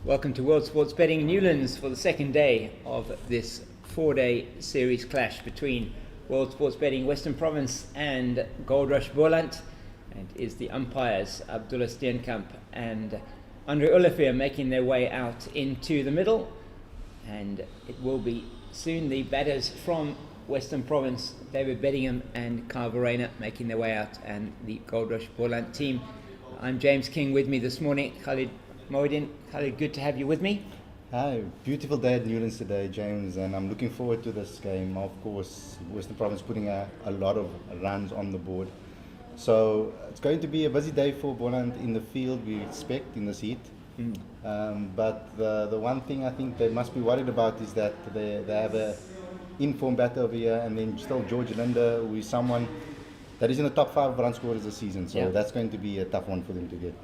Welcome to World Sports Betting Newlands for the second day of this four-day series clash between World Sports Betting Western Province and Goldrush Boland. And is the umpires Abdullah Steenkamp and Andre Olivier making their way out into the middle. And it will be soon the batters from Western Province, David Bedingham and Verreynne, making their way out, and the Goldrush Boland team. I'm James King. With me this morning, Khalid Moedin. Khalid, good to have you with me. Hi, beautiful day at Newlands today, James, and I'm looking forward to this game. Of course, Western Province putting a lot of runs on the board. So it's going to be a busy day for Boland in the field, we expect, in this heat. But the one thing I think they must be worried about is that they have a in-form batter over here, and then still George Linder, who is someone that is in the top 5 run scorers this season. So that's going to be a tough one for them to get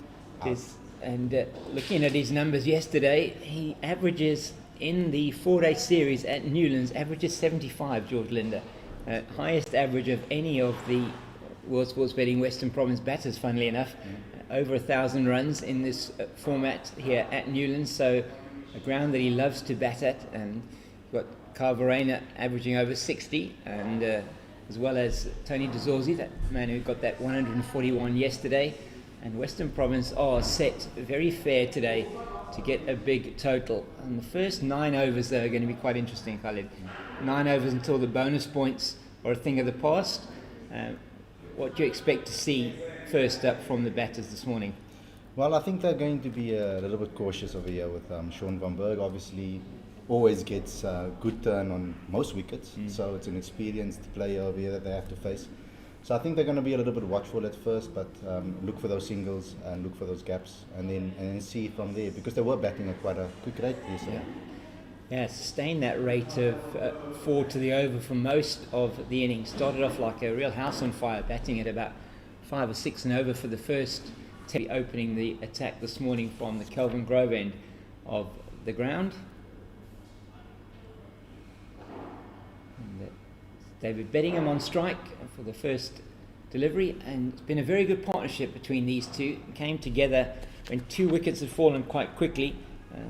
out. And looking at his numbers yesterday, he averages in the four-day series at Newlands, averages 75, George Linder. Highest average of any of the World Sports Betting Western Province batters, funnily enough. Over 1,000 runs in this format here at Newlands, so a ground that he loves to bat at. And got Verreynne averaging over 60, and as well as Tony De Zorzi, that man who got that 141 yesterday. And Western Province are set very fair today to get a big total. And the first 9 overs, though, are going to be quite interesting, Khalid. 9 overs until the bonus points are a thing of the past. What do you expect to see first up from the batters this morning? Well, I think they're going to be a little bit cautious over here with Sean van Berg. Obviously, always gets a good turn on most wickets, so it's an experienced player over here that they have to face. So I think they're going to be a little bit watchful at first, but look for those singles and look for those gaps, and then see from there, because they were batting at quite a quick rate yesterday. Yeah, sustained that rate of 4 to the over for most of the innings. Started off like a real house on fire, batting at about 5 or 6 and over for the first 10, opening the attack this morning from the Kelvin Grove end of the ground. And David Bedingham on strike for the first delivery, and it's been a very good partnership between these two. It came together when 2 wickets had fallen quite quickly.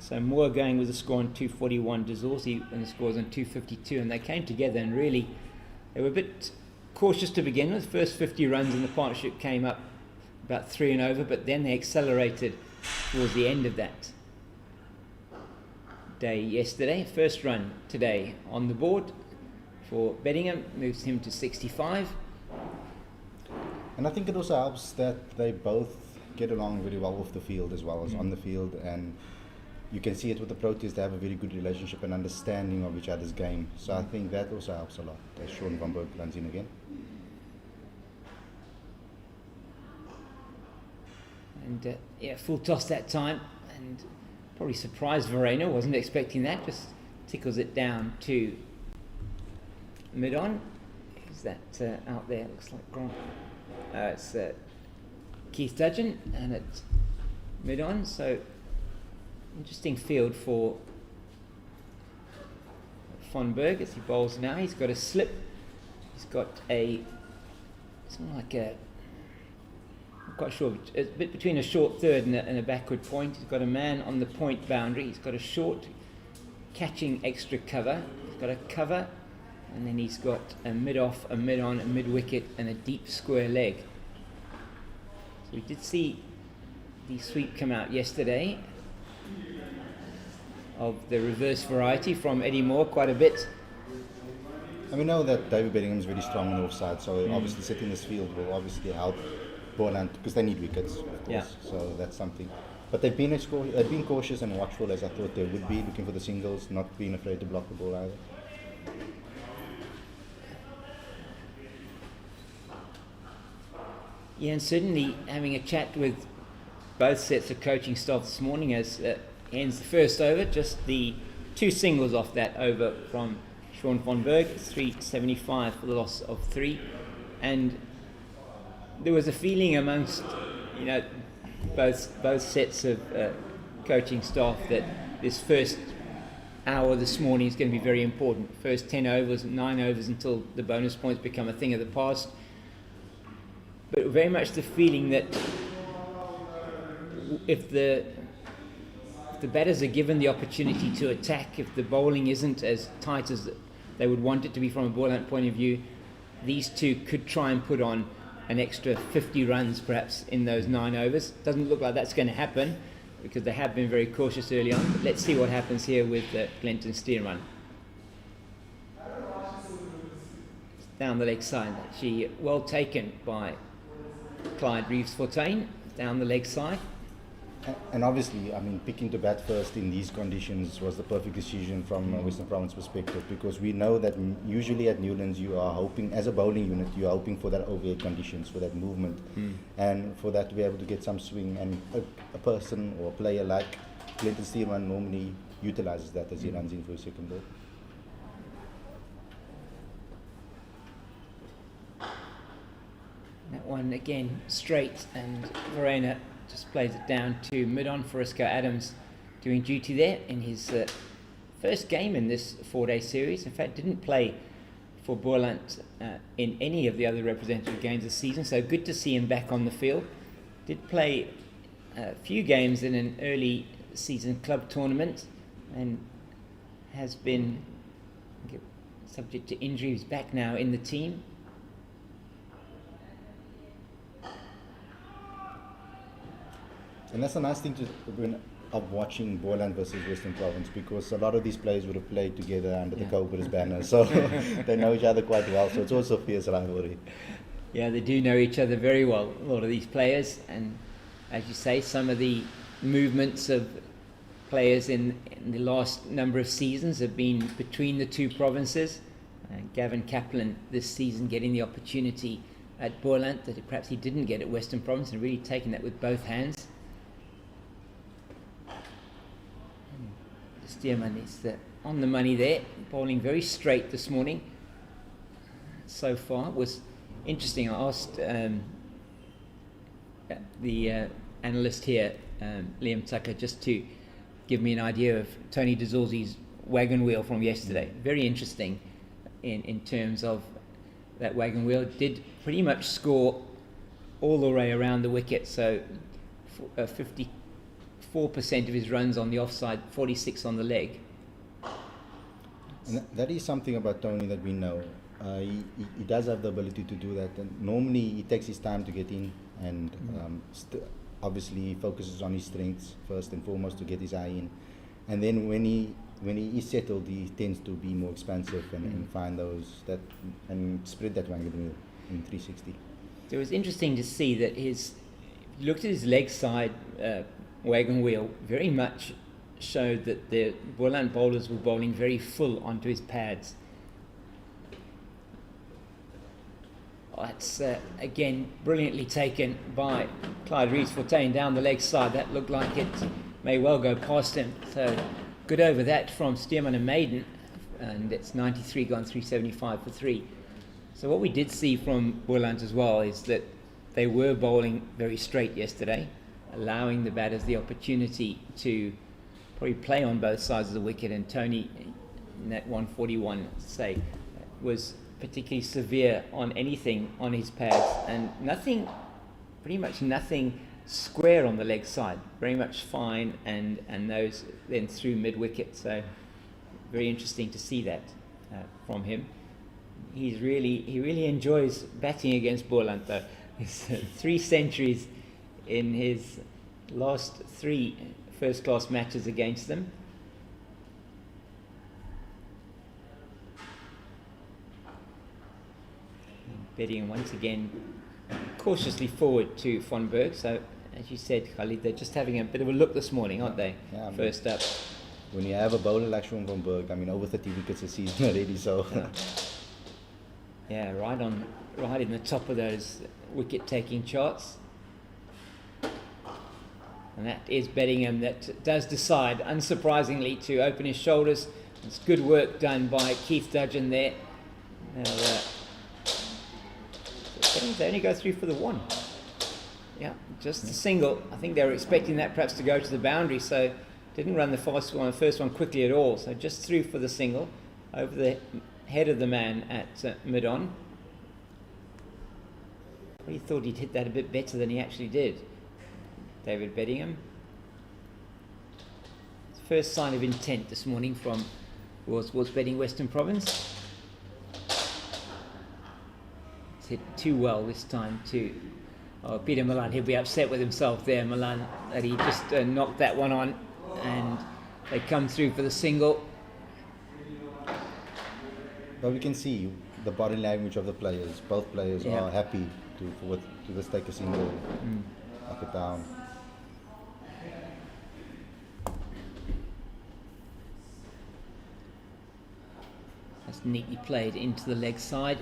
So Moore going with a score on 241, De Zorzi and the scores on 252, and they came together and really they were a bit cautious to begin with. First 50 runs in the partnership came up about 3 and over, but then they accelerated towards the end of that day yesterday. First run today on the board for Bedingham moves him to 65. And I think it also helps that they both get along very well off the field as well as on the field, and you can see it with the Proteas. They have a very good relationship and understanding of each other's game. So I think that also helps a lot as Sean van Berg runs in again. And full toss that time, and probably surprised Verreynne, wasn't expecting that, just tickles it down to mid-on. Is that out there? Looks like Grant. It's Keith Dudgeon, and it's mid-on. So interesting field for Van Berg as he bowls now. He's got a slip. He's got something like I'm quite sure, a bit between a short third and a backward point. He's got a man on the point boundary. He's got a short catching extra cover. He's got a cover, and then he's got a mid-off, a mid-on, a mid-wicket, and a deep square leg. So we did see the sweep come out yesterday of the reverse variety from Eddie Moore, quite a bit. And we know that David Bedingham is very strong on the offside, so obviously setting this field will obviously help Boland, because they need wickets, of course. So that's something. But they've been cautious and watchful, as I thought they would be, looking for the singles, not being afraid to block the ball either. Yeah, and certainly having a chat with both sets of coaching staff this morning as ends the first over, just the 2 singles off that over from Sean van Berg, 375 for the loss of 3. And there was a feeling amongst both sets of coaching staff that this first hour this morning is going to be very important. First 10 overs, 9 overs until the bonus points become a thing of the past. But very much the feeling that if the if the batters are given the opportunity to attack, if the bowling isn't as tight as they would want it to be from a Boland point of view, these two could try and put on an extra 50 runs perhaps in those 9 overs. Doesn't look like that's going to happen because they have been very cautious early on. But let's see what happens here with Glenton Stearman. Down the leg side, actually well taken by Clyde Reeves-Fontaine, down the leg side. And obviously, I mean, picking to bat first in these conditions was the perfect decision from a Western Province perspective, because we know that usually at Newlands you are hoping, as a bowling unit, you are hoping for that overhead conditions, for that movement, and for that to be able to get some swing. And a person or a player like Glenton Stearman normally utilises that as he runs in for his second ball. That one again straight, and Verreynne just plays it down to mid-on. Frisco Adams doing duty there in his first game in this 4-day series. In fact, didn't play for Boland in any of the other representative games this season, so good to see him back on the field. Did play a few games in an early season club tournament and has been subject to injury. He's back now in the team. And that's a nice thing of watching Boland versus Western Province, because a lot of these players would have played together under the Cobras banner, so they know each other quite well, so it's also fierce rivalry. Yeah, they do know each other very well, a lot of these players, and as you say, some of the movements of players in the last number of seasons have been between the two provinces. Gavin Kaplan this season getting the opportunity at Boland that perhaps he didn't get at Western Province, and really taking that with both hands. Stearman is on the money there, bowling very straight this morning. So far, it was interesting. I asked the analyst here, Liam Tucker, just to give me an idea of Tony DeZorzi's wagon wheel from yesterday. Very interesting in terms of that wagon wheel. Did pretty much score all the way around the wicket, so 54% of his runs on the offside, 46 on the leg. And that is something about Tony that we know. He does have the ability to do that, and normally he takes his time to get in, and obviously he focuses on his strengths first and foremost to get his eye in, and then when he is settled, he tends to be more expansive and find those that and spread that wagon wheel in 360. So it was interesting to see that if you looked at his leg side wagon wheel, very much showed that the Boland bowlers were bowling very full onto his pads. That's again brilliantly taken by Clyde Reeves-Fontaine down the leg side. That looked like it may well go past him. So good over that from Stearman and Maiden, and it's 93 gone 375 for 3. So what we did see from Boland as well is that they were bowling very straight yesterday, allowing the batters the opportunity to probably play on both sides of the wicket. And Tony, in that 141, say, was particularly severe on anything on his pads, and pretty much nothing square on the leg side, very much fine, and those then through mid wicket. So very interesting to see that from him. He really enjoys batting against Boland though. He's 3 centuries in his last 3 first-class matches against them. Betting once again cautiously forward to Von Berg. So, as you said, Khalid, they're just having a bit of a look this morning, aren't they? Yeah, first up. When you have a bowler like Sean Von Berg, I mean, over 30 wickets a season already, so... Yeah, right in the top of those wicket-taking charts. And that is Bettingham that does decide, unsurprisingly, to open his shoulders. It's good work done by Keith Dudgeon there. They only go through for the 1. Yeah, just a single. I think they were expecting that perhaps to go to the boundary, so didn't run the first one quickly at all. So just through for the single over the head of the man at mid-on. He thought he'd hit that a bit better than he actually did, David Bettingham. first sign of intent this morning from World Sports Betting Western Province. It's hit too well this time to Peter Milan. He'll be upset with himself there, Milan, that he just knocked that one on, and they come through for the single. But we can see the body language of the players. Both players are happy to just take a single, knock it down. That's neatly played into the leg side.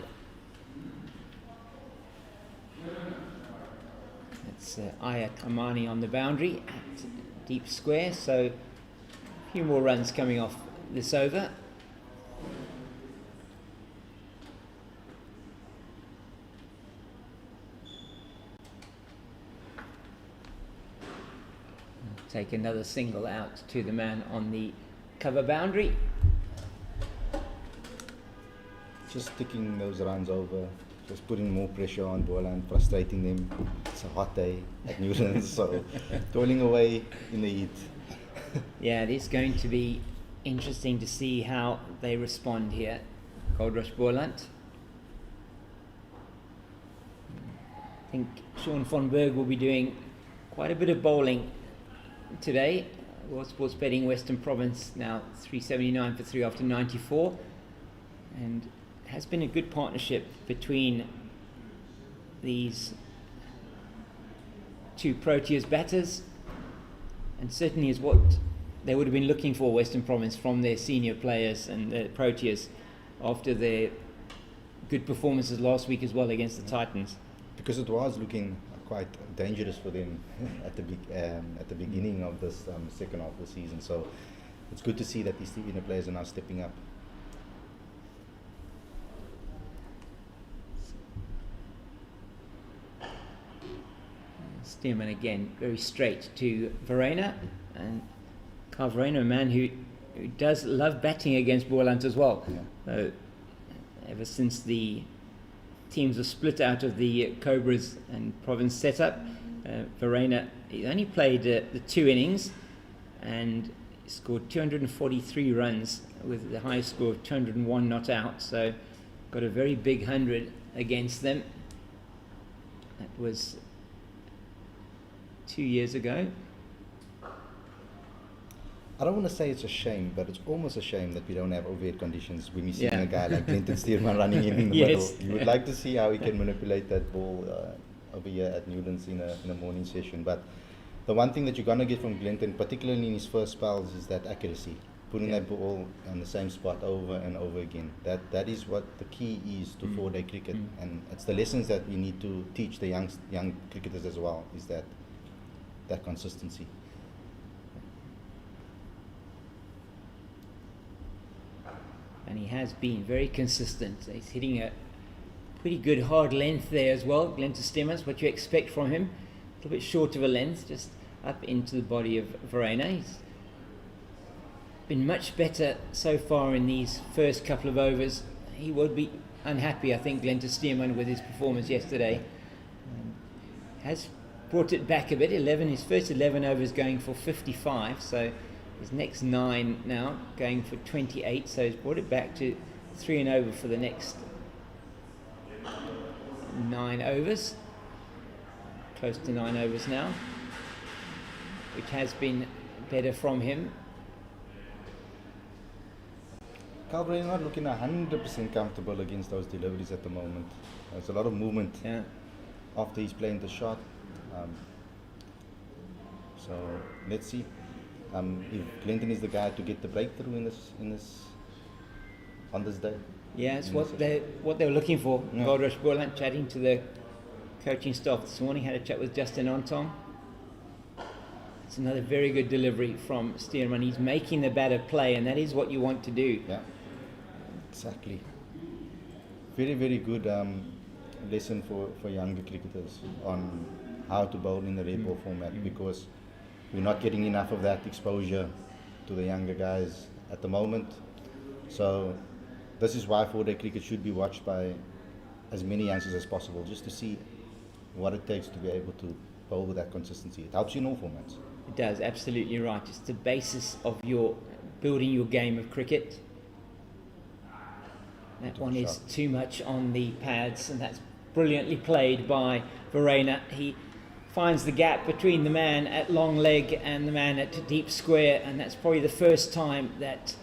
That's Aya Kamani on the boundary at deep square, so a few more runs coming off this over. Take another single out to the man on the cover boundary. Just sticking those runs over, just putting more pressure on Boland, frustrating them. It's a hot day at Newlands, so toiling away in the heat. Yeah, it is going to be interesting to see how they respond here. Goldrush Boland. I think Sean von Berg will be doing quite a bit of bowling today. World Sports Betting Western Province now 379 for 3 after 94, and has been a good partnership between these two Proteas batters, and certainly is what they would have been looking for, Western Province, from their senior players and the Proteas after their good performances last week as well against the Titans. Because it was looking quite dangerous for them at the beginning of this second half of the season. So it's good to see that these senior players are now stepping up. Stearman again, very straight to Verreynne, and Carl Verreynne, a man who does love batting against Boland as well. Yeah. Ever since the teams were split out of the Cobras and Province setup, Verreynne, he only played the 2 innings and scored 243 runs with the highest score of 201 not out, so got a very big 100 against them. That was 2 years ago. I don't want to say it's a shame, but it's almost a shame that we don't have overhead conditions when we see a guy like Clinton Stearman running in the middle. You would like to see how he can manipulate that ball over here at Newlands in a morning session. But the one thing that you're going to get from Clinton, particularly in his first spells, is that accuracy. Putting that ball on the same spot over and over again. That is what the key is to 4-day cricket. And it's the lessons that we need to teach the young cricketers as well, is that consistency. And he has been very consistent. He's hitting a pretty good hard length there as well. Glenn Stearman's what you expect from him. A little bit short of a length, just up into the body of Verreynne. He's been much better so far in these first couple of overs. He would be unhappy, I think, Glenn Stearman, with his performance yesterday. Has brought it back a bit. His first 11 overs going for 55, so his next 9 now going for 28, so he's brought it back to 3 and over for the next 9 overs. Close to 9 overs now, which has been better from him. Calvary not looking 100% comfortable against those deliveries at the moment. There's a lot of movement after he's playing the shot. So let's see if Clinton is the guy to get the breakthrough on this day. Yeah, it's what they were looking for. Yeah. Goldrush Boland chatting to the coaching staff this morning, had a chat with Justin Ontong. It's another very good delivery from Stearman. He's making the batter play, and that is what you want to do. Yeah, exactly. Very, very good lesson for younger cricketers on how to bowl in the red ball format, because we're not getting enough of that exposure to the younger guys at the moment. So this is why 4-day cricket should be watched by as many youngsters as possible, just to see what it takes to be able to bowl with that consistency. It helps you in all formats. It does, absolutely right. It's the basis of your building your game of cricket. That one is too much on the pads, and that's brilliantly played by Verreynne. He finds the gap between the man at long leg and the man at deep square, and that's probably the first time that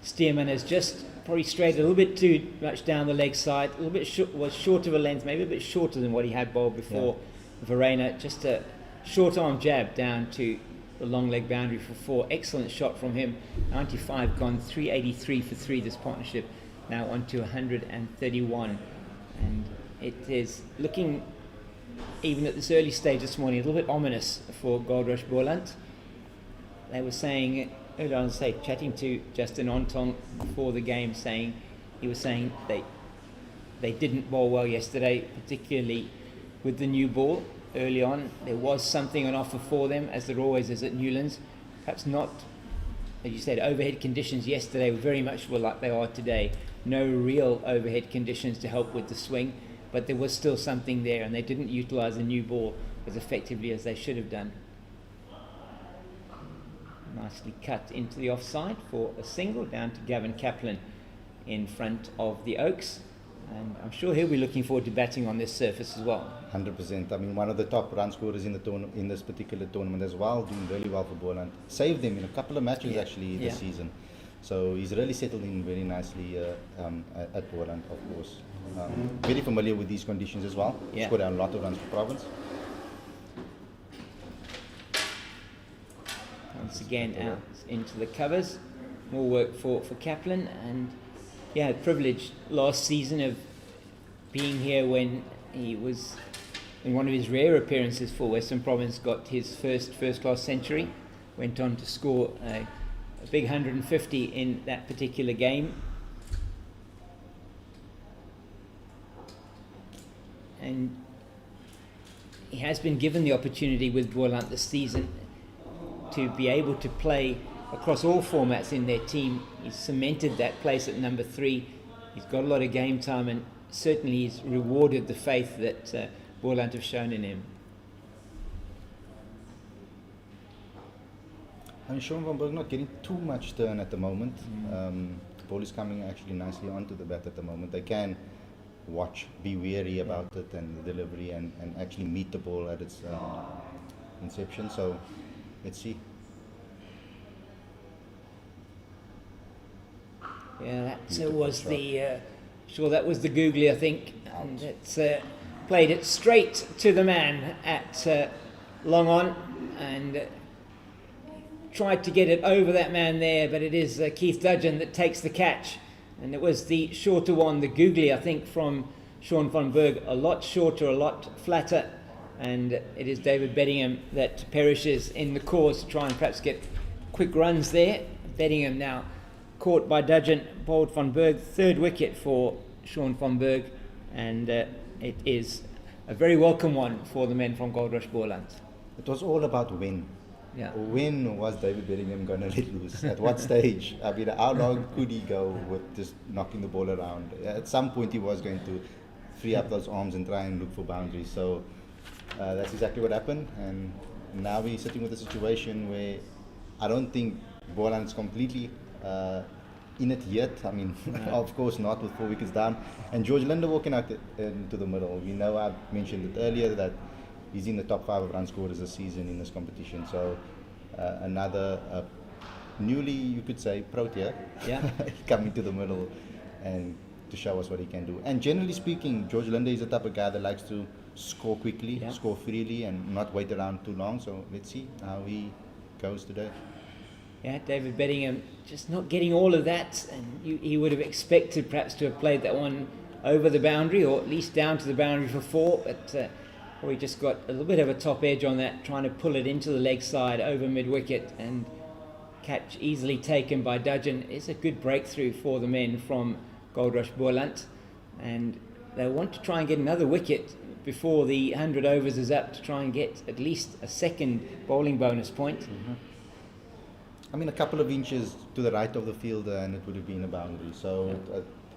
Stearman has just probably strayed a little bit too much down the leg side, a little bit was short of a length, maybe a bit shorter than what he had bowled before. Verreynne, just a short arm jab down to the long leg boundary for 4. Excellent shot from him. 95 gone, 383 for 3 this partnership. Now on to 131, and it is looking, even at this early stage this morning, a little bit ominous for Goldrush Boland. They were saying earlier on, chatting to Justin Ontong before the game, he was saying they didn't bowl well yesterday, particularly with the new ball early on. There was something on offer for them, as there always is at Newlands. Perhaps not, as you said, overhead conditions yesterday very much were like they are today. No real overhead conditions to help with the swing, but there was still something there, and they didn't utilise the new ball as effectively as they should have done. Nicely cut into the offside for a single down to Gavin Kaplan in front of the Oaks, and I'm sure he'll be looking forward to batting on this surface as well. 100%. I mean, one of the top run scorers in the in this particular tournament as well, doing really well for Boland. Saved them in a couple of matches actually this season. So he's really settled in very nicely at Boland, of course. Very familiar with these conditions as well. Scored a lot of runs for Province. Once again out into the covers. More work for Kaplan, and privilege last season of being here when he was in one of his rare appearances for Western Province, got his first class century, went on to score a big 150 in that particular game. And he has been given the opportunity with Boland this season to be able to play across all formats in their team. He's cemented that place at number 3. He's got a lot of game time, and certainly he's rewarded the faith that Boland have shown in him. And Sean van Berg not getting too much turn at the moment. The ball is coming actually nicely onto the bat at the moment. They can watch, be wary about it and the delivery, and actually meet the ball at its inception. So let's see. Yeah, that was that was the googly, I think. And it's played it straight to the man at long on, and tried to get it over that man there, but it is Keith Dudgeon that takes the catch, and it was the shorter one, the googly, I think, from Sean van Berg, a lot shorter, a lot flatter, and it is David Bedingham that perishes in the cause to try and perhaps get quick runs there. Bedingham now caught by Dudgeon, bowled van Berg, 3rd wicket for Sean van Berg, and it is a very welcome one for the men from Goldrush Boland. It was all about when. Yeah. When was David Bedingham going to let loose? At what stage? I mean, how long could he go with just knocking the ball around? At some point he was going to free up those arms and try and look for boundaries. So that's exactly what happened, and now we're sitting with a situation where I don't think Boland is completely in it yet. I mean, of course not, with 4 wickets down. And George Linder walking out into the middle. We know, I mentioned it earlier, that he's in the top 5 of run scorers this season in this competition. So another newly, you could say, Protea coming to the middle and to show us what he can do. And generally speaking, George Linder is the type of guy that likes to score quickly, score freely, and not wait around too long. So let's see how he goes today. Yeah, David Bedingham just not getting all of that, and he would have expected perhaps to have played that one over the boundary, or at least down to the boundary for 4, but probably just got a little bit of a top edge on that, trying to pull it into the leg side over mid-wicket, and catch easily taken by Dudgeon. It's a good breakthrough for the men from Goldrush Boland, and they want to try and get another wicket before the 100 overs is up to try and get at least a second bowling bonus point. I mean, a couple of inches to the right of the fielder and it would have been a boundary. So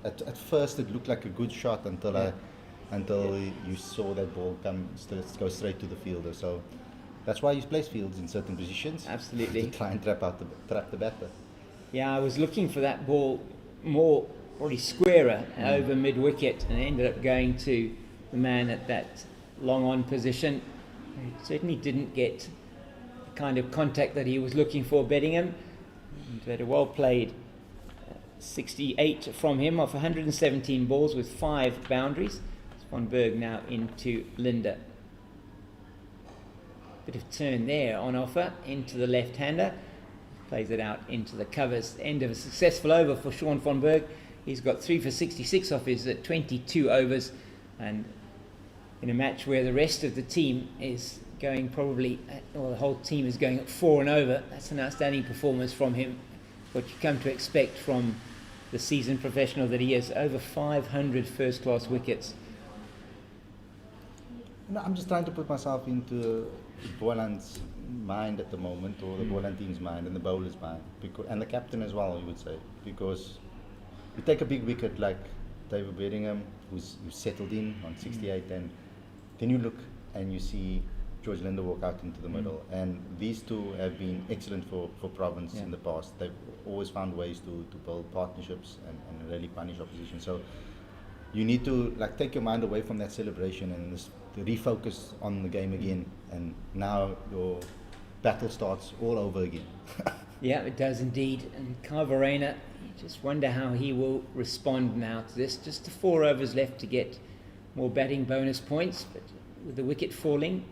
at first it looked like a good shot until you saw that ball go straight to the fielder. So That's why he plays fields in certain positions. Absolutely. To try and trap the batter. Yeah, I was looking for that ball more probably squarer over mid-wicket, and ended up going to the man at that long-on position. He certainly didn't get the kind of contact that he was looking for betting him. He had a well-played 68 from him off 117 balls with 5 boundaries. Van Berg now into Linda. Bit of turn there on offer into the left-hander. Plays it out into the covers. End of a successful over for Sean van Berg. He's got 3 for 66 off his 22 overs, and in a match where the rest of the team is going probably, or the whole team is going at 4 and over, that's an outstanding performance from him. What you come to expect from the seasoned professional that he is. Over 500 first-class wickets. No, I'm just trying to put myself into Boland's mind at the moment, or the Boland team's mind, and the bowler's mind, and the captain as well, you would say, because you take a big wicket like David Verreynne, who's settled in on 68, and then you look and you see George Linder walk out into the middle, and these two have been excellent for Province in the past. They've always found ways to build partnerships and really punish opposition. So you need to take your mind away from that celebration and just to refocus on the game again, and now your battle starts all over again. Yeah, it does indeed. And Verreynne, you just wonder how he will respond now to this. Just 4 overs left to get more batting bonus points, but with the wicket falling,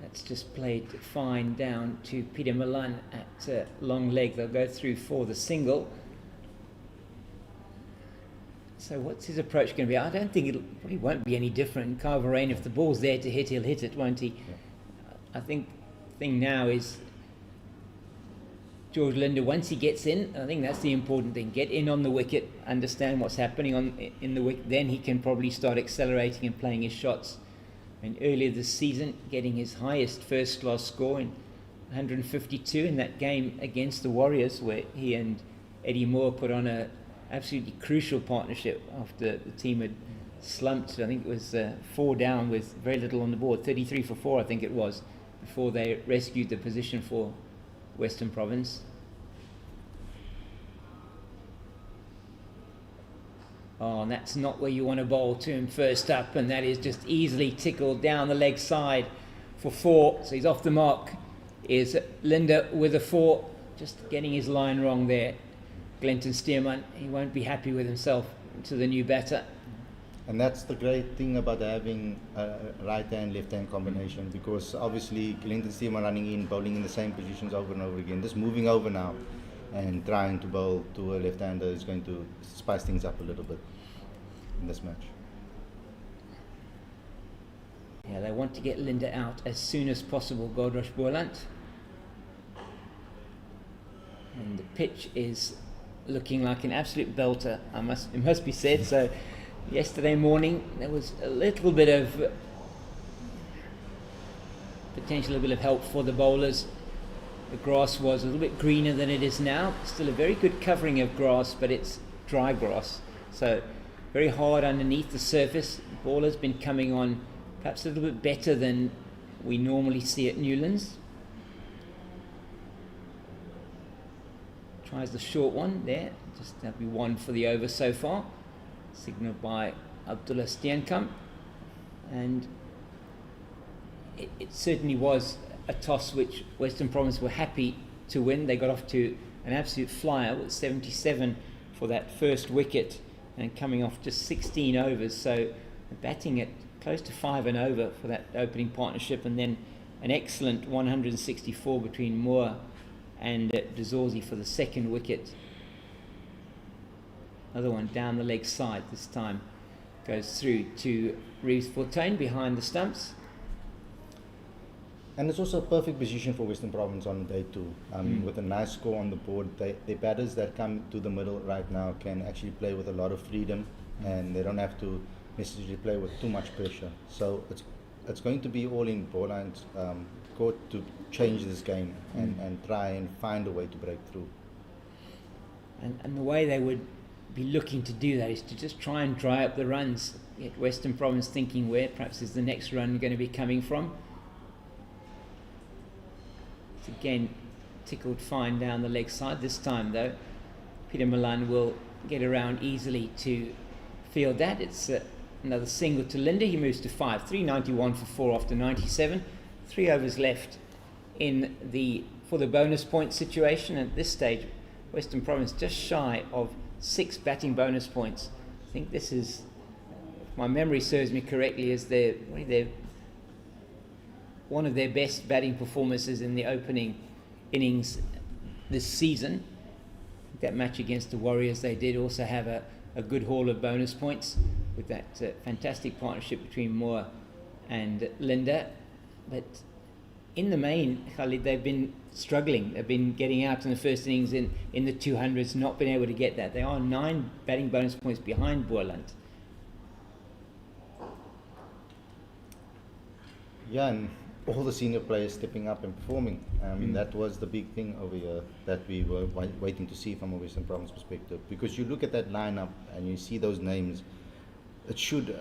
that's just played fine down to Peter Milan at long leg. They'll go through for the single. So what's his approach going to be? I don't think it probably won't be any different. Verreynne, if the ball's there to hit, he'll hit it, won't he? Yeah. I think the thing now is George Linder, once he gets in, I think that's the important thing. Get in on the wicket, understand what's happening in the wicket, then he can probably start accelerating and playing his shots. And earlier this season, getting his highest first-class score in 152 in that game against the Warriors, where he and Eddie Moore put on a absolutely crucial partnership after the team had slumped. I think it was 4 down with very little on the board, 33 for 4 I think it was, before they rescued the position for Western Province. Oh, and that's not where you want to bowl to him first up, and that is just easily tickled down the leg side for 4. So he's off the mark. Is Linder with a 4, just getting his line wrong there. Glenton Stearman, he won't be happy with himself to the new batter. And that's the great thing about having a right-hand, left-hand combination, because obviously Glenton Stearman running in, bowling in the same positions over and over again, just moving over now and trying to bowl to a left-hander is going to spice things up a little bit in this match. Yeah, they want to get Linder out as soon as possible, Goldrush Boland. And the pitch is looking like an absolute belter, it must be said. So yesterday morning there was a little bit of potential, a bit of help for the bowlers. The grass was a little bit greener than it is now. Still a very good covering of grass, but it's dry grass, so very hard underneath the surface. The ball has been coming on perhaps a little bit better than we normally see at Newlands. Tries the short one there, just that'll be 1 for the over so far, signalled by Abdullah Steenkamp. And it certainly was a toss which Western Province were happy to win. They got off to an absolute flyer with 77 for that first wicket, and coming off just 16 overs, so batting at close to 5 and over for that opening partnership, and then an excellent 164 between Moore and De Zorzi for the second wicket. Another one down the leg side this time, goes through to Reeves Fortuyn behind the stumps. And it's also a perfect position for Western Province on day 2. With a nice score on the board, the batters that come to the middle right now can actually play with a lot of freedom, and they don't have to necessarily play with too much pressure. So it's going to be all in Boland's court to change this game and try and find a way to break through. And the way they would be looking to do that is to just try and dry up the runs get Western Province thinking where perhaps is the next run going to be coming from. It's again tickled fine down the leg side. This time though, Peter Milan will get around easily to field that. It's another single to Linda. He moves to 5, 391 for 4 after 97. 3 overs left for the bonus point situation. At this stage, Western Province just shy of 6 batting bonus points. I think this is, if my memory serves me correctly, is one of their best batting performances in the opening innings this season. That match against the Warriors, they did also have a good haul of bonus points with that fantastic partnership between Moore and Linda. But in the main, Khalid, they've been struggling. They've been getting out in the first innings in the 200s, not been able to get that. They are 9 batting bonus points behind Boland. Yeah, and all the senior players stepping up and performing. That was the big thing over here that we were waiting to see from a Western Province perspective. Because you look at that lineup and you see those names, it should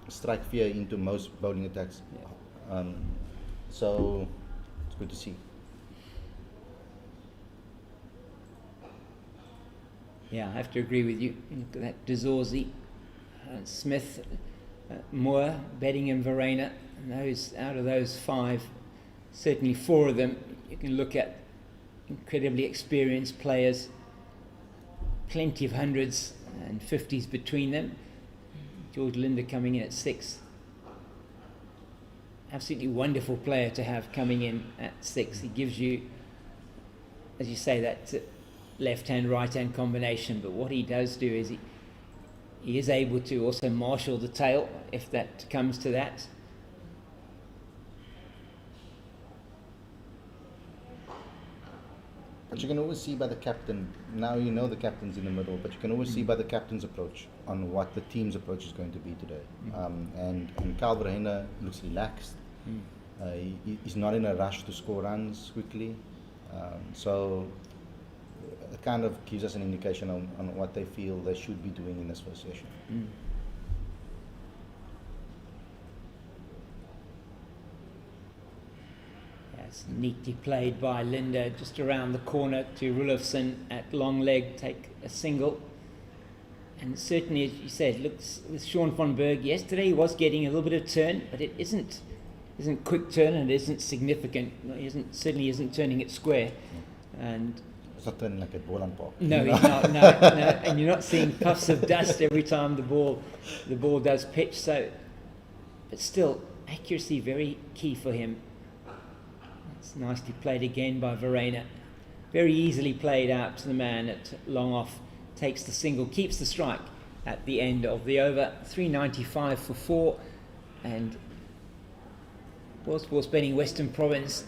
strike fear into most bowling attacks. Yeah. So it's good to see. Yeah, I have to agree with you. Look at that, Dezorzi, Smith, Moore, Bedding and Verreynne. And out of those 5, certainly 4 of them, you can look at incredibly experienced players, plenty of hundreds and 50s between them. George Linder coming in at 6. Absolutely wonderful player to have coming in at 6. He gives you, as you say, that left-hand, right-hand combination. But what he does do is he is able to also marshal the tail, if that comes to that. But you can always see by the captain, now you know the captain's in the middle, but you can always see by the captain's approach on what the team's approach is going to be today. And Verreynne looks relaxed. He's not in a rush to score runs quickly. So it kind of gives us an indication on what they feel they should be doing in this first session. It's neatly played by Linda, just around the corner to Rulofsson at long leg, take a single. And certainly, as you said, looks with Sean von Berg yesterday, he was getting a little bit of turn, but it isn't quick turn and it isn't significant. He certainly isn't turning it square. And it's not turning like at Boland Park. No, he's not. No, and you're not seeing puffs of dust every time the ball does pitch. So, but still, accuracy very key for him. It's nicely played again by Verreynne. Very easily played out to the man at long off. Takes the single, keeps the strike at the end of the over. 395 for 4. And was betting Western Province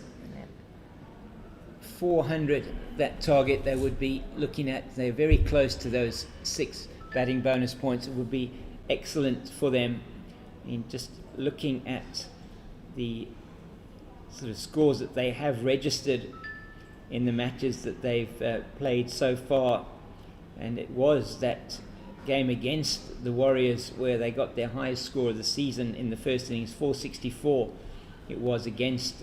400, that target they would be looking at. They're very close to those 6 batting bonus points. It would be excellent for them. In just looking at the sort of scores that they have registered in the matches that they've played so far, and it was that game against the Warriors where they got their highest score of the season in the first innings, 464. It was against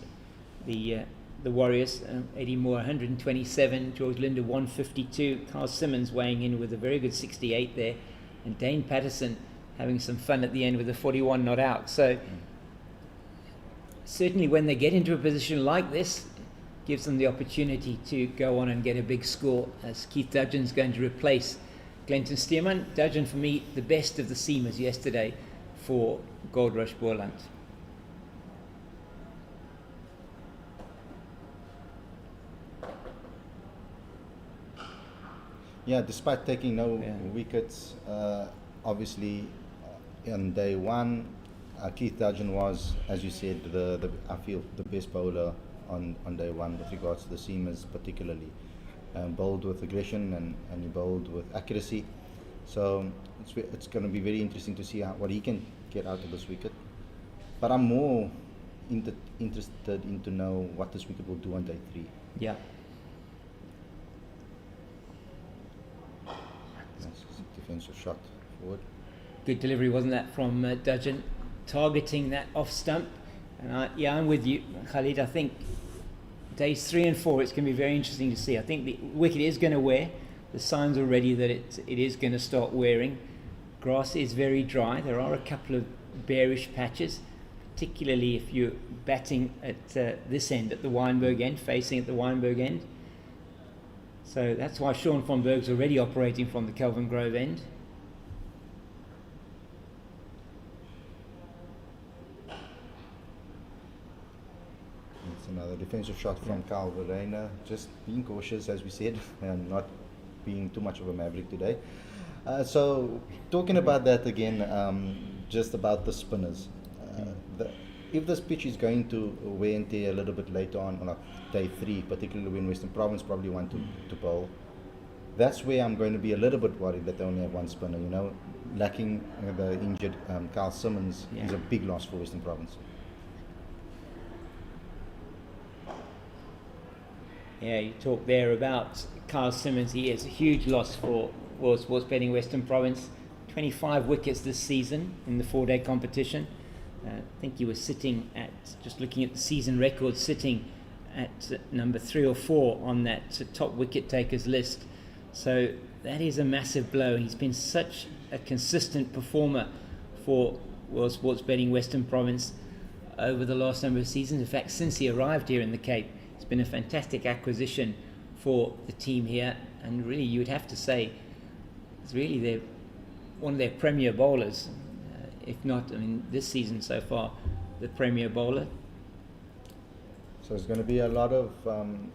the Warriors. Eddie Moore 127, George Linder 152, Carl Simmons weighing in with a very good 68 there, and Dane Patterson having some fun at the end with a 41 not out. So certainly when they get into a position like this, gives them the opportunity to go on and get a big score, as Keith Dudgeon's going to replace Glenton Stearman. Dudgeon, for me, the best of the seamers yesterday for Goldrush Boland. Yeah, despite taking no wickets, obviously on day one, Keith Dudgeon was, as you said, I feel the best bowler on day one with regards to the seamers particularly. Bowled with aggression and he bowled with accuracy. So it's going to be very interesting to see what he can get out of this wicket. But I'm more interested in to know what this wicket will do on day 3. Yeah. Defensive shot forward. good delivery, wasn't that, from Dudgeon, targeting that off stump. And I'm with you, Khalid. I think days 3 and 4, it's going to be very interesting to see. I think the wicket is going to wear. The signs already that it is going to start wearing. Grass is very dry. There are a couple of bearish patches, particularly if you're batting at this end, at the Wynberg end, facing at the Wynberg end. So that's why Sean von Berg's already operating from the Kelvin Grove end. It's another defensive shot from Carl Verreynne. Just being cautious, as we said, and not being too much of a maverick today. So talking about that again, just about the spinners. If this pitch is going to wear and tear a little bit later on like day 3, particularly when Western Province probably want to bowl, that's where I'm going to be a little bit worried that they only have one spinner. You know, lacking the injured Carl Simmons is a big loss for Western Province. Yeah, you talk there about Carl Simmons. He is a huge loss for World Sports Betting Western Province. 25 wickets this season in the 4-day competition. I think he was sitting at, just looking at the season record, sitting at number 3 or 4 on that top wicket takers list. So that is a massive blow. He's been such a consistent performer for World Sports Betting Western Province over the last number of seasons. In fact, since he arrived here in the Cape, it's been a fantastic acquisition for the team here. And really, you would have to say, it's really one of their premier bowlers. If not, I mean, this season so far, the premier bowler. So there's going to be a lot of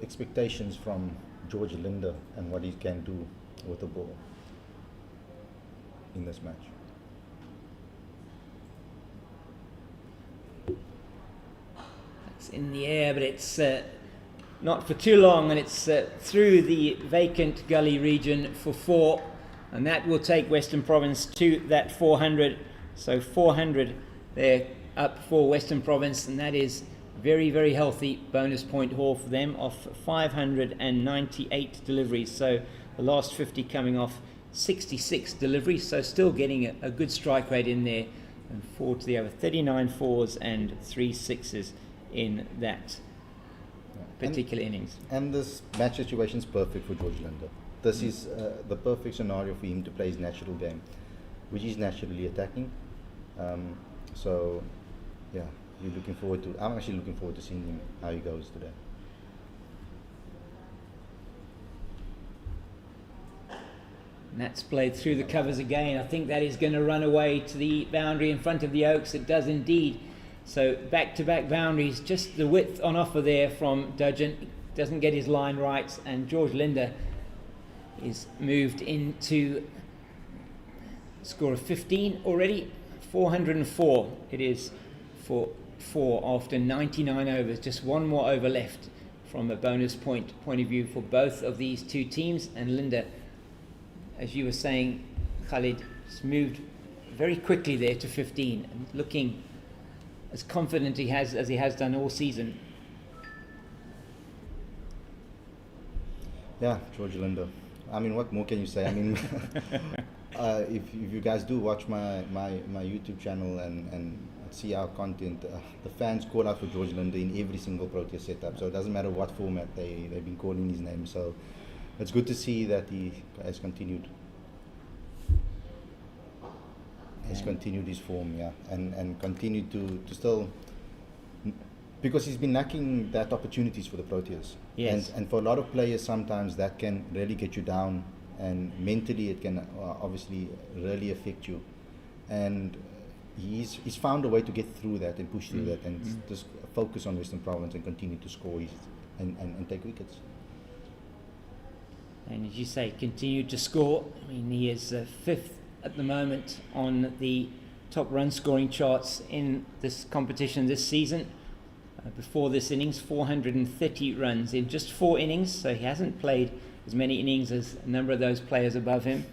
expectations from George Linder and what he can do with the ball in this match. It's in the air, but it's not for too long, and it's through the vacant gully region for 4, and that will take Western Province to that 400. So 400 there up for Western Province, and that is very, very healthy bonus point haul for them off 598 deliveries. So the last 50 coming off 66 deliveries, so still getting a good strike rate in there, and 4 to the over, 39 4s and 3 6s in that particular innings. And this match situation is perfect for George Linder. This is the perfect scenario for him to play his natural game, which is naturally attacking. So, yeah, I'm actually looking forward to seeing him, how he goes today. And that's played through the covers again. I think that is going to run away to the boundary in front of the Oaks. It does indeed. So back-to-back boundaries, just the width on offer there from Dudgeon. Doesn't get his line right, and George Linder is moved into score of 15 already. 404 it is for 4 after 99 overs. Just one more over left from a bonus point of view for both of these two teams. And Linder, as you were saying, Khalid, has moved very quickly there to 15 and looking as confident as he has done all season. Yeah, George Linder. I mean, what more can you say? I mean, if you guys do watch my YouTube channel and see our content, the fans call out for George Linder in every single Protea setup. So it doesn't matter what format they've been calling his name. So it's good to see that he has continued. He's continued his form, yeah, and continued to still, because he's been lacking that opportunities for the Proteas. Yes. And for a lot of players, sometimes that can really get you down, and mentally it can obviously really affect you. And he's found a way to get through that and push through that, and just focus on Western Province and continue to score and take wickets. And as you say, continued to score. I mean, he is 5th at the moment on the top run scoring charts in this competition this season. Before this innings, 430 runs in just 4 innings, so he hasn't played as many innings as a number of those players above him,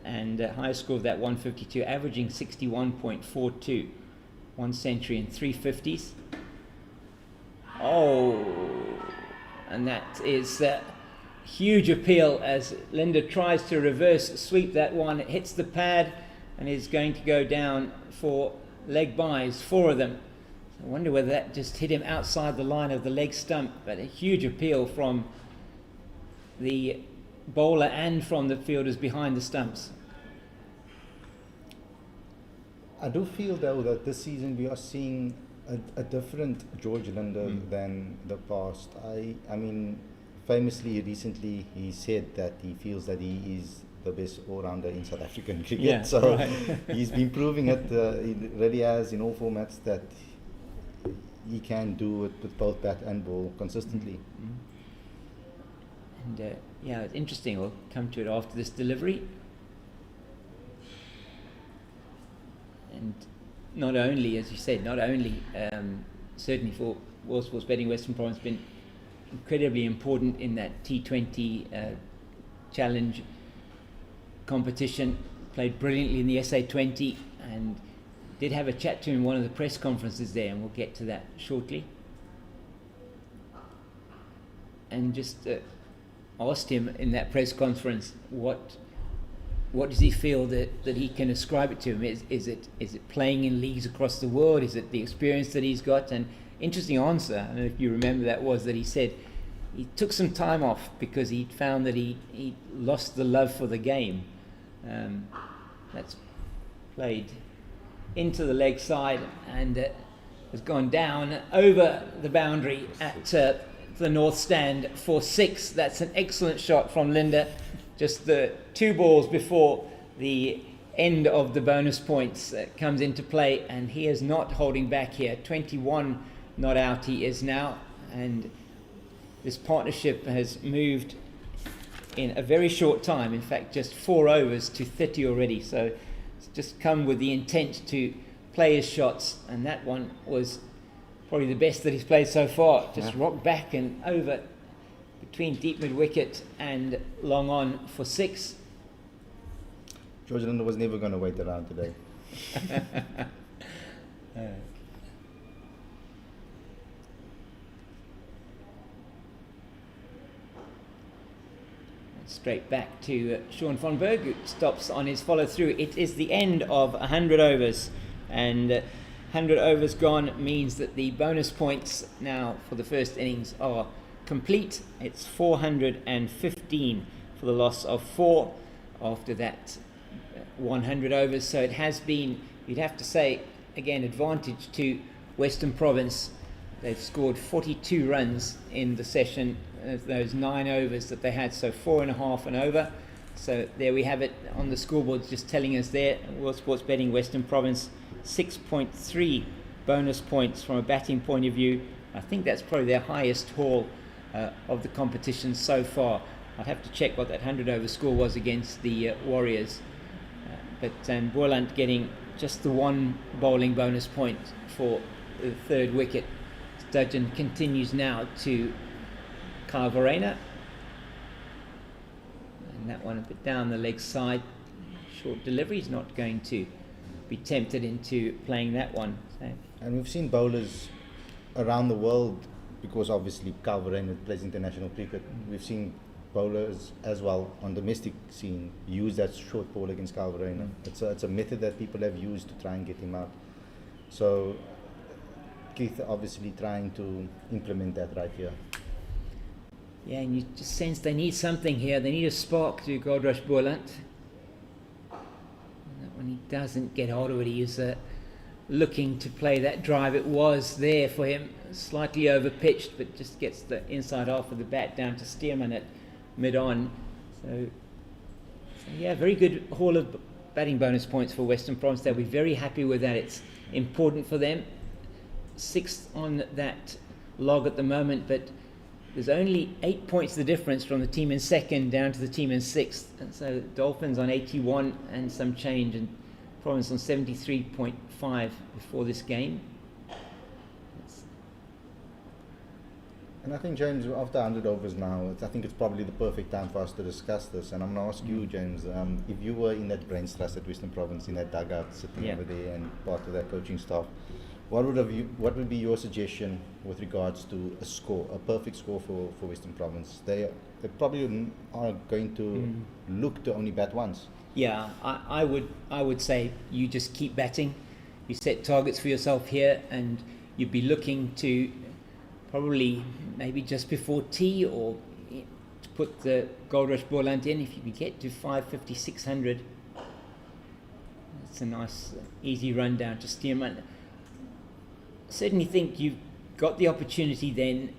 and highest score of that 152, averaging 61.42, 1 century and 3 50s. Oh, and that is huge appeal as Linder tries to reverse sweep that one. It hits the pad, and is going to go down for leg byes, 4 of them. I wonder whether that just hit him outside the line of the leg stump, but a huge appeal from the bowler and from the fielders behind the stumps. I do feel though that this season we are seeing a different George Linder than the past. I mean, famously recently he said that he feels that he is the best all-rounder in South African cricket. Yeah, so right. he's been proving it. He really has in all formats that he can do it with both bat and ball consistently. And yeah, it's interesting. We'll come to it after this delivery. And not only, as you said, certainly for World Sports Betting, Western Province been incredibly important in that T20 challenge competition. Played brilliantly in the SA20 and did have a chat to him in one of the press conferences there, and we'll get to that shortly. And just asked him in that press conference what does he feel that he can ascribe it to him? Is it playing in leagues across the world? Is it the experience that he's got? And interesting answer, I don't know if you remember, that was that he said he took some time off because he found that he lost the love for the game. That's played into the leg side and has gone down over the boundary at the north stand for 6. That's an excellent shot from Linder. Just the 2 balls before the end of the bonus points comes into play, and he is not holding back here. 21 not out he is now, and this partnership has moved in a very short time. In fact, just 4 overs to 30 already. So it's just come with the intent to play his shots, and that one was probably the best that he's played so far. Just rocked back and over between deep mid wicket and long on for 6. George Linder was never going to wait around today. Straight back to Sean von Berg, who stops on his follow through. It is the end of 100 overs, and 100 overs gone means that the bonus points now for the first innings are complete. It's 415 for the loss of 4 after that 100 overs. So it has been, you'd have to say, again, advantage to Western Province. They've scored 42 runs in the session, those 9 overs that they had, so 4.5 and over. So there we have it on the scoreboard, just telling us there. World Sports Betting, Western Province, 6.3 bonus points from a batting point of view. I think that's probably their highest haul of the competition so far. I'd have to check what that 100 over score was against the Warriors. But Boland getting just the 1 bowling bonus point for the 3rd wicket. Sturgeon continues now to Verreynne. And that one a bit down the leg side. Short delivery. He's not going to be tempted into playing that one. So. And we've seen bowlers around the world, because obviously Verreynne plays international cricket. We've seen bowlers as well on domestic scene use that short ball against Verreynne. It's a method that people have used to try and get him out. So Keith obviously trying to implement that right here. Yeah, and you just sense they need something here. They need a spark to Goldrush Boland. When he doesn't get hold of it, he is looking to play that drive. It was there for him, slightly over pitched, but just gets the inside half of the bat down to Stearman at mid-on. So yeah, very good haul of batting bonus points for Western Province. They'll be very happy with that. It's important for them. 6th on that log at the moment, but there's only 8 points the difference from the team in 2nd down to the team in 6th. And so Dolphins on 81 and some change, and Province on 73.5 before this game. And I think, James, after 100 overs now, I think it's probably the perfect time for us to discuss this. And I'm going to ask you, James, if you were in that brain trust at Western Province, in that dugout sitting over there and part of that coaching staff, what would be your suggestion with regards to a score, a perfect score for Western Province? They probably are going to look to only bat once. Yeah, I would say you just keep batting. You set targets for yourself here, and you'd be looking to probably maybe just before tea or to put the Goldrush Boland in. If you could get to 550, 600, it's a nice easy run down to Stearman. I certainly think you've got the opportunity then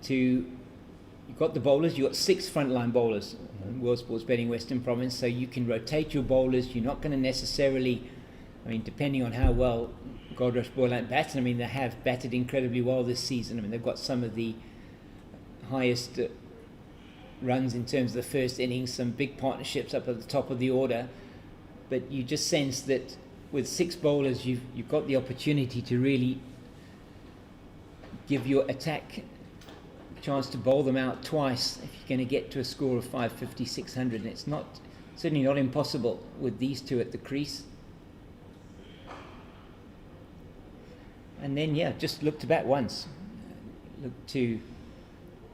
you've got the bowlers, you've got 6 frontline bowlers in World Sports Betting Western Province, so you can rotate your bowlers. You're not going to necessarily, I mean, depending on how well Goldrush Boland bats, I mean, they have batted incredibly well this season. I mean, they've got some of the highest runs in terms of the first innings, some big partnerships up at the top of the order, but you just sense that with 6 bowlers, you've got the opportunity to really give your attack a chance to bowl them out twice if you're going to get to a score of 550, 600, and it's certainly not impossible with these 2 at the crease. And then, yeah, just look to bat once. Look to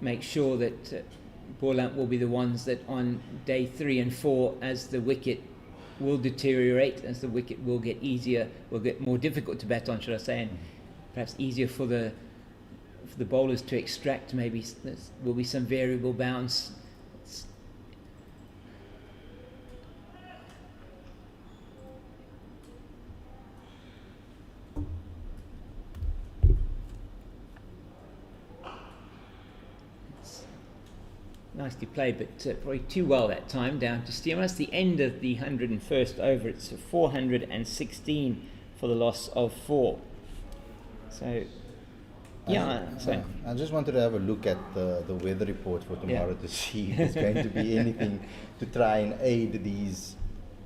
make sure that Boland will be the ones that on day 3 and 4, as the wicket will deteriorate, as the wicket will get easier, will get more difficult to bat on, should I say, and perhaps easier for the bowlers to extract. Maybe there will be some variable bounce. Nicely played, but probably too well that time, down to Stearman. That's the end of the 101st over. It's 416 for the loss of 4. So, yeah. I just wanted to have a look at the weather report for tomorrow to see if there's going to be anything to try and aid these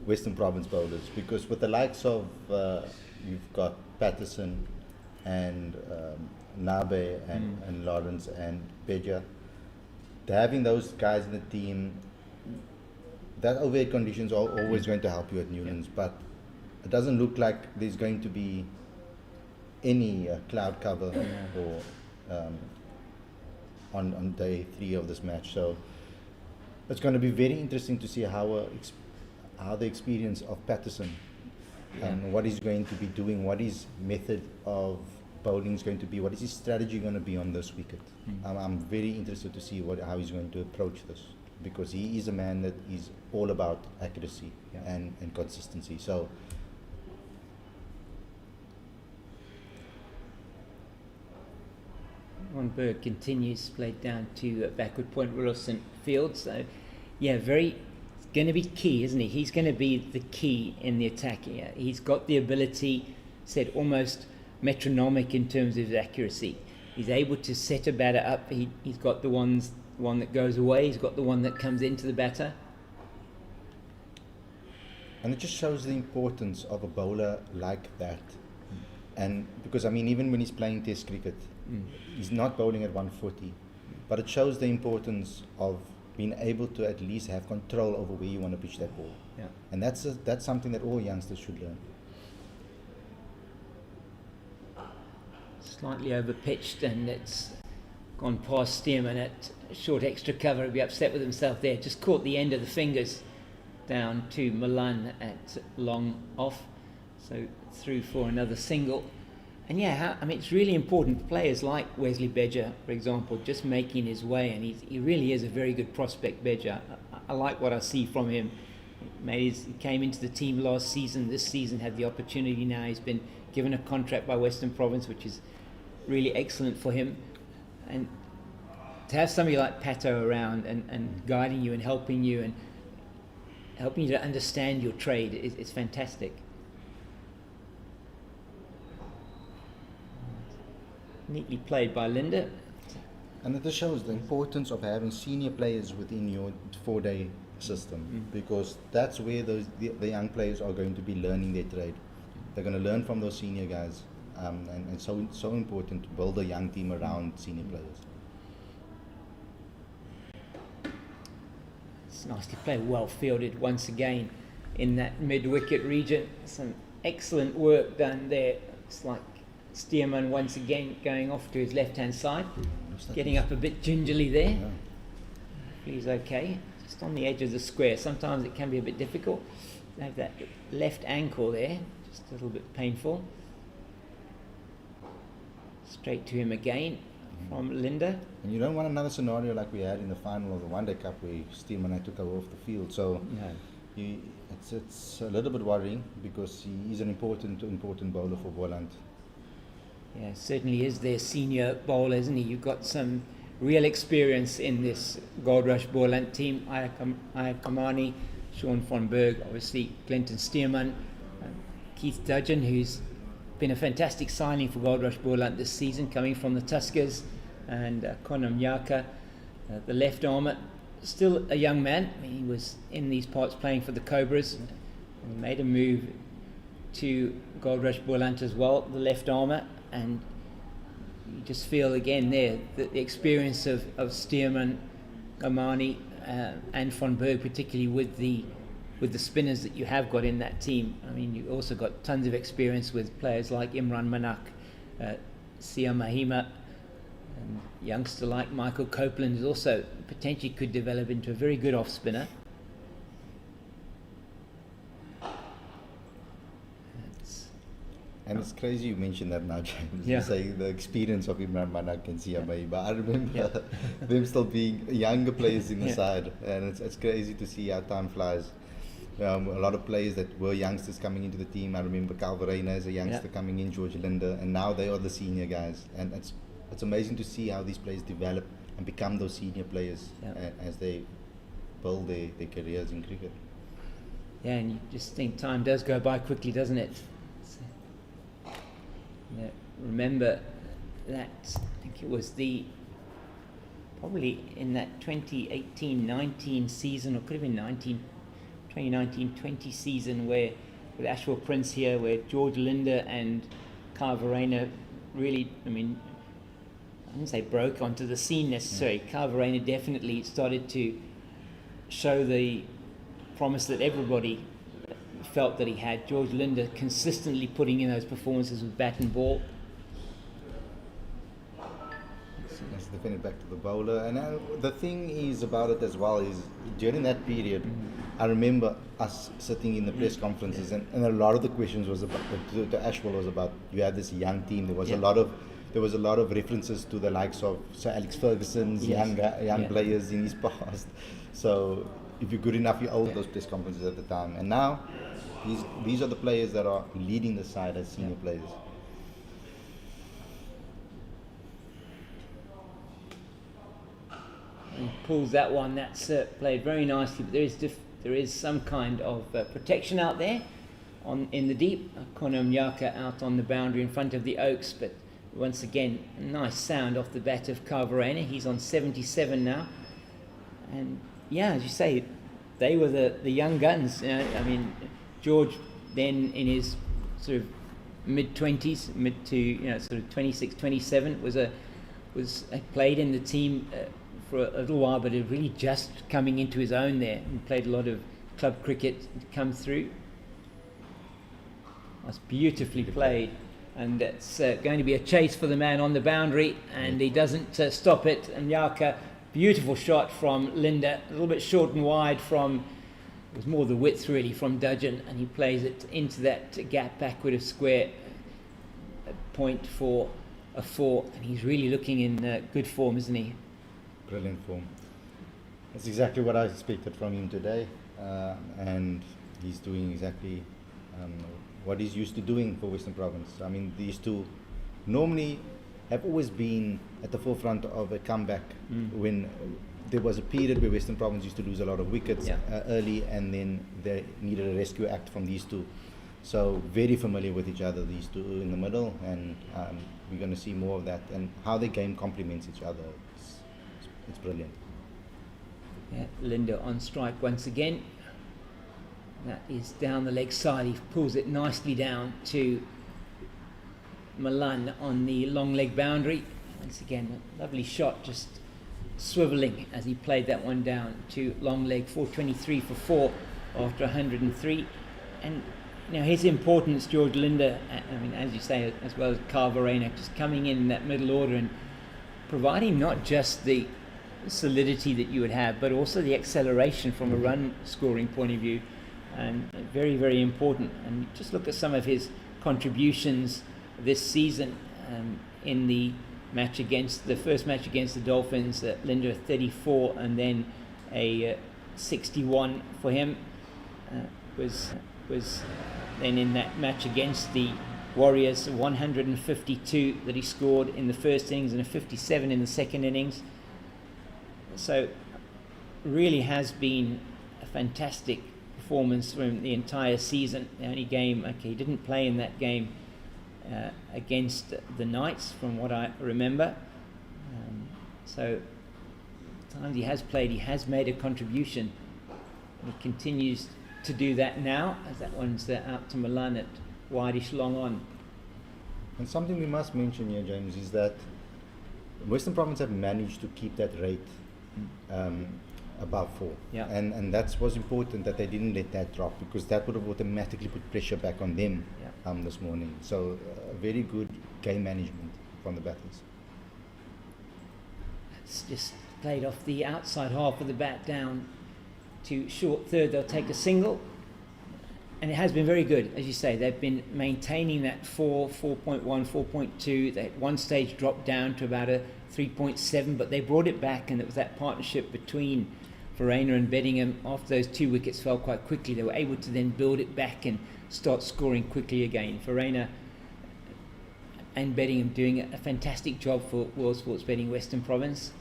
Western Province bowlers, because with the likes of you've got Patterson and Nabe and Lawrence and Beja, having those guys in the team, that overhead conditions are always going to help you at Newlands, but it doesn't look like there's going to be any cloud cover or on day 3 of this match. So it's going to be very interesting to see how the experience of Patterson and what he's going to be doing, what his method of bowling is going to be, what is his strategy going to be on this wicket. I'm very interested to see how he's going to approach this, because he is a man that is all about accuracy and consistency. So Ron Berg continues, played down to backward point Wilson Field. So, yeah, it's going to be key, isn't he? He's going to be the key in the attack here. He's got the ability, said almost metronomic in terms of his accuracy. He's able to set a batter up. He's got the one that goes away. He's got the one that comes into the batter. And it just shows the importance of a bowler like that. And because, I mean, even when he's playing Test cricket, he's not bowling at 140. But it shows the importance of being able to at least have control over where you want to pitch that ball. Yeah. And that's something that all youngsters should learn. Slightly overpitched, and it's gone past Stearman at short extra cover. He'll be upset with himself there. Just caught the end of the fingers down to Milan at long off. So through for another single. And yeah, I mean, it's really important for players like Wesley Beja, for example, just making his way. And he really is a very good prospect, Beja. I like what I see from him. He came into the team last season. This season had the opportunity now. He's been given a contract by Western Province, which is really excellent for him. And to have somebody like Pato around and guiding you and helping you to understand your trade is fantastic. Neatly played by Linda. And it just shows the importance of having senior players within your 4-day system, because that's where the young players are going to be learning their trade. They're going to learn from those senior guys, and so important to build a young team around senior players. It's nicely played, well fielded once again in that mid-wicket region. Some excellent work done there. It's like Stearman once again going off to his left-hand side, getting up a bit gingerly there. Yeah. He's okay. just on the edge of the square. Sometimes it can be a bit difficult. They have that left ankle there, just a little bit painful. Straight to him again from Linda. And you don't want another scenario like we had in the final of the One Day Cup where Stearman took over off the field. So it's a little bit worrying because he is an important bowler for Boland. Yeah, certainly is their senior bowler, isn't he? You've got some real experience in this Goldrush Boland team. Ayat Kamani, Sean von Berg, obviously Clinton Stearman, Keith Dudgeon, who's been a fantastic signing for Goldrush Boland this season, coming from the Tuskers, and Conor Mnyaka, the left armour, still a young man. He was in these parts playing for the Cobras, and he made a move to Goldrush Boland as well, the left armour, and you just feel again there that the experience of Stearman, Omani, and von Berg, particularly with the spinners that you have got in that team. I mean, you've also got tons of experience with players like Imran Manak, Sia Mahima, and youngster like Michael Copeland is also potentially could develop into a very good off spinner. And it's crazy you mentioned that now, James. Yeah. You say the experience of Imran Manak and Sia Mahima. I remember them still being younger players in the side, and it's crazy to see how time flies. A lot of players that were youngsters coming into the team. I remember Verreynne as a youngster coming in, George Linda, and now they are the senior guys. And it's amazing to see how these players develop and become those senior players as they build their careers in cricket. Yeah, and you just think time does go by quickly, doesn't it? Remember that, I think it was probably in that 2018-19 season, or could have been 2019-20 season, where with Ashwell Prince here, where George Linda and Verreynne really, I wouldn't say broke onto the scene necessarily. Verreynne definitely started to show the promise that everybody felt that he had. George Linda consistently putting in those performances with bat and ball. Let's defend it back to the bowler. And the thing is about it as well is during that period, I remember us sitting in the press conferences, and a lot of the questions was about to Ashwell was about, you had this young team. There was a lot of references to the likes of Sir Alex Ferguson's young players in his past. So if you're good enough, you hold those press conferences at the time. And now these are the players that are leading the side as senior players. He pulls that one. That's played very nicely, but there is some kind of protection out there in the deep. Conor Mnyaka out on the boundary in front of the Oaks, but once again, a nice sound off the bat of Verreynne. He's on 77 now, and as you say, they were the young guns. George then in his sort of mid-20s, mid to sort of 26, 27, was played in the team for a little while, but it really just coming into his own there. He played a lot of club cricket to come through. That's beautifully played, and it's going to be a chase for the man on the boundary, and he doesn't stop it. And Mnyaka, beautiful shot from Linda, a little bit short and wide from, it was more the width really from Dudgeon, and he plays it into that gap backward of square, a point for a 4, and he's really looking in good form, isn't he? Brilliant form. That's exactly what I expected from him today, and he's doing exactly what he's used to doing for Western Province. I mean, these two normally have always been at the forefront of a comeback when there was a period where Western Province used to lose a lot of wickets early, and then they needed a rescue act from these two. So very familiar with each other, these two in the middle, and we're going to see more of that, and how the game complements each other. It's brilliant. Linda on strike once again. That is down the leg side. He pulls it nicely down to Milan on the long leg boundary. Once again, a lovely shot, just swivelling as he played that one down to long leg. 423 for 4 after 103. And his importance, George Linda, as you say, as well as Verreynne, just coming in that middle order and providing not just the solidity that you would have, but also the acceleration from a run scoring point of view, and very, very important. And just look at some of his contributions this season. In the first match against the Dolphins, Linda 34, and then a 61 for him. Was then in that match against the Warriors, 152 that he scored in the first innings and a 57 in the second innings. So really has been a fantastic performance from the entire season. The only game, he didn't play in that game against the Knights from what I remember. So the times he has played, he has made a contribution. He continues to do that now, as that one's out to Milan at wideish long on. And something we must mention here, James, is that Western Province have managed to keep that rate above 4. Yeah. And that was important, that they didn't let that drop, because that would have automatically put pressure back on them this morning. So very good game management from the batters. It's just played off the outside half of the bat down to short third. They'll take a single, and it has been very good, as you say. They've been maintaining that 4.1, 4.2. They at one stage dropped down to about a 3.7, but they brought it back, and it was that partnership between Verreynne and Bedingham. After those 2 wickets fell quite quickly, they were able to then build it back and start scoring quickly again. Verreynne and Bedingham doing a fantastic job for World Sports Betting Western Province.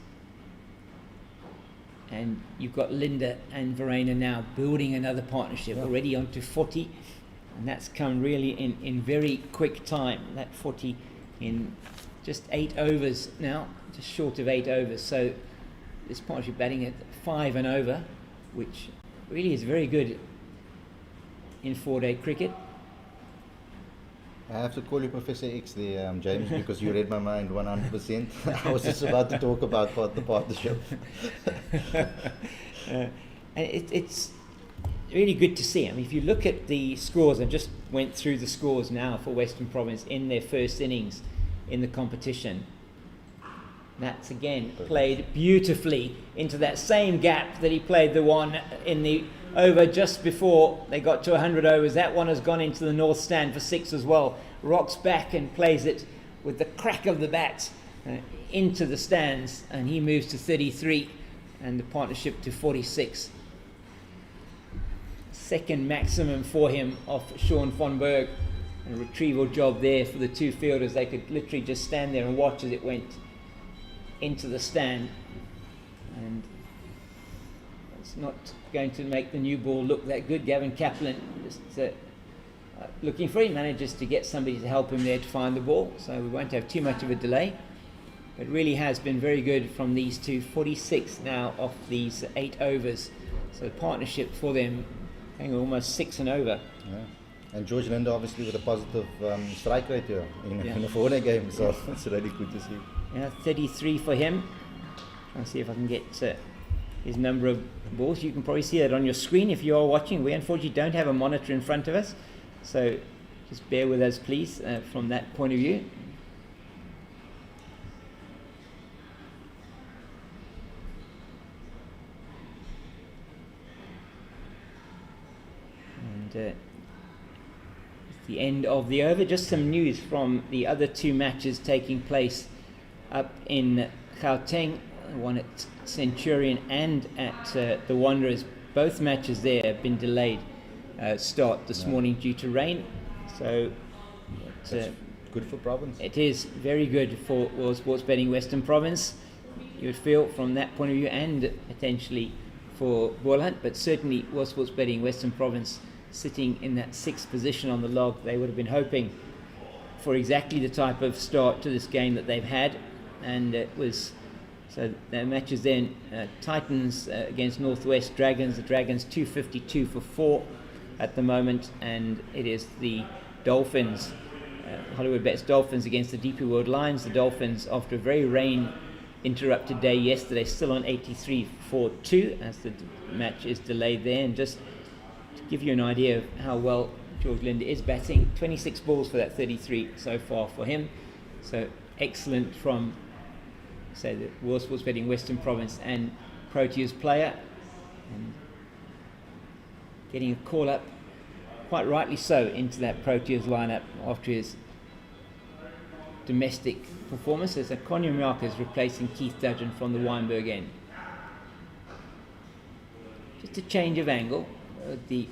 And you've got Linda and Verreynne now building another partnership, already on to 40, and that's come really in very quick time. That 40 in just 8 overs now, just short of 8 overs. So this partnership batting at 5 and over, which really is very good in 4-day cricket. I have to call you Professor X there, James, because you read my mind 100%. I was just about to talk about the partnership. And it's really good to see. I mean, if you look at the scores, I just went through the scores now for Western Province in their first innings in the competition. That's again played beautifully into that same gap that he played the one in the over just before they got to 100 overs. That one has gone into the north stand for 6 as well. Rocks back and plays it with the crack of the bat into the stands, and he moves to 33 and the partnership to 46. Second maximum for him off Sean von Berg. A retrieval job there for the 2 fielders. They could literally just stand there and watch as it went into the stand, and it's not going to make the new ball look that good. Gavin Kaplan just looking for, he manages to get somebody to help him there to find the ball, so we won't have too much of a delay. It really has been very good from these two. 46 now off these 8 overs, so partnership for them going almost 6 and over. Yeah. And George Linda obviously with a positive strike rate here in a 4-day game, so it's really good to see. Yeah, 33 for him. Trying to see if I can get his number of balls. You can probably see that on your screen if you are watching. We unfortunately don't have a monitor in front of us, so just bear with us please from that point of view. And it's the end of the over. Just some news from the other 2 matches taking place up in Gauteng, one at Centurion and at the Wanderers. Both matches there have been delayed start this morning due to rain. So it's good for Province. It is very good for World Sports Betting Western Province, you would feel, from that point of view, and potentially for Boland, but certainly World Sports Betting Western Province sitting in that 6th position on the log. They would have been hoping for exactly the type of start to this game that they've had, and it was so the matches then Titans against Northwest Dragons. The Dragons 252 for 4 at the moment, and it is the Dolphins, Hollywood Bets Dolphins against the DP World Lions. The Dolphins, after a very rain interrupted day yesterday, still on 83 for 2 as the match is delayed there. And just to give you an idea of how well George Linda is batting, 26 balls for that 33 so far for him, so excellent from say, the World Sports Betting Western Province and Proteas player, and getting a call up, quite rightly so, into that Proteas lineup after his domestic performance, as Konya Miyaka is replacing Keith Dudgeon from the Weinberg end. Just a change of angle, the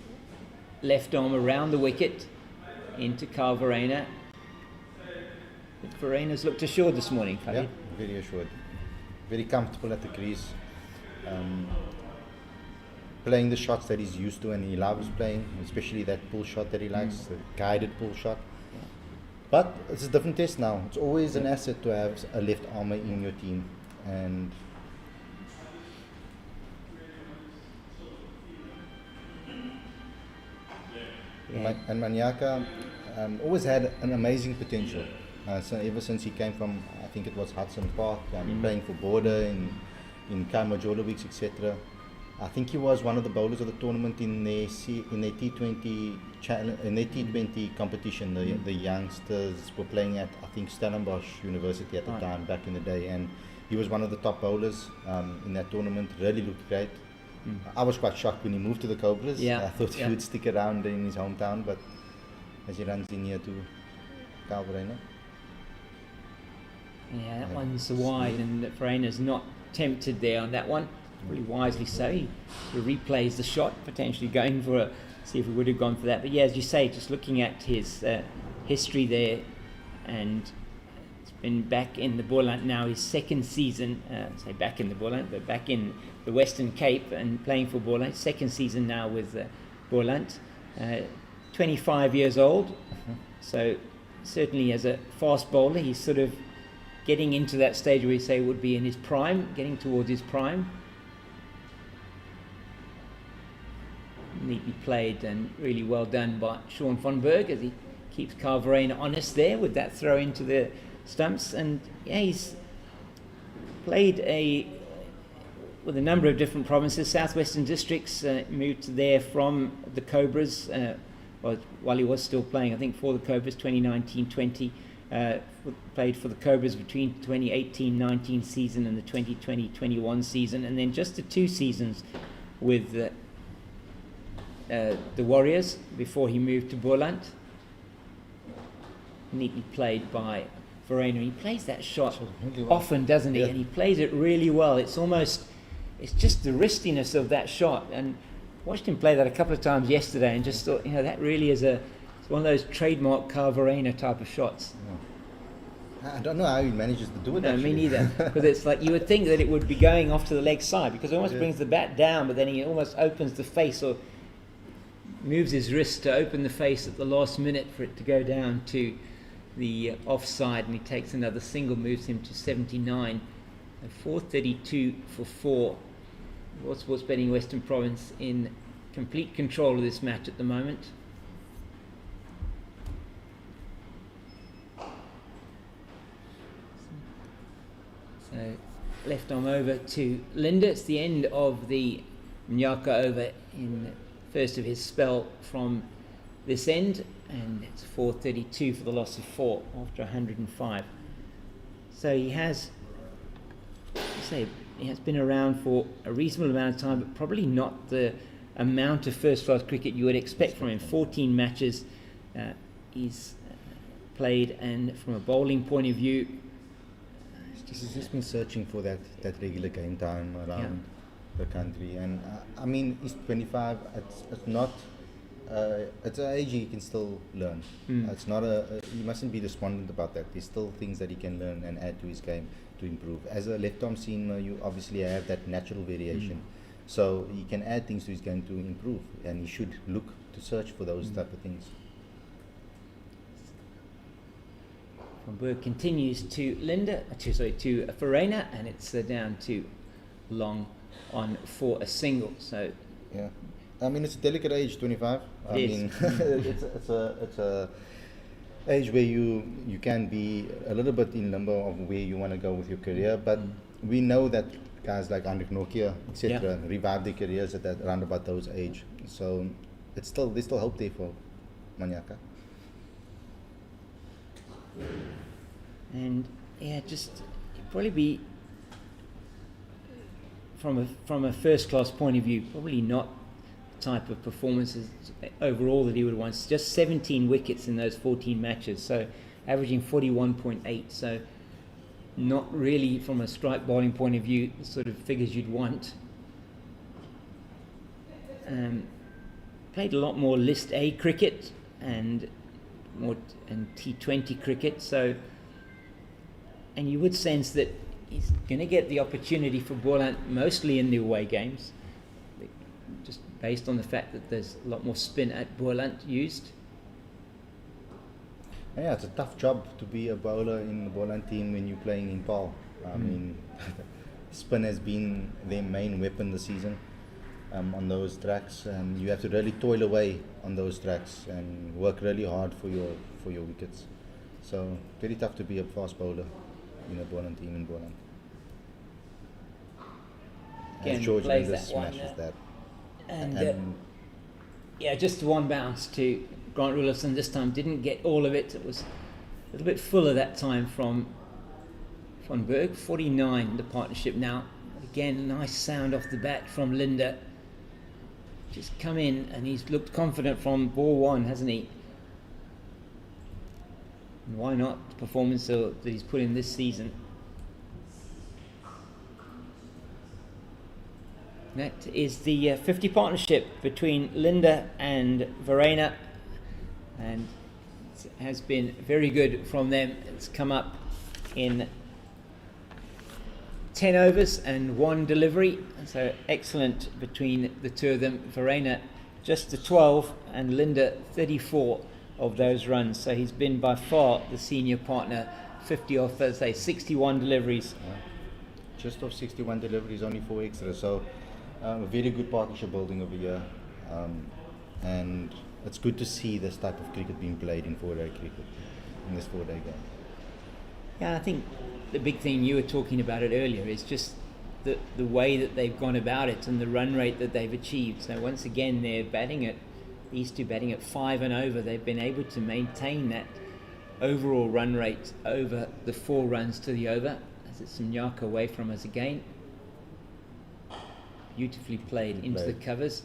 left arm around the wicket into Carl Verreynne. But Verreynne's looked assured this morning, Khalid. Yeah, very assured, very comfortable at the crease, playing the shots that he's used to and he loves playing, especially that pull shot that he likes, the guided pull shot. But it's a different test now. It's always an asset to have a left armer in your team, and Manyaka always had an amazing potential. So ever since he came from, I think it was Hudson Park, playing for Border in Kaimajolo weeks, etc. I think he was one of the bowlers of the tournament in their T20 in their T20 competition. The youngsters were playing at, I think, Stellenbosch University at the time, back in the day, and he was one of the top bowlers in that tournament. Really looked great. I was quite shocked when he moved to the Cobras. I thought he would stick around in his hometown, but as he runs in here to Carl Verreynne. Yeah, that one's wide, and Verreynne's not tempted there on that one. Really wisely so. He replays the shot, potentially going for see if he would have gone for that. But yeah, as you say, just looking at his history there, and it's been back in the Boland now, his second season, say back in the Boland, but back in the Western Cape and playing for Boland. Second season now with Boland. 25 years old, so certainly as a fast bowler, he's sort of getting into that stage where you say would be in his prime, getting towards his prime. Neatly played and really well done by Sean von Berg as he keeps Carl Verreynne honest there with that throw into the stumps. And yeah, he's played with a number of different provinces. Southwestern districts, moved there from the Cobras while he was still playing, I think, for the Cobras 2019-20. Played for the Cobras between 2018-19 season and the 2020-21 season, and then just the 2 seasons with the Warriors before he moved to Boland. Neatly played by Verreynne. He plays that shot really well. Often, doesn't he? And he plays it really well. It's just the wristiness of that shot. And watched him play that a couple of times yesterday, and just thought, that really is it's one of those trademark Carl Verreynne type of shots. I don't know how he manages to do it. No, me neither. Because it's like you would think that it would be going off to the leg side, because it almost brings the bat down, but then he almost opens the face or moves his wrist to open the face at the last minute for it to go down to the offside, and he takes another single, moves him to 79. 432 for 4. World Sports Betting Western Province in complete control of this match at the moment. So left arm over to Linda. It's the end of the Mnyaka over in first of his spell from this end, and it's 432 for the loss of 4 after 105. So he has been around for a reasonable amount of time, but probably not the amount of first-class cricket you would expect from him. 14 matches he's played, and from a bowling point of view, he's just been searching for that regular game time around the country. And I mean, he's 25. It's not. It's an age he can still learn. It's not you mustn't be despondent about that. There's still things that he can learn and add to his game to improve. As a left-arm seamer, you obviously have that natural variation, so he can add things to his game to improve, and he should look to search for those type of things. Van Berg continues to Verreynne, and it's down to Long on for a single. So yeah, I mean, it's a delicate age, 25. I mean, it's a age where you can be a little bit in limbo of where you want to go with your career, but we know that guys like Andrik Nokia, etc., revive their careers at around about those age. So there's still hope there for Manyaka. And just probably be from a first class point of view, probably not the type of performances overall that he would want. Just 17 wickets in those 14 matches, so averaging 41.8. So not really from a strike bowling point of view the sort of figures you'd want. Played a lot more List A cricket and T20 cricket, so, and you would sense that he's going to get the opportunity for Boland mostly in the away games, just based on the fact that there's a lot more spin at Boland used. Yeah, it's a tough job to be a bowler in the Boland team when you're playing in Paul. I mean, spin has been their main weapon this season. On those tracks, and you have to really toil away on those tracks and work really hard for your wickets. So very tough to be a fast bowler in a Boland team in Boland. Again, George plays Linder that one, smashes that. And yeah, just one bounce to Grant Rulofsson this time. Didn't get all of it. It was a little bit fuller that time from Van Berg. 49 the partnership now. Again, nice sound off the bat from Linder. Just come in, and he's looked confident from ball one, hasn't he? And why not the performance that he's put in this season? That is the 50 partnership between Linder and Verreynne, and it has been very good from them. It's come up in 10 overs and 1 delivery, so excellent between the two of them. Verreynne just the 12 and Linder 34 of those runs, so he's been by far the senior partner. 50 off, let's say 61 deliveries. Just off 61 deliveries, only 4 extras, so a very good partnership building over here, and it's good to see this type of cricket being played in 4-day cricket, in this 4-day game. Yeah, I think the big thing, you were talking about it earlier, is just the way that they've gone about it and the run rate that they've achieved. So once again, they're batting at, these two batting at 5 and over. They've been able to maintain that overall run rate over the 4 runs to the over. As it's some Nyaka away from us again. Beautifully played into the covers.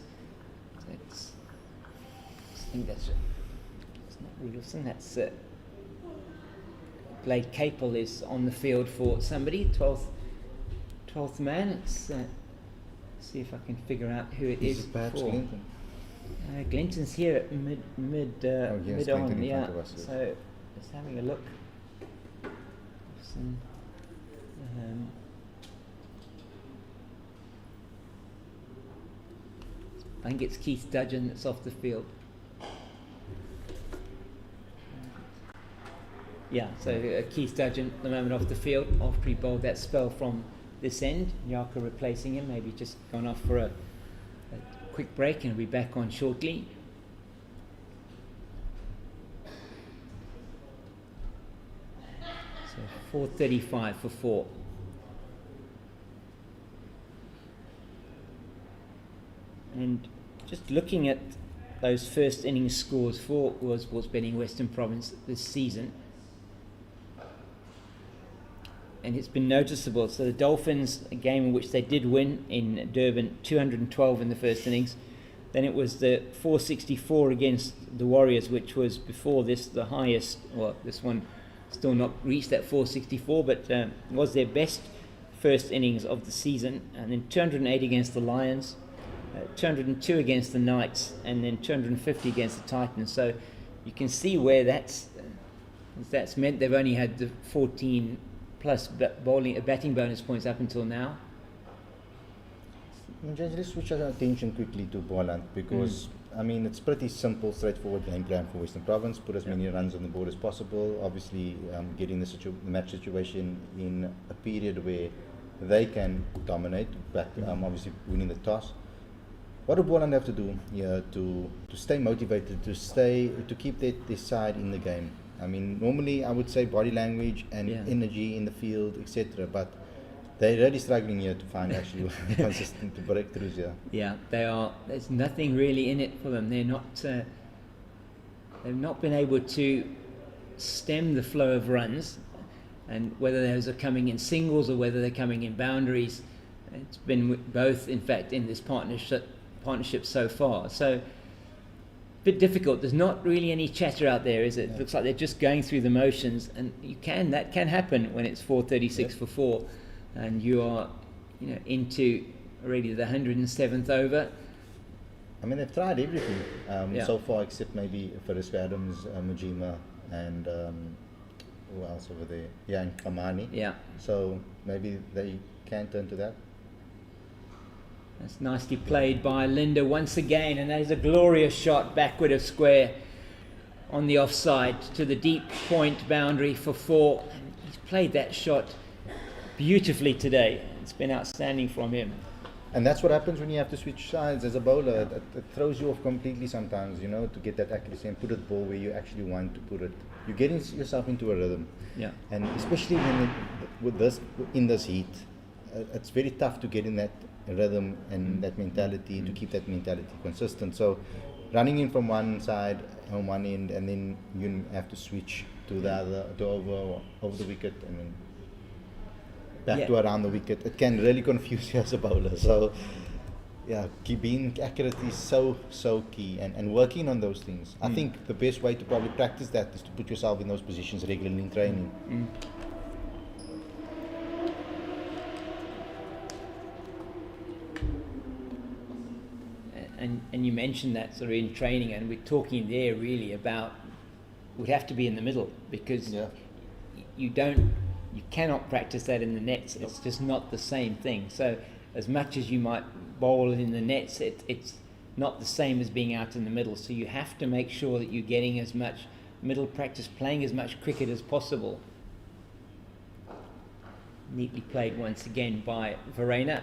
So I think that's, it's not Rudolfsson, that's Blade Capel is on the field for somebody, 12th man. Let's see if I can figure out who it is. Perhaps Glinton. Glinton's here at mid on, yeah. So just having a look. I think it's Keith Dudgeon that's off the field. Yeah, so Keith Dudgeon at the moment off the field after he bowled that spell from this end. Nyaka replacing him, maybe just gone off for a quick break and will be back on shortly. So 4:35 for 4. And just looking at those first innings scores for World Sports Betting Western Province this season, and it's been noticeable. So the Dolphins, a game in which they did win in Durban, 212 in the first innings. Then it was the 464 against the Warriors, which was before this the highest. Well, this one still not reached that 464, but was their best first innings of the season. And then 208 against the Lions, 202 against the Knights, and then 250 against the Titans. So you can see where that's meant they've only had the 14 plus batting bonus points up until now. Let's switch our attention quickly to Boland, because I mean it's pretty simple, straightforward game plan for Western Province. Put as many runs on the board as possible. Obviously, getting the match situation in a period where they can dominate, but obviously winning the toss. What do Boland have to do here to stay motivated, to keep their side in the game? I mean, normally I would say body language and energy in the field, etc. But they're really struggling here to find actually consistent breakthroughs here. Yeah, they are. There's nothing really in it for them. They're not. They've not been able to stem the flow of runs, and whether those are coming in singles or whether they're coming in boundaries, It's been both, in fact, in this partnership so far. So, a bit difficult. There's not really any chatter out there, is it? It looks like they're just going through the motions, and that can happen when it's 4:36 for 4, and you are, into already the 107th over. I mean, they've tried everything so far, except maybe Verreynne, Mujima, and who else over there? Yeah, and Kamani. Yeah. So maybe they can turn to that. That's nicely played by Linda once again, and that is a glorious shot backward of square on the offside to the deep point boundary for 4. And he's played that shot beautifully today. It's been outstanding from him. And that's what happens when you have to switch sides as a bowler. It throws you off completely sometimes, to get that accuracy and put the ball where you actually want to put it. You're getting yourself into a rhythm. Yeah. And especially in this heat, it's very tough to get in that rhythm and that mentality, to keep that mentality consistent. So running in from one side on one end, and then you have to switch to the other, to over the wicket, and then back to around the wicket. It can really confuse you as a bowler. So being accurate is so key, and working on those things. I think the best way to probably practice that is to put yourself in those positions regularly in training. And you mentioned that sort of in training, and we're talking there really about would have to be in the middle, because you cannot practice that in the nets. It's just not the same thing. So as much as you might bowl in the nets, it's not the same as being out in the middle. So you have to make sure that you're getting as much middle practice, playing as much cricket as possible. Neatly played once again by Verreynne.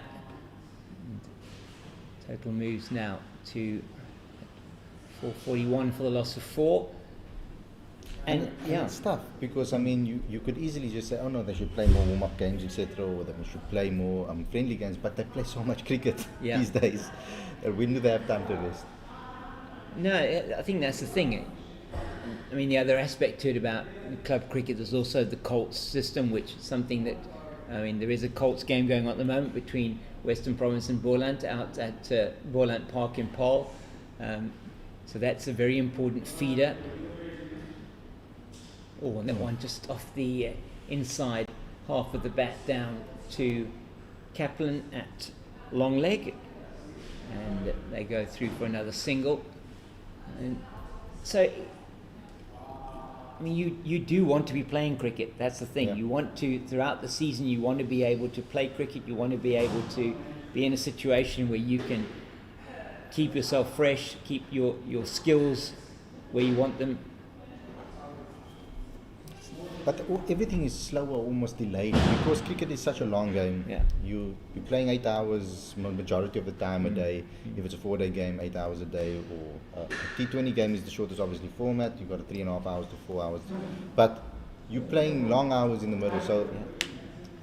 Total moves now to 441 for the loss of 4. And it's tough, because I mean, you could easily just say, oh no, they should play more warm-up games, etc., or they should play more friendly games, but they play so much cricket these days. When do they have time to rest? No, I think that's the thing. I mean, the other aspect to it about club cricket, there's also the Colts system, which is something that, there is a Colts game going on at the moment between Western Province and Boland out at Boland Park in Paarl. So that's a very important feeder. Oh, and that one just off the inside half of the bat down to Kaplan at long leg, and they go through for another single. And so, I mean, you do want to be playing cricket. That's the thing. You want to, throughout the season, you want to be able to play cricket. You want to be able to be in a situation where you can keep yourself fresh, keep your skills where you want them. But everything is slower, almost delayed, because cricket is such a long game. You're playing 8 hours majority of the time a day. If it's a 4-day game, 8 hours a day, or a T20 game is the shortest, obviously, format. You've got 3.5 hours to 4 hours. But you're playing long hours in the middle, so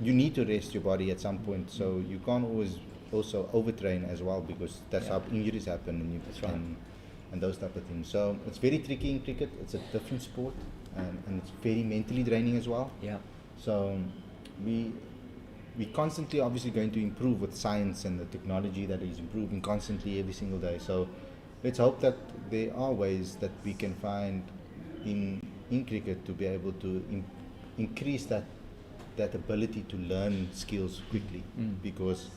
you need to rest your body at some point. So you can't always also overtrain as well, because that's how injuries happen, and those type of things. So it's very tricky in cricket. It's a different sport. And it's very mentally draining as well. So we constantly obviously going to improve with science and the technology that is improving constantly every single day. So let's hope that there are ways that we can find in cricket to be able to increase that ability to learn skills quickly, because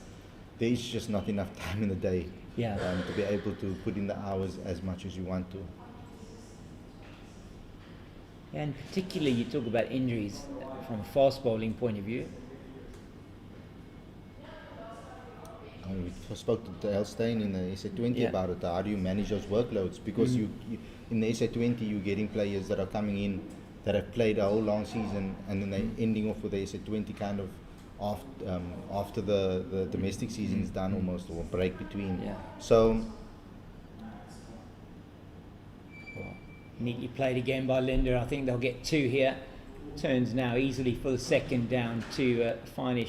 there is just not enough time in the day to be able to put in the hours as much as you want to. And particularly, you talk about injuries from a fast bowling point of view. We spoke to Elstein in the SA20 about it. How do you manage those workloads? Because you in the SA20, you're getting players that are coming in that have played a whole long season, and then they're ending off with the SA20 kind of after the domestic season is done almost, or a break between. So. Neatly played again by Linda. I think they'll get 2 here. Turns now easily for the second down to fine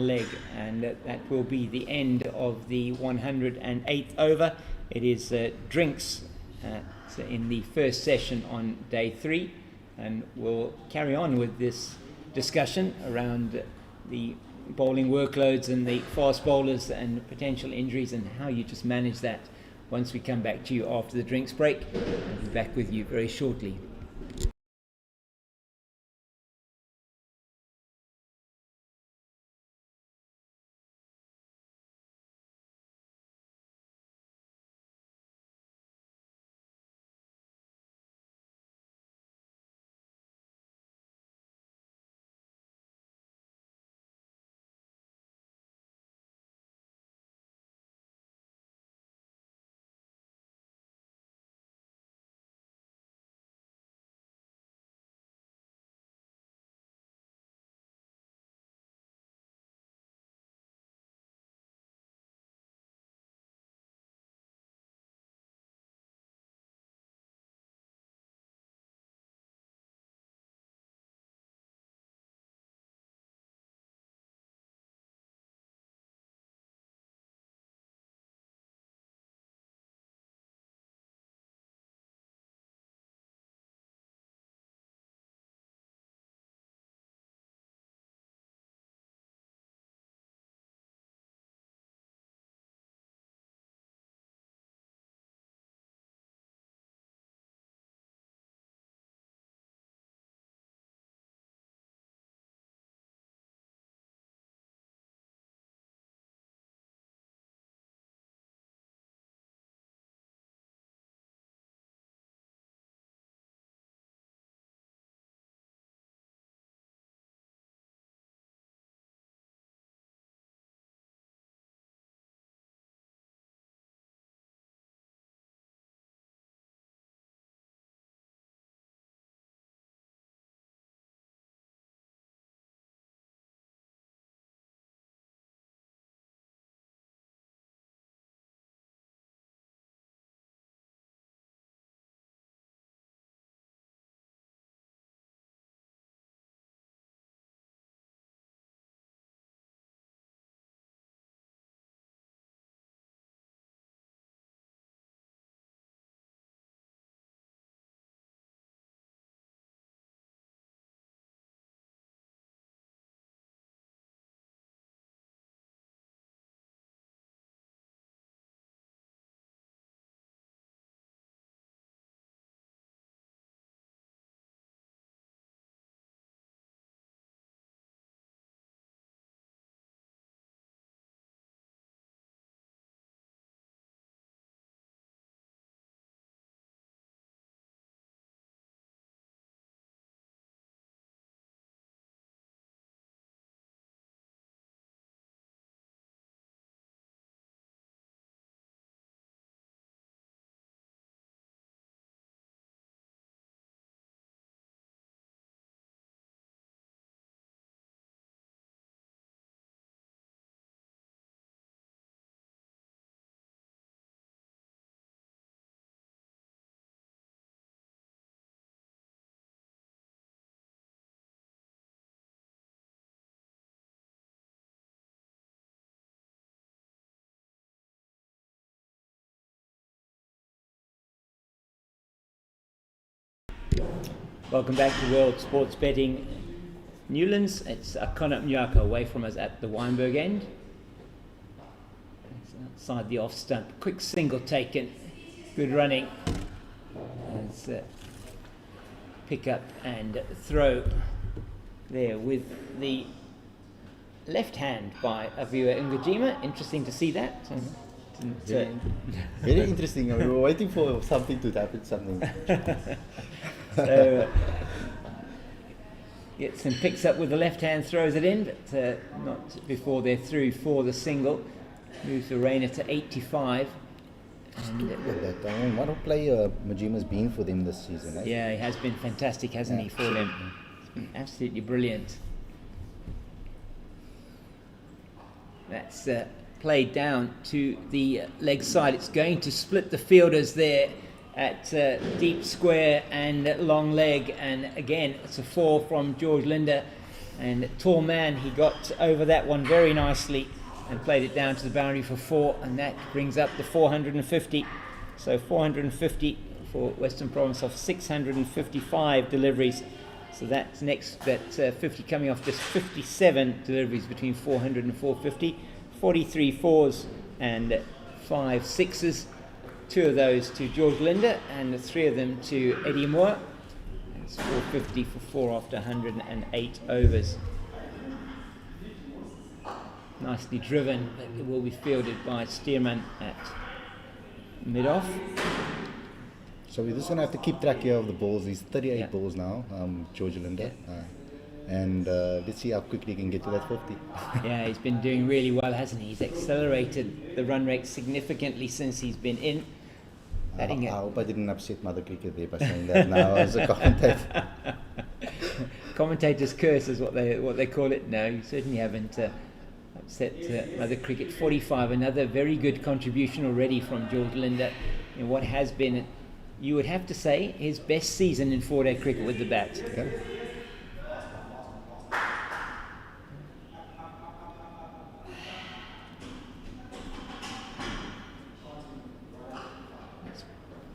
leg, and that will be the end of the 108th over. It is drinks in the first session on day 3, and we'll carry on with this discussion around the bowling workloads and the fast bowlers and potential injuries, and how you just manage that once we come back to you after the drinks break. I'll be back with you very shortly. Welcome back to World Sports Betting. Newlands, it's Akona Mnyaka away from us at the Weinberg end. It's outside the off stump. Quick single taken. Good running. It's pick up and throw there with the left hand by Aviwa Ngajima. Interesting to see that. Very interesting. We were waiting for something to happen, So gets and picks up with the left hand, throws it in, but not before they're through for the single. Moves Verreynne to 85. And, what a player Majima's been for them this season. Yeah, he has been fantastic, hasn't he, for them? It's been absolutely brilliant. That's played down to the leg side. It's going to split the fielders there at deep square and long leg, and again it's a 4 from George Linder, and tall man, he got over that one very nicely and played it down to the boundary for 4, and that brings up the 450. So 450 for Western Province of 655 deliveries So that's next, that's 50 coming off just 57 deliveries between 400 and 450, 43 fours and 5 sixes, 2 of those to George Linder and 3 of them to Eddie Moore. It's 450 for 4 after 108 overs. Nicely driven, but it will be fielded by Stearman at mid-off. So we're just going to have to keep track here of the balls. He's 38 Yeah. balls now, George Linder. And let's see how quickly he can get to that 50. Yeah, he's been doing really well, hasn't he? He's accelerated the run rate significantly since he's been in. I hope I didn't upset Mother Cricket there by saying that now as a commentator. Commentator's curse is what they call it. No, you certainly haven't upset Mother Cricket. 45, another very good contribution already from George Linder in what has been, you would have to say, his best season in 4-day cricket with the bat. Okay.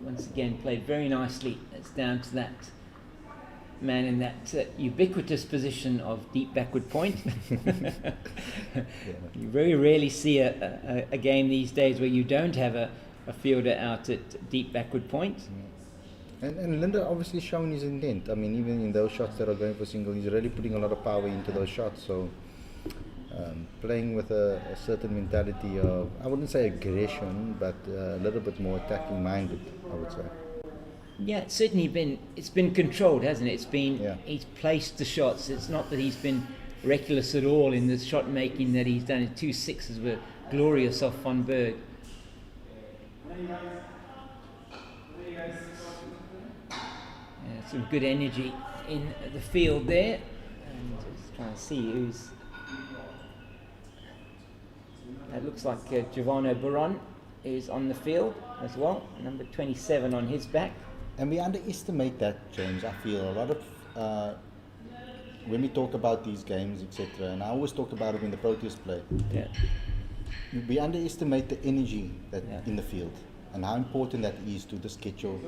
Once again played very nicely. It's down to that man in that ubiquitous position of deep backward point. You very rarely see a game these days where you don't have a fielder out at deep backward point. And Linder obviously shown his intent. I mean, even in those shots that are going for single, he's really putting a lot of power into those shots. So playing with a certain mentality of, I wouldn't say aggression, but a little bit more attacking minded, I would say. Yeah, it's certainly been controlled, hasn't it? He's placed the shots. It's not that he's been reckless at all in the shot making that he's done. 2 sixes were glorious off Van Berg. Yeah, some good energy in the field there. And just trying to see who's. It looks like Giovanni Baron is on the field as well, number 27 on his back. And we underestimate that, James. I feel a lot of when we talk about these games, etc. And I always talk about it when the Proteas play. Yeah. We underestimate the energy that in the field and how important that is to just get your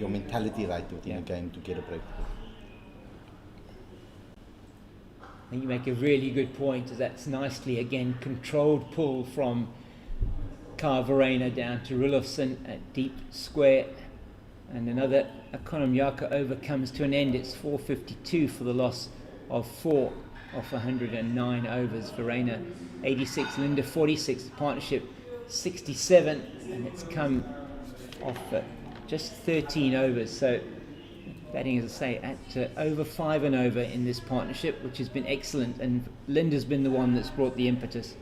mentality right within a game to get a break. I think you make a really good point. That's nicely again controlled pull from Verreynne down to Rilofsson at deep square. And another Economiaka over comes to an end. It's 452 for the loss of 4 off 109 overs. Verreynne 86, Linder 46, the partnership 67, and it's come off just 13 overs. So batting, as I say, at over 5 and over in this partnership, which has been excellent. And Linder's been the one that's brought the impetus.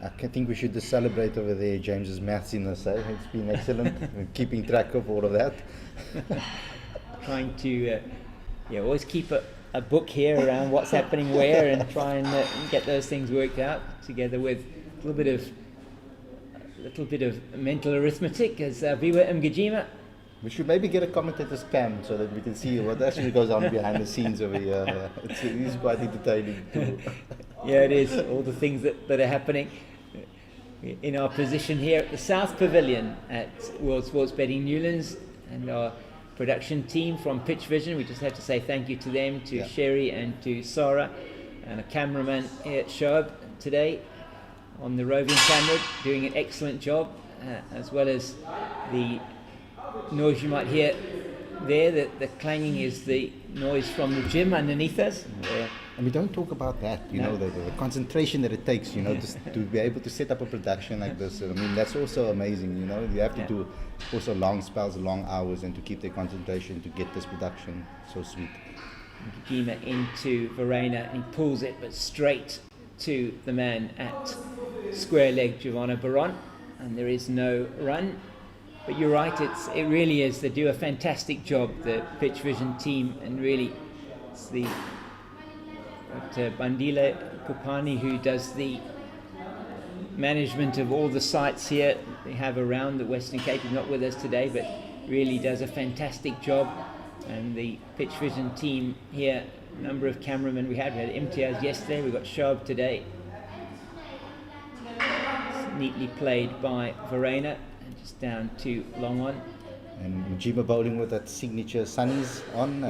I think we should just celebrate over there James's maths in the say. It's been excellent. We're keeping track of all of that. Trying to always keep a book here around what's happening where and try and get those things worked out together with a little bit of mental arithmetic as Viva Mgijima. We should maybe get a commentator's cam so that we can see what actually goes on behind the scenes over here. It is quite entertaining too. Yeah, it is. All the things that are happening in our position here at the South Pavilion at World Sports Betting Newlands, and our production team from Pitch Vision. We just have to say thank you to them, to Sherry and to Sarah, and a cameraman here at Shoaib today on the roving camera, doing an excellent job, as well as the noise you might hear there. The clanging is the noise from the gym underneath us. And we don't talk about that, you know, the concentration that it takes, you know, to be able to set up a production like this. I mean, that's also amazing, you know. You have to do also long spells, long hours, and to keep their concentration to get this production so sweet. Gima into Verreynne, and he pulls it, but straight to the man at square leg, Giovanni Baron, and there is no run. But you're right, it really is. They do a fantastic job, the Pitch Vision team, and really it's the Bandile Kupani who does the management of all the sites here they have around the Western Cape. He's not with us today, but really does a fantastic job. And the Pitch Vision team here, a number of cameramen we had Imtiaz yesterday, we've got Shoaib today. It's neatly played by Verreynne, and just down to long on. And Mjima bowling with that signature sunnies on.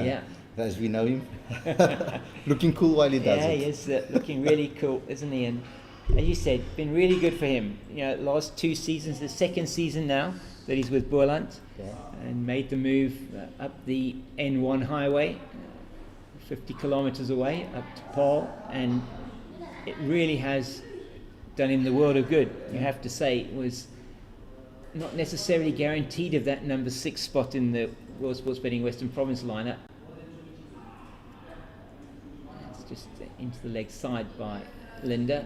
as we know him. Looking cool while he does Yeah, it. he is looking really cool, isn't he? And as you said, been really good for him. You know, last 2 seasons, the second season now that he's with Boland, Yeah. and made the move up the N1 highway, 50 kilometres away, up to Paul, and it really has done him the world of good. You have to say, it was not necessarily guaranteed of that number 6 spot in the World Sports Betting Western Province lineup. It's just into the leg side by Linda,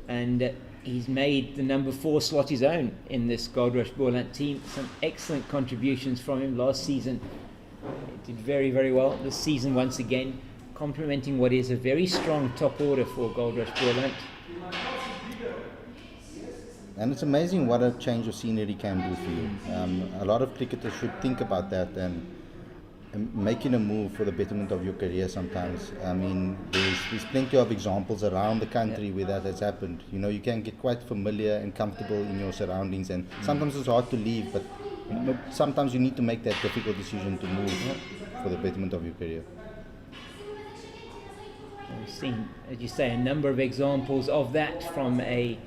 and he's made the number 4 slot his own in this Goldrush Boland team. Some excellent contributions from him last season. He did very, very well this season once again, complementing what is a very strong top order for Goldrush Boland. And it's amazing what a change of scenery can do for you. A lot of cricketers should think about that and making a move for the betterment of your career sometimes. I mean, there's plenty of examples around the country where that has happened. You know, you can get quite familiar and comfortable in your surroundings, and sometimes it's hard to leave, but sometimes you need to make that difficult decision to move for the betterment of your career. We've seen, as you say, a number of examples of that from a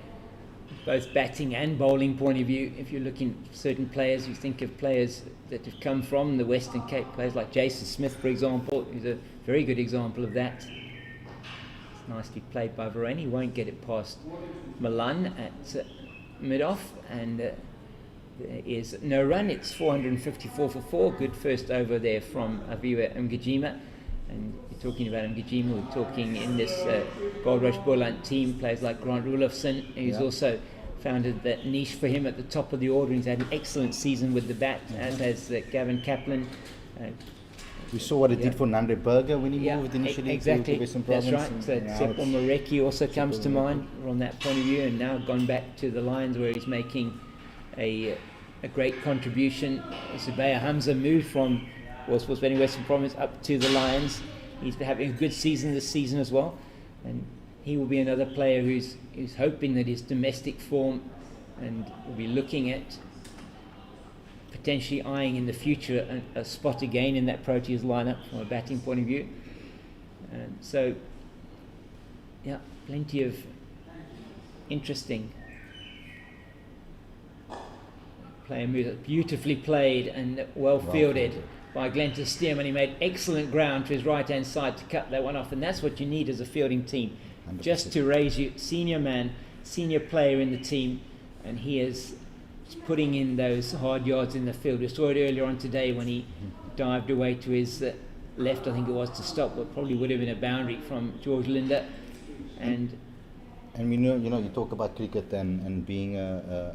both batting and bowling point of view. If you're looking at certain players, you think of players that have come from the Western Cape, players like Jason Smith, for example, who's a very good example of that. It's nicely played by Verreynne. He won't get it past Milan at mid-off, and there is no run. It's 454 for 4. Good first over there from Aviwa Mgijima. And you're talking about Mgijima, we're talking in this Goldrush Boland team, players like Grant Rulofson, who's also founded that niche for him at the top of the order. He's had an excellent season with the bat, as has Gavin Kaplan. We saw what it did for Nandre Berger when he moved initially exactly. to Western That's Province. right. So Seppo Mareki also comes to mind from that point of view, and now gone back to the Lions where he's making a great contribution. Zubair Hamza moved from World Sports Betting Western Province up to the Lions. He's been having a good season this season as well, and he will be another player who's hoping that his domestic form, and will be looking at potentially eyeing in the future a spot again in that Proteas lineup from a batting point of view. So, yeah, plenty of interesting player moves. Beautifully played and well fielded by Glentor Stearman. He made excellent ground to his right hand side to cut that one off, and that's what you need as a fielding team, 100%. just to raise you, senior man, senior player in the team, and he is putting in those hard yards in the field. We saw it earlier on today when he dived away to his left, I think it was, to stop what probably would have been a boundary from George Linder. And we know, you talk about cricket and being a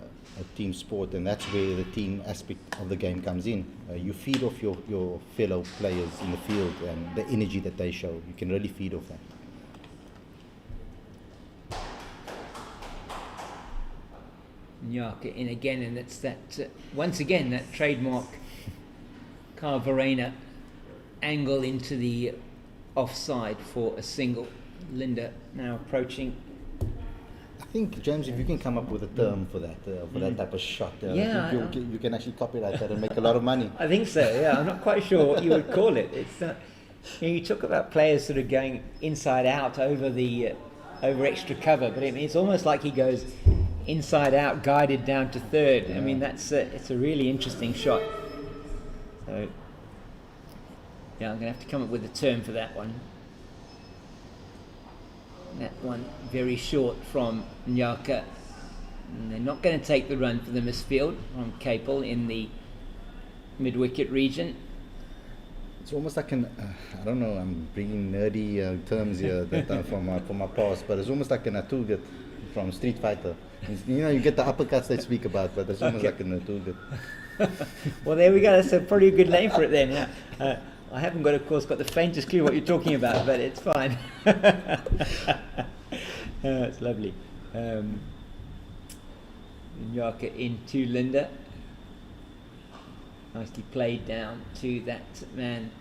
team sport, and that's where the team aspect of the game comes in. You feed off your fellow players in the field and the energy that they show. You can really feed off that. Nyaka in again, and it's that once again that trademark Carl Verreynne angle into the offside for a single. Linda now approaching. I think, James, if you can come up with a term for that type of shot, I think you can actually copyright that and make a lot of money. I think so, yeah. I'm not quite sure what you would call it. It's you talk about players sort of going inside out over extra cover, but I mean, it's almost like he goes inside out, guided down to third. I mean, it's a really interesting shot. So, yeah, I'm going to have to come up with a term for that one. That one very short from Nyaka. And they're not going to take the run for the misfield from Capel in the mid-wicket region. It's almost like I don't know, I'm bringing nerdy terms here that from my past, but it's almost like an Atulgat from Street Fighter. You get the uppercuts they speak about, but it's almost like an Atulgat. Well, there we go. That's probably a good name for it then. Yeah. I haven't got the faintest clue what you're talking about, but it's fine. It's lovely. Nyaka into Linda. Nicely played down to that man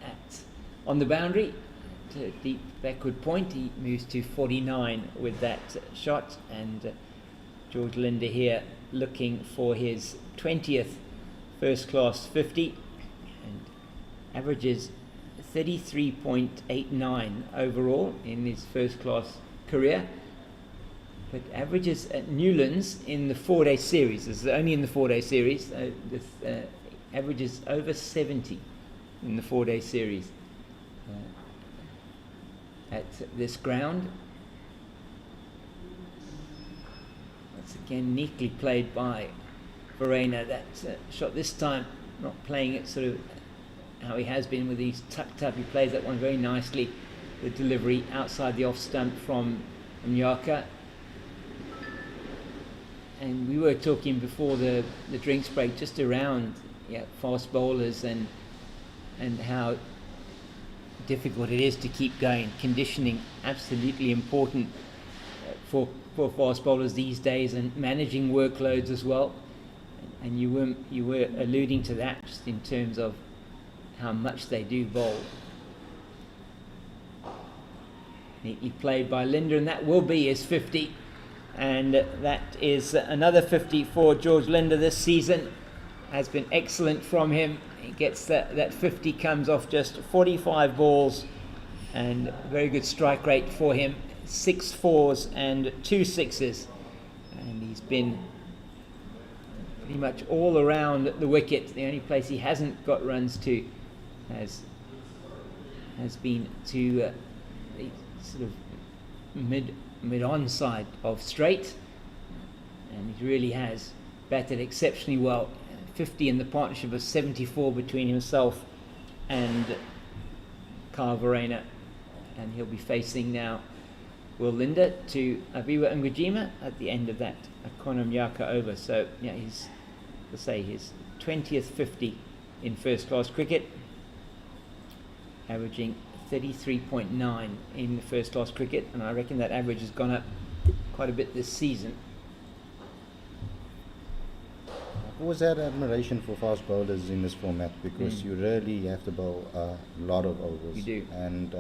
on the boundary. To a deep backward point. He moves to 49 with that shot, and George Linder here looking for his 20th first class 50, and averages 33.89 overall in his first class career. But averages at Newlands in the 4-day series, this is only in the 4-day series, averages over 70 in the 4-day series at this ground. That's again neatly played by Verreynne. That shot this time, not playing it sort of how he has been with these tucked up. He plays that one very nicely. The delivery outside the off stump from Nyaka. And we were talking before the drinks break just around fast bowlers and how difficult it is to keep going. Conditioning absolutely important for fast bowlers these days, and managing workloads as well. And you were alluding to that just in terms of how much they do bowl. Neatly played by Linda, and that will be his 50. And that is another 50 for George Linder this season. Has been excellent from him. He gets that 50, comes off just 45 balls, and very good strike rate for him. 6 4s and 2 6s, and he's been pretty much all around the wicket. The only place he hasn't got runs to has been to the sort of mid-on side of straight, and he really has batted exceptionally well. 50 in the partnership of 74 between himself and Kyle Verreynne, and he'll be facing now Will Linder to Aviwa Ngujima at the end of that Akona Nyaka over. So he's, to say, his 20th 50 in first class cricket, averaging 33.9 in the first class cricket, and I reckon that average has gone up quite a bit this season. I've always had admiration for fast bowlers in this format, because you really have to bowl a lot of overs. You do. And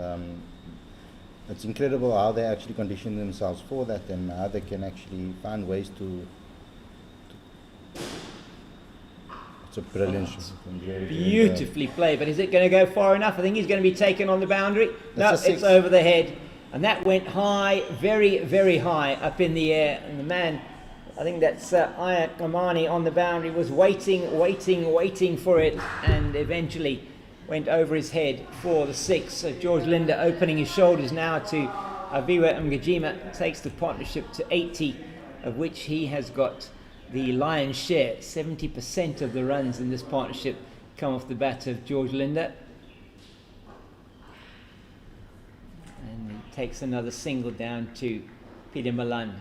it's incredible how they actually condition themselves for that, and how they can actually find ways to it's a brilliant shot. Beautifully played, but is it going to go far enough? I think he's going to be taken on the boundary. No, That's a it's 6. over the head, and that went high, very, very high up in the air, and the man, I think that's Ayat Kamani on the boundary, was waiting for it, and eventually went over his head for the 6. So George Linder opening his shoulders now to Aviwa Ngujima, takes the partnership to 80, of which he has got the lion's share. 70% of the runs in this partnership come off the bat of George Linder. And he takes another single down to Peter Malan.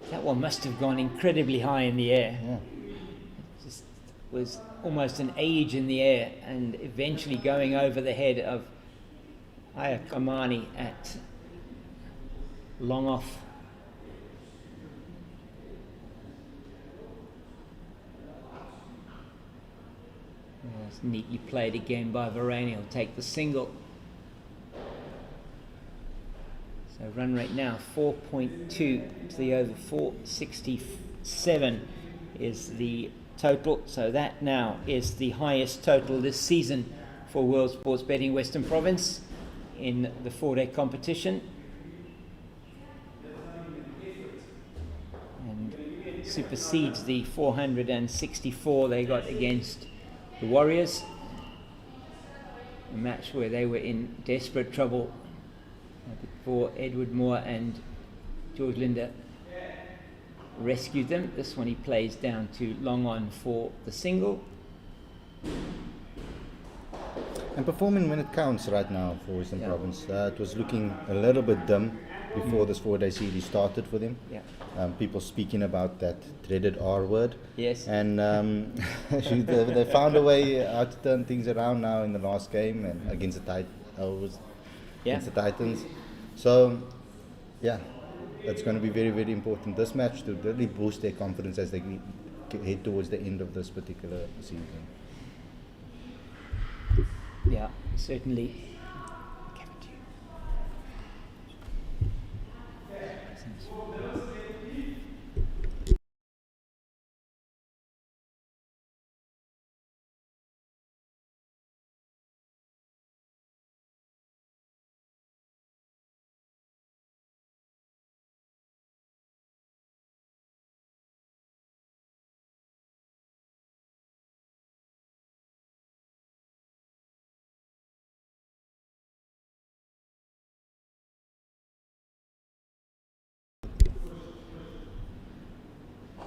That one must have gone incredibly high in the air. Yeah. Just was almost an age in the air, and eventually going over the head of Ayat Kamani at long off. It's neatly played again by Verreynne. He'll take the single. So run rate now 4.2 to the over. 467 is the total. So that now is the highest total this season for World Sports Betting Western Province in the 4-day competition. And supersedes the 464 they got against the Warriors. A match where they were in desperate trouble before Edward Moore and George Linder rescued them. This one he plays down to long on for the single. And performing when it counts right now for Western Province. It was looking a little bit dim before this 4-day series started for them. Yeah. People speaking about that dreaded R word. Yes. And they found a way how to turn things around now in the last game and against the Titans. So, it's going to be very, very important, this match, to really boost their confidence as they head towards the end of this particular season. Yeah, certainly.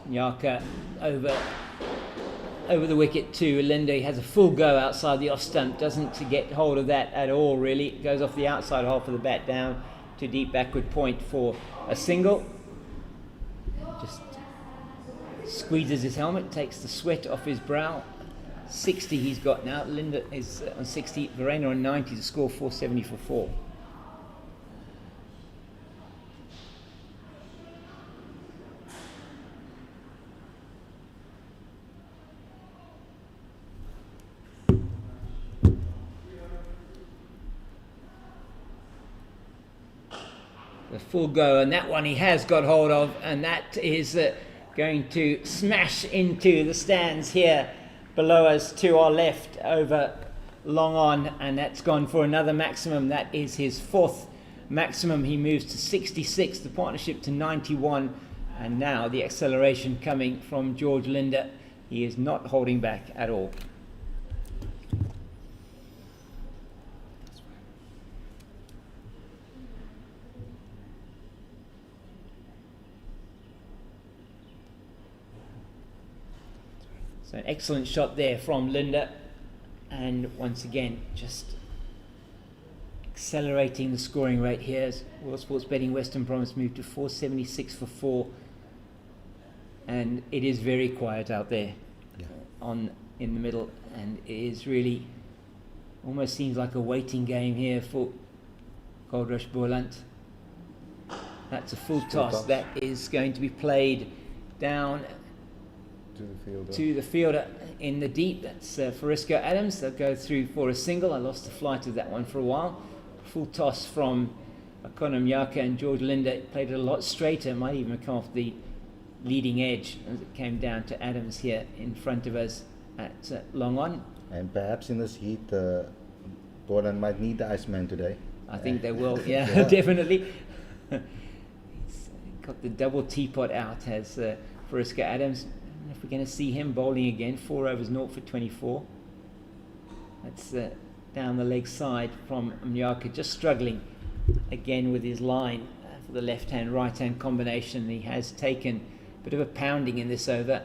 Nyaka over the wicket to Linde. He has a full go outside the off stump, doesn't get hold of that at all really. Goes off the outside half of the bat down to deep backward point for a single. Just squeezes his helmet, takes the sweat off his brow. 60 he's got now. Linde is on 60, Verreynne on 90 to score 470 for 4. The full go, and that one he has got hold of, and that is going to smash into the stands here below us to our left over long on, and that's gone for another maximum. That is his 4th maximum. He moves to 66, the partnership to 91, and now the acceleration coming from George Linde. He is not holding back at all. So an excellent shot there from Linde, and once again just accelerating the scoring rate here as World Sports Betting Western Province moved to 476 for 4, and it is very quiet out there in the middle, and it is really almost seems like a waiting game here for Goldrush Boland. That's a full toss. That is going to be played down to the fielder in the deep. That's Frisco Adams. They'll go through for a single. I lost the flight of that one for a while. Full toss from Nyaka, and George Linde played it a lot straighter. Might even come off the leading edge as it came down to Adams here in front of us at long on. And perhaps in this heat, Boland might need the Iceman today. I think they will, yeah. Definitely. He's got the double teapot out, has Frisco Adams. If we're going to see him bowling again, 4 overs, 0 for 24. That's down the leg side from Nyaka, just struggling again with his line for the left-hand, right-hand combination. He has taken a bit of a pounding in this over.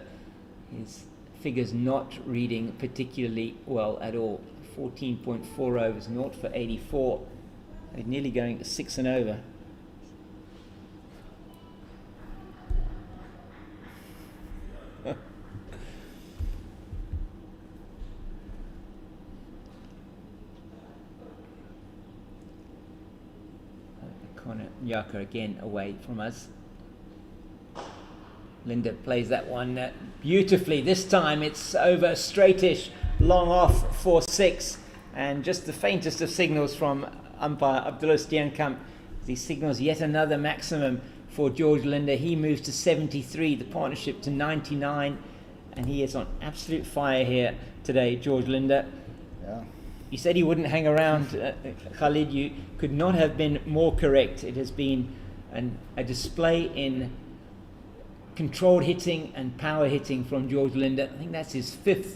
His figures not reading particularly well at all. 14.4 overs, 0 for 84. They're nearly going to 6 and over. Nyaka again away from us. Linde plays that one beautifully. This time it's over straightish, long off for 6, and just the faintest of signals from umpire Abdullah Stienkamp. He signals yet another maximum for George Linde. He moves to 73, the partnership to 99, and he is on absolute fire here today, George Linde. Yeah. You said he wouldn't hang around, Khalid. You could not have been more correct. It has been a display in controlled hitting and power hitting from George Linde. I think that's his 5th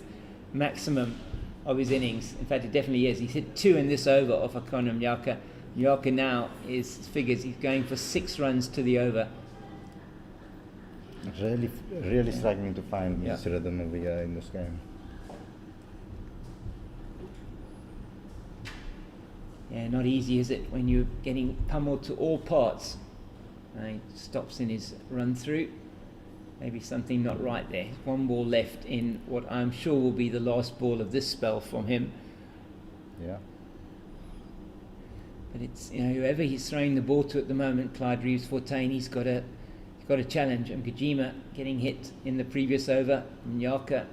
maximum of his innings. In fact, it definitely is. He's hit 2 in this over off Nyaka. Nyaka now figures he's going for 6 runs to the over. Really struggling to find his rhythm over here in this game. Yeah, not easy, is it, when you're getting pummeled to all parts? He stops in his run through. Maybe something not right there. 1 ball left in what I'm sure will be the last ball of this spell from him. Yeah. But it's, whoever he's throwing the ball to at the moment, Clyde Reeves-Fontaine, he's got a challenge. And Kajima getting hit in the previous over. Nyaka,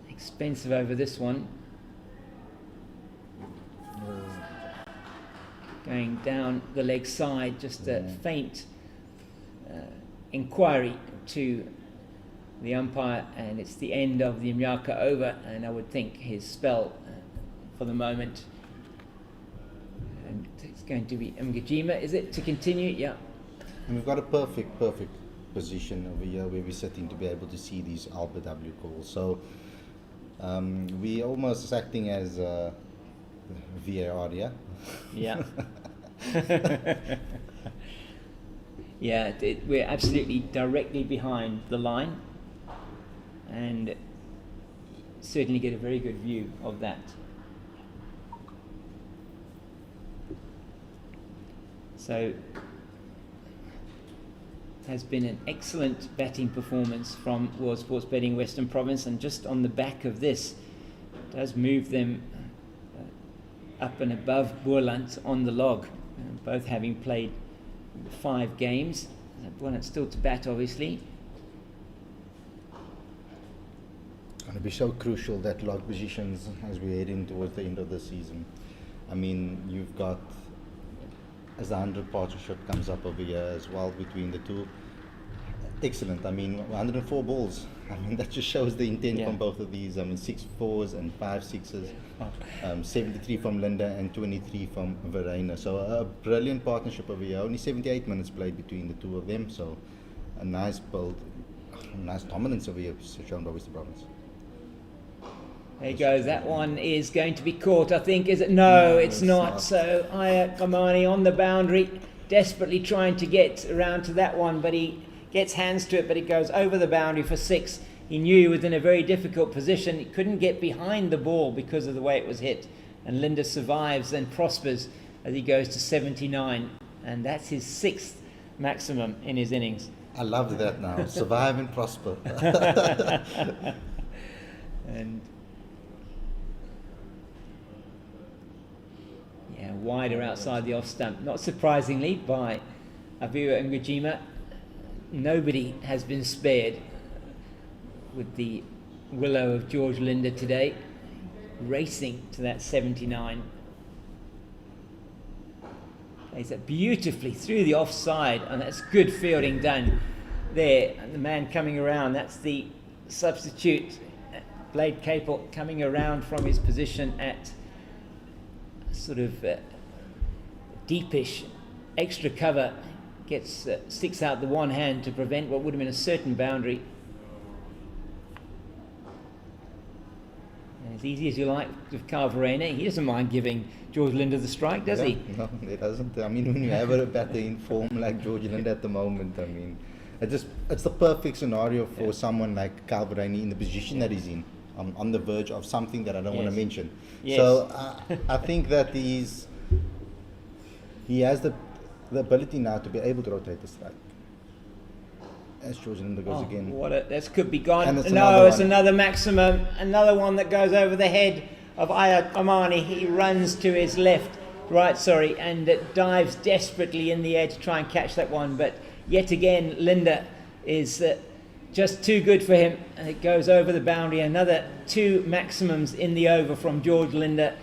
expensive over this one. Going down the leg side, just a faint inquiry to the umpire, and it's the end of the Nyaka over, and I would think his spell for the moment. And it's going to be Mgajima, is it, to continue? Yeah. And we've got a perfect position over here where we're sitting to be able to see these LBW calls. So we almost acting as VAR, yeah? Yeah. Yeah, we're absolutely directly behind the line, and certainly get a very good view of that. So, has been an excellent batting performance from World Sports Betting Western Province, and just on the back of this, does move them up and above Boland on the log, both having played 5 games. Boland still to bat, obviously. Going to be so crucial, that log positions, as we head in towards the end of the season. I mean, you've got, as the 100 partnership comes up over here as well between the two. Excellent. I mean, 104 balls. I mean, that just shows the intent from both of these. I mean, 6 4s and 5 6s. 73 from Linda and 23 from Verreynne. So a brilliant partnership over here. Only 78 minutes played between the two of them. So a nice build, nice dominance over here shown by Western Province. There he goes. That one is going to be caught, I think. Is it? No, it's not. So Aya Kamani on the boundary, desperately trying to get around to that one, but he gets hands to it, but it goes over the boundary for 6. He knew he was in a very difficult position. He couldn't get behind the ball because of the way it was hit. And Linda survives and prospers as he goes to 79. And that's his 6th maximum in his innings. I love that now. Survive and prosper. And yeah, wider outside the off stump. Not surprisingly, by Avira and Ngujima. Nobody has been spared with the willow of George Linda today, racing to that 79. Plays it beautifully through the offside, and that's good fielding done there. And the man coming around, that's the substitute, Blade Capel, coming around from his position at sort of deepish extra cover. Sticks out the one hand to prevent what would have been a certain boundary. And as easy as you like with Verreynne, he doesn't mind giving George Linda the strike, does he? No, he doesn't. I mean, when you have a batter in form like George Linda at the moment, I mean, it's the perfect scenario for someone like Verreynne in the position that he's in, on the verge of something that I don't want to mention. Yes. So I think that he has the ability now to be able to rotate the strike. As George Linda goes again. That could be gone. It's another maximum. Another one that goes over the head of Aya Kamani. He runs to his right, and dives desperately in the air to try and catch that one. But yet again, Linda is just too good for him. And it goes over the boundary. Another 2 maximums in the over from George Linda.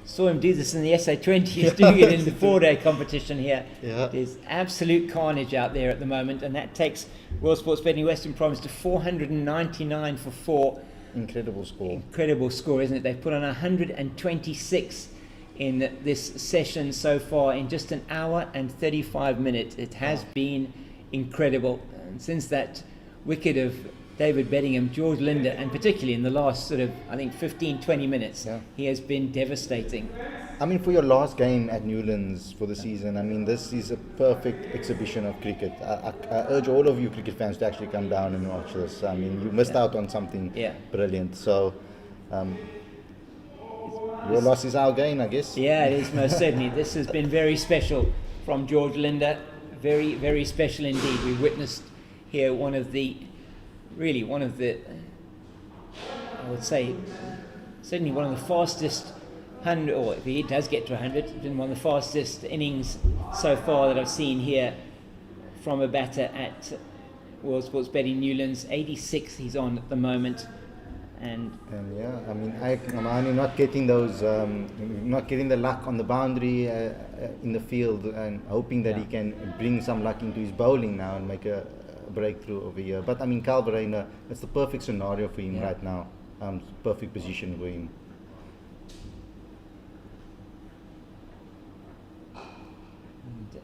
Saw him do this in the SA20. He's doing it in the 4-day competition here. Yeah. There's absolute carnage out there at the moment, and that takes World Sports Betting Western Province to 499 for 4. Incredible score. Incredible score, isn't it? They've put on 126 in this session so far in just an hour and 35 minutes. It has been incredible. And since that wicket of David Bedingham, George Linda, and particularly in the last sort of, I think, 15-20 minutes, he has been devastating. I mean, for your last game at Newlands for the season, I mean, this is a perfect exhibition of cricket. I urge all of you cricket fans to actually come down and watch this. I mean, you missed out on something brilliant. So, your loss is our gain, I guess. Yeah, it is most certainly. This has been very special from George Linda. Very, very special indeed. We witnessed here one of the, I would say, certainly one of the fastest 100, or if he does get to 100, it's been one of the fastest innings so far that I've seen here from a batter at World Sports Betting Newlands. 86 he's on at the moment. And yeah, I mean, I'm not getting those, not getting the luck on the boundary in the field, and hoping that he can bring some luck into his bowling now and make a breakthrough over here. But I mean, Verreynne, it's the perfect scenario for him right now. Perfect position for him. And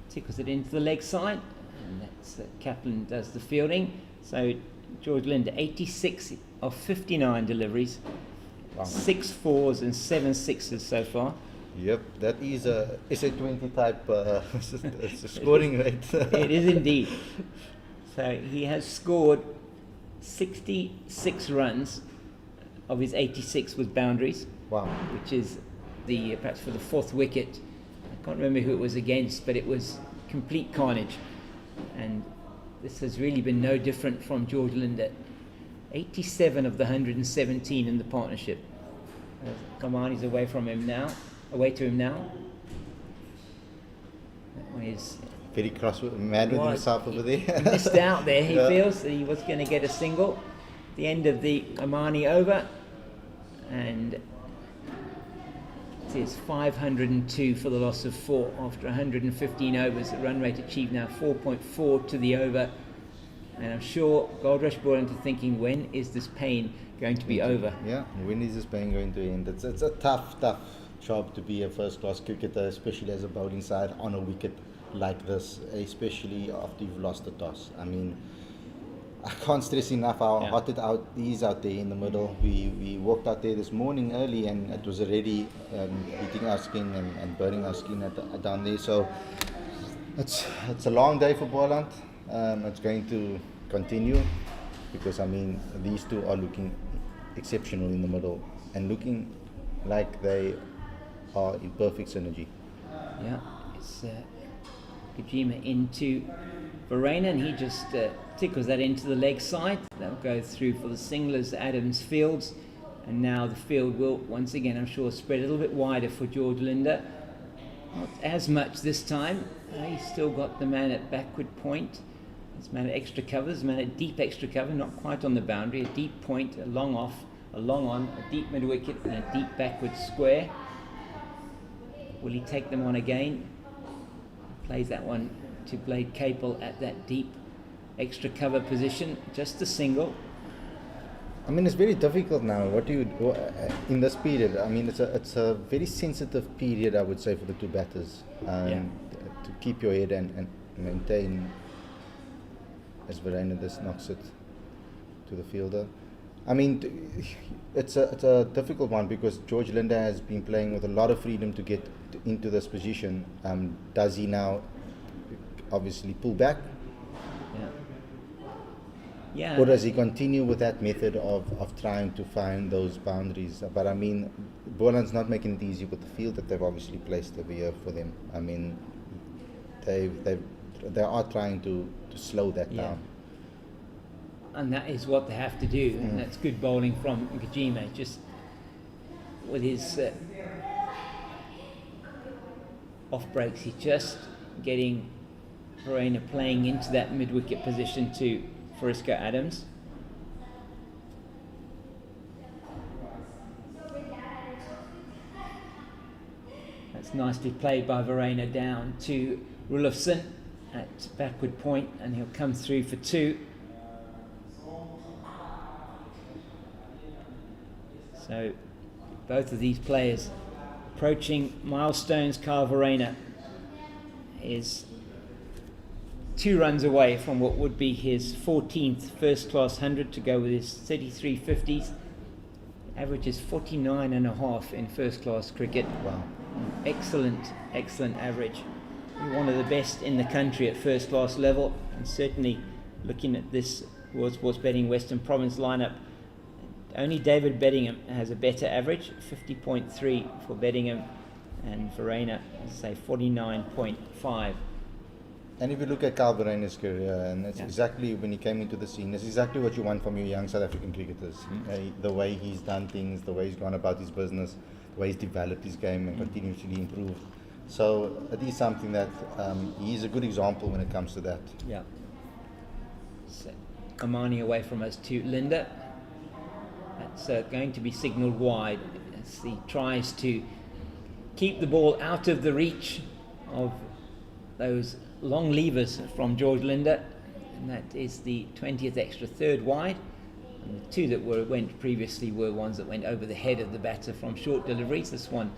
tickles it into the leg side, and that's Kaplan does the fielding. So George Linda, 86 of 59 deliveries, 6 4s and 7 6s so far. Yep, that is a SA20 type scoring rate. It is indeed. So he has scored 66 runs of his 86 with boundaries, Wow. which is the perhaps for the fourth wicket. I can't remember who it was against, but it was complete carnage. And this has really been no different from George Linder. 87 of the 117 in the partnership. Kamani's away to him now. That one is Very mad with himself over there. missed out there. He Yeah. feels that he was going to get a single. The end of the Omani over, and it is 502 for the loss of 4 after 115 overs. The run rate achieved now 4.4 to the over, and I'm sure Goldrush Boland are thinking, when is this pain going to be over? Yeah, when is this pain going to end? It's a tough job to be a first-class cricketer, especially as a bowling side on a wicket like this, especially after you've lost the toss. I mean, I can't stress enough how hot it is out there in the middle. We walked out there this morning early, and it was already beating our skin and burning our skin down there. So it's a long day for Boland. It's going to continue because, I mean, these two are looking exceptional in the middle and looking like they are in perfect synergy. Yeah, it's Kojima into Verreynne, and he just tickles that into the leg side. That'll go through for the singlers, Adams, Fields, and now the field will once again, I'm sure, spread a little bit wider for George Linder. Not as much this time. He's still got the man at backward point. This man at extra cover, this man at deep extra cover, not quite on the boundary. A deep point, a long off, a long on, a deep mid wicket, and a deep backward square. Will he take them on again? Plays that one to Blade Capel at that deep extra cover position, just a single. I mean, it's very difficult now. What do you in this period? I mean, it's a very sensitive period, I would say, for the two batters to keep your head and maintain. As Verreynne just knocks it to the fielder. I mean, it's a difficult one because George Linder has been playing with a lot of freedom to get into this position. Does he now obviously pull back? Yeah. Or does he continue with that method of trying to find those boundaries? But I mean, Boland's not making it easy with the field that they've obviously placed over here for them. I mean, they are trying to slow that down. And that is what they have to do, and that's good bowling from Kojima, just with his off breaks. He's just getting Verreynne playing into that mid-wicket position to Frisco Adams. That's nicely played by Verreynne down to Rulofsson at backward point, and he'll come through for 2. So both of these players approaching milestones. Kyle Verreynne is 2 runs away from what would be his 14th first class 100 to go with his 33 50s. Average is 49.5 in first class cricket. Wow. Excellent average. One of the best in the country at first class level, and certainly looking at this World Sports Betting Western Province lineup, only David Beddingham has a better average, 50.3 for Beddingham, and Verreynne, say 49.5. And if you look at Kyle Verreynne's career, and it's exactly when he came into the scene, it's exactly what you want from your young South African cricketers. The way he's done things, the way he's gone about his business, the way he's developed his game and continuously improved. So it is something that he's a good example when it comes to that. Yeah. So Omani away from us to Linder. That's going to be signalled wide as he tries to keep the ball out of the reach of those long levers from George Linder, and that is the 20th extra, 3rd wide. And the 2 that went previously were ones that went over the head of the batter from short deliveries. This one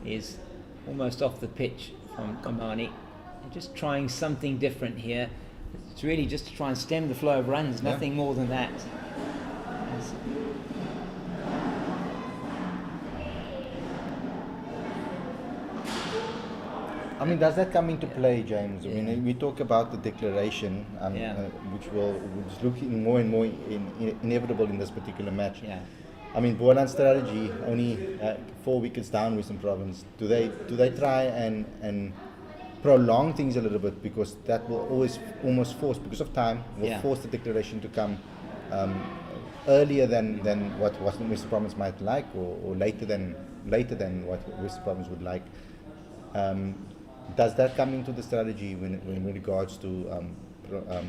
is almost off the pitch from Omani. They're just trying something different here. It's really just to try and stem the flow of runs, nothing more than that. mean, does that come into play, James? I mean, we talk about the declaration, which is looking more and more inevitable in this particular match. Yeah. I mean, Boland's strategy, only 4 wickets down Western Province. Do they try and prolong things a little bit, because that will almost force, because of time, will force the declaration to come earlier than what Western Province might like, or later than what Western Province would like. Does that come into the strategy when regards to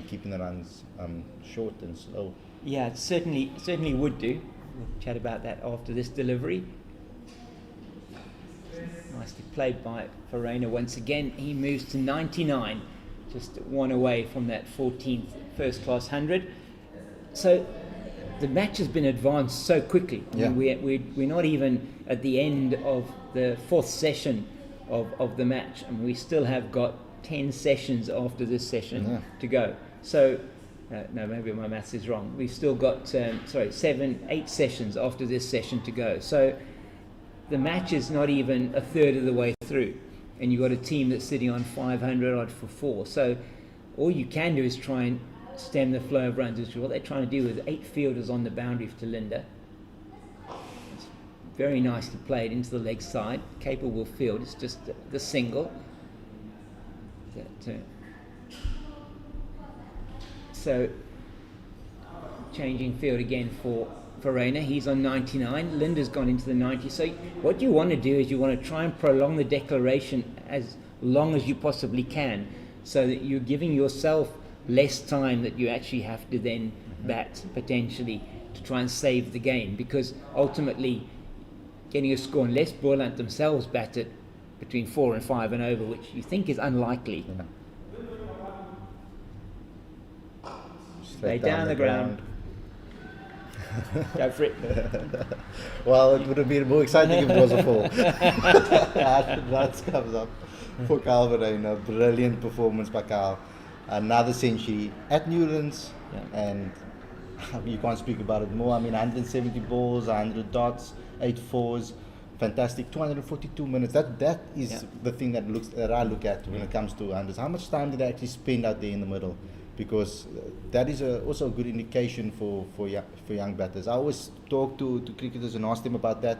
keeping the runs short and slow? Yeah, it certainly would do. We'll chat about that after this delivery. Nicely played by Verreynne once again. He moves to 99, just one away from that 14th first class 100. So the match has been advanced so quickly. I mean, we're not even at the end of the 4th session of the match, and we still have got 10 sessions after this session to go. So no, maybe my maths is wrong. We've still got 8 sessions after this session to go. So the match is not even a third of the way through, and you've got a team that's sitting on 500 odd for 4. So all you can do is try and stem the flow of runs, which is what they're trying to do with 8 fielders on the boundary to Linda. It's very nicely played into the leg side, capable field. It's just the single. So changing field again for Verreynne. He's on 99. Linda's gone into the 90. So what you want to do is you want to try and prolong the declaration as long as you possibly can, so that you're giving yourself less time that you actually have to then bat potentially to try and save the game, because ultimately getting a score, unless Boland themselves bat it between 4 and 5 and over, which you think is unlikely. Lay down the ground. Go for it. Well, it would have been more exciting if it was a 4. That comes up for Verreynne. A brilliant performance by Cal. Another century at Newlands, and you can't speak about it more. I mean, 170 balls, 100 dots, 8 fours, fantastic. 242 minutes. That is the thing that I look at when it comes to hundreds. How much time did they actually spend out there in the middle? Because that is also a good indication for young batters. I always talk to cricketers and ask them about that.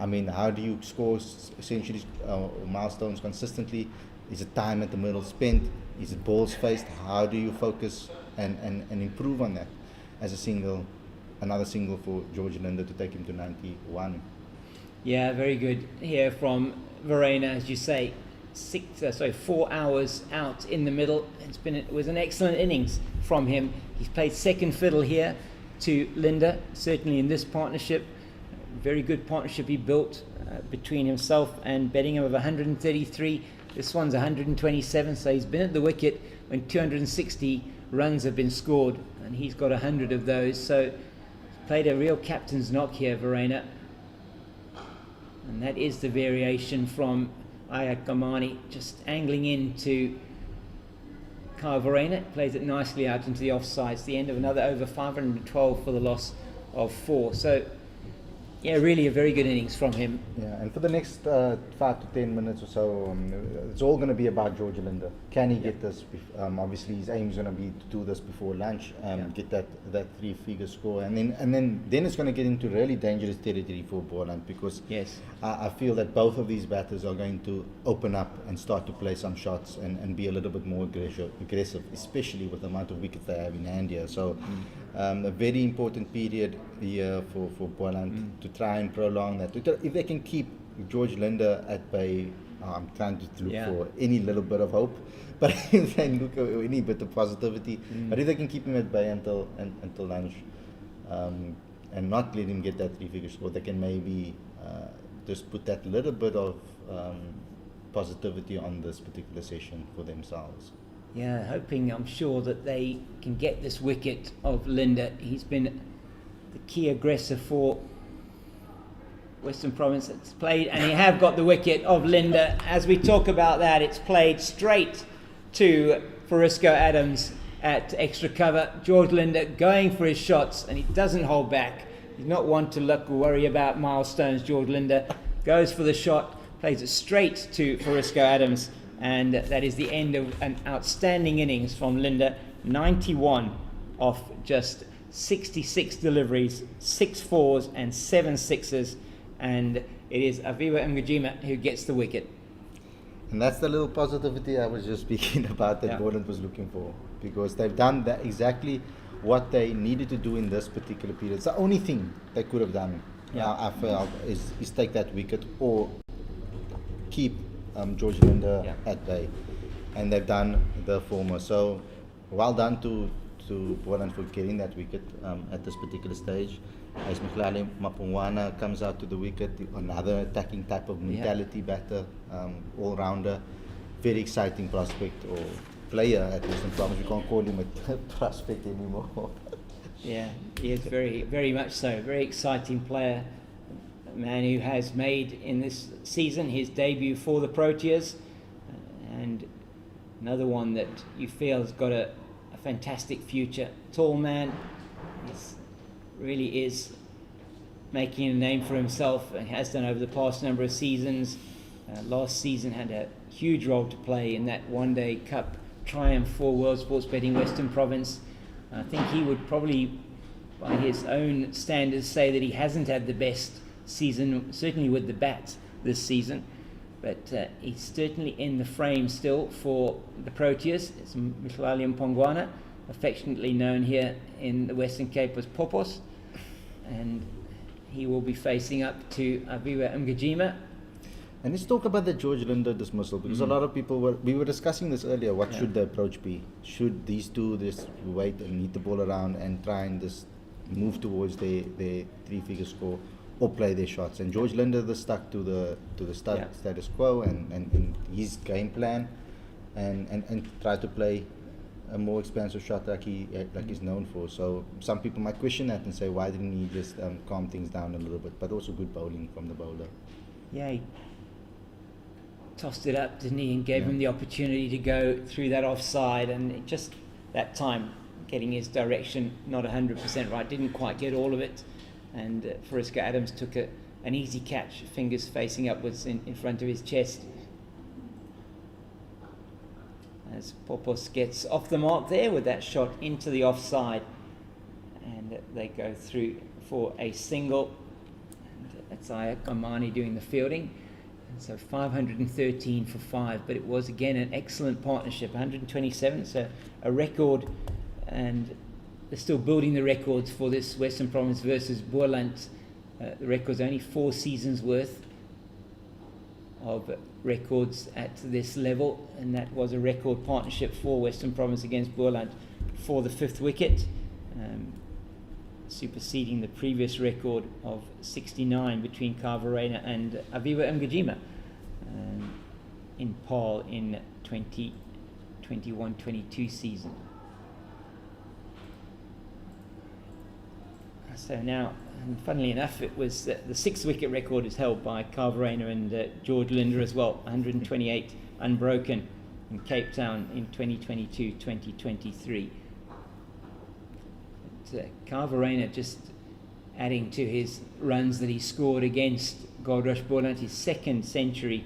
I mean, how do you score centuries or milestones consistently? Is it time at the middle spent? Is it balls faced? How do you focus and improve on that? As another single for George Linder to take him to 91. Yeah, very good here from Verreynne, as you say. 4 hours out in the middle. It was an excellent innings from him. He's played second fiddle here to Linda, certainly in this partnership. Very good partnership he built between himself and Bedingham of 133. This one's 127, so he's been at the wicket when 260 runs have been scored, and he's got 100 of those. So he's played a real captain's knock here, Verreynne. And that is the variation from Ayat Gamani, just angling into Verreynne. Plays it nicely out into the offside. It's the end of another over, 512 for the loss of 4. So yeah, really a very good innings from him. Yeah, and for the next 5 to 10 minutes or so, it's all going to be about George Linder. Can he get this? Obviously, his aim is going to be to do this before lunch, get that 3-figure score, and then it's going to get into really dangerous territory for Boland, because I feel that both of these batters are going to open up and start to play some shots and be a little bit more aggressive, especially with the amount of wickets they have in hand here. So a very important period here for Boland to try and prolong that. If they can keep George Linder at bay, I'm trying to look for any little bit of hope, but if they look at any bit of positivity, but if they can keep him at bay until lunch, and not let him get that 3-figure score, they can maybe just put that little bit of positivity on this particular session for themselves. Yeah, hoping, I'm sure, that they can get this wicket of Linder. He's been the key aggressor for Western Province. It's played, and you have got the wicket of Linder. As we talk about that, it's played straight to Verreynne Adams at extra cover. George Linder going for his shots, and he doesn't hold back. He's not one to look or worry about milestones. George Linder goes for the shot, plays it straight to Verreynne Adams And that is the end of an outstanding innings from Linda. 91 off just 66 deliveries, 6 fours and 7 sixes. And it is Aviva Mgijima who gets the wicket. And that's the little positivity I was just speaking about that Boland was looking for, because they've done that exactly what they needed to do in this particular period. It's the only thing they could have done, I felt, is take that wicket or keep George Linda at bay. And they've done the former. So well done to Boland for getting that wicket at this particular stage. As Mkhlali Mapungwana comes out to the wicket, another attacking type of mentality batter, all-rounder, very exciting prospect or player at Western Province. We can't call him a prospect anymore. Yeah, he is very, very much so. Very exciting player. A man who has made in this season his debut for the Proteas, and another one that you feel has got a fantastic future. Tall man, really is making a name for himself and has done over the past number of seasons. Last season had a huge role to play in that one-day cup triumph for World Sports Betting Western Province. I think he would probably, by his own standards, say that he hasn't had the best season, certainly with the bat this season, but he's certainly in the frame still for the Proteas. It's Mkhlali Mapungwana, affectionately known here in the Western Cape as Popos, and he will be facing up to Aviva Mgijima. And let's talk about the George Linda dismissal, because a lot of people we were discussing this earlier. What should the approach be? Should these two just wait and lead the ball around and try and just move towards their three-figure score, or play their shots? And George Linda stuck to the status quo and his game plan, and try to play a more expansive shot like he's known for. So some people might question that and say, why didn't he just calm things down a little bit? But also good bowling from the bowler. Yeah, he tossed it up, didn't he, and gave him the opportunity to go through that offside, and it just that time getting his direction not 100% right, didn't quite get all of it, and Fariska Adams took an easy catch, fingers facing upwards in front of his chest. As Popos gets off the mark there with that shot into the offside, and they go through for a single. And that's Ayak Amani doing the fielding. And so 513 for 5, but it was again an excellent partnership. 127, so a record, and they're still building the records for this Western Province versus Boland. The record's only 4 seasons worth of records at this level, and that was a record partnership for Western Province against Boland for the 5th wicket, superseding the previous record of 69 between Verreynne and Aviva Mgijima in Paarl in 2021-22 season. So now, and funnily enough, it was the 6th wicket record is held by Verreynne and George Linda as well, 128 unbroken in Cape Town in 2022-2023. Verreynne just adding to his runs that he scored against Goldrush Boland, his 2nd century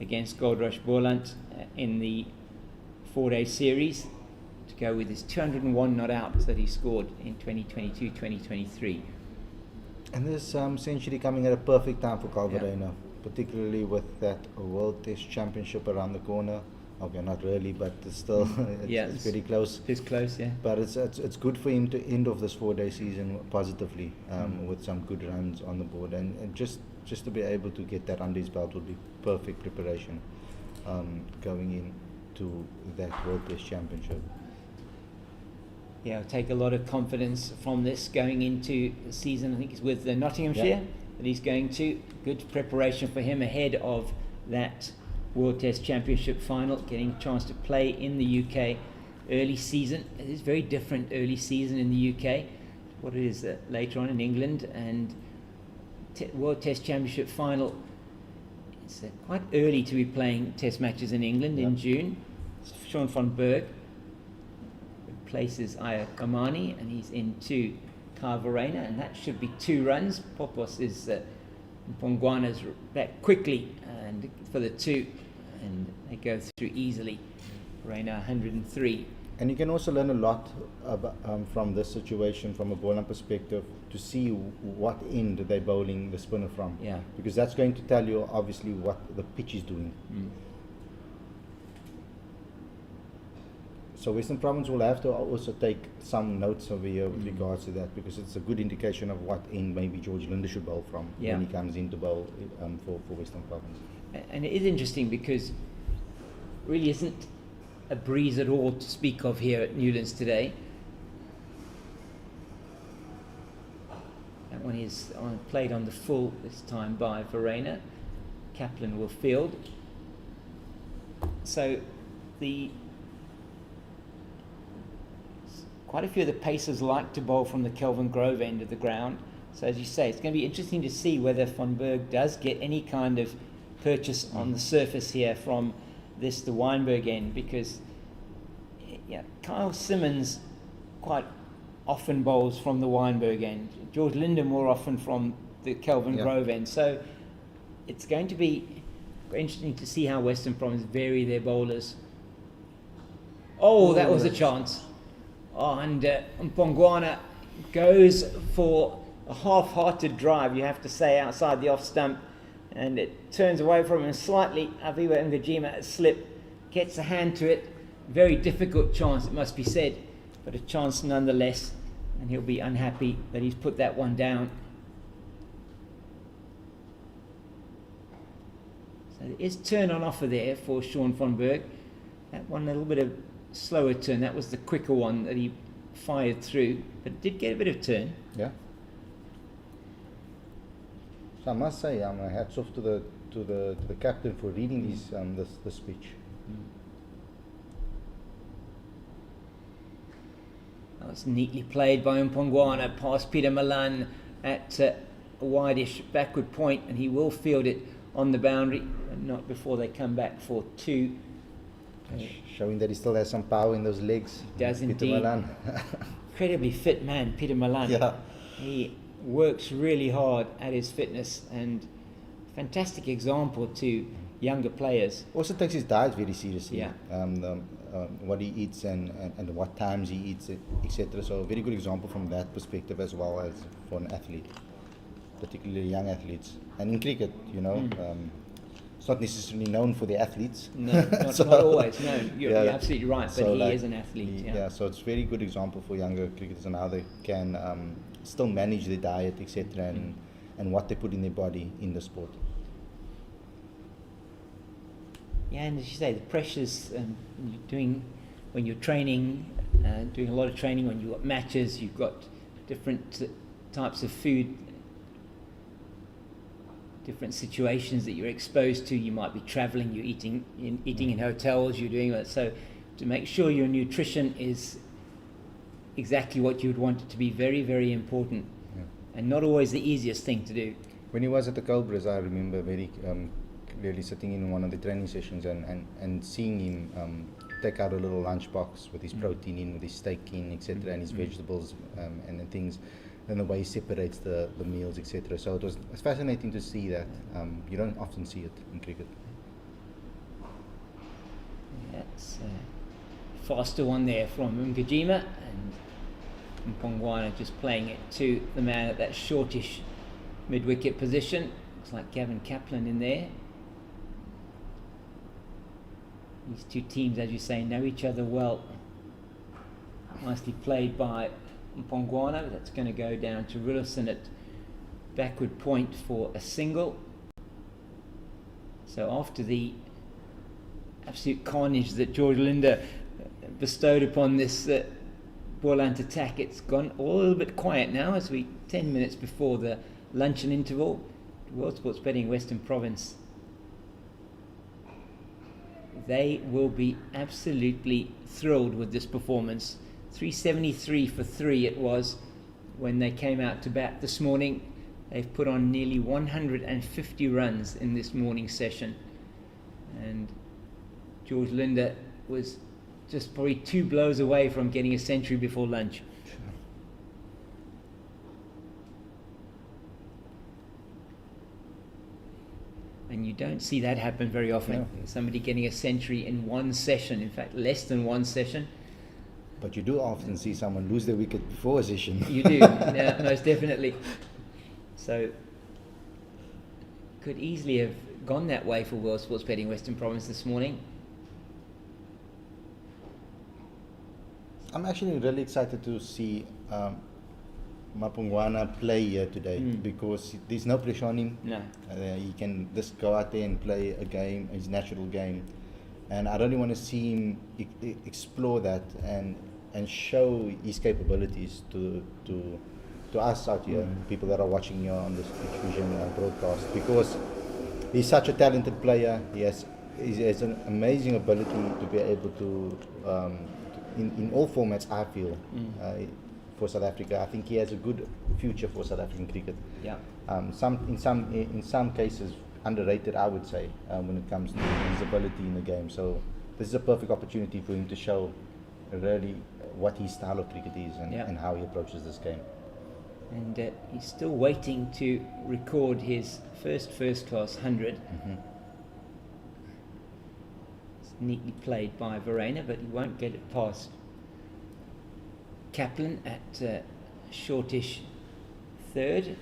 against Goldrush Boland in the 4-day series, to go with his 201 not out that he scored in 2022-2023. And this century coming at a perfect time for Verreynne, particularly with that World Test Championship around the corner. Okay, not really, but it's still it's very close. It's close, yeah. But it's good for him to end off this 4-day season positively, with some good runs on the board, and just to be able to get that under his belt would be perfect preparation going into that World Test Championship. Yeah, I'll take a lot of confidence from this going into the season. I think it's with the Nottinghamshire that he's going to. Good preparation for him ahead of that World Test Championship final, getting a chance to play in the UK early season. It is very different early season in the UK, what it is later on in England, and World Test Championship final. It's quite early to be playing Test matches in England in June. Sean van Berg replaces Ayak Amani, and he's into Verreynne, and that should be 2 runs. Popos is Mapungwana's back quickly and for the 2, and they go through easily. Verreynne 103. And you can also learn a lot from this situation from a Boland perspective to see what end they're bowling the spinner from. Yeah. Because that's going to tell you obviously what the pitch is doing. So Western Province will have to also take some notes over here with regards to that, because it's a good indication of what end maybe George Linde should bowl from when he comes in to bowl for Western Province. And it is interesting because really isn't a breeze at all to speak of here at Newlands today. That one is played on the full this time by Verreynne. Kaplan will field. So quite a few of the pacers like to bowl from the Kelvin Grove end of the ground. So as you say, it's going to be interesting to see whether Van Berg does get any kind of purchase on the surface here from the Wynberg end, because Kyle Simmons quite often bowls from the Wynberg end. George Linde more often from the Kelvin Grove end. So it's going to be very interesting to see how Western Province vary their bowlers. Oh, that was a chance. Oh, and Mpongwana goes for a half-hearted drive, you have to say, outside the off stump, and it turns away from him slightly. Aviwa Ngajima slip, gets a hand to it. Very difficult chance, it must be said, but a chance nonetheless, and he'll be unhappy that he's put that one down. So there is turn on offer there for Sean van Berg. That one a little bit of slower turn. That was the quicker one that he fired through, but it did get a bit of turn. Yeah. So I must say, hats off to the captain for reading this speech. That was neatly played by Mpongwana past Peter Malan at a wideish backward point, and he will field it on the boundary, and not before they come back for two. Showing that he still has some power in those legs. He does Peter indeed. Malan. Incredibly fit man, Peter Malan. Yeah. He works really hard at his fitness, and fantastic example to younger players. Also takes his diet very seriously. Yeah. What he eats and what times he eats, etc. So a very good example from that perspective as well as for an athlete, particularly young athletes. And in cricket, it's not necessarily known for the athletes. No, not always. No, you're absolutely right. But so he is an athlete. Yeah, so it's a very good example for younger cricketers and how they can still manage their diet, etc. And what they put in their body in the sport. Yeah, and as you say, the pressures when you're training, doing a lot of training, when you've got matches, you've got different types of food, different situations that you're exposed to. You might be traveling, you're eating in hotels, you're doing that. So to make sure your nutrition is exactly what you would want it to be, very, very important, and not always the easiest thing to do. When he was at the Cobras, I remember very clearly sitting in one of the training sessions and seeing him take out a little lunch box with his protein in, with his steak in, etc., and his vegetables and things, and the way he separates the meals, etc. So it was fascinating to see that. You don't often see it in cricket. That's a faster one there from Ngajima, and Mpongwana just playing it to the man at that shortish mid-wicket position. Looks like Gavin Kaplan in there. These two teams, as you say, know each other well. Nicely played by Mpongwana. That's going to go down to Rillison at backward point for a single. So after the absolute carnage that George Linde bestowed upon this Boland attack, it's gone all a little bit quiet now as we 10 minutes before the luncheon interval. World Sports Betting Western Province, they will be absolutely thrilled with this performance. 373 for 3 it was when they came out to bat this morning. They've put on nearly 150 runs in this morning session, and George Linde was just probably 2 blows away from getting a century before lunch. And you don't see that happen very often. No. Somebody getting a century in one session, in fact, less than one session. But you do often see someone lose their wicket before a session. You do, yeah, most definitely. So, could easily have gone that way for World Sports Betting Western Province this morning. I'm actually really excited to see Mapungwana play here today because there's no pressure on him. No. He can just go out there and play a game, his natural game. And I really want to see him explore that and show his capabilities to us out here, people that are watching here on this television broadcast, because he's such a talented player. He has an amazing ability to be able to, in all formats, I feel, for South Africa. I think he has a good future for South African cricket. Yeah. In some cases, underrated, I would say, when it comes to his ability in the game. So this is a perfect opportunity for him to show really what his style of cricket is and how he approaches this game. And he's still waiting to record his first-class 100. It's neatly played by Verreynne, but he won't get it past Kaplan at shortish third.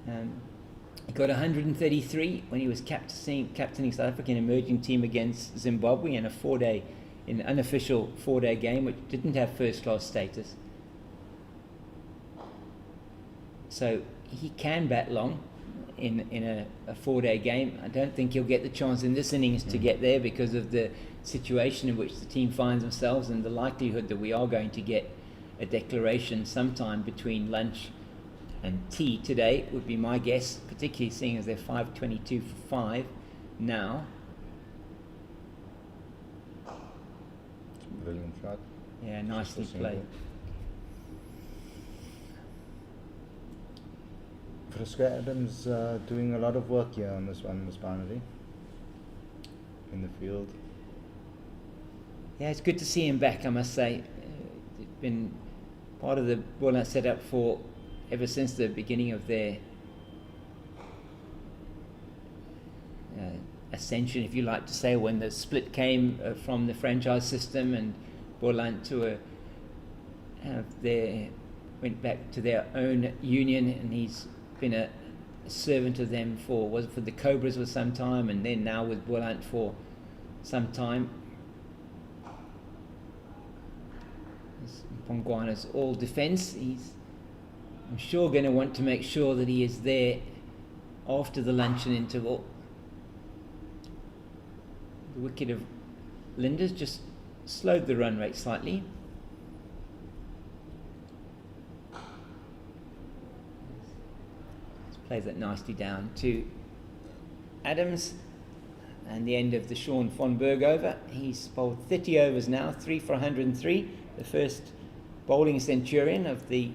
He got 133 when he was captaining South African emerging team against Zimbabwe in an unofficial 4-day game, which didn't have first-class status. So he can bat long in a 4-day game. I don't think he'll get the chance in this innings to get there because of the situation in which the team finds themselves and the likelihood that we are going to get a declaration sometime between lunch and tea today would be my guess, particularly seeing as they're 5:22 for 5 now. Brilliant shot. Yeah, nicely played. Frisco Adams doing a lot of work here on this boundary in the field. Yeah, it's good to see him back, I must say. It's been part of the Boland setup for ever since the beginning of their ascension, if you like to say, when the split came from the franchise system and Boland to went back to their own union, and he's been a servant of them for the Cobras for some time, and then now with Boland for some time. Pongwana's all defence. He's, I'm sure, going to want to make sure that he is there after the luncheon interval. The wicket of Linda's just slowed the run rate slightly. Plays that nicely down to Adams, and the end of the Sean von Berg over. He's bowled 30 overs now, 3 for 103, the first bowling centurion of the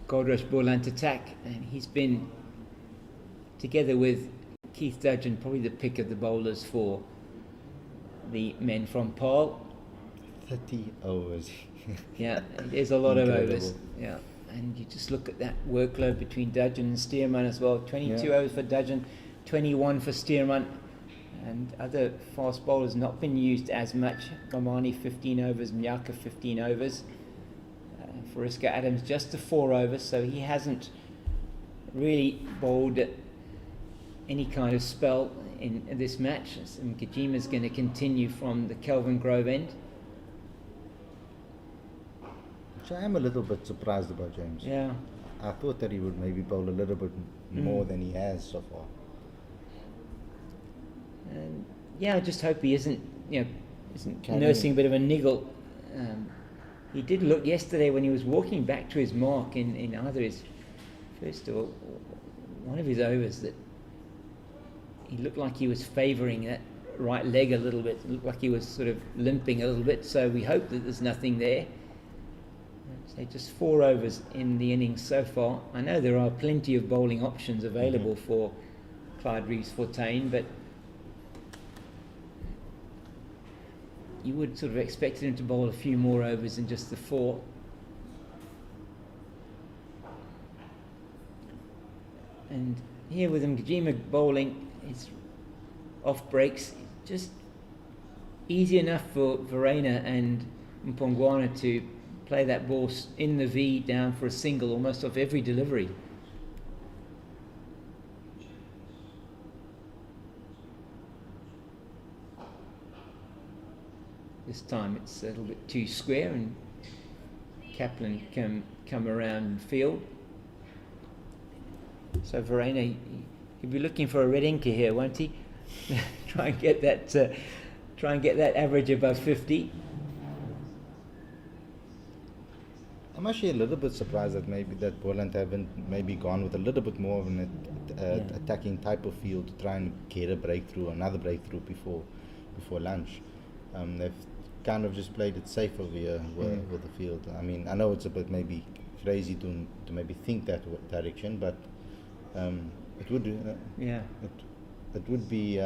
Goldrush Boland attack, and he's been, together with Keith Dudgeon, probably the pick of the bowlers for the men from Paarl. 30 overs. Yeah, there's a lot of Incredible. overs. Yeah. And you just look at that workload between Dudgeon and Stearman as well. 22 overs for Dudgeon, 21 for Stearman, and other fast bowlers not been used as much. Mamani 15 overs, Miyaka 15 overs. Frisco Adams just the 4 overs, so he hasn't really bowled any kind of spell in this match. Kajima's going to continue from the Kelvin Grove end. Which I am a little bit surprised about James. Yeah. I thought that he would maybe bowl a little bit more than he has so far. And I just hope he isn't Carrying. nursing a bit of a niggle. He did look yesterday when he was walking back to his mark in either his first or one of his overs, that he looked like he was favouring that right leg a little bit. It looked like he was sort of limping a little bit, so we hope that there's nothing there. So just 4 overs in the innings so far. I know there are plenty of bowling options available for Clyde Reeves-Fontaine, but you would sort of expect him to bowl a few more overs than just the 4. And here with Mgijima bowling, his off breaks, just easy enough for Verreynne and Mpongwana to play that ball in the V down for a single almost off every delivery. This time it's a little bit too square and Kaplan can come around and field. So Verreynne, he'll be looking for a red inker here, won't he? try and get that average above 50. I'm actually a little bit surprised that maybe that Boland haven't maybe gone with a little bit more of an attacking type of field to try and get a breakthrough, another breakthrough before lunch. They've kind of just played it safe over here with the field. I mean, I know it's a bit maybe crazy to maybe think that direction, but it would it would be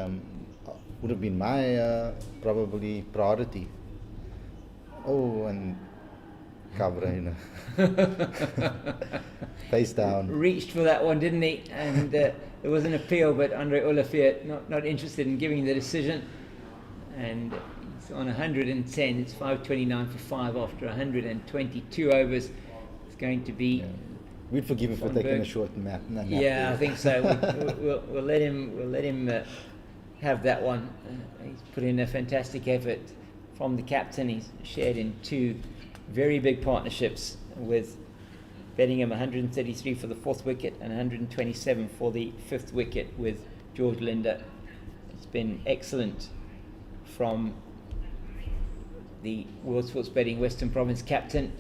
would have been my probably priority. Oh, and Verreynne. Face down. Reached for that one, didn't he? And there was an appeal, but Andre Olafir not interested in giving the decision. And he's on 110. It's 5:29 for 5 after 122 overs. It's going to be. Yeah. We'd forgive him for taking a short nap. Yeah, I think so. We'll let him have that one. He's put in a fantastic effort from the captain. He's shared in 2 very big partnerships with Bellingham, 133 for the 4th wicket and 127 for the 5th wicket with George Linder. It's been excellent from the World Sports Betting Western Province captain.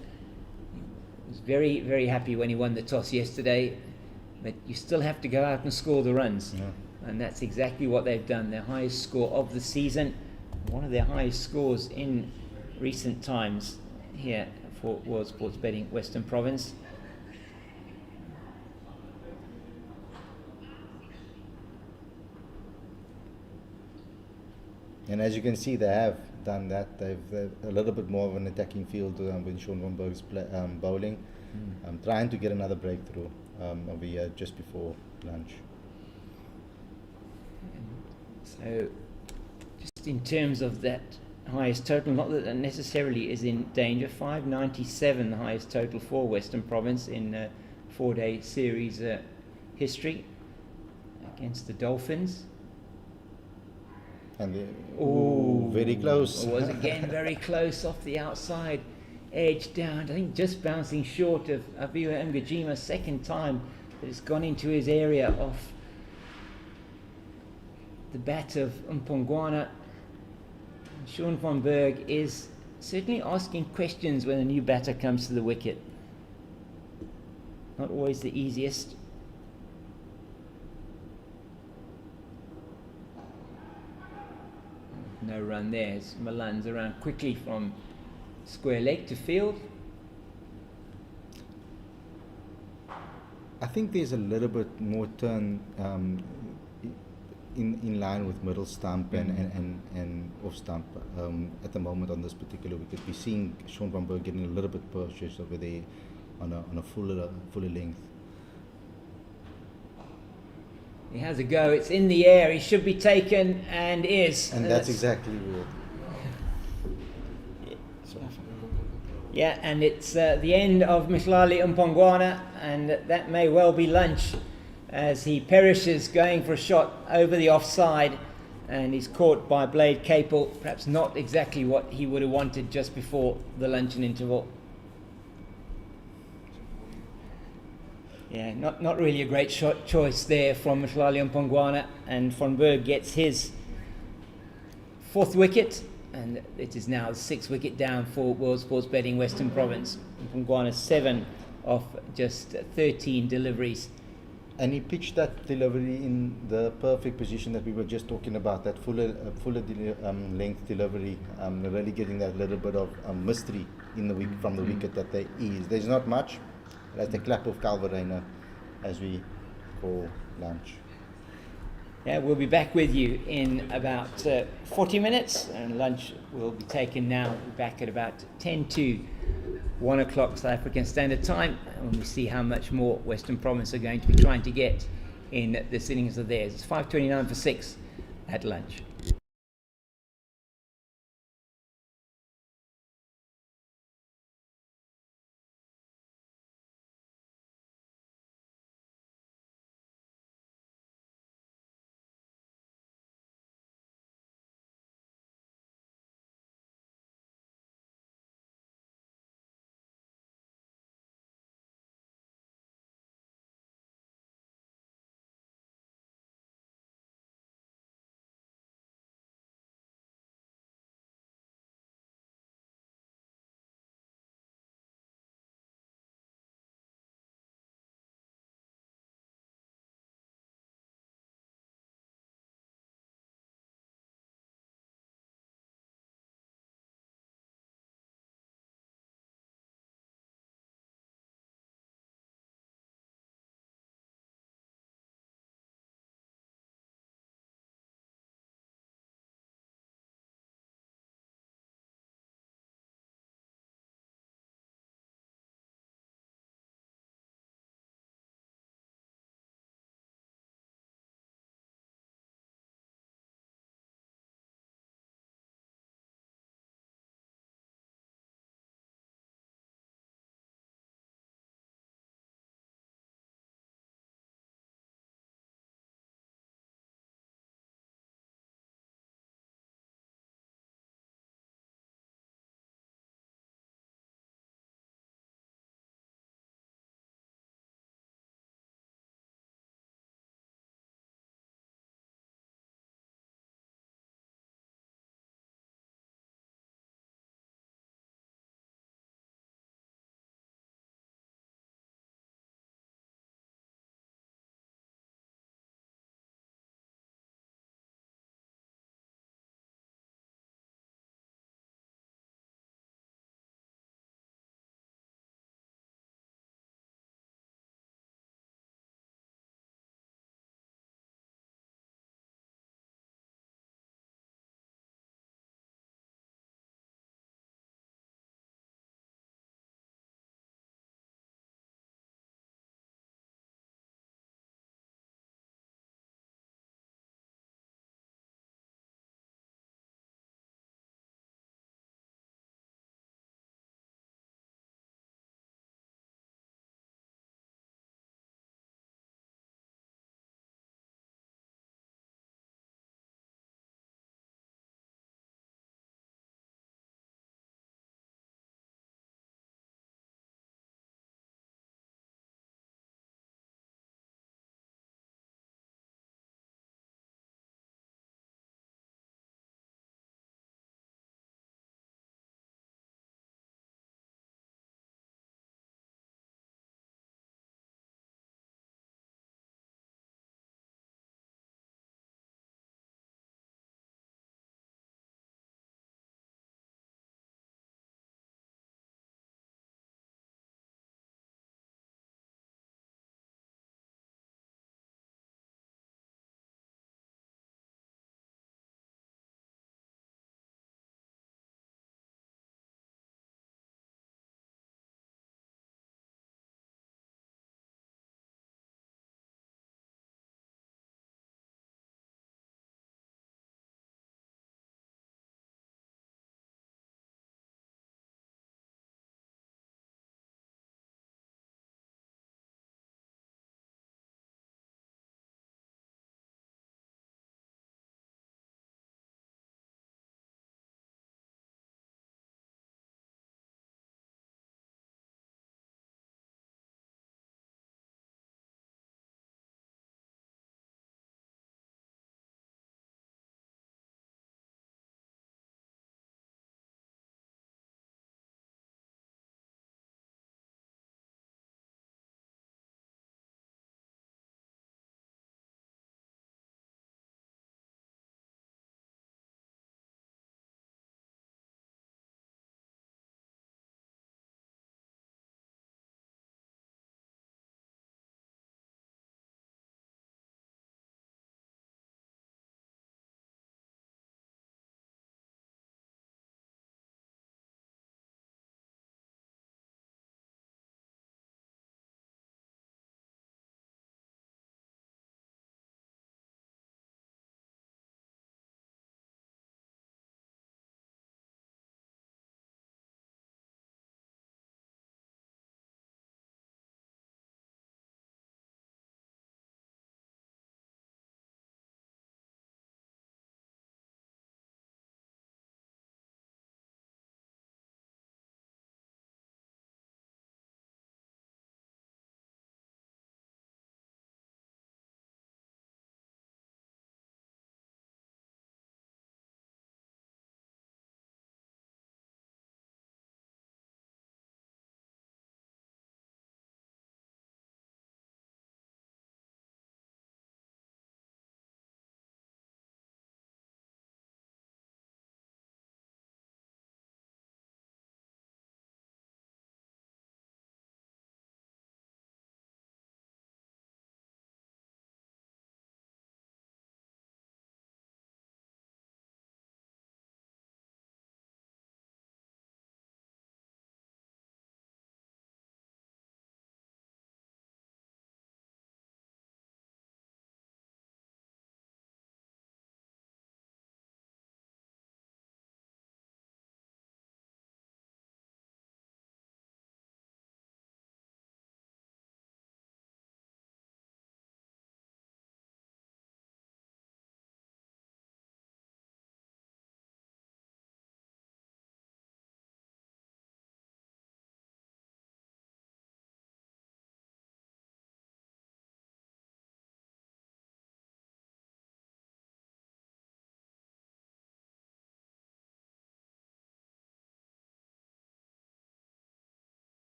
He was very, very happy when he won the toss yesterday, but you still have to go out and score the runs. Yeah. And that's exactly what they've done. Their highest score of the season, one of their highest scores in recent times here for World Sports Betting Western Province. And as you can see, they have done that. They've a little bit more of an attacking field with Sean van Berg's bowling. Trying to get another breakthrough over here just before lunch. So, just in terms of that highest total, not that it necessarily is in danger. 597, the highest total for Western Province in 4-day series history against the Dolphins. And very close. It was again very close off the outside edge down. I think just bouncing short of Abiwa Mgijima, second time that it's gone into his area off the bat of Mpongwana. Sean van Berg is certainly asking questions when a new batter comes to the wicket. Not always the easiest. No run there as Milan's around quickly from square leg to field. I think there's a little bit more turn in line with middle stump and off stump at the moment on this particular wicket. We're seeing Sean van Berg getting a little bit purchased over there on a fuller length. He has a go, it's in the air, he should be taken and is. And that's exactly what. Yeah, and it's the end of Mhlali Mpongwana, and that may well be lunch as he perishes going for a shot over the offside, and he's caught by Blade Capel, perhaps not exactly what he would have wanted just before the luncheon interval. Yeah, not really a great shot choice there from Mhlali Mpongwana, and Van Berg gets his 4th wicket, and it is now the 6th wicket down for World Sports Betting Western Province. Mpongwana 7 off just 13 deliveries. And he pitched that delivery in the perfect position that we were just talking about, that fuller length delivery, really getting that little bit of mystery in the from the wicket that there is. There's not much. That's the clap of Verreynne as we call lunch. Yeah, we'll be back with you in about 40 minutes, and lunch will be taken now. We'll be back at about 10 to 1 o'clock South African Standard Time, when we see how much more Western Province are going to be trying to get in the sittings of theirs. It's 5:29 for 6 at lunch.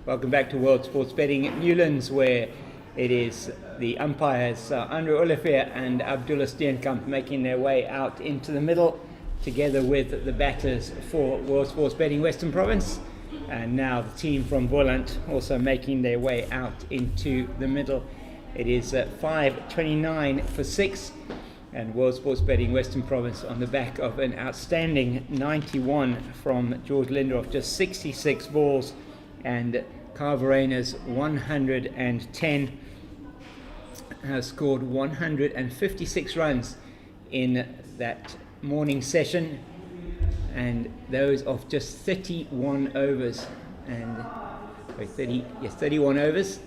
Welcome back to World Sports Betting at Newlands, where it is the umpires Andrew Olivier and Abdullah Steenkamp making their way out into the middle, together with the batters for World Sports Betting Western Province, and now the team from Boland also making their way out into the middle. It is 5:29 for 6, and World Sports Betting Western Province on the back of an outstanding 91 from George Linder off just 66 balls, and Verreynne's 110 has scored 156 runs in that morning session, and those of just 31 overs, and 31 overs,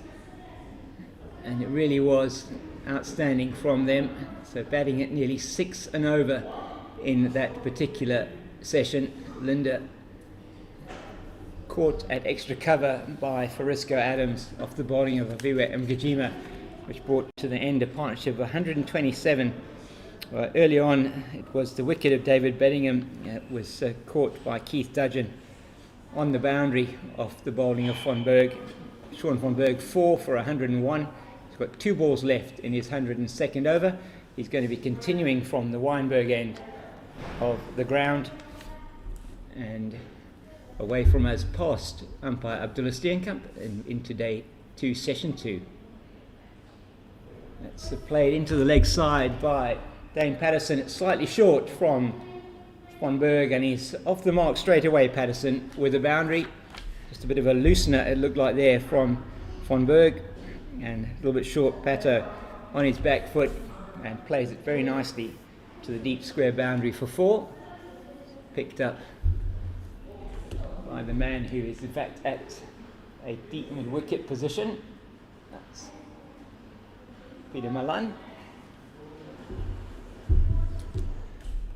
and it really was outstanding from them. So batting at nearly 6 and over in that particular session. Linder caught at extra cover by Frisco Adams off the bowling of Aviwa Mgijima, which brought to the end a partnership of 127. Early on, it was the wicket of David Bedingham was caught by Keith Dudgeon on the boundary off the bowling of Sean von Berg, 4 for 101. He's got 2 balls left in his 102nd over. He's going to be continuing from the Weinberg end of the ground, and away from us past umpire Abdullah Steenkamp into day 2, session 2. That's played into the leg side by Dane Patterson. It's slightly short from Von Berg, and he's off the mark straight away, Patterson, with a boundary. Just a bit of a loosener, it looked like there, from Von Berg, and a little bit short. Pato on his back foot and plays it very nicely to the deep square boundary for 4. Picked up by the man who is in fact at a deep mid-wicket position. That's Peter Malan.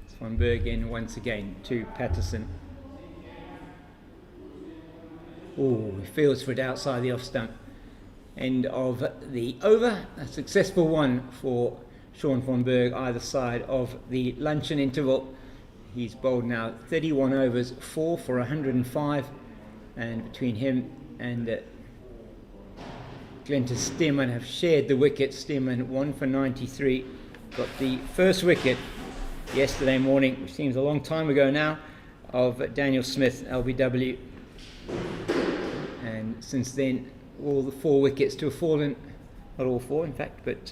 It's Von Berg in once again to Patterson. Oh, he feels for it outside the off stump. End of the over. A successful one for Sean Von Berg either side of the luncheon interval. He's bowled now 31 overs, 4 for 105, and between him and Glentis Stearman have shared the wicket. Stearman 1 for 93, got the first wicket yesterday morning, which seems a long time ago now, of Daniel Smith, LBW, and since then all the 4 wickets to have fallen, not all 4 in fact, but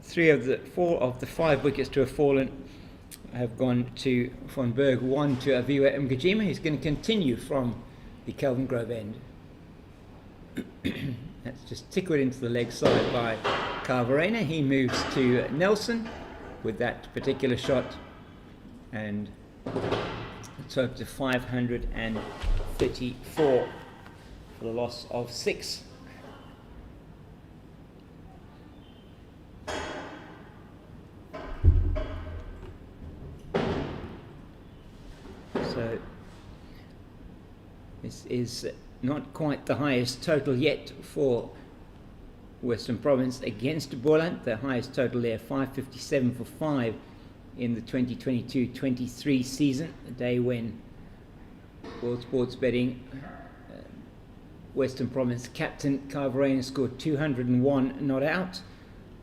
4 of the 5 wickets to have fallen have gone to Von Berg, 1 to Aviwa Mgijima. He's going to continue from the Kelvin Grove end. That's just tickled into the leg side by Verreynne. He moves to Nelson with that particular shot, and it's up to 534 for the loss of 6. So this is not quite the highest total yet for Western Province against Boland. The highest total there, 557 for 5 in the 2022-23 season, a day when World Sports Betting Western Province captain Verreynne scored 201 not out.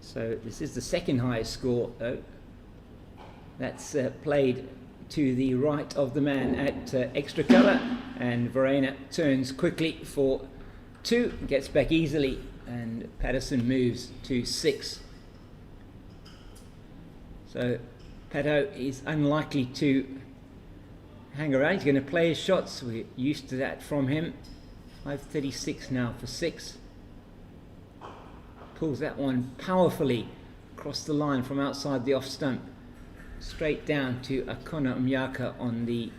So this is the second highest score though. That's played to the right of the man at extra cover, and Verreynne turns quickly for 2, gets back easily, and Patterson moves to 6. So Pato is unlikely to hang around. He's going to play his shots. We're used to that from him. 5:36 now for 6. Pulls that one powerfully across the line from outside the off stump, straight down to Akona Umyaka on the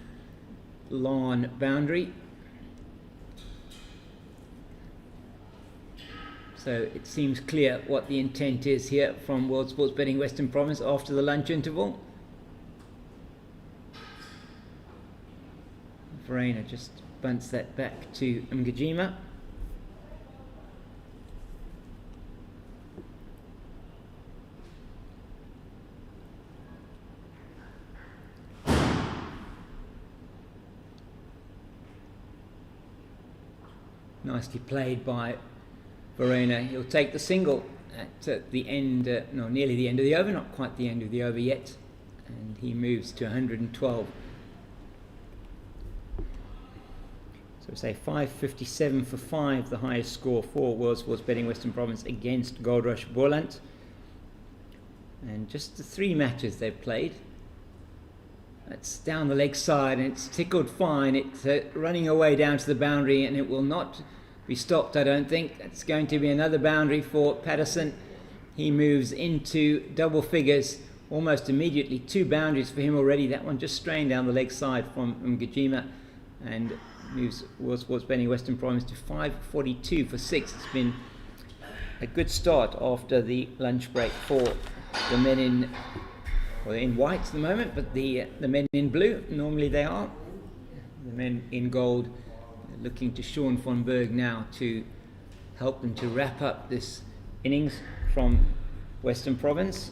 lawn boundary. So it seems clear what the intent is here from World Sports Betting Western Province after the lunch interval. Verreynne just bunts that back to Mgijima. Nicely played by Verreynne. He'll take the single at the end, no, nearly the end of the over, not quite the end of the over yet, and he moves to 112. So say 5.57 for 5, the highest score for World Sports Betting Western Province against Goldrush Boland. And just the 3 matches they've played. That's down the leg side, and it's tickled fine. It's running away down to the boundary, and it will not be stopped, I don't think. It's going to be another boundary for Patterson. He moves into double figures almost immediately. 2 boundaries for him already. That one just straying down the leg side from Ngajima, and moves World Sports Betting Western Province to 5.42 for 6. It's been a good start after the lunch break for the men in, well, they're in white at the moment, but the men in blue, normally they are. The men in gold looking to Sean von Berg now to help them to wrap up this innings from Western Province.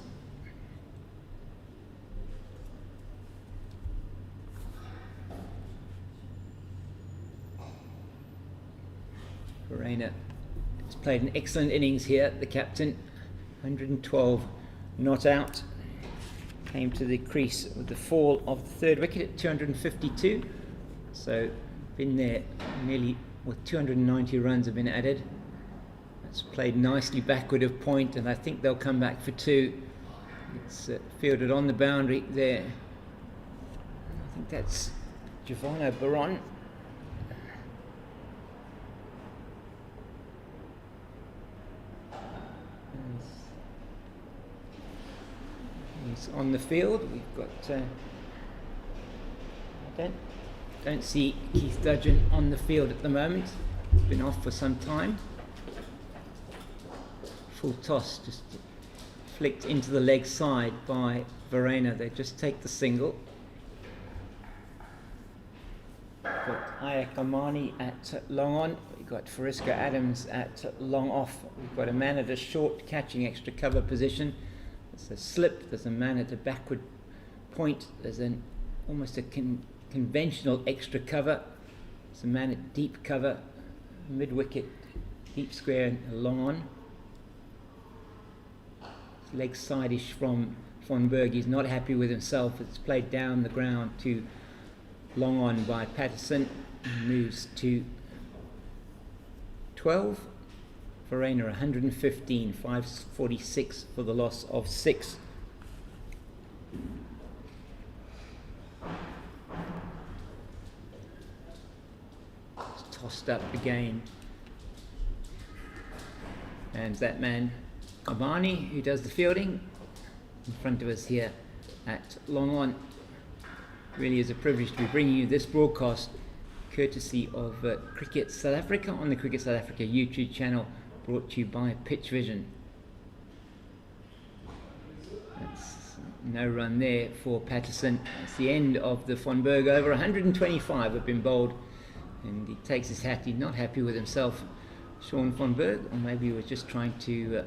Verreynne has played an excellent innings here, the captain. 112 not out. Came to the crease with the fall of the 3rd wicket at 252. So been there nearly, with 290 runs have been added. That's played nicely backward of point, and I think they'll come back for 2. It's fielded on the boundary there. I think that's Giovanni Baron. He's on the field. We've got I don't see Keith Dudgeon on the field at the moment. He's been off for some time. Full toss just flicked into the leg side by Verreynne. They just take the single. We've got Ayak Amani at long on. We've got Fariska Adams at long off. We've got a man at a short catching extra cover position. There's a slip, there's a man at a backward point, there's almost a conventional extra cover. There's a man at deep cover, mid wicket, deep square and long on. Leg side-ish from von Berg. He's not happy with himself. It's played down the ground to long on by Patterson. He moves to 12. Verreynne 115, 5.46 for the loss of 6. It's tossed up again. And that man, Abani, who does the fielding, in front of us here at long on. Really is a privilege to be bringing you this broadcast courtesy of Cricket South Africa on the Cricket South Africa YouTube channel, brought to you by Pitch Vision. That's no run there for Patterson. It's the end of the von Berg over. 125 have been bowled, and he takes his hat. He's not happy with himself, Sean von Berg, or maybe he was just trying to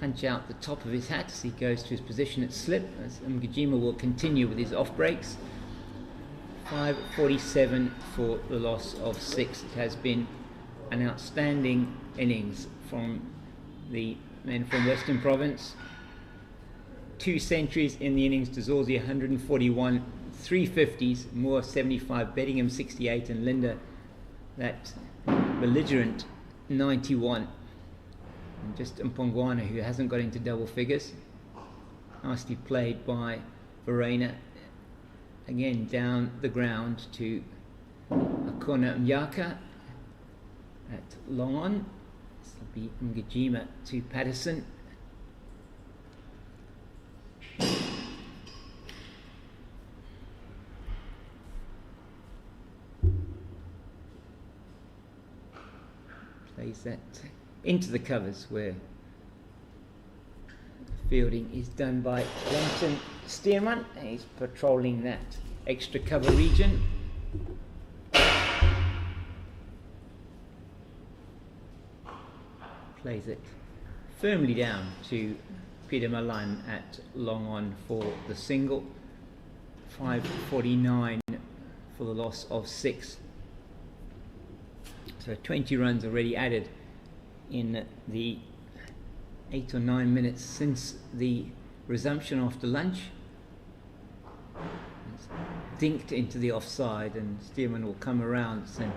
punch out the top of his hat as he goes to his position at slip, as Ngajima will continue with his off breaks. 5.47 for the loss of 6. It has been an outstanding innings from the men from Western Province. 2 centuries in the innings. Dzorzi 141, 350s, Moore 75, Bettingham 68, and Linda, that belligerent 91. And just Mpongwana, who hasn't got into double figures. Nicely played by Verreynne. Again down the ground to Akona Mnyaka at long on. This will be Ngajima to Patterson. Plays that into the covers, where fielding is done by Wellington Stearman. He's patrolling that extra cover region. Plays it firmly down to Peter Malan at long on for the single. 5.49 for the loss of 6. So 20 runs already added in the 8 or 9 minutes since the resumption after lunch. It's dinked into the offside, and Stearman will come around. So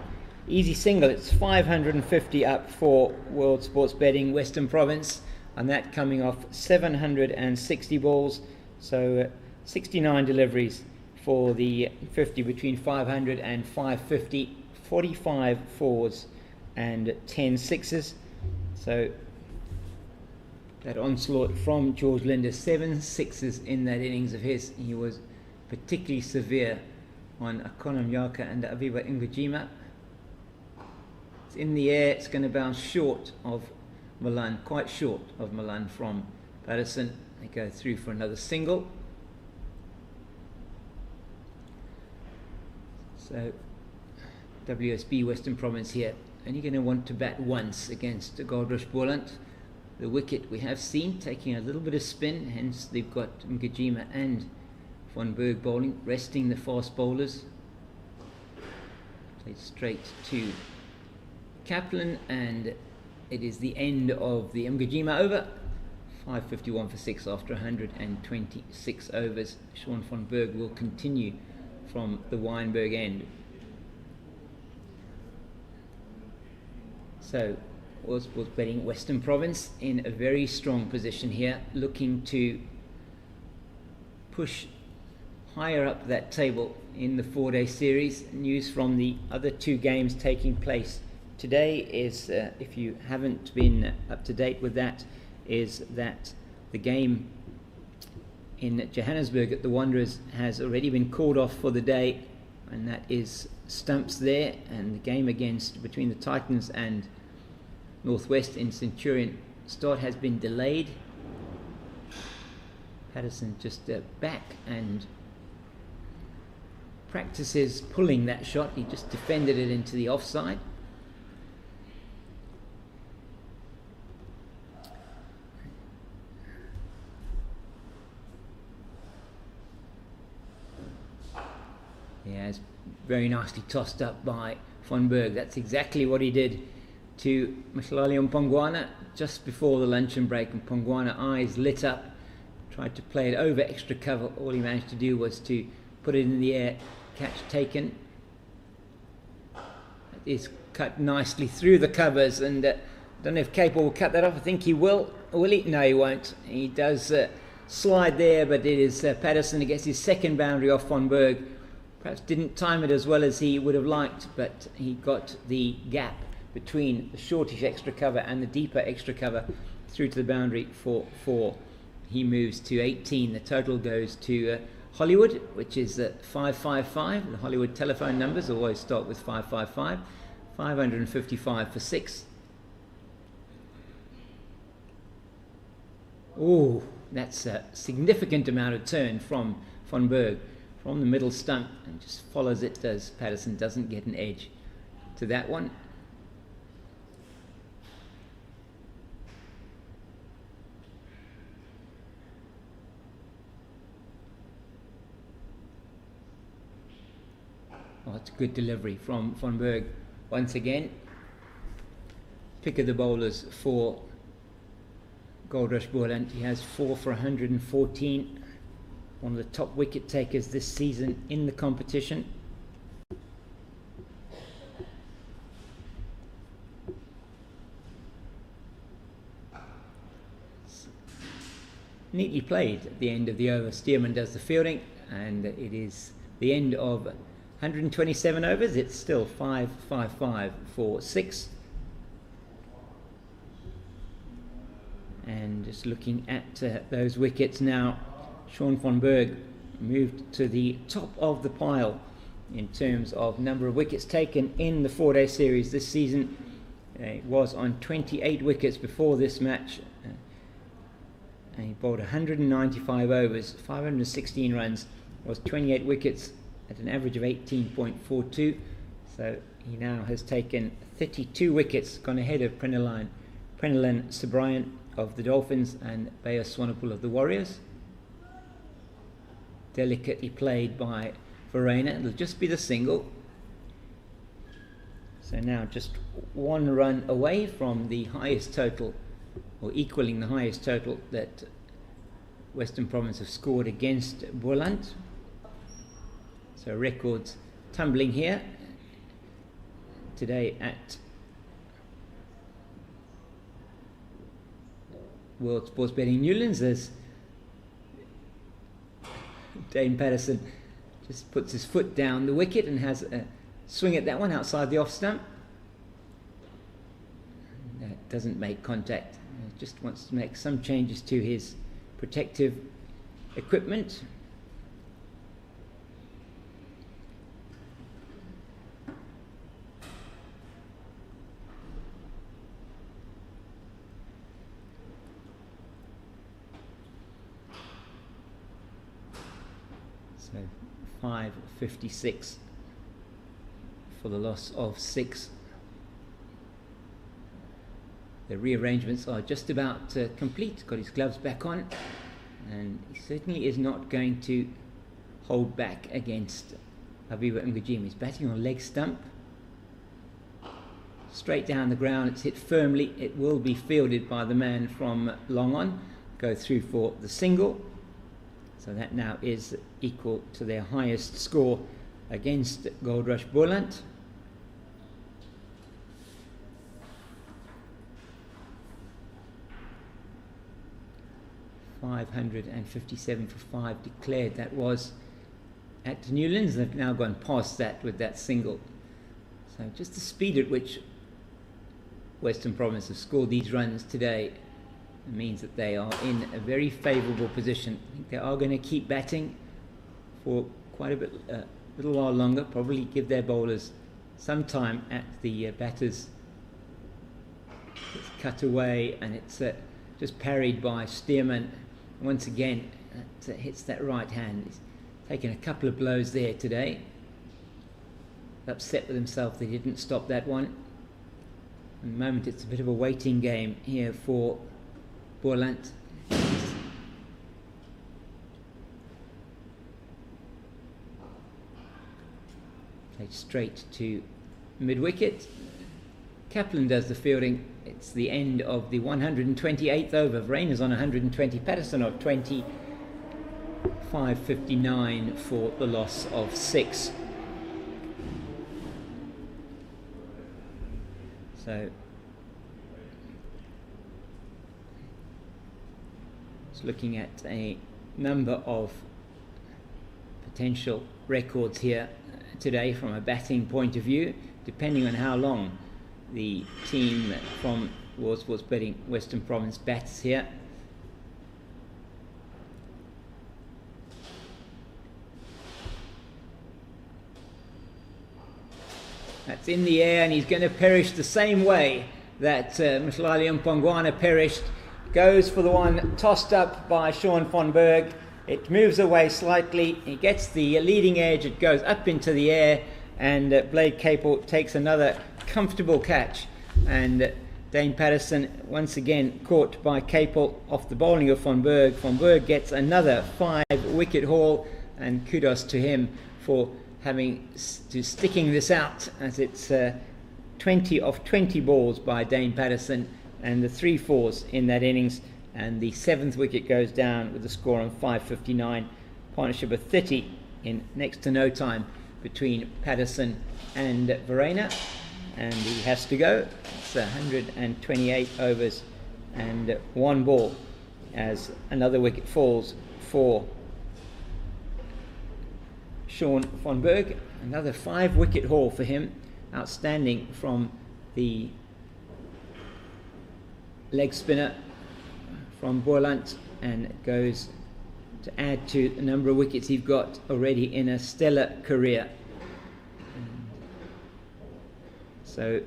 easy single. It's 550 up for World Sports Betting Western Province, and that coming off 760 balls. So 69 deliveries for the 50 between 500 and 550, 45 fours and 10 sixes. So that onslaught from George Linder, 7 sixes in that innings of his. He was particularly severe on Akona Mnyaka and Aviva Ngujima. It's in the air, it's going to bounce short of Milan, quite short of Milan from Patterson. They go through for another single. So WSB Western Province here, only going to want to bat once against Goldrush Boland. The wicket we have seen taking a little bit of spin, hence they've got Ngujima and Van Berg bowling, resting the fast bowlers. Played straight to Kaplan, and it is the end of the Ngujima over. 551 for 6 after 126 overs. Sean Van Berg will continue from the Weinberg end. So, World Sports Betting Western Province in a very strong position here, looking to push higher up that table in the 4-day series. News from the other 2 games taking place today is, if you haven't been up to date with that, is that the game in Johannesburg at the Wanderers has already been called off for the day, and that is Stumps there, and the game between the Titans and Northwest in Centurion start has been delayed. Patterson just back and practices pulling that shot. He just defended it into the offside. Yeah, it's very nicely tossed up by Van Berg. That's exactly what he did to Mhlali Mpongwana just before the luncheon break, and Mpongwana, eyes lit up, tried to play it over extra cover. All he managed to do was to put it in the air, catch taken. It is cut nicely through the covers, and I don't know if Capel will cut that off. I think he will. Will he? No, he won't. He does slide there, but it is Patterson who gets his second boundary off Van Berg. Perhaps didn't time it as well as he would have liked, but he got the gap between the shortish extra cover and the deeper extra cover through to the boundary for 4. He moves to 18. The total goes to Hollywood, which is 555. The Hollywood telephone numbers always start with 555. 555 for 6. Oh, that's a significant amount of turn from Van Berg, from the middle stump, and just follows it. Does Patterson, doesn't get an edge to that one. Oh, it's a good delivery from Van Berg once again. Pick of the bowlers for Goldrush Boland. He has 4 for 114. One of the top wicket takers this season in the competition. Neatly played at the end of the over. Stearman does the fielding, and it is the end of 127 overs. It's still 555 for 6. And just looking at those wickets now, Sean Van Berg moved to the top of the pile in terms of number of wickets taken in the 4-day series this season. He was on 28 wickets before this match. And he bowled 195 overs, 516 runs, was 28 wickets at an average of 18.42. So he now has taken 32 wickets, gone ahead of Prenilan Subrian of the Dolphins and Bayo Swanepoel of the Warriors. Delicately played by Verreynne. It'll just be the single. So now just one run away from the highest total, or equaling the highest total that Western Province have scored against Boland. So records tumbling here today at World Sports Betting Newlands, as Dane Patterson just puts his foot down the wicket and has a swing at that one outside the off stump. That doesn't make contact. He just wants to make some changes to his protective equipment. So 5.56 for the loss of 6. The rearrangements are just about complete. Got his gloves back on, and he certainly is not going to hold back against Habiba Ngujim. He's batting on leg stump, straight down the ground. It's hit firmly. It will be fielded by the man from long on. Go through for the single. So that now is equal to their highest score against Goldrush Boland. $557 for 5 declared. That was at Newlands. They've now gone past that with that single. So just the speed at which Western Province have scored these runs today means that they are in a very favourable position. I think they are going to keep batting for quite a little while longer, probably give their bowlers some time at the batters. It's cut away, and it's just parried by Stearman. Once again, it hits that right hand. He's taken a couple of blows there today. Upset with himself that he didn't stop that one. At the moment, it's a bit of a waiting game here for Boland. Played straight to mid-wicket. Kaplan does the fielding. It's the end of the 128th over. Verreynne is on 120. Patterson of 20. 5.59 for the loss of 6. So it's looking at a number of potential records here today from a batting point of view, depending on how long the team from World Sports Betting Western Province bats here. That's in the air, and he's going to perish the same way that Mhlali Mpongwana perished. Goes for the one tossed up by Sean von Berg. It moves away slightly. He gets the leading edge. It goes up into the air, and Blade Capel takes another comfortable catch. And Dane Patterson once again caught by Capel off the bowling of von Berg. Von Berg gets another 5-wicket haul, and kudos to him for sticking this out, as it's 20 of 20 balls by Dane Patterson and the 3 fours in that innings, and the 7th wicket goes down with a score on 5.59. Partnership of 30 in next to no time between Patterson and Verreynne, and he has to go. It's 128 overs and 1 ball as another wicket falls for Sean von Berg. Another 5-wicket haul for him. Outstanding from the leg spinner from Boland, and it goes to add to the number of wickets he's got already in a stellar career. So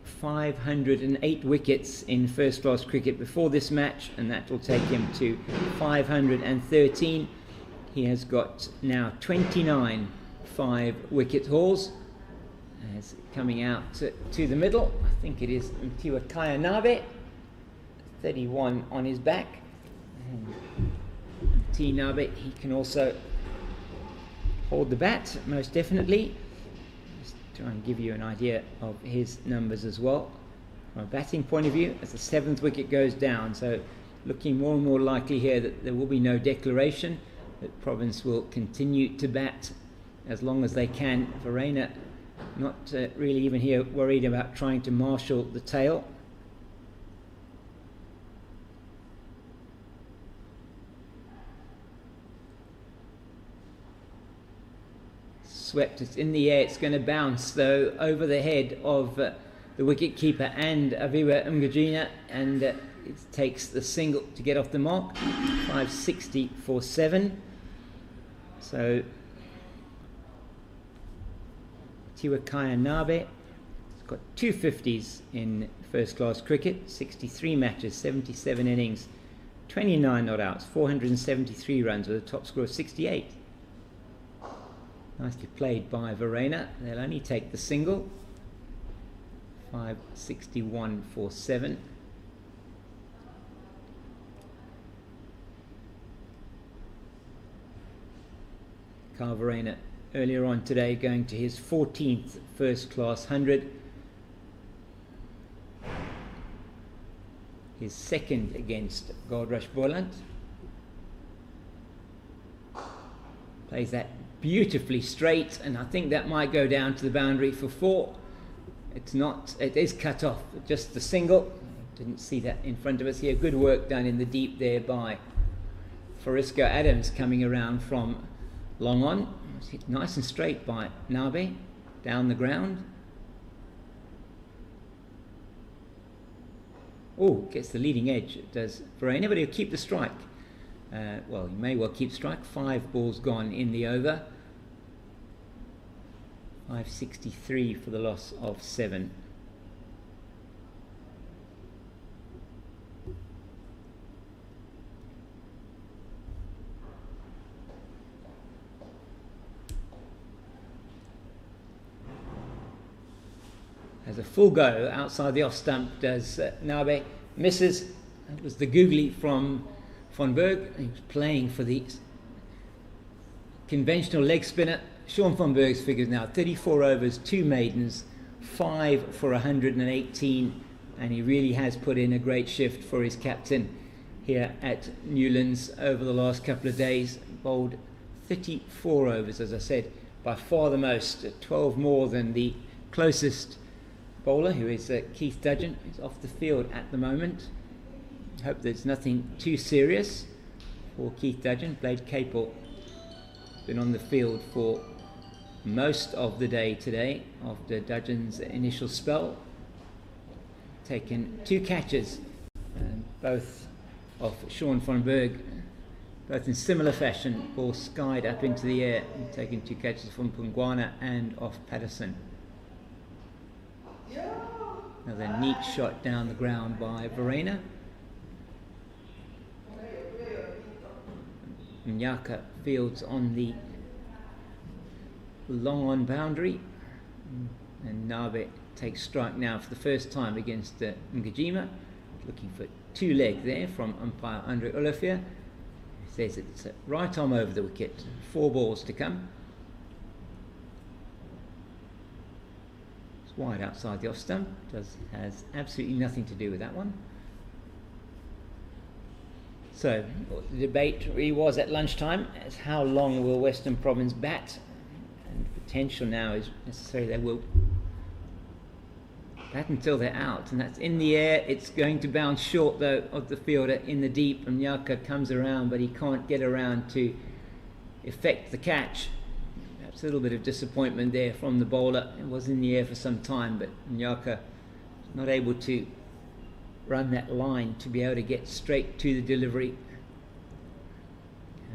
508 wickets in first class cricket before this match, and that will take him to 513. He has got now 29 5-wicket hauls. As coming out to the middle, I think it is Mtiwa Kayanabe, 31 on his back. T Nabe, he can also hold the bat, most definitely. Just try and give you an idea of his numbers as well. From a batting point of view, as the 7th wicket goes down, so looking more and more likely here that there will be no declaration, that Province will continue to bat as long as they can. Verreynne not really even here worried about trying to marshal the tail. Swept, it's in the air, it's going to bounce though over the head of the wicket keeper and Aviwa Mngajina, and it takes the single to get off the mark. 560 for 7. So Tiwakaya Nabe has got 2 50s in first class cricket, 63 matches, 77 innings, 29 not outs, 473 runs with a top score of 68. Nicely played by Verreynne. They'll only take the single. 561 for 7. Carl Verreynne earlier on today going to his 14th first class 100. His second against Goldrush Boland. Plays that beautifully straight, and I think that might go down to the boundary for 4. It's not, it is cut off, just the single. Didn't see that in front of us here. Good work done in the deep there by Frisco Adams coming around from long on. It's hit nice and straight by Nabe down the ground. Oh, gets the leading edge, it does Verreynne, but he'll keep the strike. Well, he may well keep strike. 5 balls gone in the over. 563 for the loss of 7. Has a full go outside the off stump, does Nabe. Misses. That was the googly from Von Berg. He was playing for the conventional leg spinner. Sean Von Berg's figures now 34 overs, 2 maidens, 5 for 118, and he really has put in a great shift for his captain here at Newlands over the last couple of days. Bowled 34 overs, as I said, by far the most, 12 more than the closest bowler, who is Keith Dudgeon, who's off the field at the moment. Hope there's nothing too serious for Keith Dudgeon. Played Capel, been on the field for most of the day today after Dudgeon's initial spell. Taken 2 catches, both of Sean Von Berg, both in similar fashion. Ball skied up into the air, taking 2 catches from Pungwana and off Patterson. Another neat shot down the ground by Verreynne. Nyaka fields on the long on boundary, and Nabe takes strike now for the first time against Ngajima, looking for 2 leg there from umpire Andre Olafia. He says it's right arm over the wicket, 4 balls to come. It's wide outside the off stump, has absolutely nothing to do with that one. So the debate really was at lunchtime as how long will Western Province bat, and the potential now is necessarily they will bat until they're out, and that's in the air. It's going to bounce short though of the fielder in the deep, and Nyaka comes around but he can't get around to effect the catch. Perhaps a little bit of disappointment there from the bowler. It was in the air for some time, but Nyaka not able to run that line to be able to get straight to the delivery.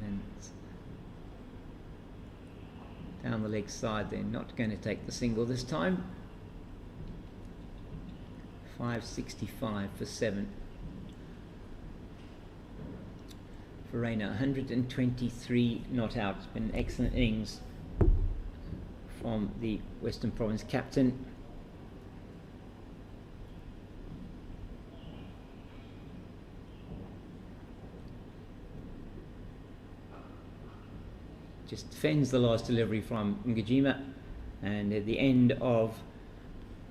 And down the leg side, they're not going to take the single this time. 565 for 7. Verreynne 123 not out. It's been an excellent innings from the Western Province captain. Just defends the last delivery from Ngajima. And at the end of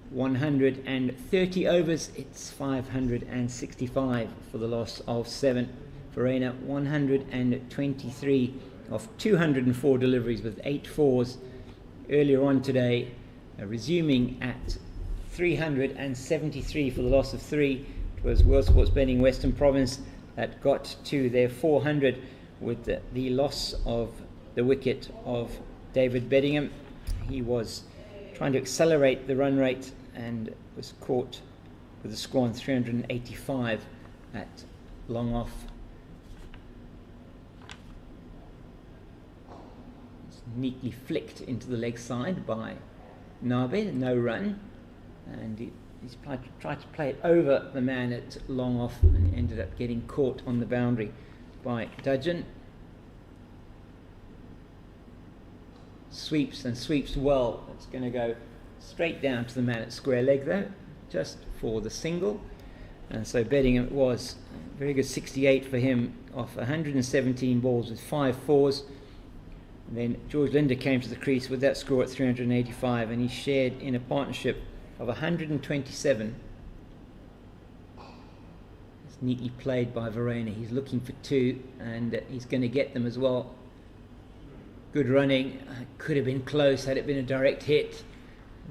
130 overs, it's 565 for the loss of 7. Verreynne 123 of 204 deliveries with 8 fours earlier on today, resuming at 373 for the loss of 3. It was World Sports Betting Western Province that got to their 400 with the loss of the wicket of David Bedingham. He was trying to accelerate the run rate and was caught with a score on 385 at long off. It's neatly flicked into the leg side by Nabe, no run, and he's tried to play it over the man at long off and ended up getting caught on the boundary by Dudgeon. Sweeps and sweeps well. It's going to go straight down to the man at square leg though, just for the single. And so Bedingham, it was a very good 68 for him off 117 balls with 5 fours. And then George Linder came to the crease with that score at 385, and he shared in a partnership of 127. It's neatly played by Verreynne. He's looking for 2, and he's going to get them as well. Good running. Could have been close had it been a direct hit.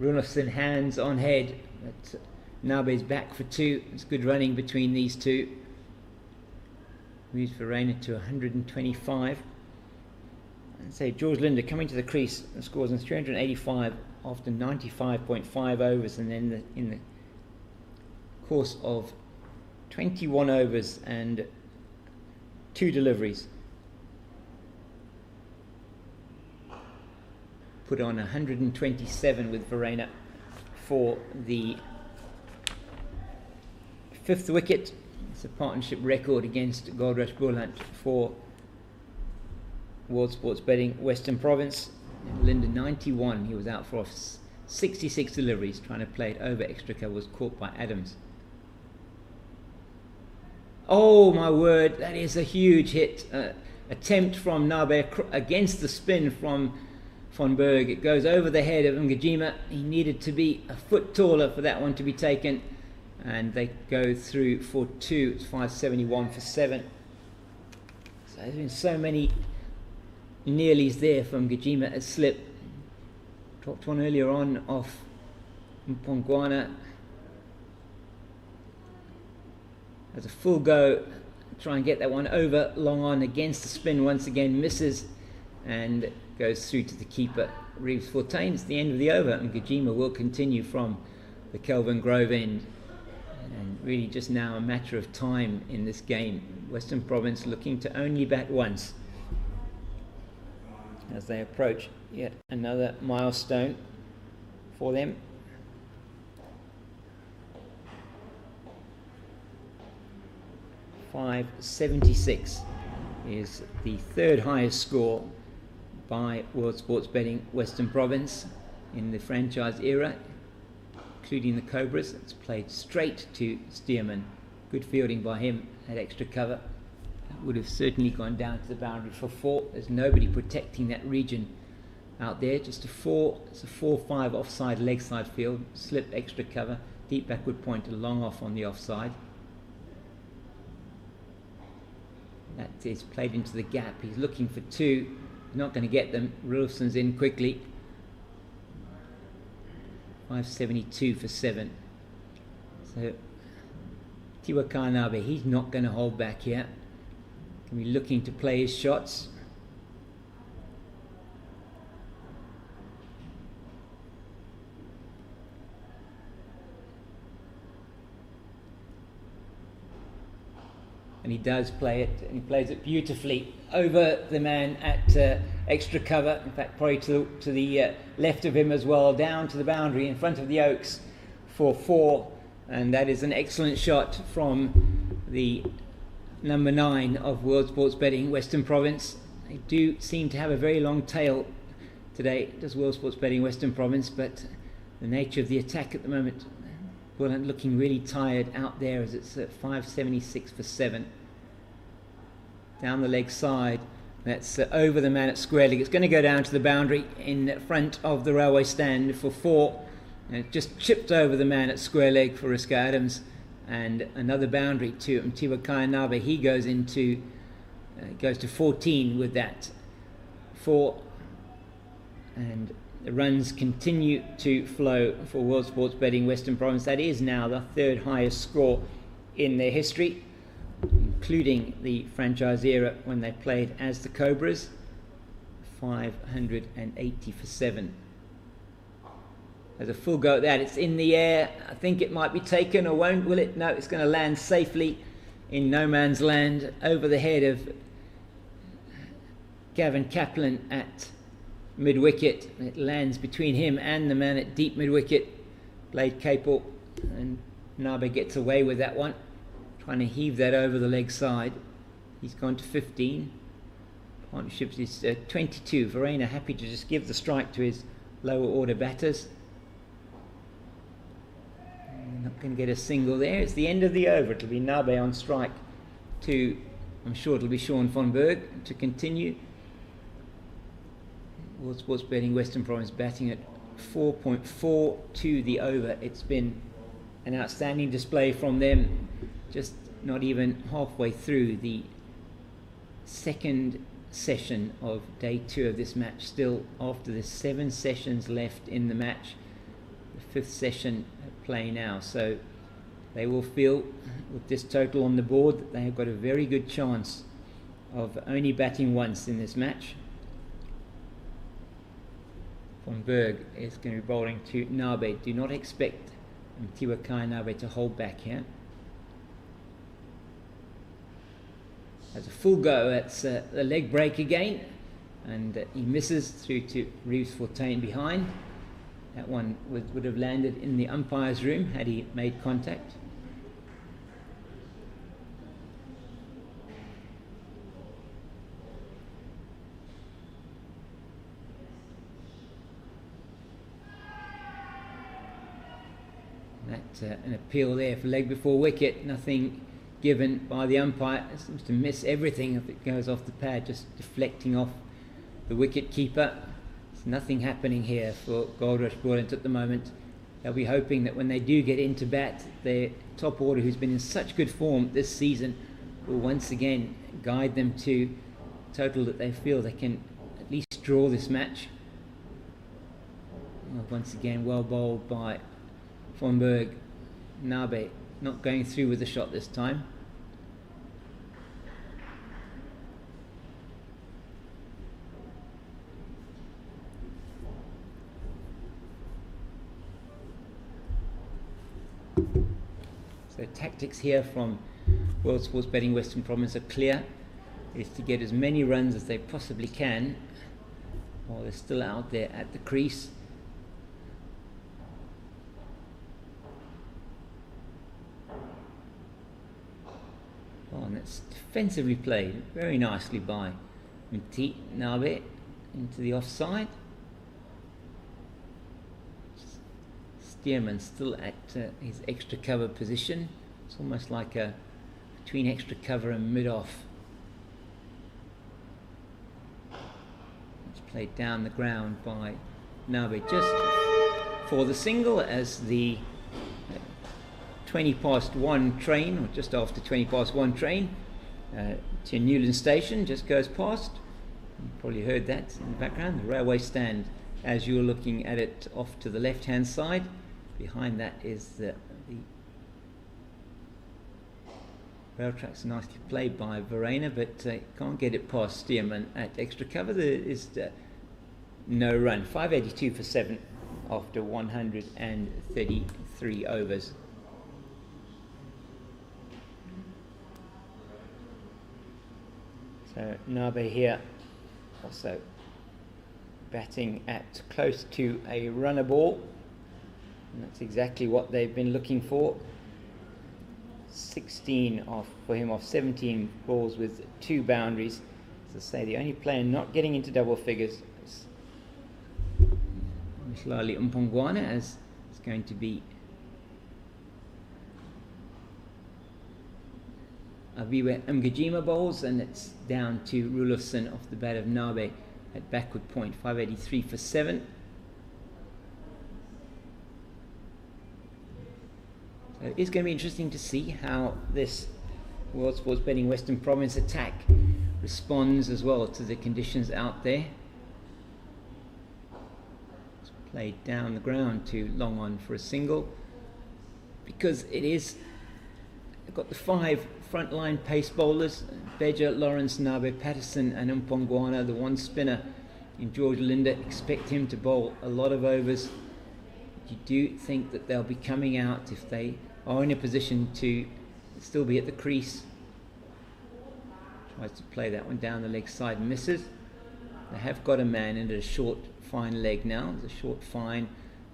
Runolfsson hands on head, but Nabe's back for 2. It's good running between these two. Moves Verreynne to 125. And say George Linder coming to the crease and scores on 385 after 95.5 overs, and then in the course of 21 overs and 2 deliveries, put on 127 with Verreynne for the 5th wicket. It's a partnership record against Goldrush Boland for World Sports Betting Western Province. Linder 91, he was out for 66 deliveries, trying to play it over extra cover, was caught by Adams. Oh my word, that is a huge hit. Attempt from Nabe against the spin from Von Berg. It goes over the head of Ngajima. He needed to be a foot taller for that one to be taken, and they go through for 2. It's 571 for 7. So there's been so many nearlies there from Ngajima at slip. Dropped one earlier on off Mpongwana. Has a full go, try and get that one over long on against the spin once again, misses and goes through to the keeper, Reeves Fontaine. It's the end of the over, and Ngajima will continue from the Kelvin Grove end. And really just now a matter of time in this game. Western Province looking to only bat once as they approach yet another milestone for them. .576 is the 3rd highest score by World Sports Betting Western Province in the franchise era, including the Cobras. It's played straight to Stearman. Good fielding by him at extra cover. That would have certainly gone down to the boundary for 4. There's nobody protecting that region out there. Just a 4. It's a 4-5 offside leg side field. Slip extra cover. Deep backward pointer, long off on the offside. That is played into the gap. He's looking for 2. He's not going to get them. Rolfson's in quickly. 572 for 7. So Tiwaka Nabe, he's not going to hold back here. Can be looking to play his shots. And he does play it, and he plays it beautifully over the man at extra cover. In fact, probably to the left of him as well, down to the boundary in front of the Oaks for 4. And that is an excellent shot from the number 9 of World Sports Betting Western Province. They do seem to have a very long tail today, does World Sports Betting Western Province, but the nature of the attack at the moment, Boland looking really tired out there as it's at 576 for 7. Down the leg side, That's over the man at square leg. It's going to go down to the boundary in front of the railway stand for 4. And it just chipped over the man at square leg for Riska Adams. And another boundary to Mtiwa Kainabe. He goes to 14 with that 4. And the runs continue to flow for World Sports Betting Western Province. That is now the 3rd highest score in their history, including the franchise era when they played as the Cobras. 580 for 7. There's a full go at that. It's in the air. I think it might be taken, or won't, will it? No, it's going to land safely in no man's land over the head of Gavin Kaplan at mid-wicket. It lands between him and the man at deep mid-wicket, Blade Capel, and Nabe gets away with that one, trying to heave that over the leg side. He's gone to 15. Partnerships is 22. Verreynne happy to just give the strike to his lower order batters. Not going to get a single there. It's the end of the over. It'll be Nabe on strike to, I'm sure it'll be Sean von Berg to continue. World Sports Betting Western Province batting at 4.4 to the over. It's been an outstanding display from them. Just not even halfway through the 2nd session of day 2 of this match. Still, after the 7 sessions left in the match, the 5th session at play now. So they will feel, with this total on the board, that they have got a very good chance of only batting once in this match. Von Berg is going to be bowling to Nabe. Do not expect Mtiwa Kainabe to hold back here. Has a full go at the leg break again, and he misses through to Reeves Fontaine behind. That one would have landed in the umpire's room had he made contact. An appeal there for leg before wicket. Nothing given by the umpire. It seems to miss everything if it goes off the pad, just deflecting off the wicket keeper. There's nothing happening here for Goldrush Boland at the moment. They'll be hoping that when they do get into bat, their top order, who's been in such good form this season, will once again guide them to a total that they feel they can at least draw this match. Well, once again, well bowled by Von Berg. Nabe not going through with the shot this time. So tactics here from World Sports Betting Western Province are clear. Is to get as many runs as they possibly can while they're still out there at the crease. Oh, and it's defensively played very nicely by Mti Nabe into the offside. Stearman still at his extra cover position. It's almost like a between extra cover and mid-off. It's played down the ground by Nabe just for the single as the 1 train, or just after 1 train to Newlands station just goes past. You probably heard that in the background, the railway stand as you're looking at it off to the left hand side. Behind that is the rail tracks, nicely played by Verreynne, but can't get it past Stearman at extra cover. There is no run. 582 for 7 after 133 overs. So Nabe here also batting at close to a runner ball, and that's exactly what they've been looking for. 16 off for him off 17 balls with 2 boundaries. As I say, the only player not getting into double figures is Mhlali Mpongwana, as it's going to be Aviwe Mgajima bowls, and it's down to Rulofsson off the bat of Nabe at backward point, 583 for 7. So it is going to be interesting to see how this World Sports Betting Western Province attack responds as well to the conditions out there. It's played down the ground to long on for a single, because it is got the 5 frontline pace bowlers, Beja, Lawrence, Nabe, Patterson and Mpongwana, the one spinner in George Linda. Expect him to bowl a lot of overs. You do think that they'll be coming out if they are in a position to still be at the crease. Tries to play that one down the leg side, misses. They have got a man into a short fine leg now. There's a short fine,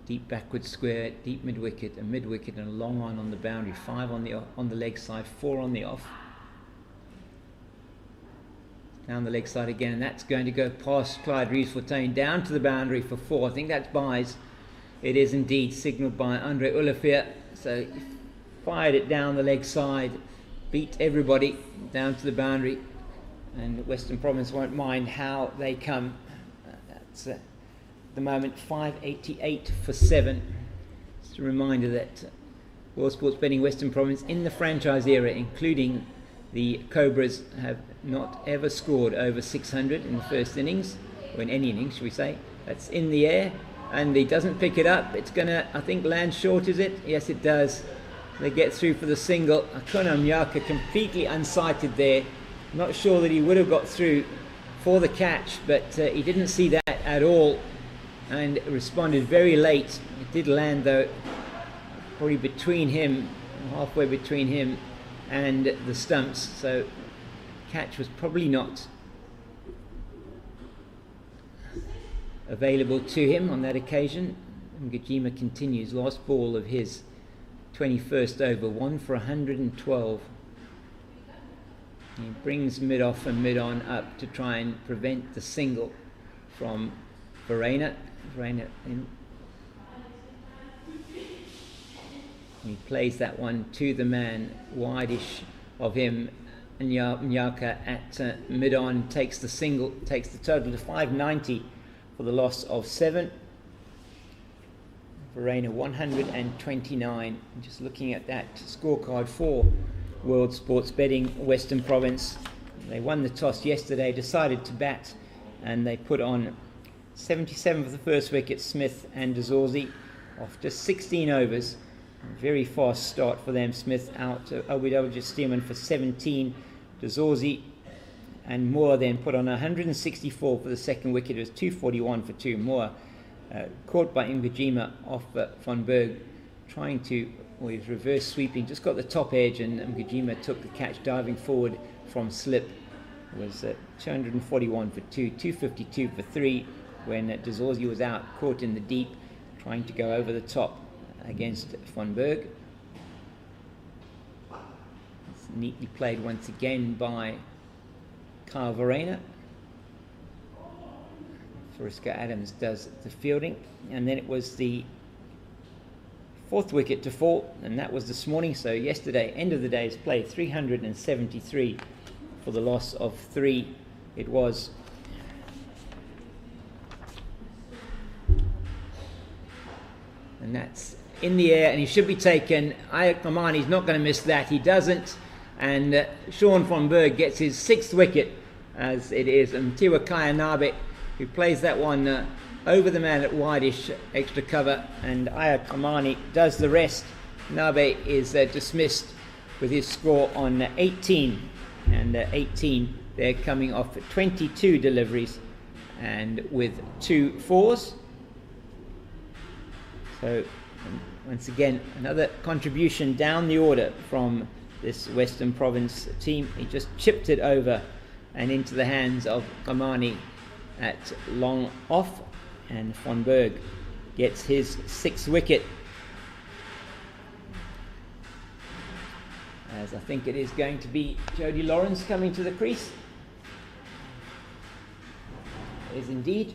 deep backward square, deep mid wicket, a mid wicket and a long on the boundary. 5 on the leg side, 4 on the off. Down the leg side again, and that's going to go past Clyde Reeves-Fontaine down to the boundary for 4. I think that's buys. It is indeed, signalled by Andre Ulafir. So he fired it down the leg side, beat everybody down to the boundary, and Western Province won't mind how they come. That's the moment 588 for 7. Just a reminder that World Sports Betting Western Province in the franchise era, including the Cobras, have not ever scored over 600 in the first innings, or in any innings, should we say. That's in the air, and he doesn't pick it up. It's going to, I think, land short, is it? Yes, it does. They get through for the single. Akuna Mnyaka completely unsighted there. Not sure that he would have got through for the catch, but he didn't see that at all and responded very late. It did land, though, probably between him, halfway between him and the stumps, so catch was probably not available to him on that occasion. Ngajima continues, last ball of his 21st over, 1 for 112. He brings mid off and mid on up to try and prevent the single from Verreynne. Verreynne in. He plays that one to the man, wide-ish of him. Mnyaka at mid-on takes the single, takes the total to 590 for the loss of 7. Verreynne 129. Just looking at that scorecard for World Sports Betting Western Province. They won the toss yesterday, decided to bat, and they put on 77 for the first wicket, Smith and Dazorzi, off just 16 overs. Very fast start for them. Smith out to OBW Stearman for 17. Dazorzi and Moore then put on 164 for the second wicket. It was 241 for 2. Moore caught by Ngajima off Van Berg, trying to, well, he was reverse sweeping, just got the top edge, and Ngajima took the catch diving forward from slip. It was 241 for 2, 252 for 3 when Dazorzi was out, caught in the deep, trying to go over the top against Van Berg. It's neatly played once again by Kyle Verreynne. Fariska Adams does the fielding, and then it was the 4th wicket to fall, and that was this morning. So yesterday, end of the day's play, 373 for the loss of 3. It was. And that's in the air, and he should be taken. Ayat Kamani's not going to miss that. He doesn't. And Sean Van Berg gets his 6th wicket, as it is Mtiwa Kaya Nabe, who plays that one over the man at wide-ish extra cover, and Ayat Kamani does the rest. Nabe is dismissed with his score on 18, and 18 they're coming off 22 deliveries and with 2 fours. So once again, another contribution down the order from this Western Province team. He just chipped it over and into the hands of Kamani at long off, and Van Berg gets his 6th wicket, as I think it is going to be Jody Lawrence coming to the crease. It is indeed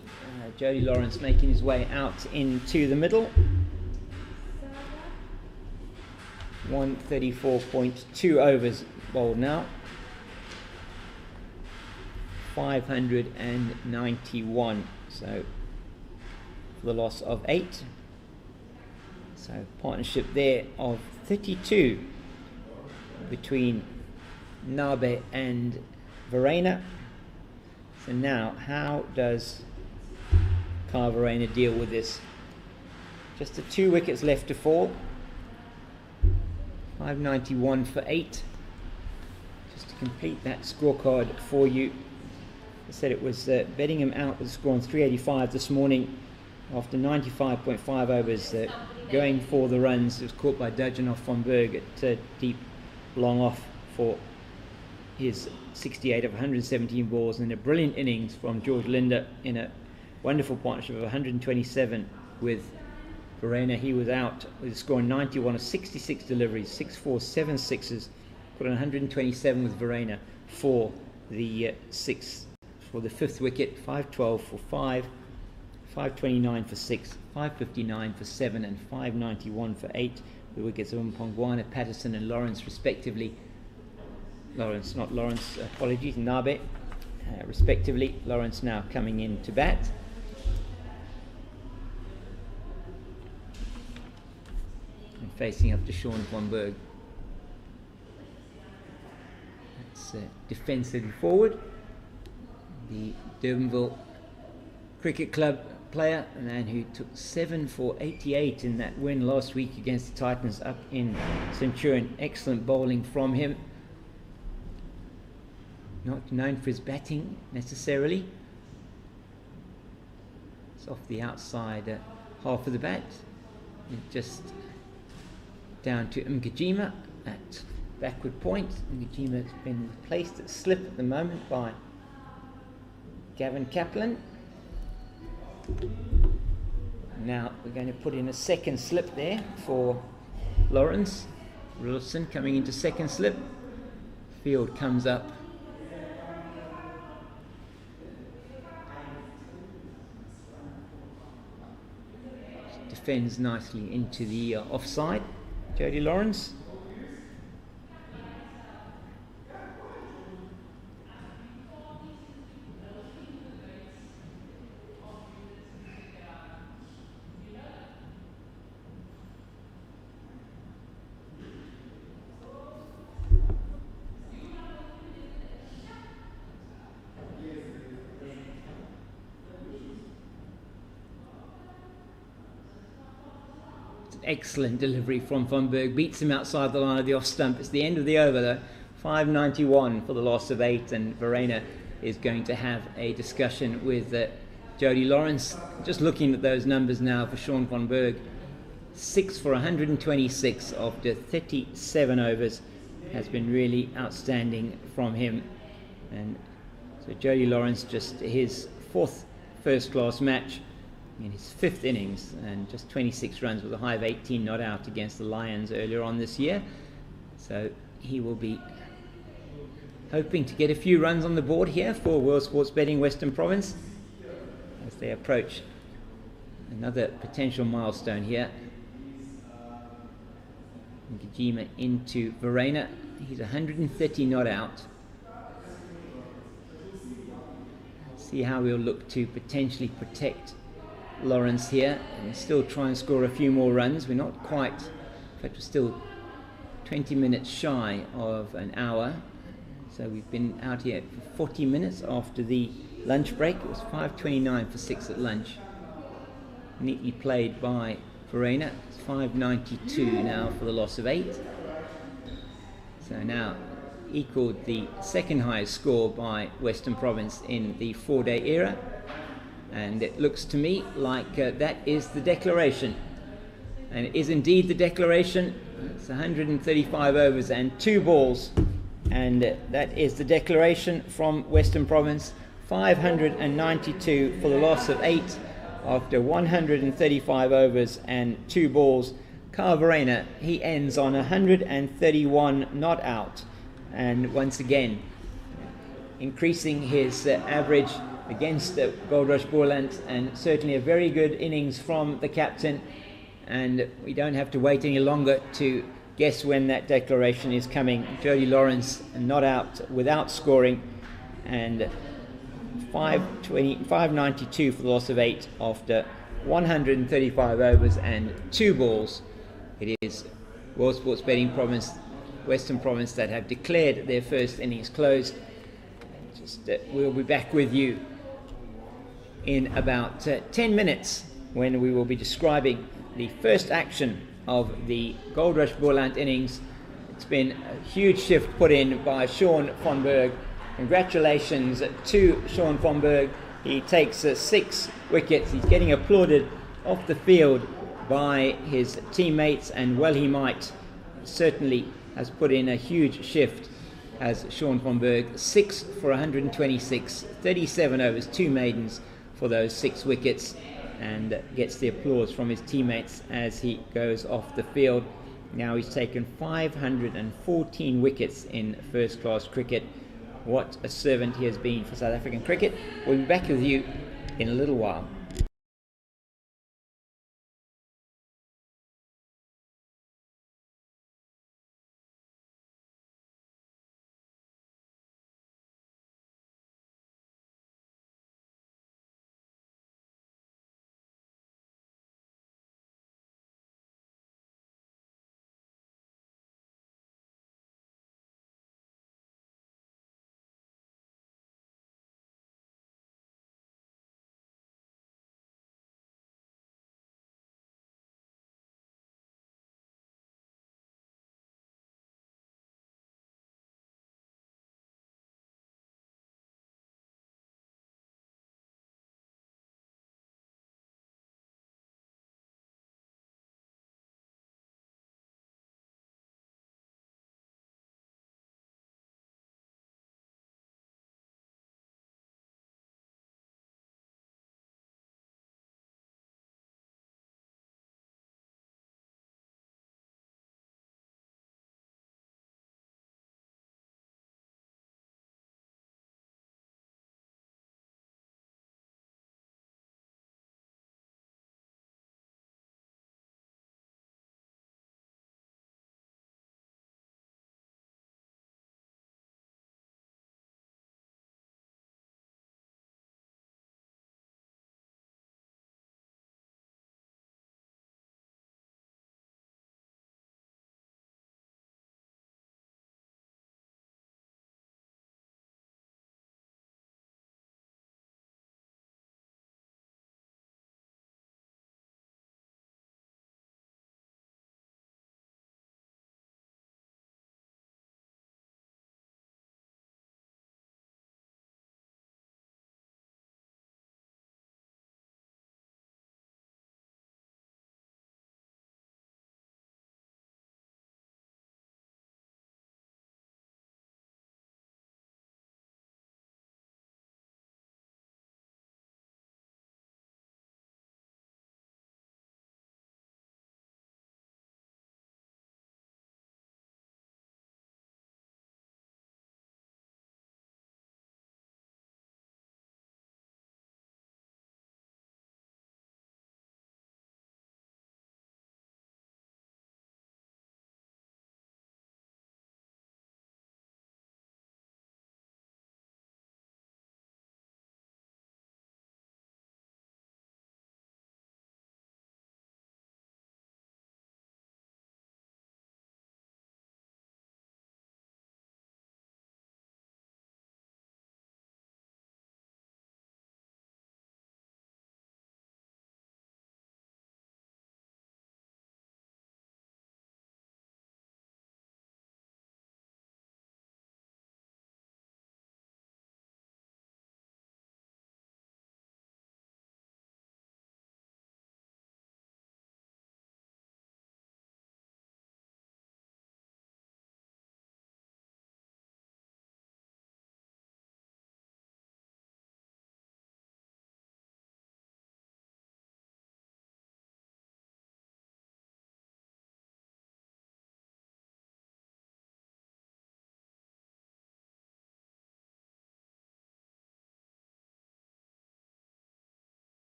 Jody Lawrence making his way out into the middle. 134.2 overs bowled now. 591. So for the loss of 8. So partnership there of 32 between Nabe and Verreynne. So now, how does Verreynne deal with this? Just the 2 wickets left to fall. 591 for 8. Just to complete that scorecard for you, I said it was betting him out with a score on 385 this morning after 95.5 overs, going for the runs. It was caught by Dujanov von Berg at deep long off for his 68 of 117 balls, and a brilliant innings from George Linder in a wonderful partnership of 127 with Verreynne. He was out with a score of 91 of 66 deliveries, 6-4, 7 sixes, put on 127 with Verreynne for the fifth wicket. 512 for 5, 529 for 6, 559 for 7, and 591 for 8. The wickets of Mpongwana, Patterson and Lawrence respectively. Nabe respectively. Lawrence now coming in to bat. And facing up to Sean von Berg. That's defensively forward. The Durbanville Cricket Club player, a man who took 7 for 88 in that win last week against the Titans up in Centurion. Excellent bowling from him. Not known for his batting necessarily. It's off the outside half of the bat. Just down to Mgijima at backward point. Mgijima has been replaced at slip at the moment by Gavin Kaplan. Now we're going to put in a second slip there for Lawrence. Wilson coming into second slip. Field comes up. Defends nicely into the offside. Jody Lawrence. Excellent delivery from von Berg, beats him outside the line of the off stump. It's the end of the over though. 591 for the loss of 8, and Verreynne is going to have a discussion with Jody Lawrence. Just looking at those numbers now for Sean von Berg. 6 for 126 after 37 overs has been really outstanding from him. And so Jody Lawrence, just his 4th first-class match in his 5th innings, and just 26 runs with a high of 18 not out against the Lions earlier on this year. So he will be hoping to get a few runs on the board here for World Sports Betting Western Province as they approach another potential milestone here. Ngijima into Verreynne. He's 130 not out. See how we'll look to potentially protect Lawrence here and still try and score a few more runs. We're not quite, in fact we're still 20 minutes shy of an hour, so we've been out here for 40 minutes after the lunch break. It was 5:29 for 6 at lunch. Neatly played by Verreynne. It's 592 now for the loss of 8. So now equaled the second highest score by Western Province in the 4-day era. And it looks to me like that is the declaration. And it is indeed the declaration. It's 135 overs and 2 balls. And that is the declaration from Western Province. 592 for the loss of 8 after 135 overs and 2 balls. Verreynne, he ends on 131 not out. And once again, increasing his average against Goldrush Boland, and certainly a very good innings from the captain. And we don't have to wait any longer to guess when that declaration is coming. Jody Lawrence not out without scoring, and 592 for the loss of 8 after 135 overs and 2 balls. It is World Sports Betting Province, Western Province, that have declared their first innings closed. We'll be back with you in about 10 minutes when we will be describing the first action of the Goldrush Boland innings. It's been a huge shift put in by Sean von Berg. Congratulations to Sean von Berg. He takes 6 wickets. He's getting applauded off the field by his teammates, and well he might. Certainly has put in a huge shift as Sean von Berg. 6 for 126, 37 overs, 2 maidens for those 6 wickets, and gets the applause from his teammates as he goes off the field. Now he's taken 514 wickets in first class cricket. What a servant he has been for South African cricket. We'll be back with you in a little while.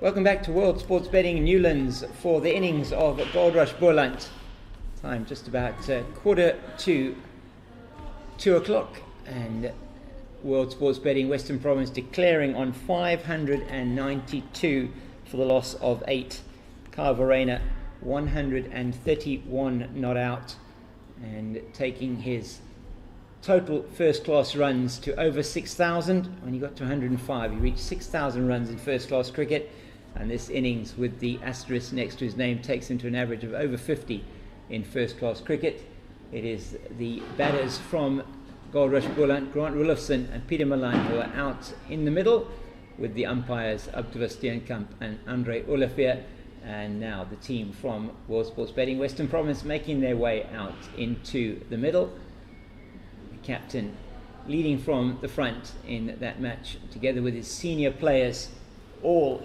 Welcome back to World Sports Betting Newlands for the innings of Goldrush Boland. Time just about 2:45, and World Sports Betting Western Province declaring on 592 for the loss of 8. Verreynne 131 not out, and taking his total first class runs to over 6,000. When he got to 105, he reached 6,000 runs in first class cricket, and this innings with the asterisk next to his name takes him to an average of over 50 in first class cricket. It is the batters from Goldrush Boland, Grant Rulofsen and Peter Milan, who are out in the middle, with the umpires Abdullah Steenkamp and Andre Olivier. And now the team from World Sports Betting Western Province making their way out into the middle. The captain leading from the front in that match, together with his senior players, all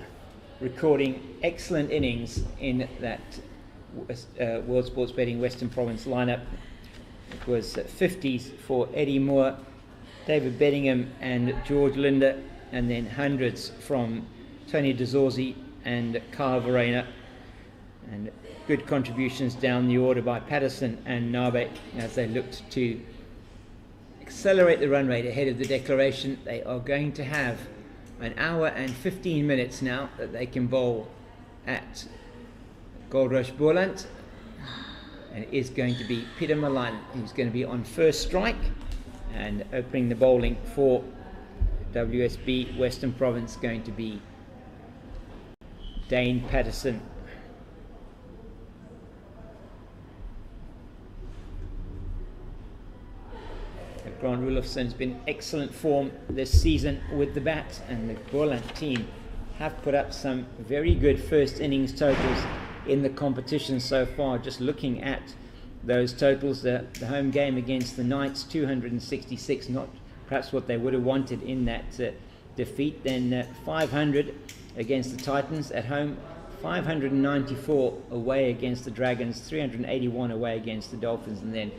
recording excellent innings in that World Sports Betting Western Province lineup. It was 50s for Eddie Moore, David Bedingham and George Linder, and then hundreds from Tony DeZorzi and Verreynne, and good contributions down the order by Patterson and Nabe as they looked to accelerate the run rate ahead of the declaration. They are going to have an hour and 15 minutes now that they can bowl at Goldrush Boland, and it is going to be Peter Milan who's going to be on first strike, and opening the bowling for WSB Western Province going to be Dane Patterson. Grant Rulofsen's been excellent form this season with the bat, and the Boland team have put up some very good first innings totals in the competition so far. Just looking at those totals, the home game against the Knights, 266, not perhaps what they would have wanted in that defeat. Then 500 against the Titans at home, 594 away against the Dragons, 381 away against the Dolphins, and then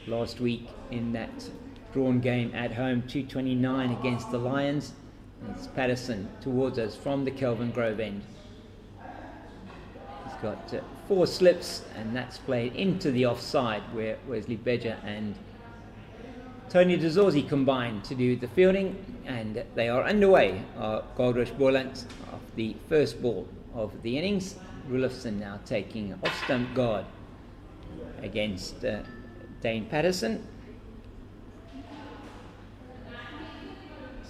last week in that drawn game at home, 229 against the Lions. It's Patterson towards us from the Kelvin Grove end. He's got 4 slips, and that's played into the offside where Wesley Bedger and Tony DeZorzi combined to do the fielding, and they are underway. Goldrush Boland off the first ball of the innings. Rulofsen now taking off-stump guard against Dane Patterson.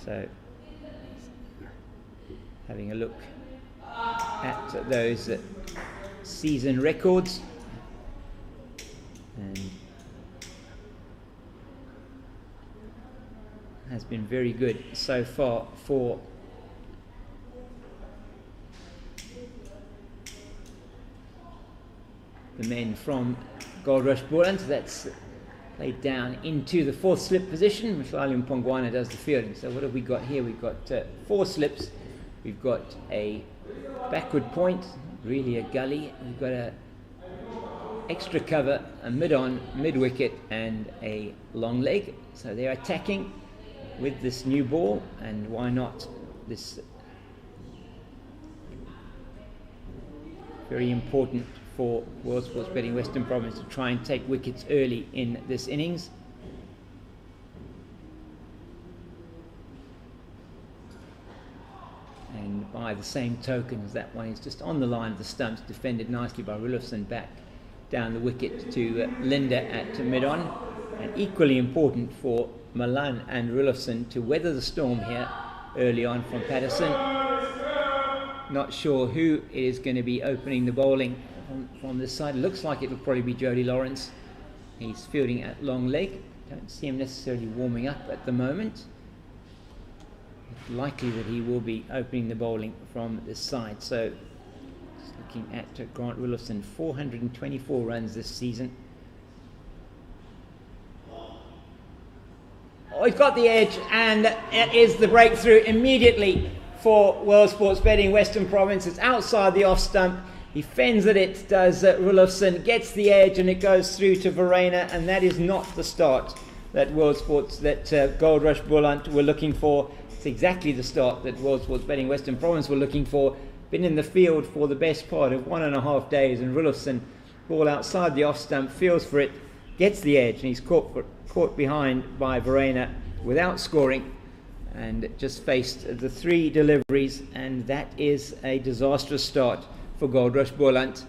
So, having a look at those season records, and has been very good so far for the men from Goldrush Boland. That's played down into the 4th slip position. Mhlali Mpongwana does the fielding. So what have we got here? We've got 4 slips. We've got a backward point, really a gully. We've got a extra cover, a mid-on, mid-wicket, and a long leg. So they're attacking with this new ball, and why not this very important for World Sports Betting Western Province to try and take wickets early in this innings. And by the same token as that one is just on the line of the stumps, defended nicely by Rulofsen, back down the wicket to Linder at mid-on. And equally important for Milan and Rulofsen to weather the storm here early on from Patterson. Not sure who is going to be opening the bowling from this side. Looks like it'll probably be Jody Lawrence. He's fielding at long leg. Don't see him necessarily warming up at the moment. It's likely that he will be opening the bowling from this side. So, just looking at Grant Rulofsen, 424 runs this season. Oh, he's got the edge, and it is the breakthrough immediately for World Sports Betting Western Province. It's outside the off stump. He fends at it, does Rulofsen, gets the edge, and it goes through to Verreynne, and that is not the start that Goldrush Boland were looking for. It's exactly the start that World Sports Betting Western Province were looking for. been in the field for the best part of 1.5 days, and Rulofsson, ball outside the off stump, feels for it, gets the edge, and he's caught behind by Verreynne without scoring, and just faced the 3 deliveries, and that is a disastrous start for Goldrush Boland.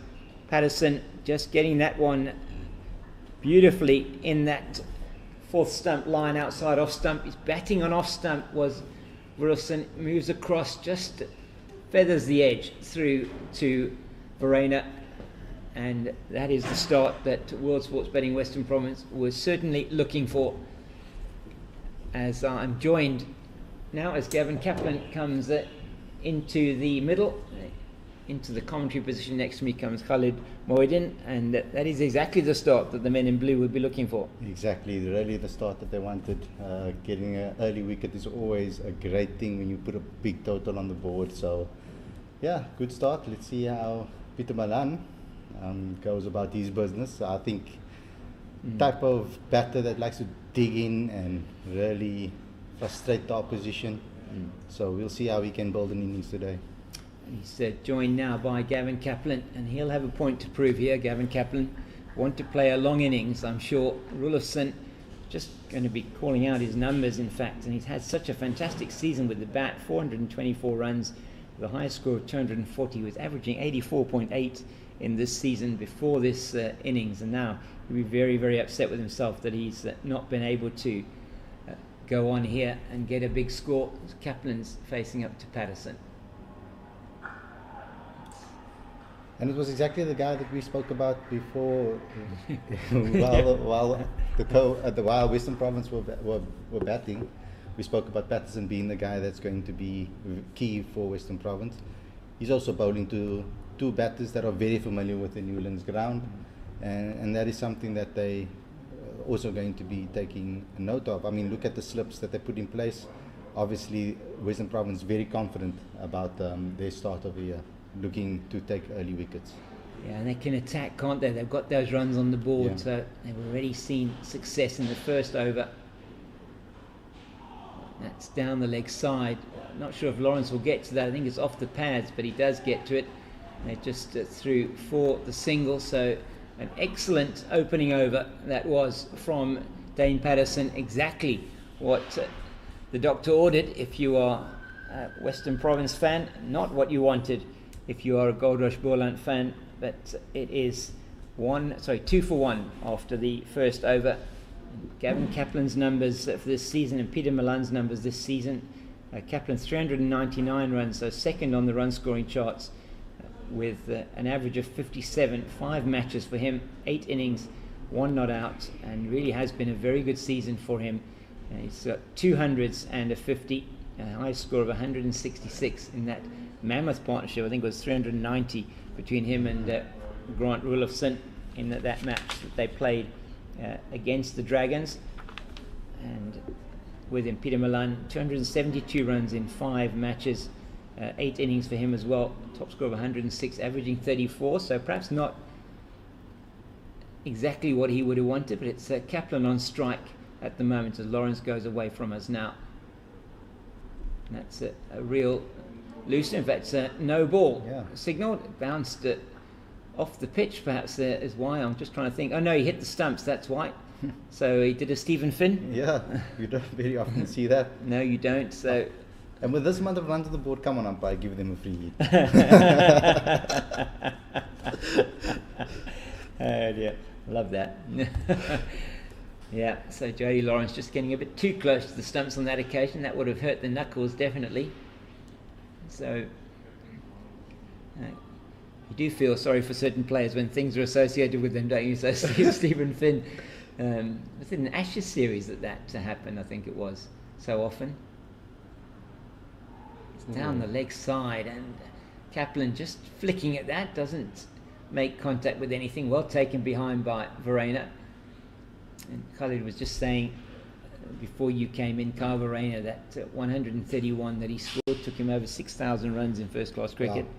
Patterson just getting that one beautifully in that 4th stump line outside off stump. His batting on off stump was Rulofsson, moves across, just feathers the edge through to Verreynne, and that is the start that World Sports Betting Western Province was certainly looking for. As I'm joined now as Gavin Kaplan comes into the middle, into the commentary position. Next to me comes Khalid Moedin, and that is exactly the start that the men in blue would be looking for. Exactly, really the start that they wanted. Getting an early wicket is always a great thing when you put a big total on the board. So, yeah, good start. Let's see how Peter Malan goes about his business. I think type of batter that likes to dig in and really frustrate the opposition. So we'll see how he can build an innings today. He's joined now by Gavin Kaplan, and he'll have a point to prove here. Gavin Kaplan want to play a long innings, I'm sure. Rulofsson just going to be calling out his numbers, in fact, and he's had such a fantastic season with the bat. 424 runs, the highest score of 240. He was averaging 84.8 in this season before this innings, and now he'll be very, very upset with himself that he's not been able to go on here and get a big score. Kaplan's facing up to Patterson. And it was exactly the guy that we spoke about before, while Western Province were batting. We spoke about Patterson being the guy that's going to be key for Western Province. He's also bowling to 2 batters that are very familiar with the Newlands ground, and that is something that they also going to be taking a note of. I mean, look at the slips that they put in place. Obviously, Western Province very confident about their start of the year, looking to take early wickets. Yeah, and they can attack, can't they? They've got those runs on the board, Yeah. so they've already seen success in the first over. That's down the leg side. Not sure if Lawrence will get to that. I think it's off the pads, but he does get to it. They're just through for the single, so an excellent opening over that was from Dane Patterson. Exactly what the doctor ordered if you are a Western Province fan, not what you wanted if you are a Goldrush Boland fan, but it is 2 for 1 after the first over. Gavin Kaplan's numbers for this season and Peter Malan's numbers this season. Kaplan 399 runs, so second on the run scoring charts with an average of 57, 5 matches for him, 8 innings, 1 not out, and really has been a very good season for him. He's got 200s and a 50, a high score of 166 in that mammoth partnership. I think it was 390 between him and Grant Rulofsson in that match that they played against the Dragons. And with him, Peter Malan, 272 runs in 5 matches, 8 innings for him as well. Top score of 106, averaging 34. So perhaps not exactly what he would have wanted, but it's Kaplan on strike at the moment as Lawrence goes away from us now. And that's a real loose. In fact, it's a no ball signal. It bounced off the pitch, perhaps is why. I'm just trying to think. Oh no, he hit the stumps, that's why. So he did a Stephen Finn. Yeah, you don't very often see that. No, you don't. So. And with this amount of runs on the board, come on, umpire, give them a free hit. Oh dear, love that. Yeah, so Jody Lawrence just getting a bit too close to the stumps on that occasion. That would have hurt the knuckles, definitely. So you do feel sorry for certain players when things are associated with them, don't you? So Stephen Finn, was it an Ashes series that happened? I think it was so often. It's down the leg side, and Kaplan just flicking at that, doesn't make contact with anything. Well taken behind by Verreynne. And Khalid was just saying before you came in, Carl Verreynne, that 131 that he scored took him over 6,000 runs in first class cricket. Wow.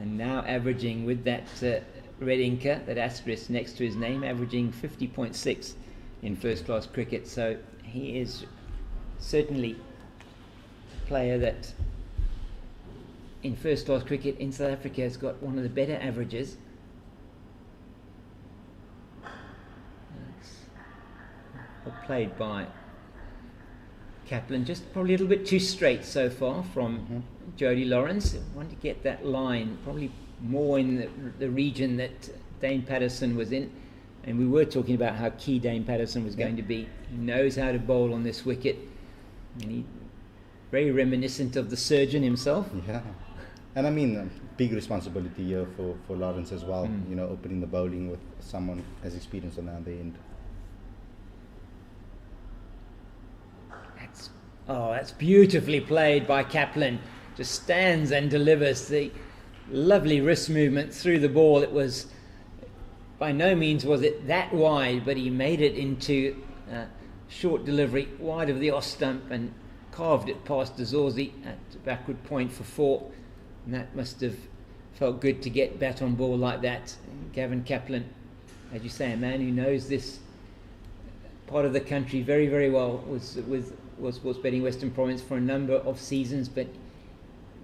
And now averaging with that red inker, that asterisk next to his name, averaging 50.6 in first class cricket. So he is certainly a player that in first class cricket in South Africa has got one of the better averages. Well played by Kaplan, just probably a little bit too straight so far from Jody Lawrence. Want to get that line probably more in the region that Dane Patterson was in, and we were talking about how key Dane Patterson was going to be. He knows how to bowl on this wicket, and he very reminiscent of the surgeon himself. Yeah, and I mean, big responsibility here for Lawrence as well. You know, opening the bowling with someone as experienced on the other end. That's beautifully played by Kaplan. Just stands and delivers the lovely wrist movement through the ball. It was, by no means was it that wide, but he made it into short delivery wide of the off stump and carved it past Dazorzi at backward point for 4. And that must have felt good to get bat on ball like that. Gavin Kaplan, as you say, a man who knows this part of the country very, very well, was sports betting Western Province for a number of seasons, but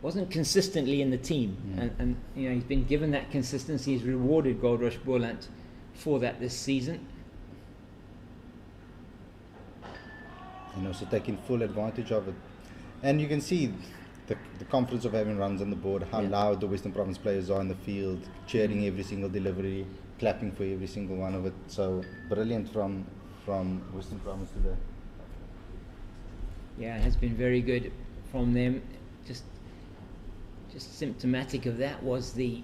wasn't consistently in the team. And you know, he's been given that consistency. He's rewarded Goldrush Boland for that this season. And also taking full advantage of it. And you can see the confidence of having runs on the board, how loud the Western Province players are in the field, cheering every single delivery, clapping for every single one of it. So brilliant from Western Province today. Yeah, it has been very good from them. Just symptomatic of that was the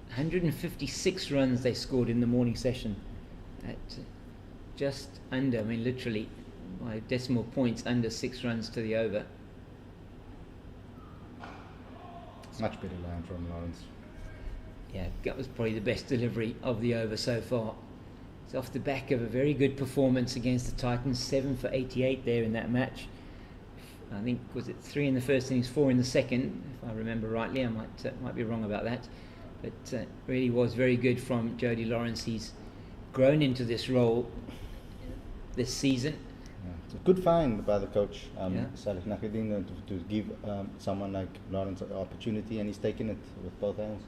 156 runs they scored in the morning session at just under, I mean literally by decimal points, under 6 runs to the over. Much better line from Lawrence. Yeah, that was probably the best delivery of the over so far. It's off the back of a very good performance against the Titans, 7 for 88 there in that match. I think, was it 3 in the first innings, 4 in the second, if I remember rightly. I might be wrong about that, but really was very good from Jody Lawrence. He's grown into this role this season. Yeah, it's a good find by the coach, Salih Nakhiddin, to give someone like Lawrence an opportunity, and he's taken it with both hands.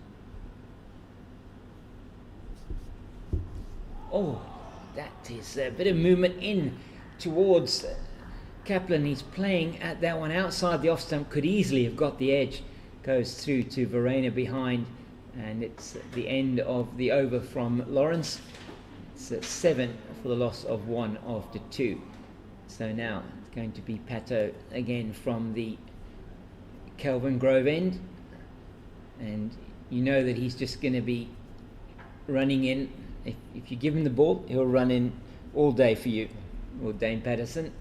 Oh, that is a bit of movement in towards Kaplan. He's playing at that one outside the off stump, could easily have got the edge. Goes through to Verreynne behind, and it's the end of the over from Lawrence. It's 7 for the loss of 1 after 2. So now it's going to be Pato again from the Kelvin Grove end, and you know that he's just going to be running in. If you give him the ball, he'll run in all day for you, or Dane Patterson.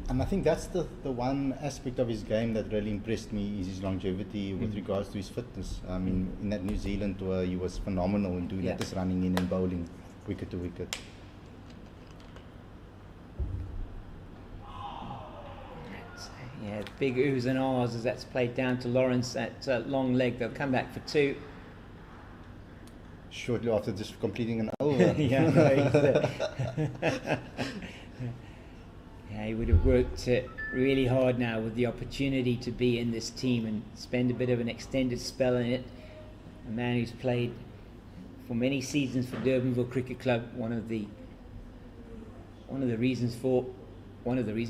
And I think that's the one aspect of his game that really impressed me, is his longevity with regards to his fitness. I mean, in that New Zealand tour, he was phenomenal in doing that, just running in and bowling wicket to wicket. Yeah, big oohs and ahs as that's played down to Lawrence at long leg. They'll come back for 2. Shortly after just completing an over. Yeah, he would have worked really hard now with the opportunity to be in this team and spend a bit of an extended spell in it. A man who's played for many seasons for Durbanville Cricket Club, one of the reasons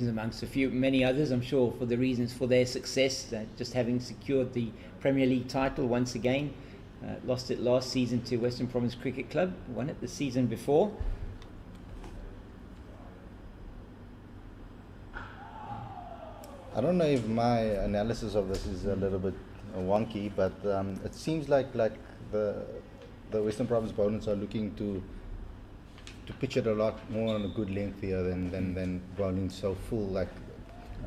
amongst many others, I'm sure, for the reasons for their success, just having secured the Premier League title once again. Lost it last season to Western Province Cricket Club, won it the season before. I don't know if my analysis of this is a little bit wonky, but it seems like the Western Province bowlers are looking to pitch it a lot more on a good length here than bowling so full. Like,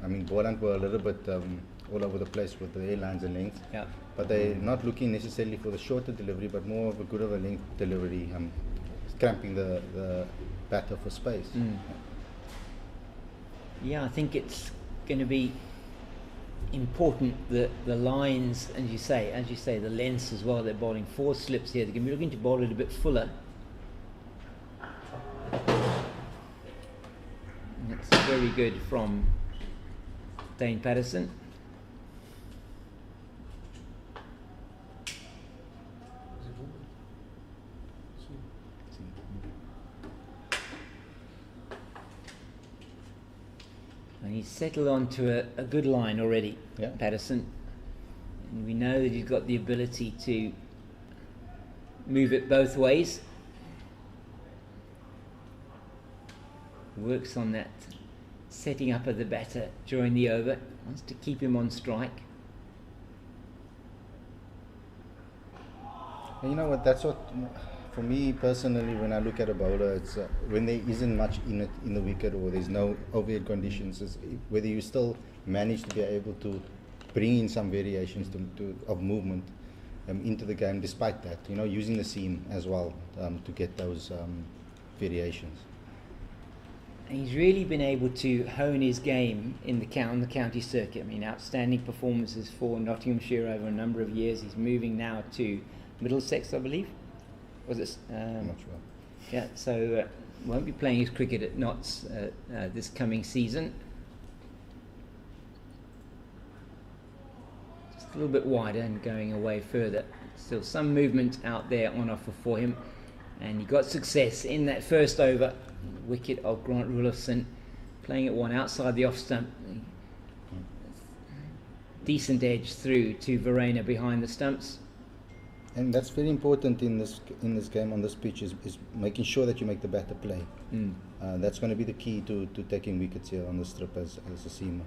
I mean, Boland were a little bit all over the place with the airlines and length. Yeah. But they're not looking necessarily for the shorter delivery, but more of a good of a length delivery, cramping the batter for space. Yeah, I think it's going to be important that the lines, as you say, the lengths as well. They're bowling 4 slips here. They're going to be looking to bowl it a bit fuller. And it's very good from Dane Patterson. settled onto a good line already, Yeah. Patterson. And we know that he's got the ability to move it both ways. Works on that setting up of the batter during the over. Wants to keep him on strike. And you know what? That's what, for me personally, when I look at a bowler, it's when there isn't much in it in the wicket or there's no overhead conditions. It's whether you still manage to be able to bring in some variations of movement into the game, despite that. You know, using the seam as well to get those variations. He's really been able to hone his game in the county circuit. I mean, outstanding performances for Nottinghamshire over a number of years. He's moving now to Middlesex, I believe. Was it? I'm not sure. Yeah, so won't be playing his cricket at Notts this coming season. Just a little bit wider and going away further. Still some movement out there on offer for him. And he got success in that first over. Wicket of Grant Rulofson, playing at one outside the off stump. Decent edge through to Verreynne behind the stumps. And that's very important in this game on this pitch is making sure that you make the batter play. That's going to be the key to taking wickets here on the strip as a seamer.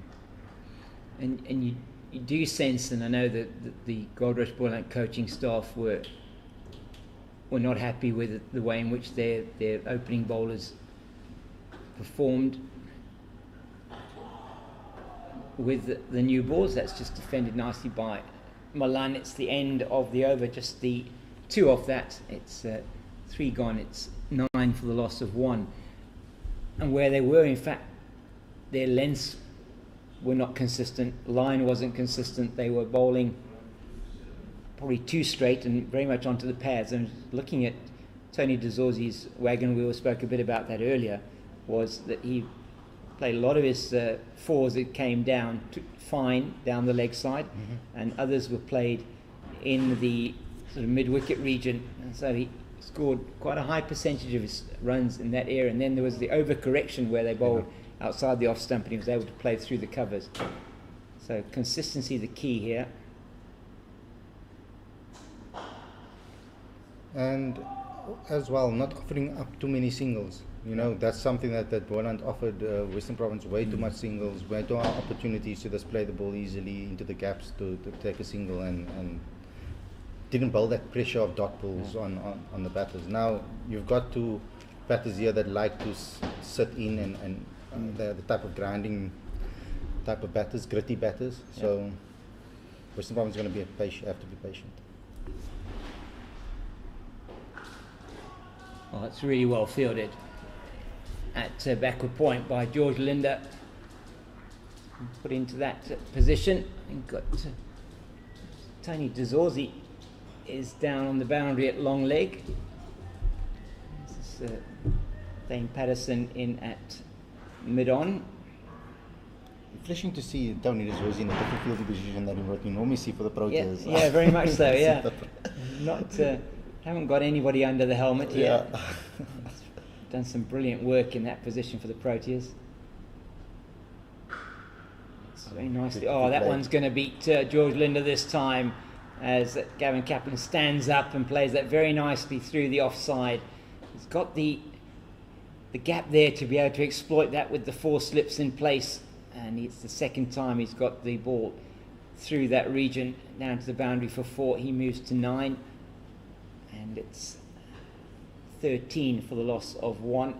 And you do sense, and I know that the Goldrush Boland coaching staff were not happy with the way in which their opening bowlers performed with the new balls. That's just defended nicely by Milan. It's the end of the over, just the 2 off that. It's 3 gone, it's 9 for the loss of 1. And where they were, in fact, their lengths were not consistent, line wasn't consistent, they were bowling probably too straight and very much onto the pads. And looking at Tony de Zorzi's wagon wheel, spoke a bit about that earlier, was that he played a lot of his 4s that came down fine down the leg side, and others were played in the sort of mid-wicket region, and so he scored quite a high percentage of his runs in that area. And then there was the overcorrection where they bowled outside the off stump and he was able to play through the covers. So consistency the key here. And as well, not offering up too many singles. You know, that's something that Boland offered Western Province way too much singles, way too many opportunities to just play the ball easily into the gaps to take a single, and didn't build that pressure of dot balls on the batters. Now you've got 2 batters here that like to sit in and the type of grinding type of batters, gritty batters. So Western Province is going to be have to be patient. Well, it's really well fielded at backward point by George Linder. Put into that position and got Tony de Zorzi is down on the boundary at long leg. This is Dane Patterson in at mid-on. Refreshing to see Tony de Zorzi in a different fielding position than what you normally see for the Proteas. Yeah, very much so, yeah. Not haven't got anybody under the helmet yet. Done some brilliant work in that position for the Proteas. It's very nicely. Oh, that one's going to beat George Linder this time, as Gavin Kaplan stands up and plays that very nicely through the offside. He's got the gap there to be able to exploit that with the 4 slips in place, and it's the second time he's got the ball through that region down to the boundary for 4. He moves to 9. And it's 13 for the loss of 1.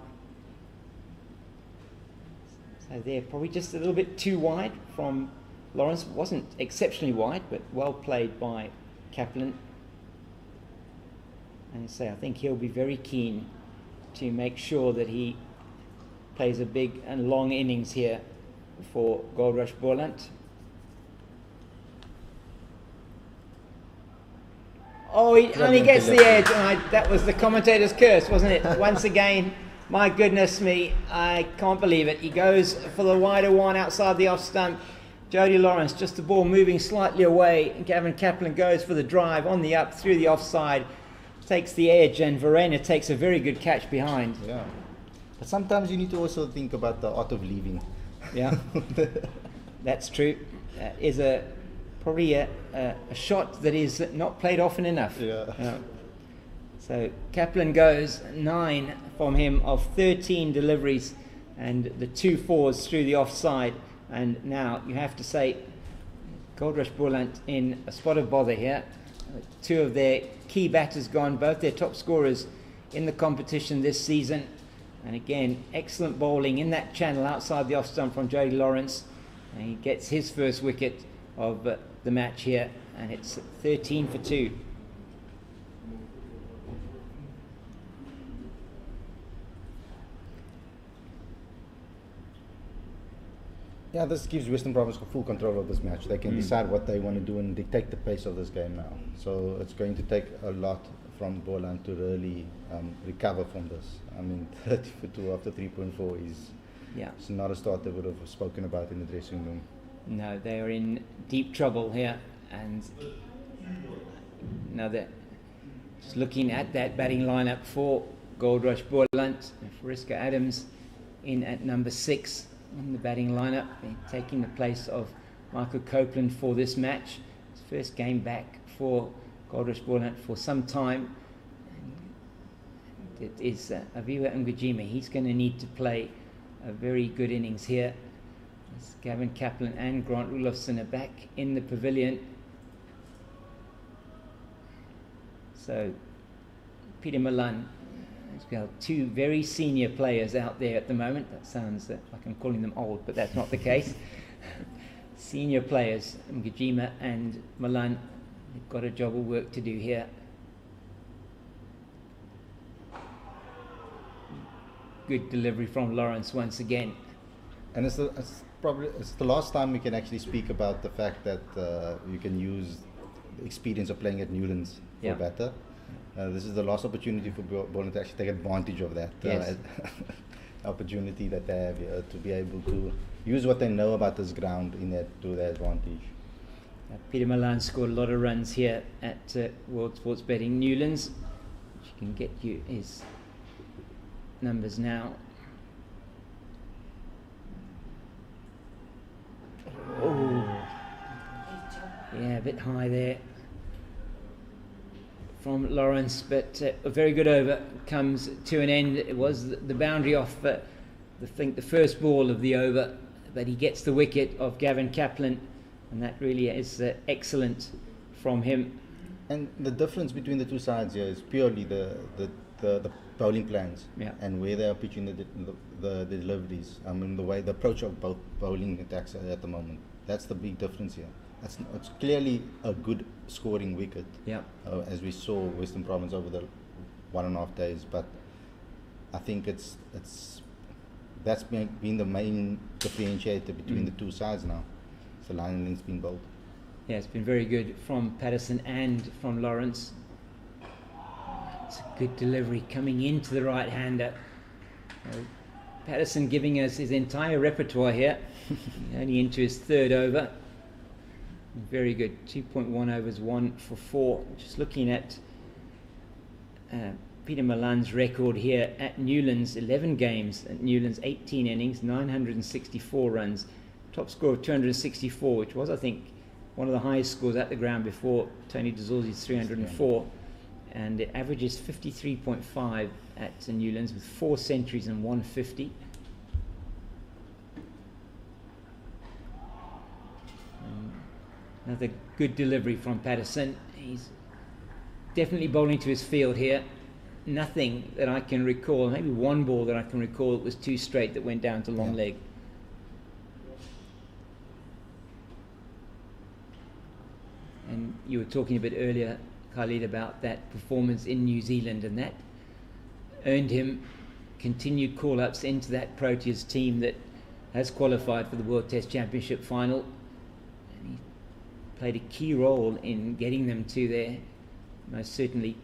So they're probably just a little bit too wide from Lawrence. Wasn't exceptionally wide, but well played by Kaplan. And so I think he'll be very keen to make sure that he plays a big and long innings here for Goldrush Boland. Oh, he only gets the edge. That was the commentator's curse, wasn't it? Once again, my goodness me, I can't believe it. He goes for the wider one outside the off stump. Jody Lawrence, just the ball moving slightly away. Gavin Kaplan goes for the drive on the up through the offside, takes the edge, and Verreynne takes a very good catch behind. Yeah, but sometimes you need to also think about the art of leaving. Yeah, that's true. Is probably a shot that is not played often enough. Yeah. So Kaplan goes 9 from him of 13 deliveries, and the 2 fours through the offside. And now you have to say, Goldrush Boland in a spot of bother here. 2 of their key batters gone, both their top scorers in the competition this season. And again, excellent bowling in that channel outside the off stump from Jody Lawrence. And he gets his first wicket of the match here, and it's 13 for 2. Yeah, this gives Western Province full control of this match. They can decide what they want to do and dictate the pace of this game now. So it's going to take a lot from Boland to really recover from this. I mean, 30 for 2 after 3.4 is it's not a start they would have spoken about in the dressing room. No, they are in deep trouble here. And now they're just looking at that batting lineup for Goldrush Boland. Veriska Adams in at number 6 in the batting lineup, taking the place of Michael Copeland for this match. His first game back for Goldrush Boland for some time. It is Aviwa Ngujima. He's going to need to play a very good innings here. As Gavin Kaplan and Grant Rulofsson are back in the pavilion. So Peter Malan has got 2 very senior players out there at the moment. That sounds like I'm calling them old, but that's not the case. Senior players, Ngujima and Malan, they've got a job of work to do here. Good delivery from Lawrence once again. And it's the last time we can actually speak about the fact that you can use the experience of playing at Newlands for better. This is the last opportunity for Boland to actually take advantage of that opportunity that they have here to be able to use what they know about this ground to their advantage. Peter Malan scored a lot of runs here at World Sports Betting Newlands, which can get you his numbers now. Oh, yeah, a bit high there from Lawrence, but a very good over comes to an end. It was the boundary off the first ball of the over, but he gets the wicket of Gavin Kaplan, and that really is excellent from him. And the difference between the two sides here is purely the bowling plans and where they are pitching the deliveries. I mean, the approach of both bowling attacks at the moment. That's the big difference here. It's clearly a good scoring wicket, as we saw Western Province over the 1.5 days. But I think that's been the main differentiator between the two sides now. So line and link's been bowled. Yeah, it's been very good from Patterson and from Lawrence. It's a good delivery coming into the right-hander. Patterson giving us his entire repertoire here. Only into his 3rd over. Very good. 2.1 overs, 1 for 4. Just looking at Peter Malan's record here at Newlands, 11 games at Newlands, 18 innings, 964 runs. Top score of 264, which was, I think, one of the highest scores at the ground before Tony DeZorzi's 304. And it averages 53.5 at Newlands with 4 centuries and 150. Another good delivery from Patterson. He's definitely bowling to his field here. Nothing that I can recall, maybe one ball that I can recall that was too straight that went down to long leg. And you were talking a bit earlier, Khalid, about that performance in New Zealand, and that earned him continued call-ups into that Proteas team that has qualified for the World Test Championship final. And he played a key role in getting them to there, most certainly.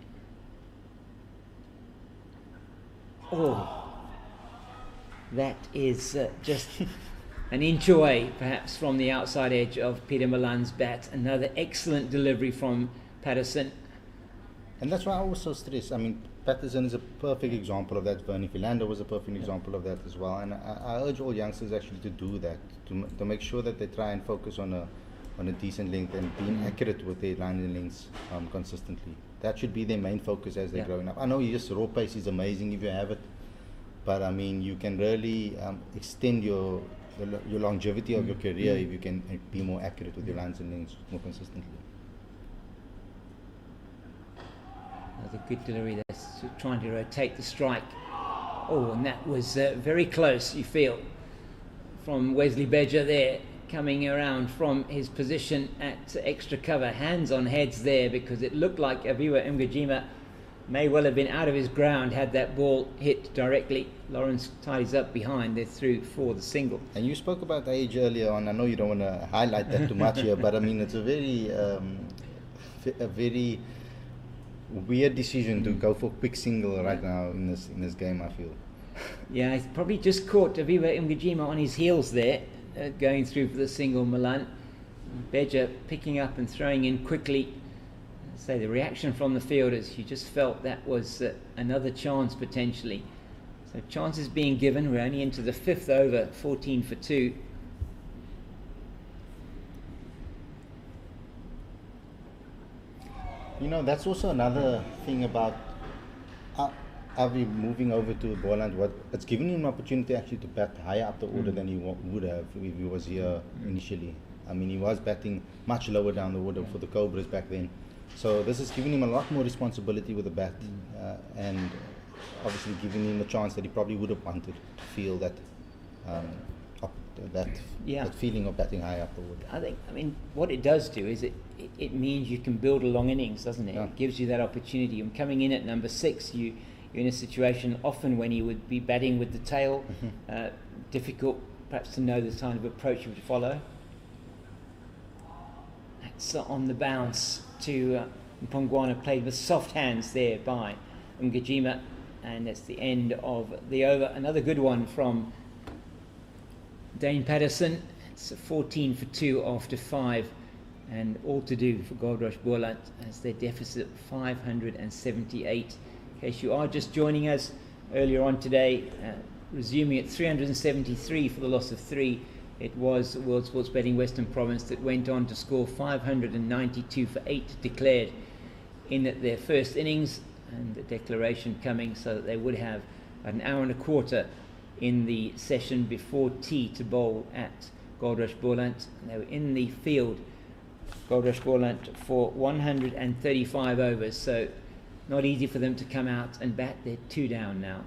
Oh, that is just an inch away, perhaps, from the outside edge of Peter Malan's bat. Another excellent delivery from Patterson. And that's why I also stress, I mean, Patterson is a perfect example of that. Verreynne Philander was a perfect example of that as well. And I urge all youngsters actually to do that, to make sure that they try and focus on a decent length and being accurate with their landing lengths consistently. That should be their main focus as they're growing up. I know just raw pace is amazing if you have it, but I mean you can really extend your longevity of your career if you can be more accurate with your landing lengths more consistently. Another good delivery there, trying to rotate the strike. Oh, and that was very close, you feel, from Wesley Bedger there, coming around from his position at extra cover. Hands on heads there, because it looked like Aviwa Mgajima may well have been out of his ground had that ball hit directly. Lawrence ties up behind, they're through for the single. And you spoke about age earlier on. I know you don't want to highlight that too much here, but I mean it's a very weird decision to go for quick single right now in this game, I feel. Yeah, he's probably just caught Aviwa Mgajima on his heels there, going through for the single. Milan Bedger picking up and throwing in quickly. So the reaction from the fielders, you just felt that was another chance potentially. So chances being given. We're only into the 5th over, 14 for 2. You know, that's also another thing about Avi moving over to Boland. It's given him an opportunity actually to bat higher up the order than he would have if he was here initially. I mean, he was batting much lower down the order for the Cobras back then. So this is giving him a lot more responsibility with the bat, and obviously giving him a chance that he probably would have wanted to feel that that feeling of batting high up the order. I mean, what it does do is it means you can build a long innings, doesn't it? Yeah. It gives you that opportunity. And coming in at number 6, you're in a situation often when you would be batting with the tail, difficult perhaps to know the kind of approach you would follow. That's on the bounce to Mpongwana, played with soft hands there by Mgajima, and that's the end of the over. Another good one from Dane Patterson. It's a 14 for 2 after 5, and all to do for Goldrush Boland as their deficit 578. In case you are just joining us earlier on today, resuming at 373 for the loss of 3. It was World Sports Betting Western Province that went on to score 592 for 8 declared in their first innings, and the declaration coming so that they would have about an hour and a quarter in the session before tea to bowl at Goldrush Boland. They were in the field, Goldrush Boland, for 135 overs, so not easy for them to come out and bat. They're 2 down now.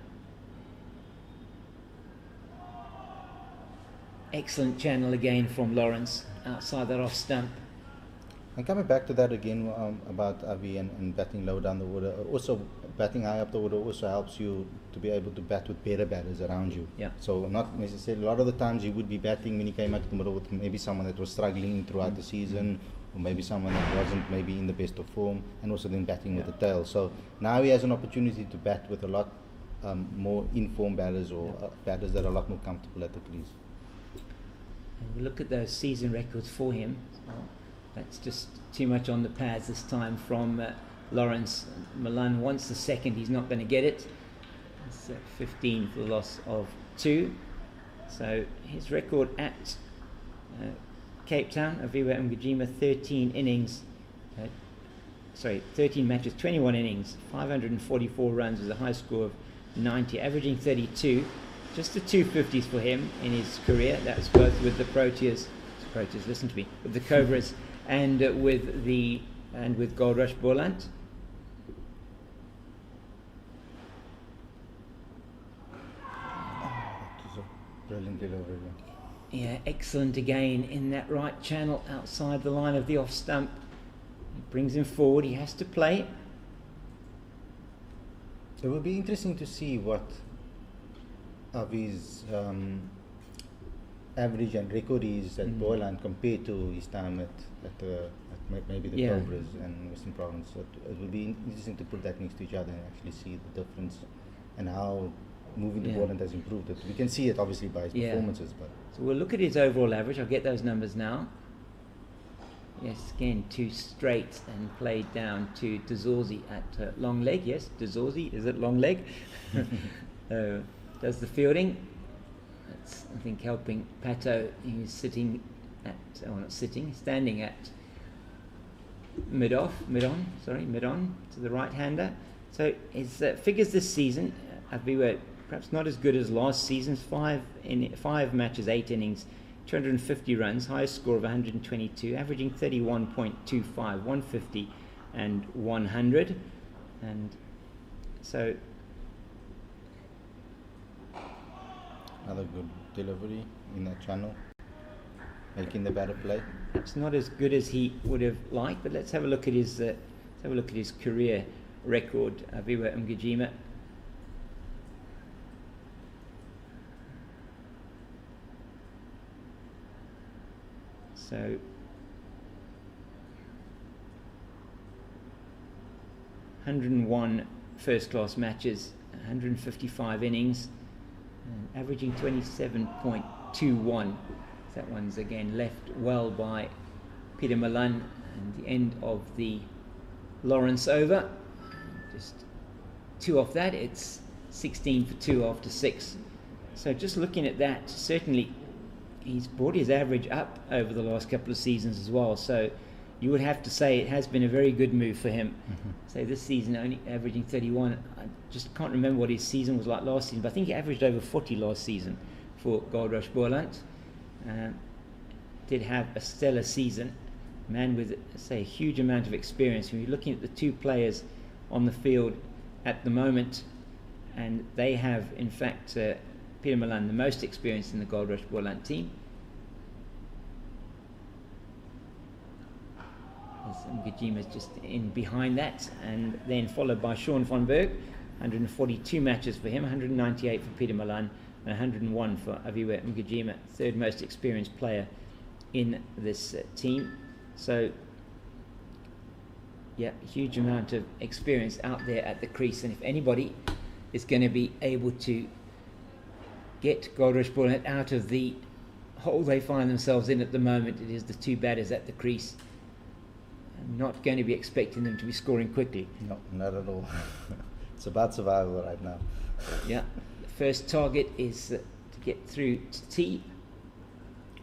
Excellent channel again from Lawrence outside that off stump. And coming back to that again about Avi and batting low down the order, also batting high up the order also helps you to be able to bat with better batters around you. Yeah. So not necessarily, a lot of the times you would be batting when you came out to the middle with maybe someone that was struggling throughout the season, or maybe someone that wasn't maybe in the best of form, and also then batting with the tail. So now he has an opportunity to bat with a lot more informed batters, or batters that are a lot more comfortable at the crease. And we look at those season records for him. That's just too much on the pads this time from Lawrence. Milan wants the second, he's not going to get it. It's 15 for the loss of 2. So his record at Cape Town, Aviwa Mgajima, 13 matches, 21 innings, 544 runs with a high score of 90, averaging 32. Just the 250s for him in his career. That was both with the Proteas, listen to me, with the Cobras and with Goldrush Boland. That was a brilliant delivery. Yeah, excellent again in that right channel outside the line of the off stump. He brings him forward, he has to play. It will be interesting to see what Avi's average and record is at Boland compared to his time at maybe the Cobras and Western Province. So it will be interesting to put that next to each other and actually see the difference and how moving to Boland has improved. We can see it obviously by his performances, but so we'll look at his overall average. I'll get those numbers now. Yes, again, too straight and played down to Dazorzi at long leg. Yes, Dazorzi, is it long leg? Does the fielding. That's, I think, helping Pato, who's sitting at, standing at mid-on to the right-hander. So his figures this season, were perhaps not as good as last season's. 5 matches, 8 innings, 250 runs, highest score of 122, averaging 31.25, 150 and 100. And so another good delivery in that channel, making the better play. Perhaps not as good as he would have liked, but let's have a look at his career record. Aviwa Mgijima. So 101 first-class matches, 155 innings, averaging 27.21. That one's again left well by Peter Malan, and the end of the Lawrence over. Just 2 off that, it's 16 for 2 after 6. So just looking at that, certainly he's brought his average up over the last couple of seasons as well. So you would have to say it has been a very good move for him. So this season only averaging 31. I just can't remember what his season was like last season, but I think he averaged over 40 last season for Goldrush Boland. Did have a stellar season. Man with, say, a huge amount of experience. When you're looking at the 2 players on the field at the moment, and they have, in fact, Peter Malan the most experience in the Goldrush Boland team. Mgajima's just in behind that, and then followed by Sean van Berg, 142 matches for him, 198 for Peter Malan, and 101 for Aviwa Mgijima, third most experienced player in this team. So, yeah, huge amount of experience out there at the crease, and if anybody is going to be able to get Goldrush Boland out of the hole they find themselves in at the moment, it is the 2 batters at the crease. I'm not going to be expecting them to be scoring quickly. No, not at all. It's about survival right now. Yeah, the first target is to get through to tee.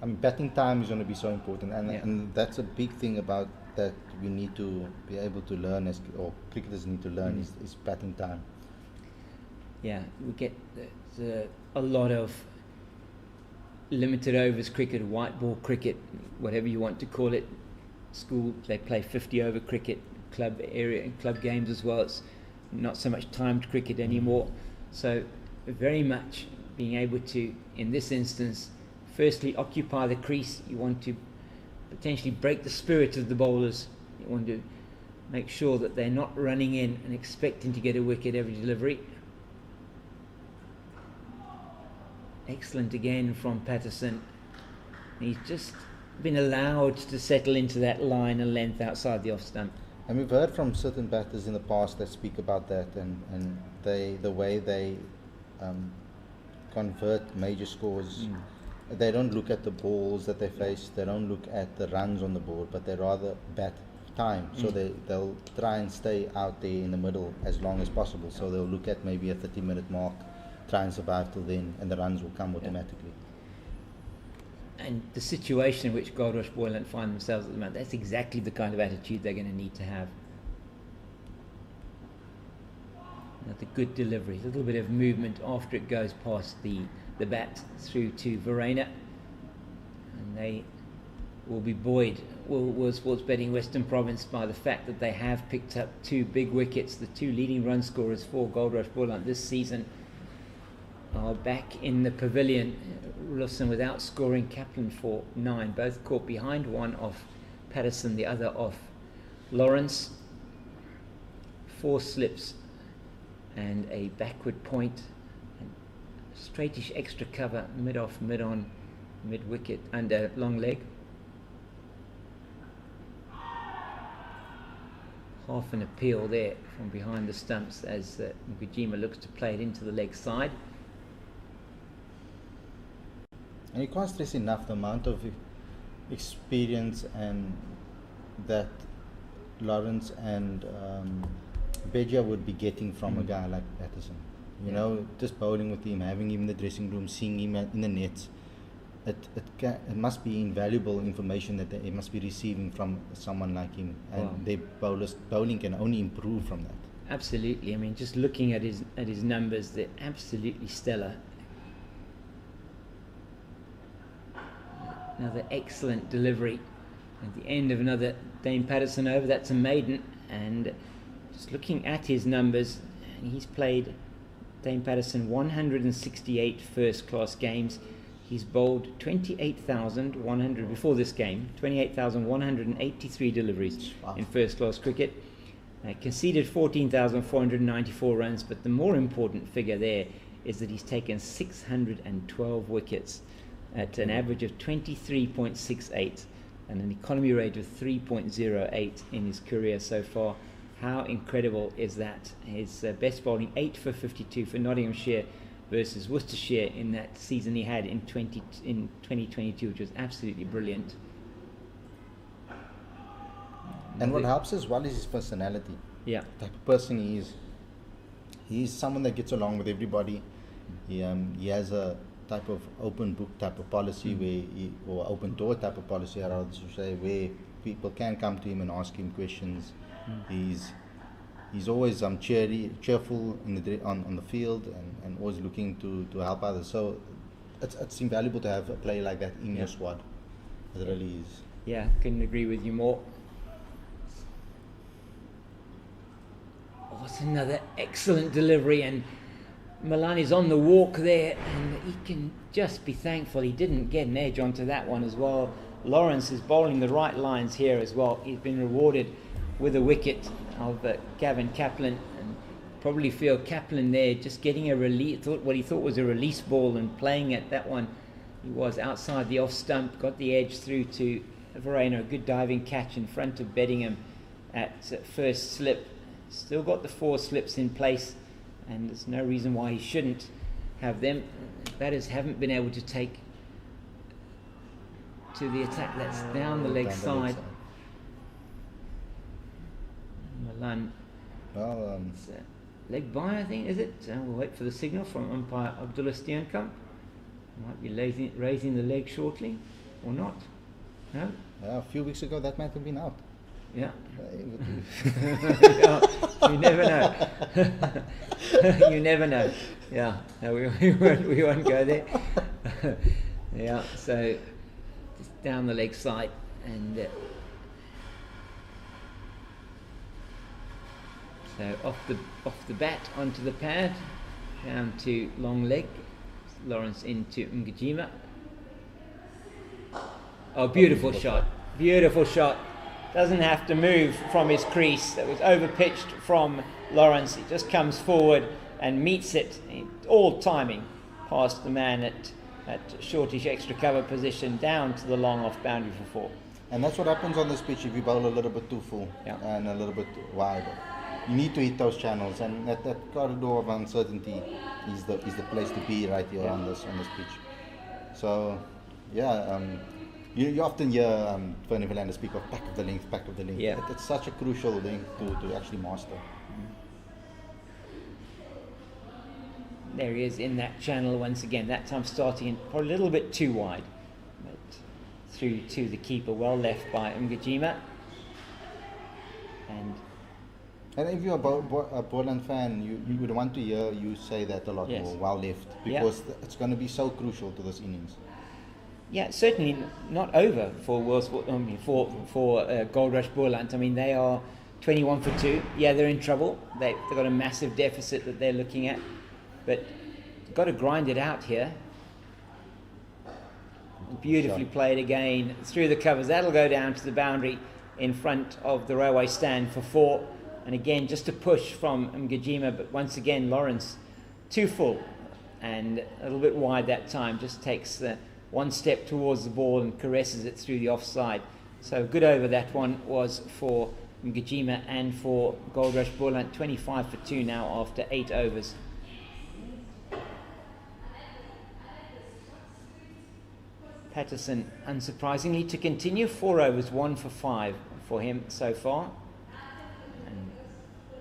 I mean, batting time is going to be so important, and that's a big thing about that we need to be able to learn, or cricketers need to learn, is batting time. Yeah, we get a lot of limited overs cricket, white ball cricket, whatever you want to call it. School, they play 50 over cricket, club area and club games as well. It's not so much timed cricket anymore. So very much being able to, in this instance, firstly occupy the crease. You want to potentially break the spirit of the bowlers. You want to make sure that they're not running in and expecting to get a wicket every delivery. Excellent again from Patterson. He's just been allowed to settle into that line and length outside the off stump. And we've heard from certain batters in the past that speak about that, and the way they convert major scores. They don't look at the balls that they face, they don't look at the runs on the board, but they rather bat time. So they'll try and stay out there in the middle as long as possible. So they'll look at maybe a 30-minute mark, try and survive till then, and the runs will come automatically. And the situation in which Goldrush Boland find themselves at the moment, that's exactly the kind of attitude they're going to need to have. Another good delivery, a little bit of movement after it goes past the bat through to Verreynne. And they will be buoyed, World Sports Betting Western Province, by the fact that they have picked up 2 big wickets. The 2 leading run scorers for Goldrush Boland this season are back in the pavilion. Wilson without scoring, Kaplan for 9, both caught behind, one off Patterson, the other off Lawrence. 4 slips and a backward point, and straightish extra cover, mid off, mid on, mid wicket, under long leg. Half an appeal there from behind the stumps as Mgijima looks to play it into the leg side. And you can't stress enough the amount of experience that Lawrence and Beja would be getting from a guy like Patterson. You know, just bowling with him, having him in the dressing room, seeing him in the nets. It must be invaluable information that they must be receiving from someone like him, and their bowling can only improve from that. Absolutely. I mean, just looking at his numbers, they're absolutely stellar. Another excellent delivery at the end of another Dane Patterson over. That's a maiden, and just looking at his numbers, he's played, Dane Patterson, 168 first-class games. He's bowled 28,100 before this game, 28,183 deliveries in first-class cricket. Conceded 14,494 runs, but the more important figure there is that he's taken 612 wickets at an average of 23.68 and an economy rate of 3.08 in his career so far. How incredible is that? His best bowling, 8 for 52 for Nottinghamshire versus Worcestershire in that season he had in 2022, which was absolutely brilliant. And what helps as well is his personality. Yeah. The type of person he is. He's someone that gets along with everybody. He has a type of open book type of policy or open door type of policy, I rather to say, where people can come to him and ask him questions. He's always cheerful on the field and always looking to help others. So it's invaluable to have a player like that in your squad. It really is. Yeah, couldn't agree with you more. Oh, it's another excellent delivery, and Milani's on the walk there, and he can just be thankful he didn't get an edge onto that one as well. Lawrence is bowling the right lines here as well. He's been rewarded with a wicket of Gavin Kaplan, and probably feel Kaplan there just getting a release, what he thought was a release ball, and playing at that one. He was outside the off stump, got the edge through to Verreynne, a good diving catch in front of Beddingham at first slip. Still got the 4 slips in place, and there's no reason why he shouldn't have them. Batters haven't been able to take to the attack. That's down the leg side. Milan. Well, Leg by, I think, is it? We'll wait for the signal from umpire Abdullah Steenkamp. Might be raising the leg shortly, or not. No? A few weeks ago that might have been out. Yeah. You never know. You never know. Yeah. No, we won't go there. Yeah. So just down the leg side, and so off the bat onto the pad, down to long leg. Lawrence into Ngajima. Oh, beautiful shot. Beautiful shot. Doesn't have to move from his crease. That was over-pitched from Lawrence. He just comes forward and meets it. All timing past the man at shortish extra cover position down to the long off boundary for 4. And that's what happens on this pitch if you bowl a little bit too full and a little bit wide. You need to hit those channels, and that corridor of uncertainty is the place to be right here on this pitch. So, you often hear Verreynne speak of back of the length. Yeah. It's such a crucial thing to actually master. There he is in that channel once again, that time starting in probably a little bit too wide, but through to the keeper, well left by Ngajima. And if you're a Boland fan, you would want to hear you say that a lot more, well left, because it's going to be so crucial to this innings. Yeah, certainly not over for for Goldrush Boland. I mean, they are 21 for 2. Yeah, they're in trouble. They've got a massive deficit that they're looking at, but got to grind it out here. Beautifully played again through the covers. That'll go down to the boundary in front of the railway stand for 4. And again, just a push from Ngajima, but once again, Lawrence too full and a little bit wide that time. Just takes one step towards the ball and caresses it through the offside. So good over that one was for Ngajima and for Goldrush Boland. 25 for 2 now after 8 overs. Patterson, unsurprisingly, to continue 4 overs, 1 for 5 for him so far, and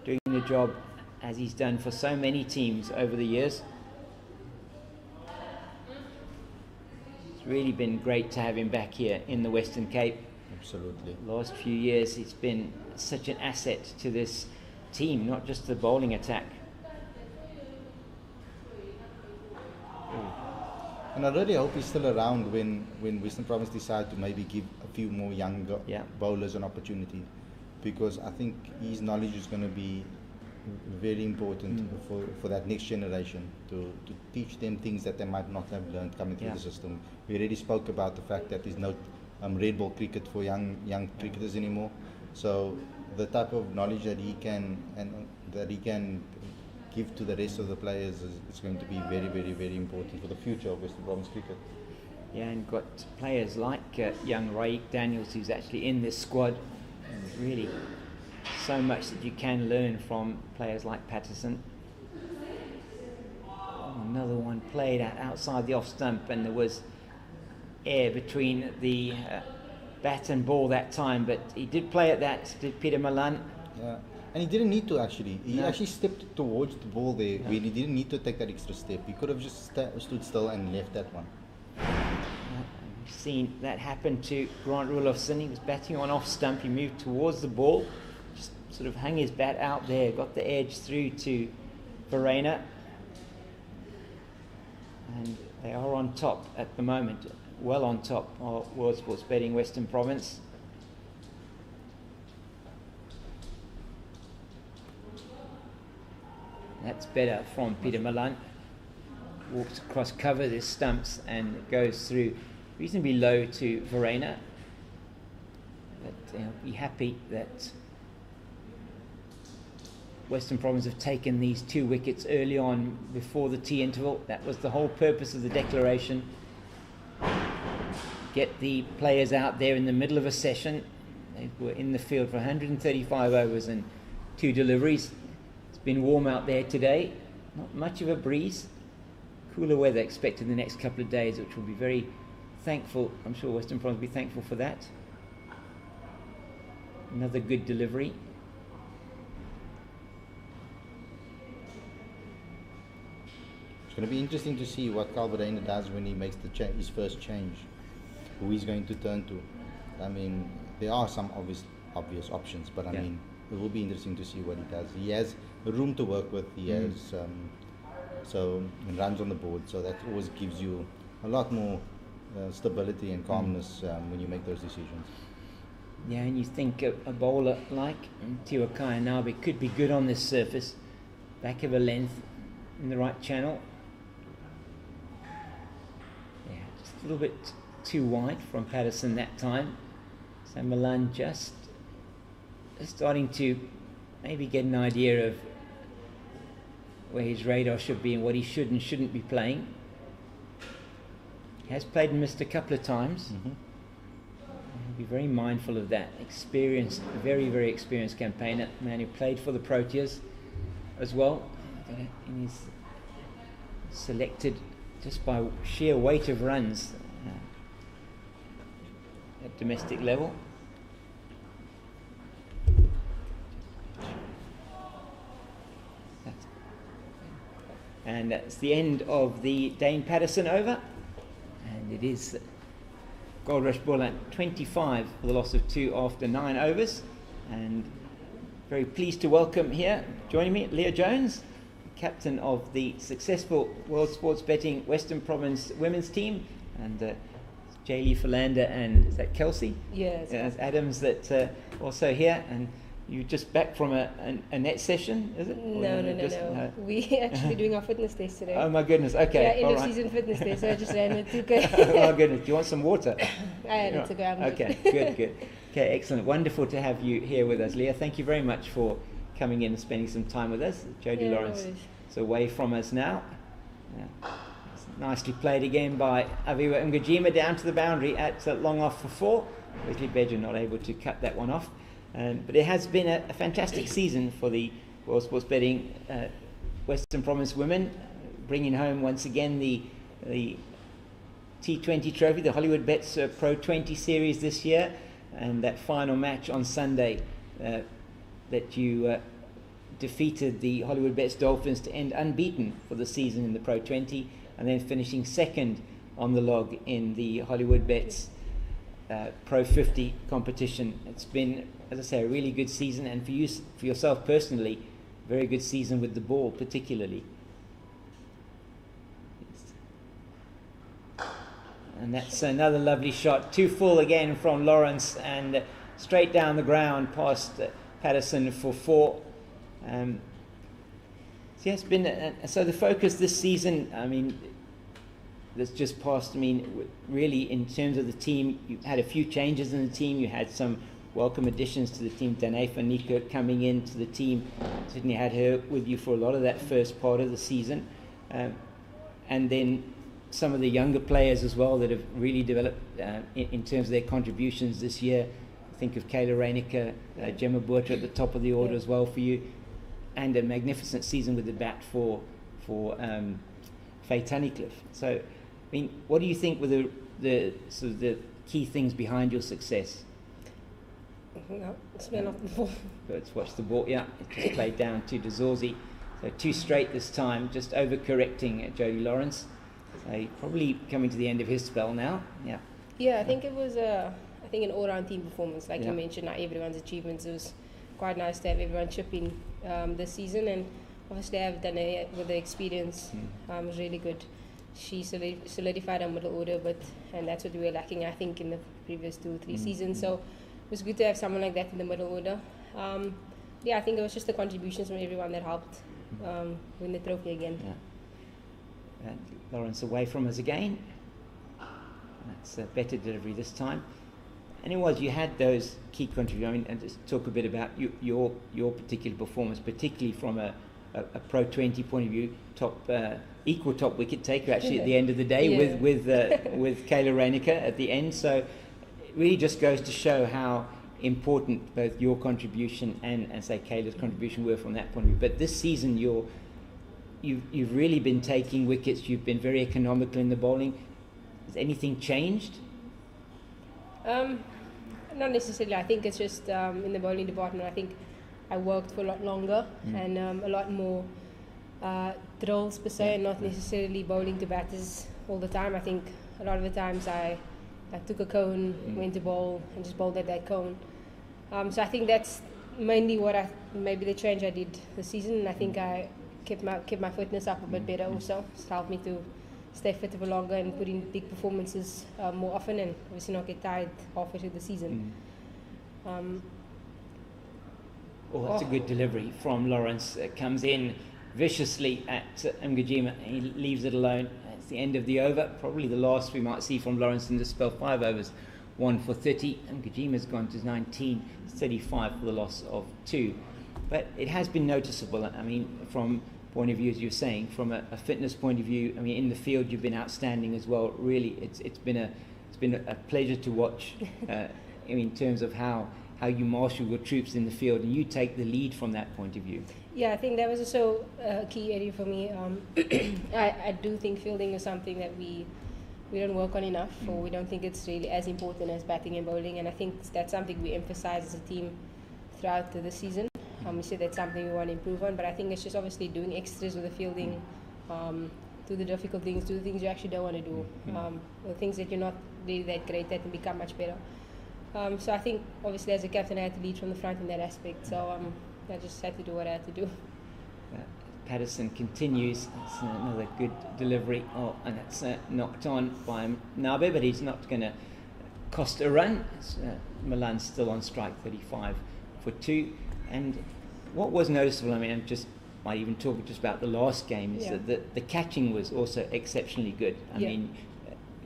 doing the job as he's done for so many teams over the years. It's really been great to have him back here in the Western Cape. Absolutely. Last few years he's been such an asset to this team, not just the bowling attack. And I really hope he's still around when Western Province decide to maybe give a few more younger bowlers an opportunity, because I think his knowledge is going to be very important for that next generation, to teach them things that they might not have learned coming through the system. We already spoke about the fact that there's no red ball cricket for young cricketers anymore. So the type of knowledge that he can give to the rest of the players is going to be very, very, very important for the future of Western Province cricket. Yeah, and got players like young Raik Daniels, who's actually in this squad. And there's really so much that you can learn from players like Patterson. Oh, another one played outside the off stump, and there was air between the bat and ball that time, but he did play at that, did Peter Malan. Yeah, and he didn't need to actually. He actually stepped towards the ball there when he didn't need to take that extra step. He could have just stood still and left that one. We've seen that happen to Grant Rulofson. He was batting on off stump, he moved towards the ball, just sort of hung his bat out there, got the edge through to Verreynne. And they are on top at the moment, well on top of World Sports Betting Western Province. That's better from Peter Malan. Walks across cover, there's Stumps, and it goes through reasonably low to Verreynne. But be happy that Western Province have taken these 2 wickets early on before the tea interval. That was the whole purpose of the declaration. Get the players out there in the middle of a session. They were in the field for 135 overs and 2 deliveries. It's been warm out there today, not much of a breeze. Cooler weather expected in the next couple of days, which will be very thankful. I'm sure Western Province will be thankful for that. Another good delivery. It's going to be interesting to see what Verreynne does when he makes his first change. Who he's going to turn to. I mean, there are some obvious options, but I mean, it will be interesting to see what he does. He has room to work with. He has runs on the board, so that always gives you a lot more stability and calmness when you make those decisions. Yeah, and you think a bowler like Tiwakai Nabi could be good on this surface, back of a length in the right channel. Yeah, just a little bit too wide from Patterson that time. So Malan just starting to maybe get an idea of where his radar should be and what he should and shouldn't be playing. He has played and missed a couple of times. He'll be very mindful of that. Experienced, very, very experienced campaigner, man who played for the Proteas as well. And he's selected just by sheer weight of runs at domestic level. And that's the end of the Dane Patterson over. And it is Goldrush Boland 25 for the loss of 2 after 9 overs. And very pleased to welcome here, joining me, Leah Jones, captain of the successful World Sports Betting Western Province women's team, and Jaylee Philander and is that Kelsey? Yes. Adams that also here, and you just back from a net session, is it? No. We actually doing our fitness test today. Oh my goodness, okay. Yeah, end of season fitness test, so I just ran it to go. Oh my goodness, do you want some water? I had it to go. Okay, good. Okay, excellent. Wonderful to have you here with us, Leah. Thank you very much for coming in and spending some time with us. Jodie Lawrence is away from us now. Nicely played again by Aviwa Ngajima down to the boundary at long off for 4. Wesley Bedger not able to cut that one off. But it has been a fantastic season for the World Sports Betting Western Province women, bringing home once again the T20 trophy, the Hollywood Bets Pro 20 series this year. and that final match on Sunday that you defeated the Hollywood Bets Dolphins to end unbeaten for the season in the Pro 20, and then finishing second on the log in the Hollywood Bets Pro 50 competition. It's been, as I say, a really good season, and for yourself personally, very good season with the ball particularly. And that's another lovely shot, too full again from Lawrence, and straight down the ground past Patterson for 4. So yeah, it's been so the focus this season, I mean, that's just passed, I mean, really in terms of the team, you had a few changes in the team. You had some welcome additions to the team. Danefa Nika coming into the team, certainly had her with you for a lot of that first part of the season, and then some of the younger players as well that have really developed in terms of their contributions this year. Think of Kayla Reinicke, Gemma Boerter at the top of the order as well for you, and a magnificent season with the bat for Faye Tunnicliffe. So, I mean, what do you think were the sort of the key things behind your success? Spin off the ball. Let's watch the ball. Yeah, it just played down to DeZorzi. So 2 straight this time, just overcorrecting at Jody Lawrence. So probably coming to the end of his spell now. Yeah. Yeah, I think it was an all-round team performance, like you mentioned. Not everyone's achievements. It was quite nice to have everyone chip in this season, and obviously I've done it with the experience. It was really good. She solidified our middle order, and that's what we were lacking, I think, in the previous 2 or 3 seasons. So it was good to have someone like that in the middle order. I think it was just the contributions from everyone that helped win the trophy again. Yeah. Lawrence away from us again. That's a better delivery this time. And it was, you had those key contributions. I mean, and just talk a bit about your particular performance, particularly from a Pro 20 point of view, equal top wicket taker actually at the end of the day with Kayla Reinicke at the end. So it really just goes to show how important both your contribution and say Kayla's contribution were from that point of view. But this season you've really been taking wickets. You've been very economical in the bowling. Has anything changed? Not necessarily. I think it's just in the bowling department. I think I worked for a lot longer and a lot more drills per se, and not necessarily bowling to batters all the time. I think a lot of the times I took a cone, went to bowl, and just bowled at that cone. So I think that's mainly maybe the change I did this season. And I think I kept my fitness up a bit better also. It's helped me to stay fit for longer and put in big performances more often, and obviously not get tired halfway through the season. That's a good delivery from Lawrence. Comes in viciously at Mgijima. He leaves it alone. It's the end of the over. Probably the last we might see from Lawrence in this spell. 5 overs, 1 for 30. Mgijima's gone to 19, 35 for the loss of 2. But it has been noticeable. I mean, from point of view, as you're saying, from a fitness point of view, I mean, in the field you've been outstanding as well. Really, it's been a pleasure to watch. In terms of how you marshal your troops in the field, and you take the lead from that point of view. Yeah, I think that was also a key area for me. I do think fielding is something that we don't work on enough, or we don't think it's really as important as batting and bowling, and I think that's something we emphasize as a team throughout the season. We said that's something we want to improve on, but I think it's just obviously doing extras with the fielding, do the difficult things, do the things you actually don't want to do, the things that you're not really that great at, and become much better. So I think obviously as a captain I had to lead from the front in that aspect, so I just had to do what I had to do. Patterson continues. That's another good delivery. And it's knocked on by Nabe, but he's not going to cost a run. Milan's still on strike, 35 for 2. And what was noticeable, I mean, might even talk just about the last game, is that the catching was also exceptionally good. I mean,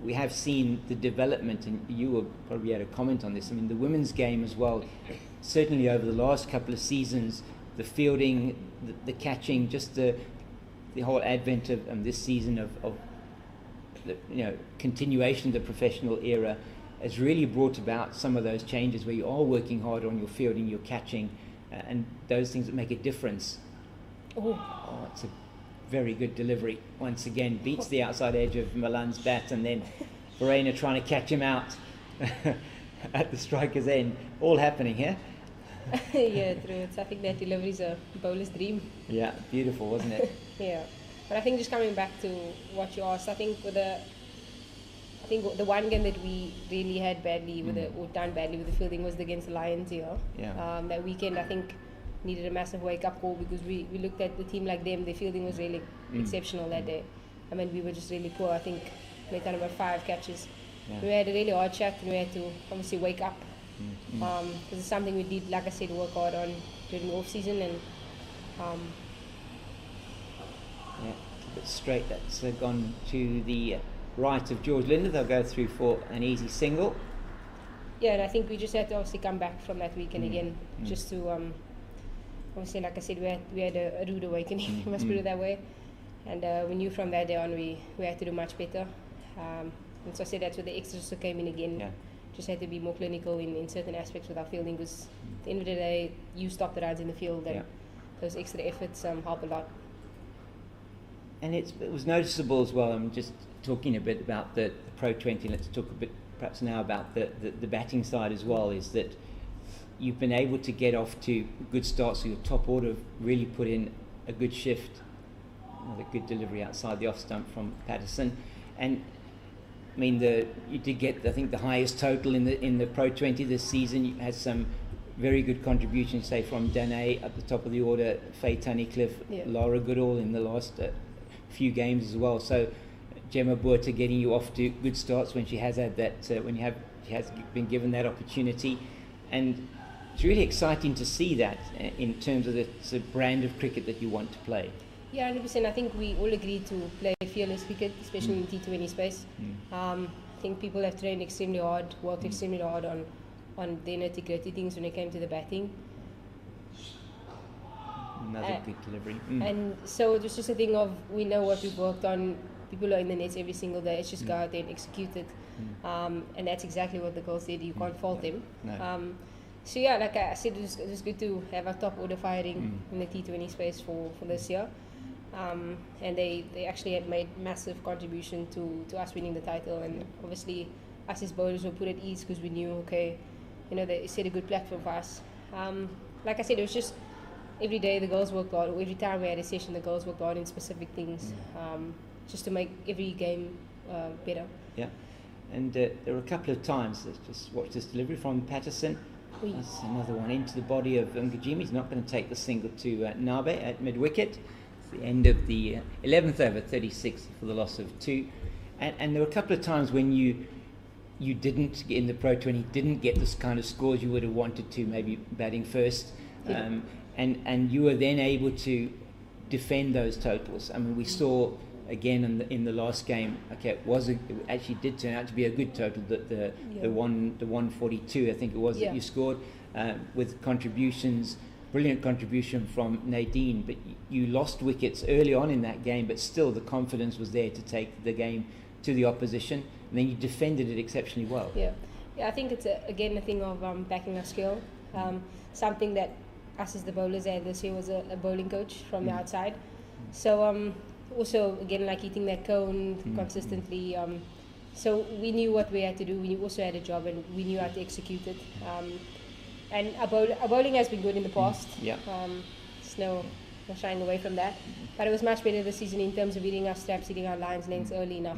we have seen the development, and you will probably had a comment on this. I mean, the women's game as well, certainly over the last couple of seasons, the fielding, the catching, just the whole advent of this season of the continuation of the professional era has really brought about some of those changes where you are working hard on your fielding, your catching, and those things that make a difference. It's a very good delivery. Once again, beats the outside edge of Milan's bat, and then Verreynne trying to catch him out. at the striker's end, all happening here. Yeah, true. I think that delivery is a bowler's dream. Yeah, beautiful, wasn't it? Yeah, but I think just coming back to what you asked, I think the one game that we really had badly or done badly with the fielding was against the Lions here. Yeah. That weekend, I think, needed a massive wake-up call because we looked at the team like them. Their fielding was really exceptional that day. I mean, we were just really poor. I think we had done about 5 catches. Yeah. We had a really hard chat and we had to obviously wake up. This is something we did, like I said, work hard on during the off-season. And Yeah, a bit straight. That's gone to the right of George Linder. They'll go through for an easy single. yeah, and I think we just had to obviously come back from that weekend again, just to obviously, like I said, we had a rude awakening. Must put it that way. And we knew from that day on we had to do much better. And so I said that's where the extras also came in again. Yeah. Just had to be more clinical in certain aspects with our fielding because at the end of the day, you stop the runs in the field and those extra efforts help a lot. And it was noticeable as well. I'm just talking a bit about the Pro 20. Let's talk a bit perhaps now about the batting side as well, is that you've been able to get off to good starts. So your top order have really put in a good shift. Another good delivery outside the off stump from Patterson. And I mean, you did get, I think, the highest total in the Pro 20 this season. You had some very good contributions, say, from Danae at the top of the order, Faye Tunnicliffe, Laura Goodall in the last few games as well. So Gemma Buerta getting you off to good starts when she has had that, she has been given that opportunity. And it's really exciting to see that in terms of the brand of cricket that you want to play. Yeah, 100%. I think we all agreed to play fearless cricket, especially in T20 space. I think people have trained extremely hard, worked extremely hard on their nitty-gritty things when it came to the batting. Another good delivery. And so it was just a thing of, we know what we've worked on. People are in the nets every single day. It's just go out there and execute it. And that's exactly what the girls did. You can't fault them. No. So yeah, like I said, it was good to have our top order firing in the T20 space for this year. And they actually had made massive contribution to us winning the title, and obviously us as bowlers were put at ease because we knew, okay, they set a good platform for us. Like I said, it was just every day the girls worked hard, or every time we had a session the girls worked hard in specific things, just to make every game better. Yeah, and there were a couple of times, let's just watch this delivery from Patterson. That's another one into the body of Ngajimi. He's not going to take the single to Nabe at mid-wicket. The end of the 11th over, 36 for the loss of 2, and there were a couple of times when you didn't in the Pro 20 didn't get this kind of scores you would have wanted to, maybe batting first, and you were then able to defend those totals. I mean, we saw again in the last game. Okay, it actually did turn out to be a good total. The 142, I think it was, that you scored with contributions. Brilliant contribution from Nadine, but you lost wickets early on in that game, but still the confidence was there to take the game to the opposition, and then you defended it exceptionally well. Yeah, I think it's again a thing of backing our skill. Something that us as the bowlers had this year was a bowling coach from the outside. So also again, like eating that cone consistently. So we knew what we had to do. We also had a job, and we knew how to execute it. And our bowling has been good in the past. There's no shying away from that. But it was much better this season in terms of hitting our straps, hitting our lines lengths early enough,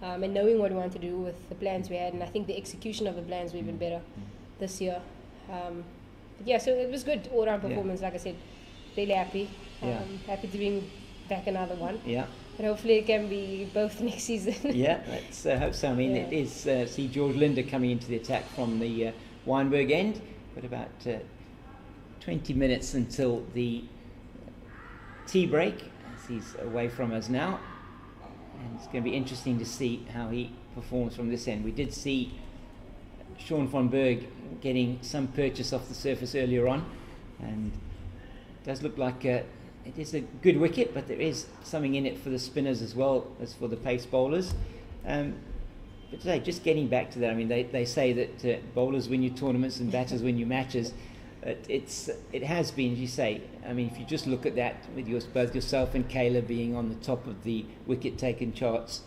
and knowing what we want to do with the plans we had. And I think the execution of the plans were even better this year. So it was good all-round performance. Like I said, really happy. Happy to bring back another one. But hopefully it can be both next season. Let's hope so. I mean, it is see George Linder coming into the attack from the Weinberg end. But about 20 minutes until the tea break, as he's away from us now, and it's going to be interesting to see how he performs from this end. We did see Sean von Berg getting some purchase off the surface earlier on, and it does look like it is a good wicket, but there is something in it for the spinners as well as for the pace bowlers. But today, just getting back to that, I mean, they say that bowlers win your tournaments and batters win your matches. It has been, as you say. I mean, if you just look at that with both yourself and Kayla being on the top of the wicket taken charts,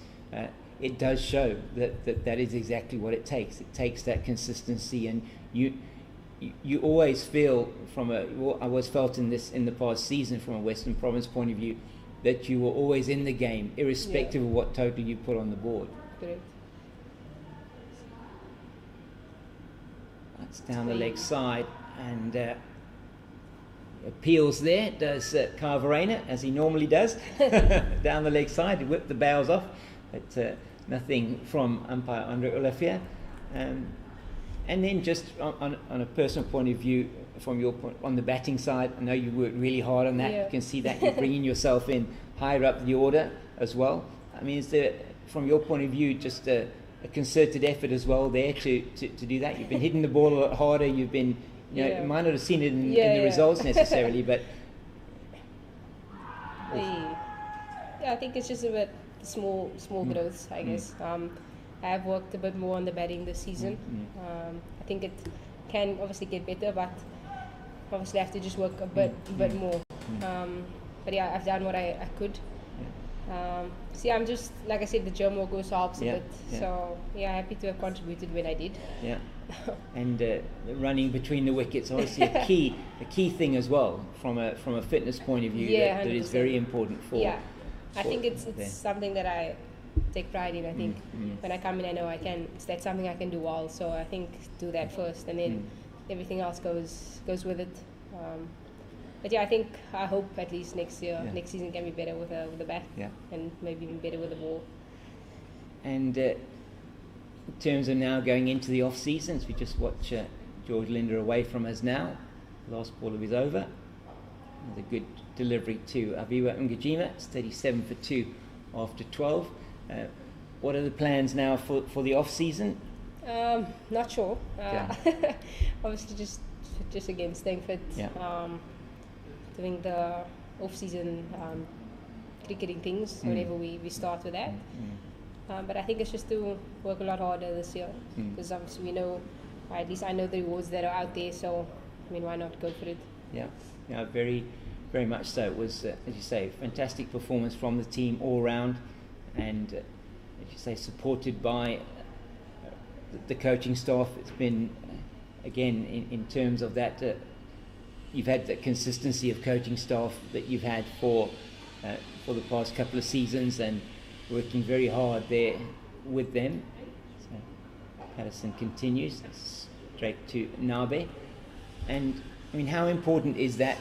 it does show that is exactly what it takes. It takes that consistency, and you always feel I always felt in the past season from a Western Province point of view that you were always in the game, irrespective of what total you put on the board. Correct. That's down the leg side, and appeals there, does Verreynne, as he normally does, down the leg side. He whipped the bails off, but nothing from umpire Andre Olafia. And then just on a personal point of view, from your point, on the batting side, I know you worked really hard on that. Yeah. You can see that you're bringing yourself in higher up the order as well. I mean, is there, from your point of view, just a concerted effort as well there to do that? You've been hitting the ball a lot harder. You've been, you Yeah. might not have seen it in Yeah, the yeah. results necessarily, but Yeah, I think it's just a bit small growths, I guess. I have worked a bit more on the batting this season. I think it can obviously get better, but obviously I have to just work a bit more. But yeah, I've done what I could. See, I'm just, like I said, the gym work also helps a bit. Yeah. So yeah, happy to have contributed when I did. yeah. And running between the wickets, obviously a key thing as well from a fitness point of view. Yeah, that is 100%. very important for. Yeah, I for think it's there. something that I take pride in. I think when I come in, I know I can. That's something I can do well. So I think do that first, and then everything else goes with it. But yeah, I hope at least next next season can be better with the bat, Yeah. and maybe even better with the ball. And in terms of now going into the off seasons, we just watch George Linder away from us now. Last ball of his over. Another good delivery to Aviwa Ngajima. It's 37 for 2 after 12. What are the plans now for the off season? Not sure. Okay. Obviously, just again staying fit. Yeah. Doing the off-season cricketing things whenever we start with that. But I think it's just to work a lot harder this year, because obviously we know, or at least I know the rewards that are out there. So I mean, why not go for it? Yeah, very, very much so. It was, as you say, fantastic performance from the team all round, and as you say, supported by the coaching staff. It's been, again, in terms of that, you've had the consistency of coaching staff that you've had for the past couple of seasons, and working very hard there with them. So Patterson continues straight to Nabe, and I mean, how important is that,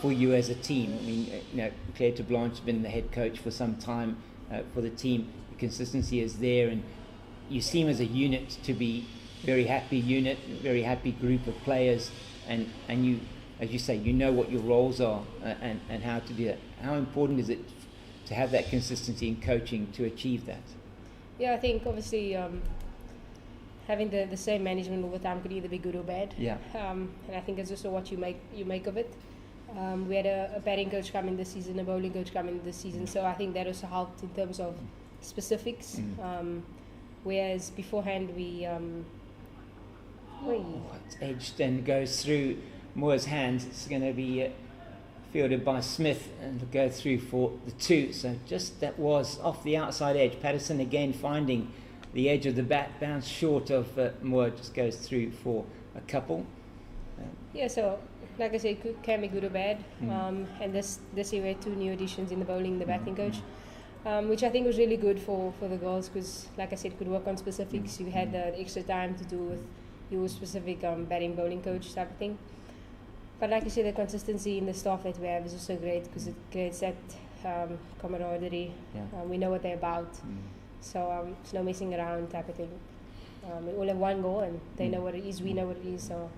for you as a team? I mean, Claire de Blanche has been the head coach for some time for the team. The consistency is there, and you seem as a unit to be very happy unit, very happy group of players, and you, as you say, you know what your roles are and how to do that. How important is it to have that consistency in coaching to achieve that? Yeah, I think obviously having the same management all the time could either be good or bad. Yeah. And I think it's also what you make of it. We had a batting coach come in this season, a bowling coach come in this season, so I think that also helped in terms of specifics. Whereas beforehand we It's edged and goes through Moore's hands. It's going to be fielded by Smith and will go through for the 2. So just that was off the outside edge. Patterson again finding the edge of the bat, bounce short of Moore, just goes through for a couple. Yeah, so like I said, can be good or bad. And this year we had 2 new additions in the bowling, the batting coach, which I think was really good for the girls, because like I said, could work on specifics. You had the extra time to do with your specific batting bowling coach type of thing. But like I said, the consistency in the staff that we have is also great, because it creates that camaraderie. We know what they're about. So it's no messing around type of thing. We all have one goal, and they know what it is, we know what it is, so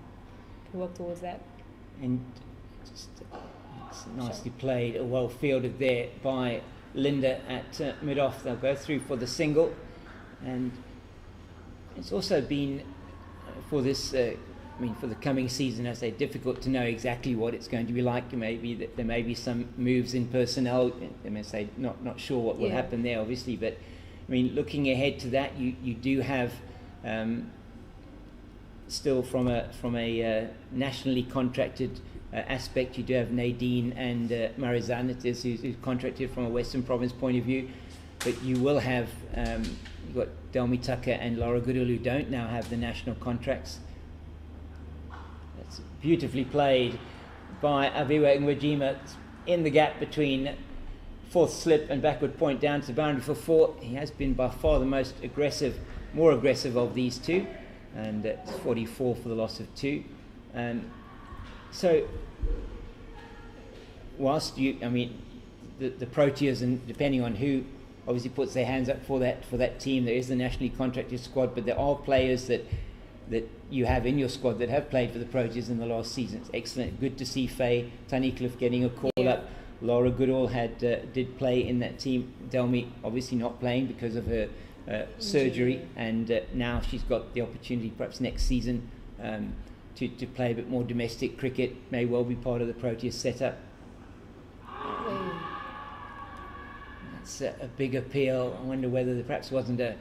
we can work towards that. And just it's nicely played, well fielded there by Linda at mid-off. They'll go through for the single, and it's also been for this for the coming season, I say, difficult to know exactly what it's going to be like. Maybe that there may be some moves in personnel. They may say not sure what will happen there, obviously. But I mean, looking ahead to that, you do have still from a nationally contracted aspect, you do have Nadine and Marizan, who's contracted from a Western Province point of view. but you will have you've got Delmi Tucker and Laura Goodall, who don't now have the national contracts. That's beautifully played by Aviwa Ngwajima in the gap between fourth slip and backward point down to the boundary for 4. He has been by far the most aggressive, more aggressive of these two, and it's 44 for the loss of 2. So whilst the Proteas, and depending on who obviously puts their hands up for that team, there is the nationally contracted squad, but there are players that you have in your squad that have played for the Proteas in the last season. It's excellent. Good to see Faye Tunnicliffe getting a call up. Laura Goodall did play in that team. Delmi obviously not playing because of her surgery, and now she's got the opportunity perhaps next season to play a bit more domestic cricket, may well be part of the Proteas setup. That's a big appeal. I wonder whether there perhaps wasn't a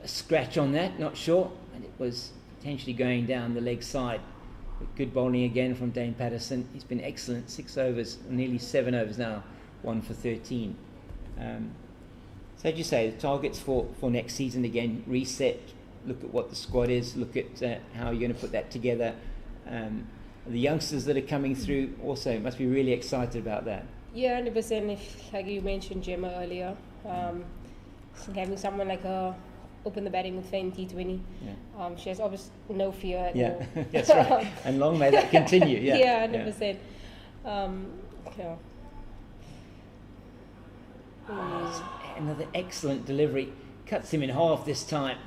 scratch on that, not sure, and it was potentially going down the leg side. But good bowling again from Dane Patterson. He's been excellent. 6 overs, nearly 7 overs now, 1 for 13. So as you say, the targets for next season again, reset, look at what the squad is, look at how you're going to put that together. The youngsters that are coming through also must be really excited about that. Yeah, 100%. If, like you mentioned Gemma earlier, having someone like her open the batting with Faye in T20, she has obviously no fear at all. That's right. And long may that continue. Yeah, 100%. Another excellent delivery. Cuts him in half this time.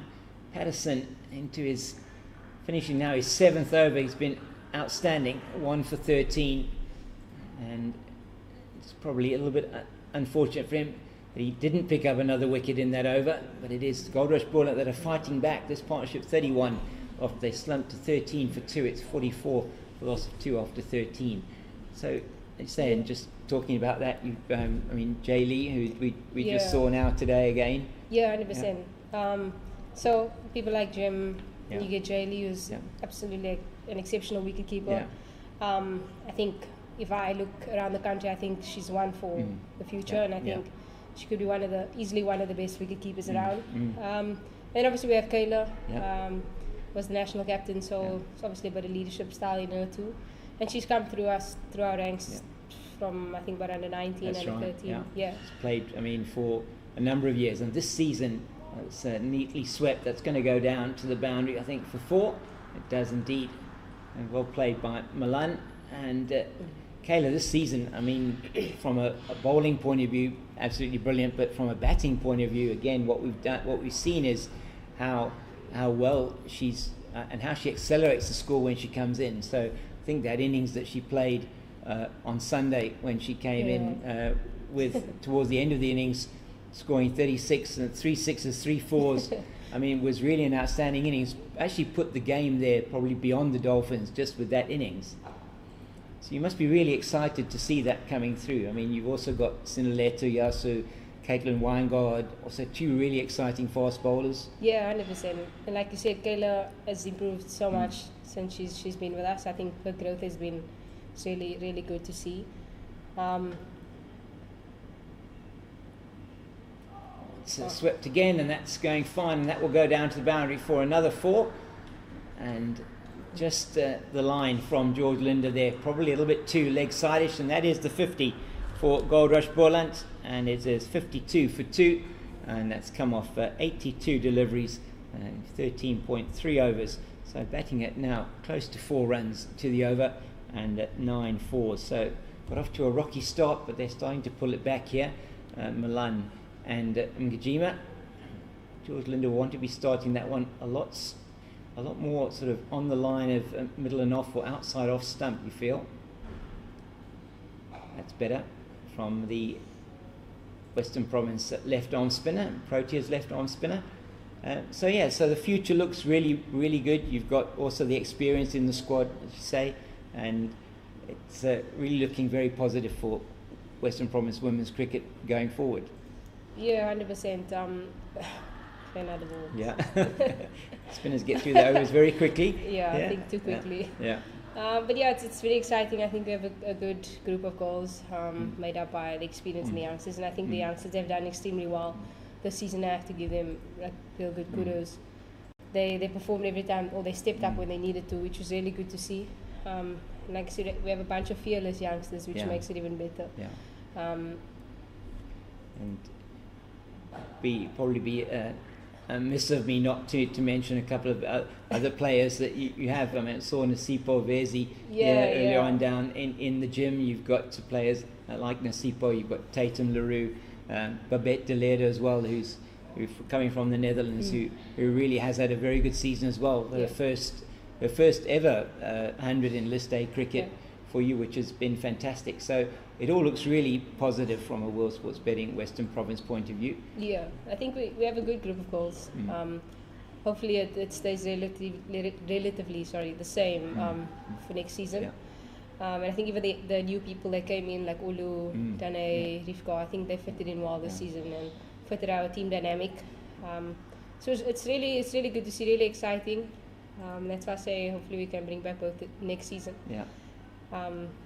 Patterson into his finishing now his 7th over. He's been outstanding. 1 for 13. And it's probably a little bit unfortunate for him that he didn't pick up another wicket in that over. But it is Goldrush Boland that are fighting back. This partnership 31 after they slumped to 13 for 2. It's 44 for loss of 2 after 13. So, as you say, and just talking about that, Jay Lee, who we just saw now today again. Yeah, 100%. So people like Jim, you get Jay Lee, who's absolutely an exceptional wicketkeeper. I think if I look around the country, I think she's one for the future, and I think she could be easily one of the best wicketkeepers around. And obviously we have Kayla, was the national captain, so it's obviously a bit of leadership style in her too. And she's come through our ranks from I think about under 19 and 13. She's played for a number of years, and this season it's neatly swept. That's going to go down to the boundary, I think, for 4. It does indeed, and well played by Milan. And Kayla this season, from a bowling point of view, absolutely brilliant. But from a batting point of view, again, what we've seen is how well she's and how she accelerates the score when she comes in. So I think that innings that she played on Sunday when she came in with towards the end of the innings, scoring 36 and 3 6s, 3 4s. Was really an outstanding innings. Actually put the game there probably beyond the Dolphins just with that innings. So you must be really excited to see that coming through. You've also got Sinaleto Yasu, Caitlin Weingard, also 2 really exciting fast bowlers. Yeah, 100%. And like you said, Kayla has improved so much since she's been with us. I think her growth has been really, really good to see. It's swept again, and that's going fine, and that will go down to the boundary for another 4. And just the line from George Linder there, probably a little bit too leg-sideish, and that is the 50 for Goldrush Boland, and it is 52 for 2, and that's come off 82 deliveries, 13.3 overs. So batting it now close to 4 runs to the over, and 9 fours. So got off to a rocky start, but they're starting to pull it back here. Milan and Ngajima. George Linder will want to be starting that one a lot more sort of on the line of middle and off or outside off stump, you feel. That's better from the Western Province left arm spinner, Proteas left arm spinner. So the future looks really, really good. You've got also the experience in the squad, as you say, and it's really looking very positive for Western Province women's cricket going forward. Yeah, 100%. Another ball. Yeah. Spinners get through the overs very quickly. I think too quickly. Yeah. But yeah, it's very exciting. I think we have a good group of girls made up by the experience and the youngsters, and I think the youngsters have done extremely well this season. I have to give them like real good kudos. They performed every time, or they stepped up when they needed to, which was really good to see. Like I said, we have a bunch of fearless youngsters, which makes it even better. Yeah. And probably be a miss of me not to mention a couple of other players that you have. I mean, I saw Nasipo Vezi earlier on down in the gym. You've got players like Nasipo, you've got Tatum LaRue, Babette de Leerde as well, who's coming from the Netherlands, who really has had a very good season as well. Her first ever 100 in List A cricket for you, which has been fantastic. So it all looks really positive from a World Sports Betting Western Province point of view. Yeah, I think we have a good group of girls. Hopefully it stays relatively the same for next season. And I think even the new people that came in, like Olu, Dane, Rivka, I think they fitted in well this season and fitted our team dynamic. So it's really good to see, really exciting. That's why I say hopefully we can bring back both next season. Yeah.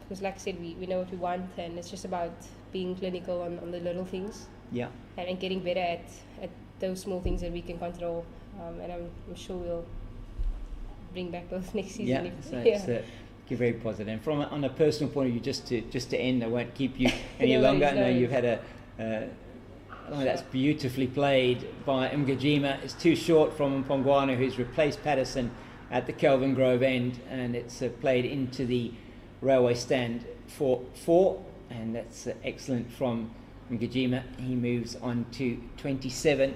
Because like I said, we know what we want, and it's just about being clinical on the little things. Yeah. And getting better at those small things that we can control. And I'm sure we'll bring back both next season. It's very positive. And on a personal point of view, just to end, I won't keep you any longer. I know you've had that's beautifully played by Mgajima. It's too short from Mpongwana, who's replaced Patterson at the Kelvin Grove end, and it's played into the railway stand for 4, and that's excellent from Mgajima. He moves on to 27.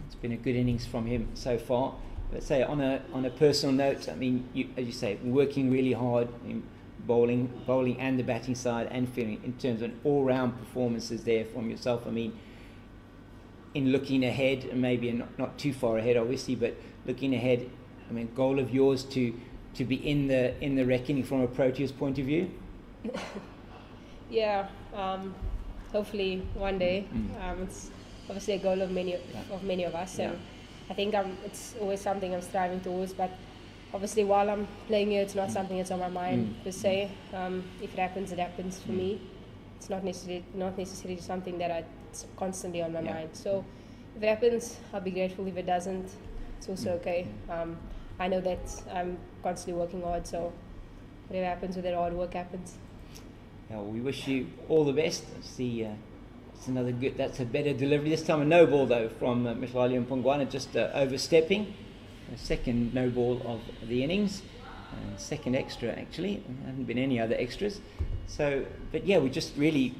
It's been a good innings from him so far. Let's say on a personal note, I mean, as you say, working really hard in bowling and the batting side and fielding in terms of all-round performances there from yourself. I mean, in looking ahead, and maybe not too far ahead, obviously, but looking ahead, I mean, goal of yours to be in the reckoning from a Proteas point of view? Hopefully one day. It's obviously a goal of many of us, and I think it's always something I'm striving towards. But obviously, while I'm playing here, it's not something that's on my mind per se. If it happens, it happens for me. It's not necessarily something that it's constantly on my mind. So if it happens, I'll be grateful. If it doesn't, it's also okay. I know that I'm constantly working hard, so whatever happens with that hard work happens. Well, we wish you all the best. See, that's a better delivery. This time a no ball though from Mhlali Mpongwana, just overstepping. A second no ball of the innings, second extra actually. There haven't been any other extras. So, but yeah, we just really,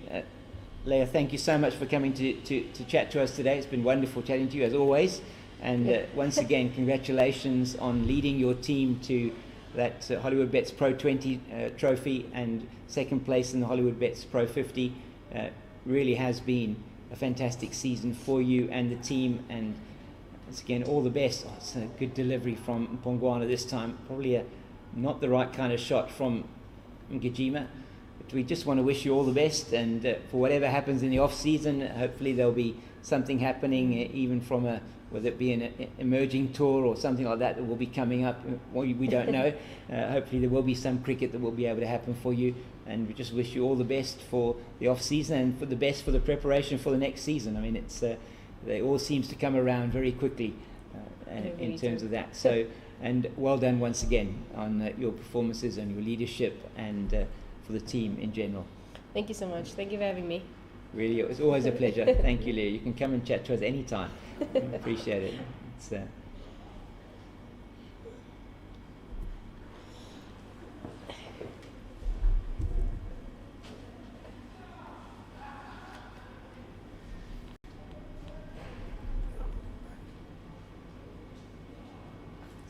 Leah, thank you so much for coming to chat to us today. It's been wonderful chatting to you as always. And once again, congratulations on leading your team to that Hollywood Bets Pro 20 trophy and second place in the Hollywood Bets Pro 50. Really has been a fantastic season for you and the team. And once again, all the best. It's a good delivery from Mpongwana this time. Probably not the right kind of shot from Ngajima. But we just want to wish you all the best. And for whatever happens in the off season, hopefully there'll be something happening, even from whether it be an emerging tour or something like that will be coming up. We don't know. Hopefully there will be some cricket that will be able to happen for you, and we just wish you all the best for the off season and for the best for the preparation for the next season. I mean, it all seems to come around very quickly in terms of that. So, and well done once again on your performances and your leadership and for the team in general. Thank you so much. Thank you for having me. Really, it was always a pleasure. Thank you, Leah. You can come and chat to us anytime. Appreciate it. It's,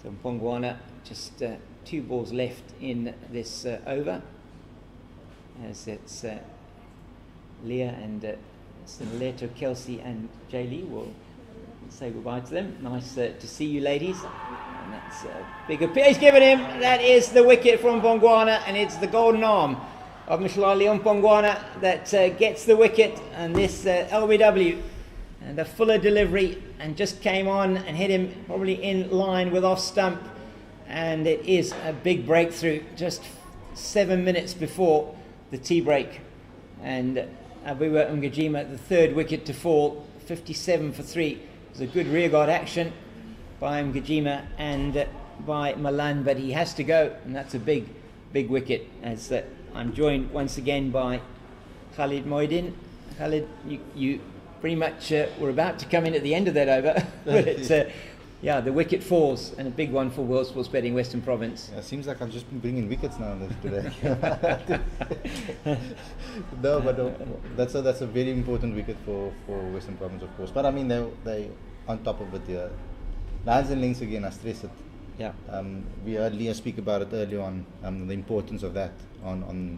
So Mpongwana, just 2 balls left in this over, as it's Leah and Leto, Kelsey and Jay Lee will say goodbye to them. Nice to see you ladies. And that's a big appeal. He's given him. That is the wicket from Mpongwana, and it's the golden arm of Mhlali Mpongwana that gets the wicket, and this LBW and a fuller delivery, and just came on and hit him probably in line with off stump, and it is a big breakthrough just 7 minutes before the tea break. And Abiwa Mgajima, the third wicket to fall, 57 for 3. It was a good rearguard action by Mgajima and by Malan, but he has to go, and that's a big wicket. As I'm joined once again by Khalid Moidin. Khalid, you pretty much were about to come in at the end of that over, but it's the wicket falls, and a big one for World Sports Betting Western Province. Yeah, it seems like I've just been bringing wickets now today. No, but that's a very important wicket for Western Province, of course. But I mean, they on top of it here. Lines and links again, I stress it. Yeah. We heard Leah speak about it earlier on, the importance of that on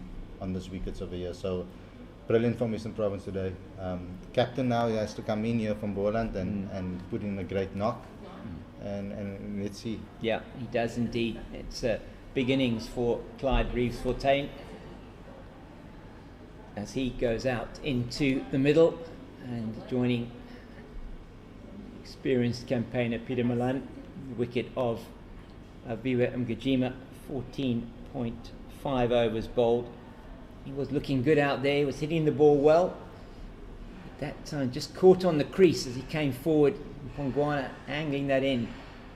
this wickets over here. So brilliant from Western Province today. Captain now has to come in here from Boland and put in a great knock. And let's see. Yeah, he does indeed. It's big innings for Clyde Reeves-Fontaine as he goes out into the middle and joining experienced campaigner Peter Malan, the wicket of Abiwa Mgajima, 14.5 overs bowled. He was looking good out there, he was hitting the ball well. At that time, just caught on the crease as he came forward. Pongwana angling that in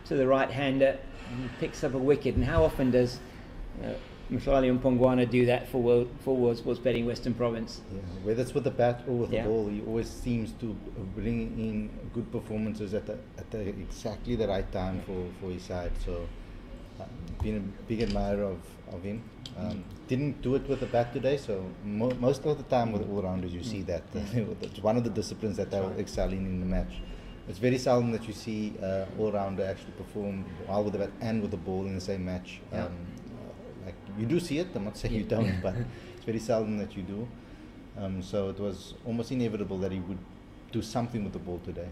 to the right-hander, and he picks up a wicket. And how often does Mhlali Pongwana do that for World Sports Betting Western Province? Yeah, whether it's with the bat or with Yeah. the ball, he always seems to bring in good performances at exactly the right time for his side. So, been a big admirer of him. Didn't do it with the bat today, so most of the time with all-rounders you see that. It's one of the disciplines that they'll excel in the match. It's very seldom that you see all-rounder actually perform well with the bat and with the ball in the same match. Yeah. Like you do see it, I'm not saying you don't, but it's very seldom that you do. So it was almost inevitable that he would do something with the ball today.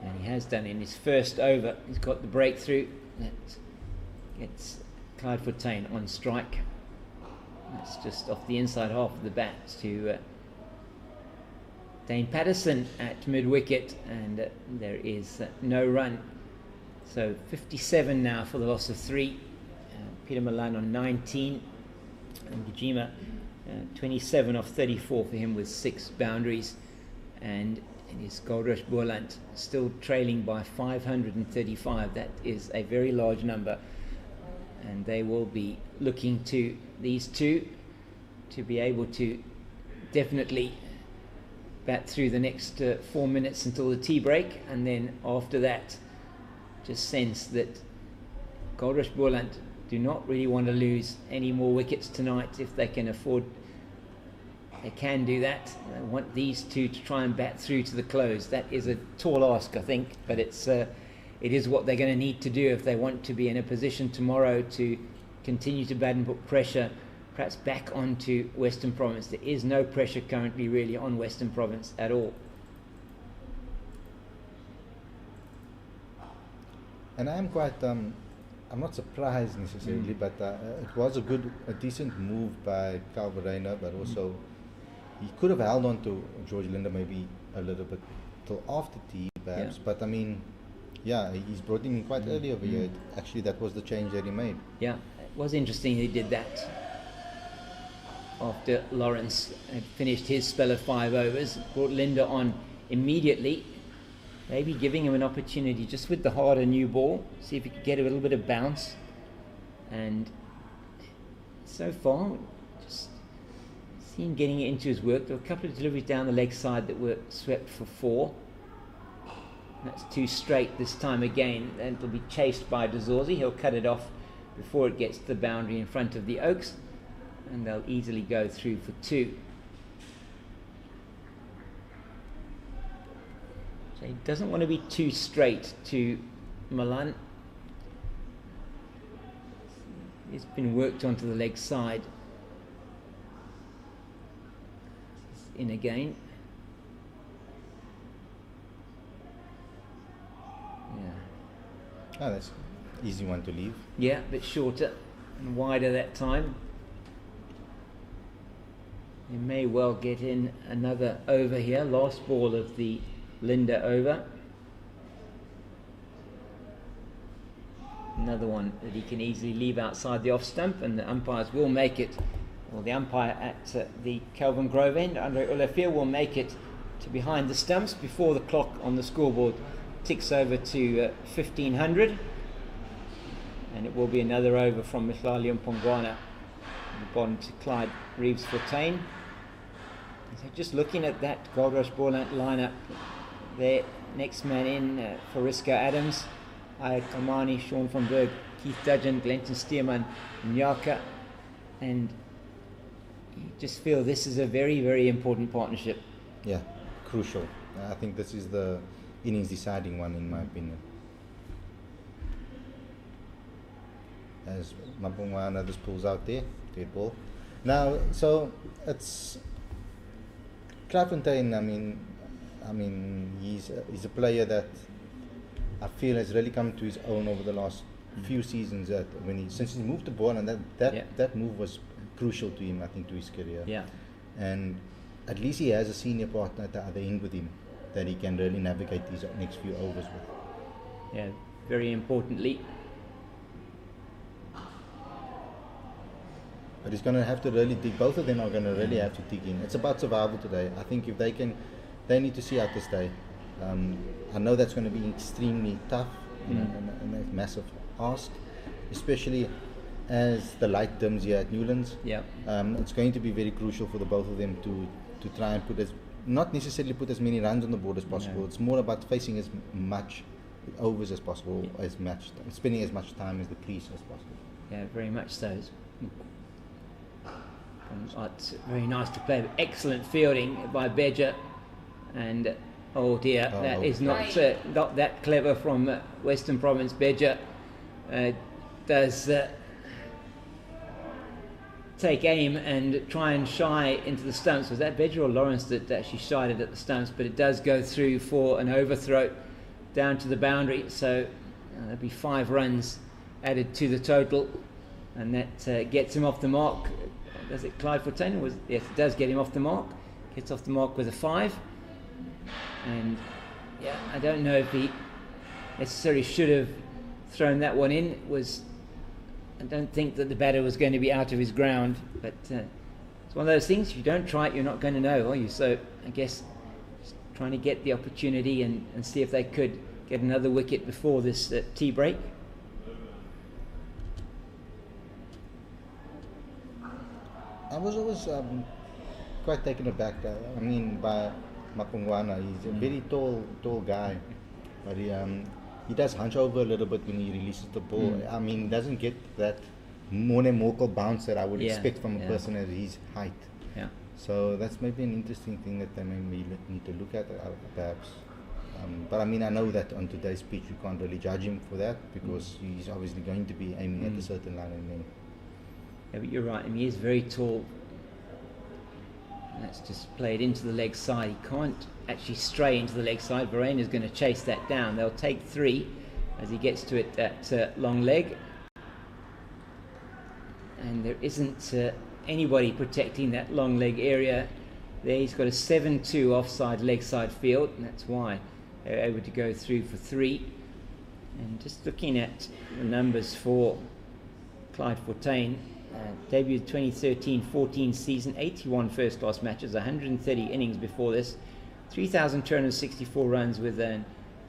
And he has done in his first over. He's got the breakthrough. That gets Clyde Fontaine on strike. That's just off the inside half of the bat to Dane Patterson at mid-wicket, and there is no run. So 57 now for the loss of 3. Peter Malan on 19, and Gajima 27 off 34 for him with 6 boundaries, and it is Goldrush Boland still trailing by 535. That is a very large number, and they will be looking to these two to be able to definitely bat through the next 4 minutes until the tea break, and then after that just sense that Goldrush Boland do not really want to lose any more wickets tonight. If they can afford, they can do that. They want these two to try and bat through to the close. That is a tall ask, I think, but it is what they're going to need to do if they want to be in a position tomorrow to continue to bat and put pressure perhaps back onto Western Province. There is no pressure currently really on Western Province at all. And I am quite, I'm not surprised necessarily, but it was a decent move by Verreynne, but also he could have held on to George Linder maybe a little bit till after tea perhaps, but I mean, yeah, he's brought him in quite early over here. Actually, that was the change that he made. Yeah, it was interesting he did that after Lawrence had finished his spell of 5 overs, brought Linder on immediately, maybe giving him an opportunity just with the harder new ball, see if he could get a little bit of bounce. And so far, just see him getting it into his work. There were a couple of deliveries down the leg side that were swept for 4. That's 2 straight this time again, and it'll be chased by De Zorzi. He'll cut it off before it gets to the boundary in front of the Oaks, and they'll easily go through for 2. So he doesn't want to be too straight to Malan. He's been worked onto the leg side. In again. Yeah. Oh, that's easy one to leave. Yeah, a bit shorter and wider that time. He may well get in another over here. Last ball of the Linder over. another one that he can easily leave outside the off stump, and the umpires will make it, or the umpire at the Kelvin Grove end, Andre Olafia, will make it to behind the stumps before the clock on the scoreboard ticks over to 1500, and it will be another over from Mihlali Mpongwana, the bottom to Clyde Reeves-Fontaine. So just looking at that Goldrush Boland lineup, their next man in for Risco Adams, Ayat Kamani, Sean van Berg, Keith Dudgeon, Glenton Stearman, Nyaka, and you just feel this is a very, very important partnership. Yeah, crucial. I think this is the innings deciding one, in my opinion. As Mpongwana just pulls out there, dead ball. Now, so it's Clairefontaine. I mean, he's a player that I feel has really come to his own over the last few seasons. That since he moved to Boland, and that move was crucial to him, I think, to his career. Yeah. And at least he has a senior partner at the other end with him that he can really navigate these next few overs with. Yeah, very importantly. But he's going to have to really dig. Both of them are going to really have to dig in. It's about survival today. I think if they can, they need to see out this day. I know that's going to be extremely tough and a massive ask, especially as the light dims here at Newlands. Yeah. It's going to be very crucial for the both of them to try and not necessarily put as many runs on the board as possible. No. It's more about facing as much overs as possible, spending as much time as the crease as possible. Yeah, very much so. It's very nice to play. Excellent fielding by Beja, and oh dear, that is not that clever from Western Province. Beja does take aim and try and shy into the stumps. Was that Beja or Lawrence that actually shied it at the stumps? But it does go through for an overthrow down to the boundary. So there'll be 5 runs added to the total, and that gets him off the mark. Does it Clyde Fontaine? Yes, it does get him off the mark. Gets off the mark with a 5. And yeah, I don't know if he necessarily should have thrown that one in. I don't think that the batter was going to be out of his ground, but it's one of those things. If you don't try it, you're not going to know, are you? So I guess just trying to get the opportunity and see if they could get another wicket before this tea break. I was always quite taken aback. By Mpongwana. He's a very tall guy, but he does hunch over a little bit when he releases the ball. He doesn't get that monomorcal bounce that I would expect from a person at his height. Yeah. So that's maybe an interesting thing that they may need to look at, perhaps. But I know that on today's pitch we can't really judge him for that, because he's obviously going to be aiming at a certain line and then. Yeah, but you're right. He is very tall. That's just played into the leg side. He can't actually stray into the leg side. Verreynne is going to chase that down. They'll take 3 as he gets to it at long leg. And there isn't anybody protecting that long leg area. There he's got a 7-2 offside leg side field, and that's why they're able to go through for 3. And just looking at the numbers for Clyde Fontaine, debuted 2013-14 season, 81 first-class matches, 130 innings before this, 3,264 runs with a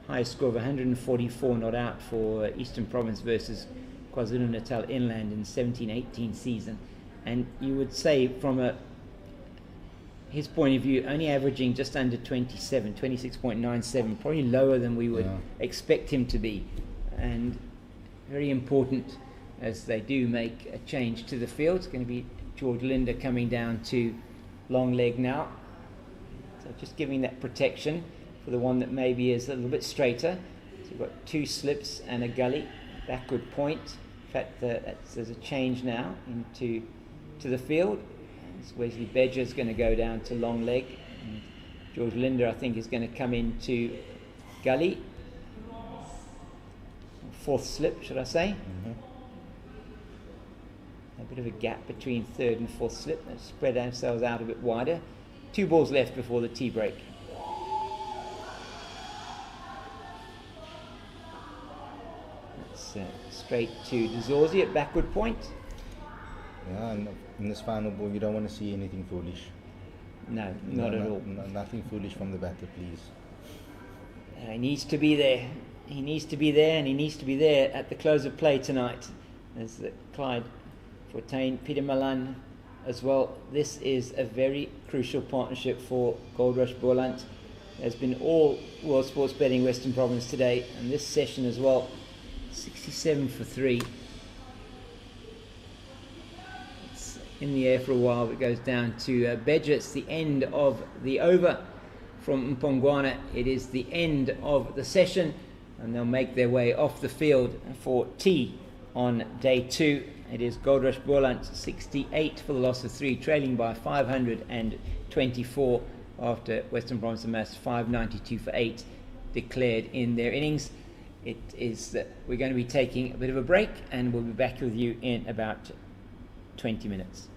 highest score of 144 not out for Eastern Province versus KwaZulu-Natal Inland in 17-18 season. And you would say from his point of view, only averaging just under 27, 26.97, probably lower than we would expect him to be. And very important as they do make a change to the field. It's going to be George Linder coming down to long leg now. So just giving that protection for the one that maybe is a little bit straighter. So you've got 2 slips and a gully, backward point. In fact, there's a change now into the field. So Wesley Beja is going to go down to long leg. And George Linder, I think, is going to come into gully. 4th slip, should I say. A bit of a gap between 3rd and 4th slip. They spread themselves out a bit wider. 2 balls left before the tea break. That's straight to De Zorzi at backward point. Yeah, and in this final ball, you don't want to see anything foolish. No, not at all. Nothing foolish from the batter, please. He needs to be there. He needs to be there, and he needs to be there at the close of play tonight. As Clyde Fortuyn, Peter Malan as well. This is a very crucial partnership for Goldrush Boland. There's been all World Sports Betting Western Province today, and this session as well. 67 for 3. It's in the air for a while, but it goes down to Beja. It's the end of the over from Mpongwana. It is the end of the session, and they'll make their way off the field for tea on day 2. It is Goldrush Boland 68 for the loss of 3, trailing by 524 after Western Province amassed 592 for 8 declared in their innings. It is we're going to be taking a bit of a break, and we'll be back with you in about 20 minutes.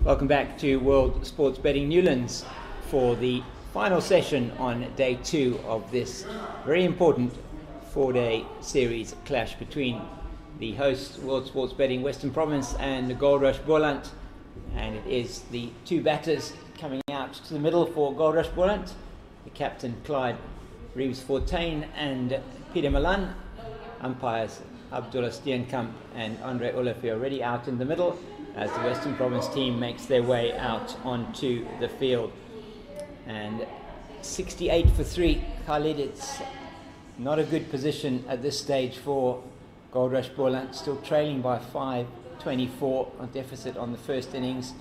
Welcome back to World Sports Betting Newlands for the final session on day 2 of this very important 4-day series clash between the host World Sports Betting Western Province and the Goldrush Boland. And it is the two batters coming out to the middle for Goldrush Boland, the captain Clyde Reeves-Fortuin and Peter Milan. Umpires Abdullah Steenkamp and Andre Olefi already out in the middle as the Western Province team makes their way out onto the field. And 68 for 3, Khalid, it's not a good position at this stage for Goldrush Boland, still trailing by 5-24, a deficit on the first innings,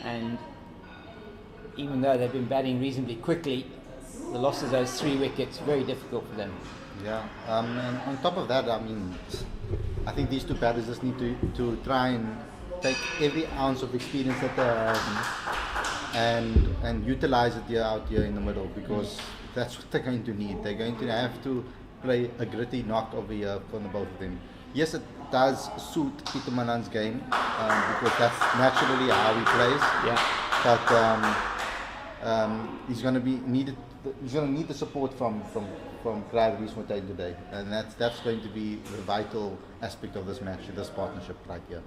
and even though they've been batting reasonably quickly, the loss of those 3 wickets, very difficult for them. Yeah, and on top of that, I think these two batters just need to try and take every ounce of experience that they have and utilize it out here in the middle, because that's what they're going to need. They're going to have to play a gritty knock over here for the both of them. Yes, it does suit Peter Malan's game because that's naturally how he plays. Yeah. But he's going to be needed. He's going to need the support from Clyde Reeves-Fortuin today, and that's going to be the vital aspect of this match, this partnership right here.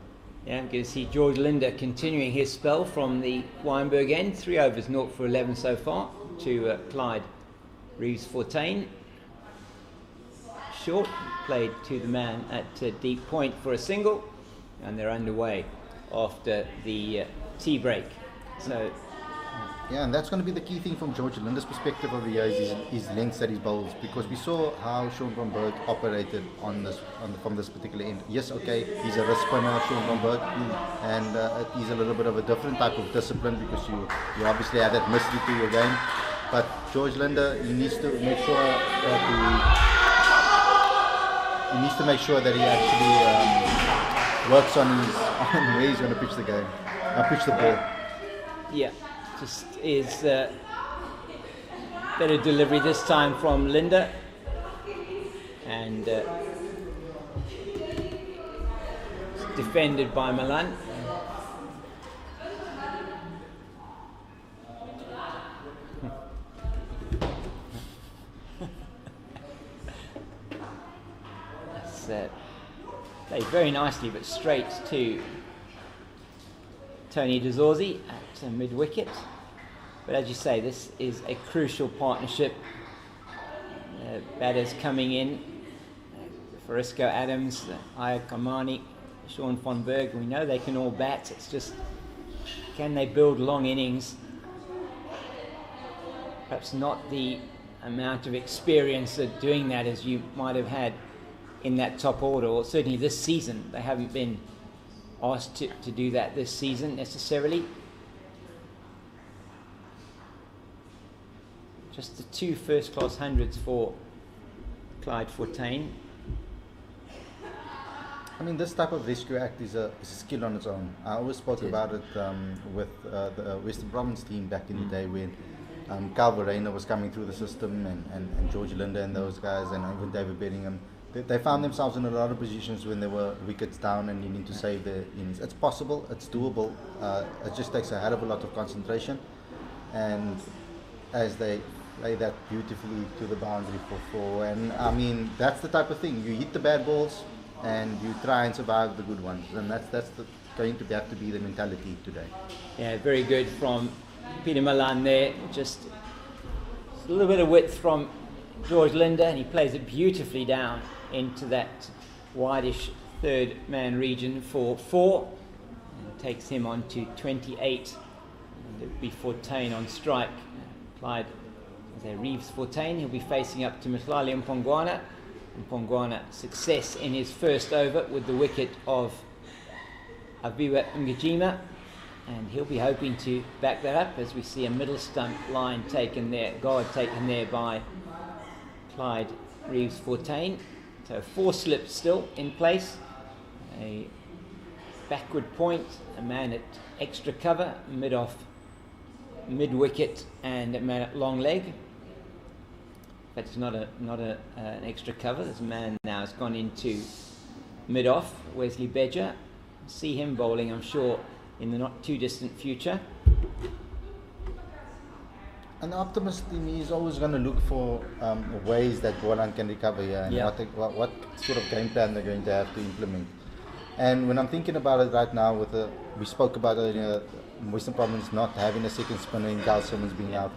Yeah, I'm going to see George Linder continuing his spell from the Weinberg end. 3 overs, 0 for 11 so far to Clyde Reeves-Fortuin. Short, played to the man at deep point for a single, and they're underway after the tea break. So. Yeah, and that's going to be the key thing from George Linder's perspective over here is his lengths that he bowls, because we saw how Sean van Berg operated from this particular end. Yes, okay, he's a wrist spinner, Sean van Berg, and he's a little bit of a different type of discipline because you obviously have that mystery to your game. But George Linder, he needs to make sure that he actually works on where he's going to pitch the game, pitch the ball. Yeah. Just is better delivery this time from Linder, and defended by Milan. That's played very nicely, but straight to Tony De Zorzi at mid-wicket. But as you say, this is a crucial partnership. Batters coming in, Farisco Adams, Ayak Kamani, Sean van Berg, we know they can all bat. It's just, can they build long innings? Perhaps not the amount of experience of doing that as you might have had in that top order, or certainly this season. They haven't been asked to do that this season necessarily. Just the 2 first-class hundreds for Clyde Fortuin. I mean, this type of rescue act is a skill on its own. I always spoke about it with the Western Province team back in the day when Verreynne was coming through the system and George Linder and those guys, and even David Bedingham. They found themselves in a lot of positions when there were wickets down and needing to save their innings. It's possible, it's doable. It just takes a hell of a lot of concentration. And as they play that beautifully to the boundary for 4, and I mean, that's the type of thing. You hit the bad balls and you try and survive the good ones, and that's going to have to be the mentality today. Yeah, very good from Peter Milan there. Just a little bit of width from George Linder, and he plays it beautifully down into that wideish third man region for 4, and takes him on to 28. And it'll be Fortuin on strike. Clyde Reeves-Fortuin, he'll be facing up to Mhlali Mpongwana. Mpongwana success in his first over with the wicket of Abiwa Ngijima, and he'll be hoping to back that up as we see a middle stump line taken there, guard taken there by Clyde Reeves-Fortuin. So 4 slips still in place, a backward point, a man at extra cover, mid-off, mid-wicket, and a man at long leg. But it's not an extra cover. This man now has gone into mid-off, Wesley Bedger. See him bowling, I'm sure in the not too distant future. An optimist in me is always going to look for ways that Boland can recover here and Yeah. what sort of game plan they're going to have to implement. And when I'm thinking about it right now, we spoke about earlier, Western Province not having a second spinner in Gal Simmons being out,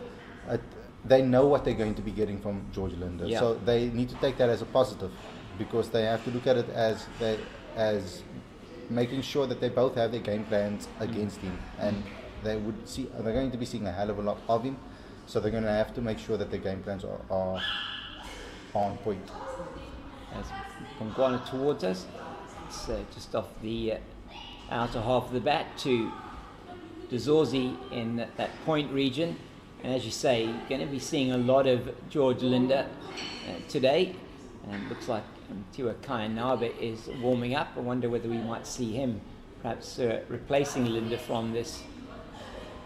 they know what they're going to be getting from George Linder. Yeah. So they need to take that as a positive, because they have to look at it as making sure that they both have their game plans against him, and they're going to be seeing a hell of a lot of him. So they're going to have to make sure that their game plans are on point. As Pongwana towards us, it's just off the outer half of the bat to Dezorzi in that point region. And as you say, you're going to be seeing a lot of George Linder today. And it looks like Tiwa Kainabe is warming up. I wonder whether we might see him perhaps replacing Linder from this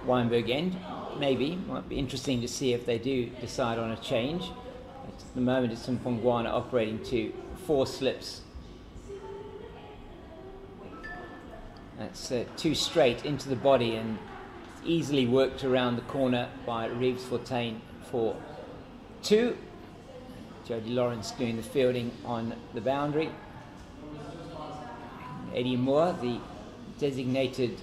Weinberg end. Maybe. Might be interesting to see if they do decide on a change. At the moment it's Pongwana operating to 4 slips. That's 2 straight into the body and easily worked around the corner by Reeves Fontaine for 2. Jody Lawrence doing the fielding on the boundary. Eddie Moore, the designated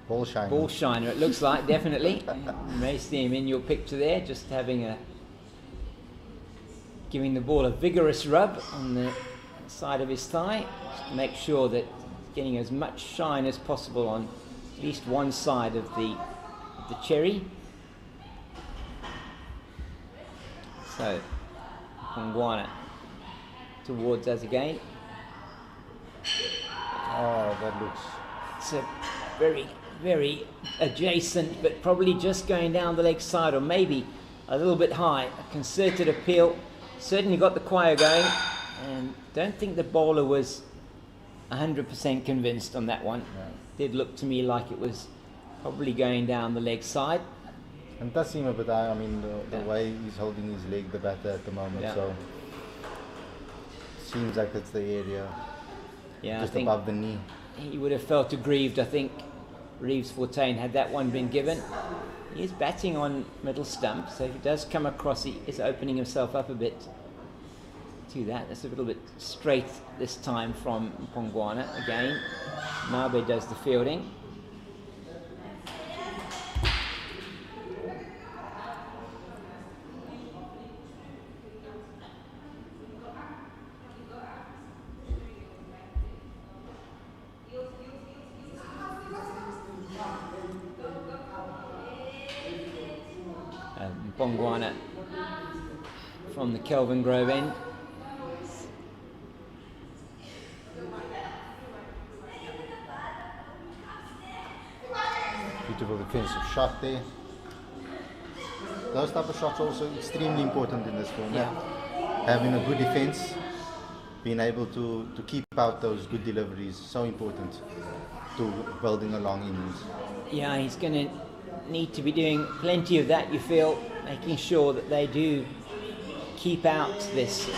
ball shiner, it looks like, definitely. You may see him in your picture there, just giving the ball a vigorous rub on the side of his thigh, just to make sure that he's getting as much shine as possible on at least one side of the cherry. So, Pongwana towards us again. Oh, that looks... It's a very adjacent, but probably just going down the leg side, or maybe a little bit high. A concerted appeal, certainly got the choir going, and don't think the bowler was 100% convinced on that one. Yeah. Did look to me like it was probably going down the leg side. And it does seem a bit high. I mean, the Yeah. way he's holding his leg, the batter at the moment, Yeah. so seems like that's the area Yeah, just I think above the knee. he would have felt aggrieved, I think, Reeves Fontaine, had that one been given. He is batting on middle stump, so if he does come across, he is opening himself up a bit to that. That's a little bit straight this time from Pongwana again. Nabe does the fielding. Pongwana from the Kelvin Grove end. Beautiful defensive shot there. Those type of shots are also extremely important in this format. Having a good defense, being able to keep out those good deliveries, so important to building a long innings. Yeah, he's going to need to be doing plenty of that, you feel, making sure that they do keep out this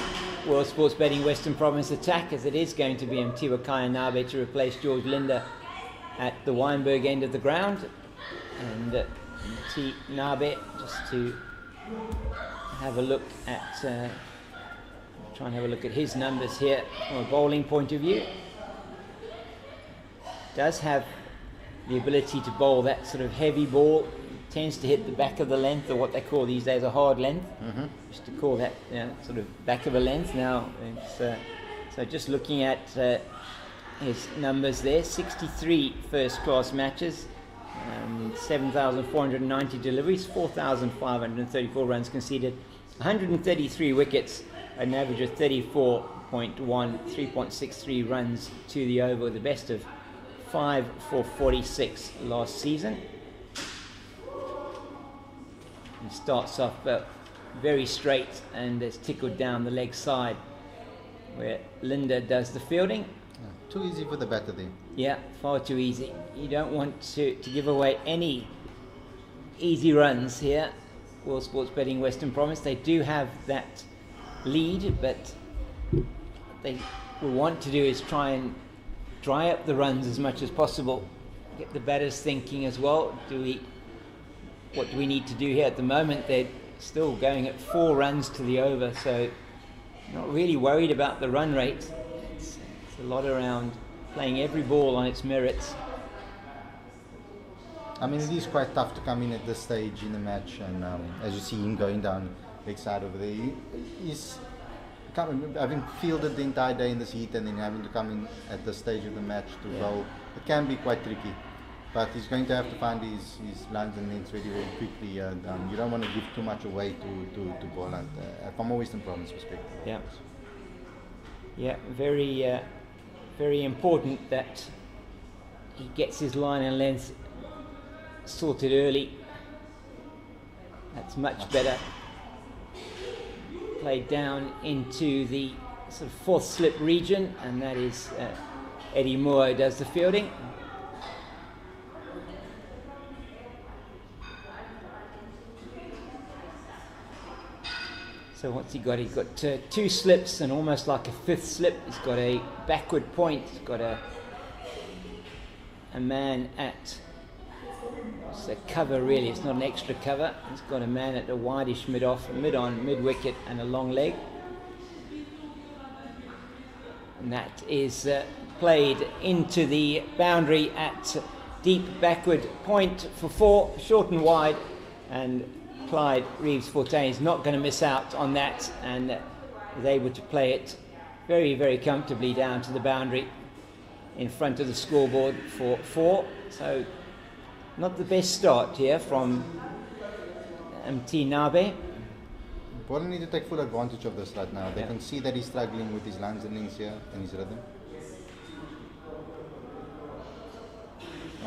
World Sports Betting Western Province attack, as it is going to be Mtiwa Kainabe to replace George Linder at the Weinberg end of the ground. And Nabe, just to have a look at, try and have a look at his numbers here from a bowling point of view. Does have the ability to bowl that sort of heavy ball. Tends to hit the back of the length, or what they call these days a hard length. Used to call that sort of back of a length. Now it's so just looking at his numbers there: 63 first-class matches, 7,490 deliveries, 4,534 runs conceded, 133 wickets, an average of 34.1, 3.63 runs to the over, the best of 5 for 46 last season. He starts off very straight and is tickled down the leg side, where Linder does the fielding. Too easy for the batter there. Yeah, far too easy. You don't want to give away any easy runs here. World Sports Betting Western Province, they do have that lead, but what they will want to do is try and dry up the runs as much as possible. Get the batters thinking as well. What do we need to do here? At the moment, they're still going at 4 runs to the over, so not really worried about the run rate. It's a lot around playing every ball on its merits. I mean, it is quite tough to come in at this stage in the match, and as you see him going down leg side over there, he's having fielded the entire day in this heat and then having to come in at this stage of the match to bowl. It can be quite tricky, but he's going to have to find his lines and lengths very, very quickly. You don't want to give too much away to Boland from a Western Province perspective. Yeah, very important that he gets his line and length sorted early. That's much better. Played down into the sort of 4th slip region, and that is Eddie Moore who does the fielding. So what's he got? He's got 2 slips and almost like a 5th slip. He's got a backward point. He's got a man at, it's a cover really, it's not an extra cover. He's got a man at a wideish mid-off, mid-on, mid-wicket and a long leg. And that is played into the boundary at deep backward point for 4, short and wide, and Clyde Reeves-Fortuyn is not going to miss out on that, and is able to play it very, very comfortably down to the boundary in front of the scoreboard for 4. So not the best start here from MT Nabe. Boland need to take full advantage of this right now. They can see that he's struggling with his lines and links here and his rhythm.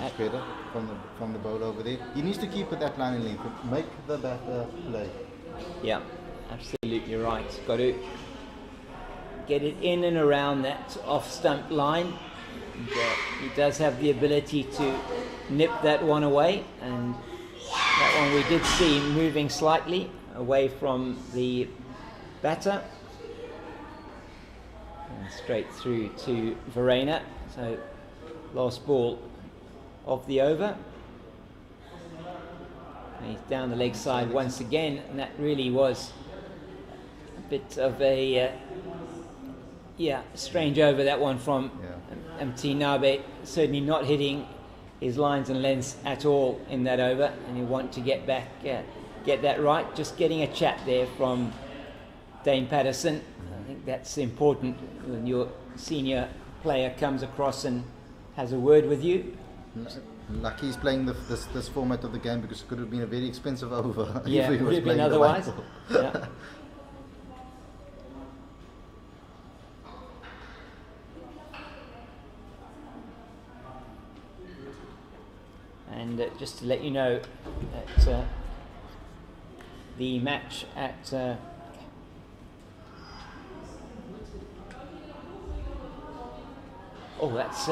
Much better from the bowler over there. He needs to keep with that line and length. Make the batter play. Yeah, absolutely right. Got to get it in and around that off-stump line. And, he does have the ability to nip that one away, and that one we did see moving slightly away from the batter and straight through to Verreynne. So last ball of the over, and he's down the leg side once again, and that really was a bit of a strange over, that one from MT Nabe. Certainly not hitting his lines and lengths at all in that over, and you want to get back, get that right. Just getting a chat there from Dane Patterson. I think that's important when your senior player comes across and has a word with you. Lucky he's playing this format of the game, because it could have been a very expensive over. Yeah, if he it was would have been playing the otherwise. white ball. Yeah. And just to let you know that the match at that's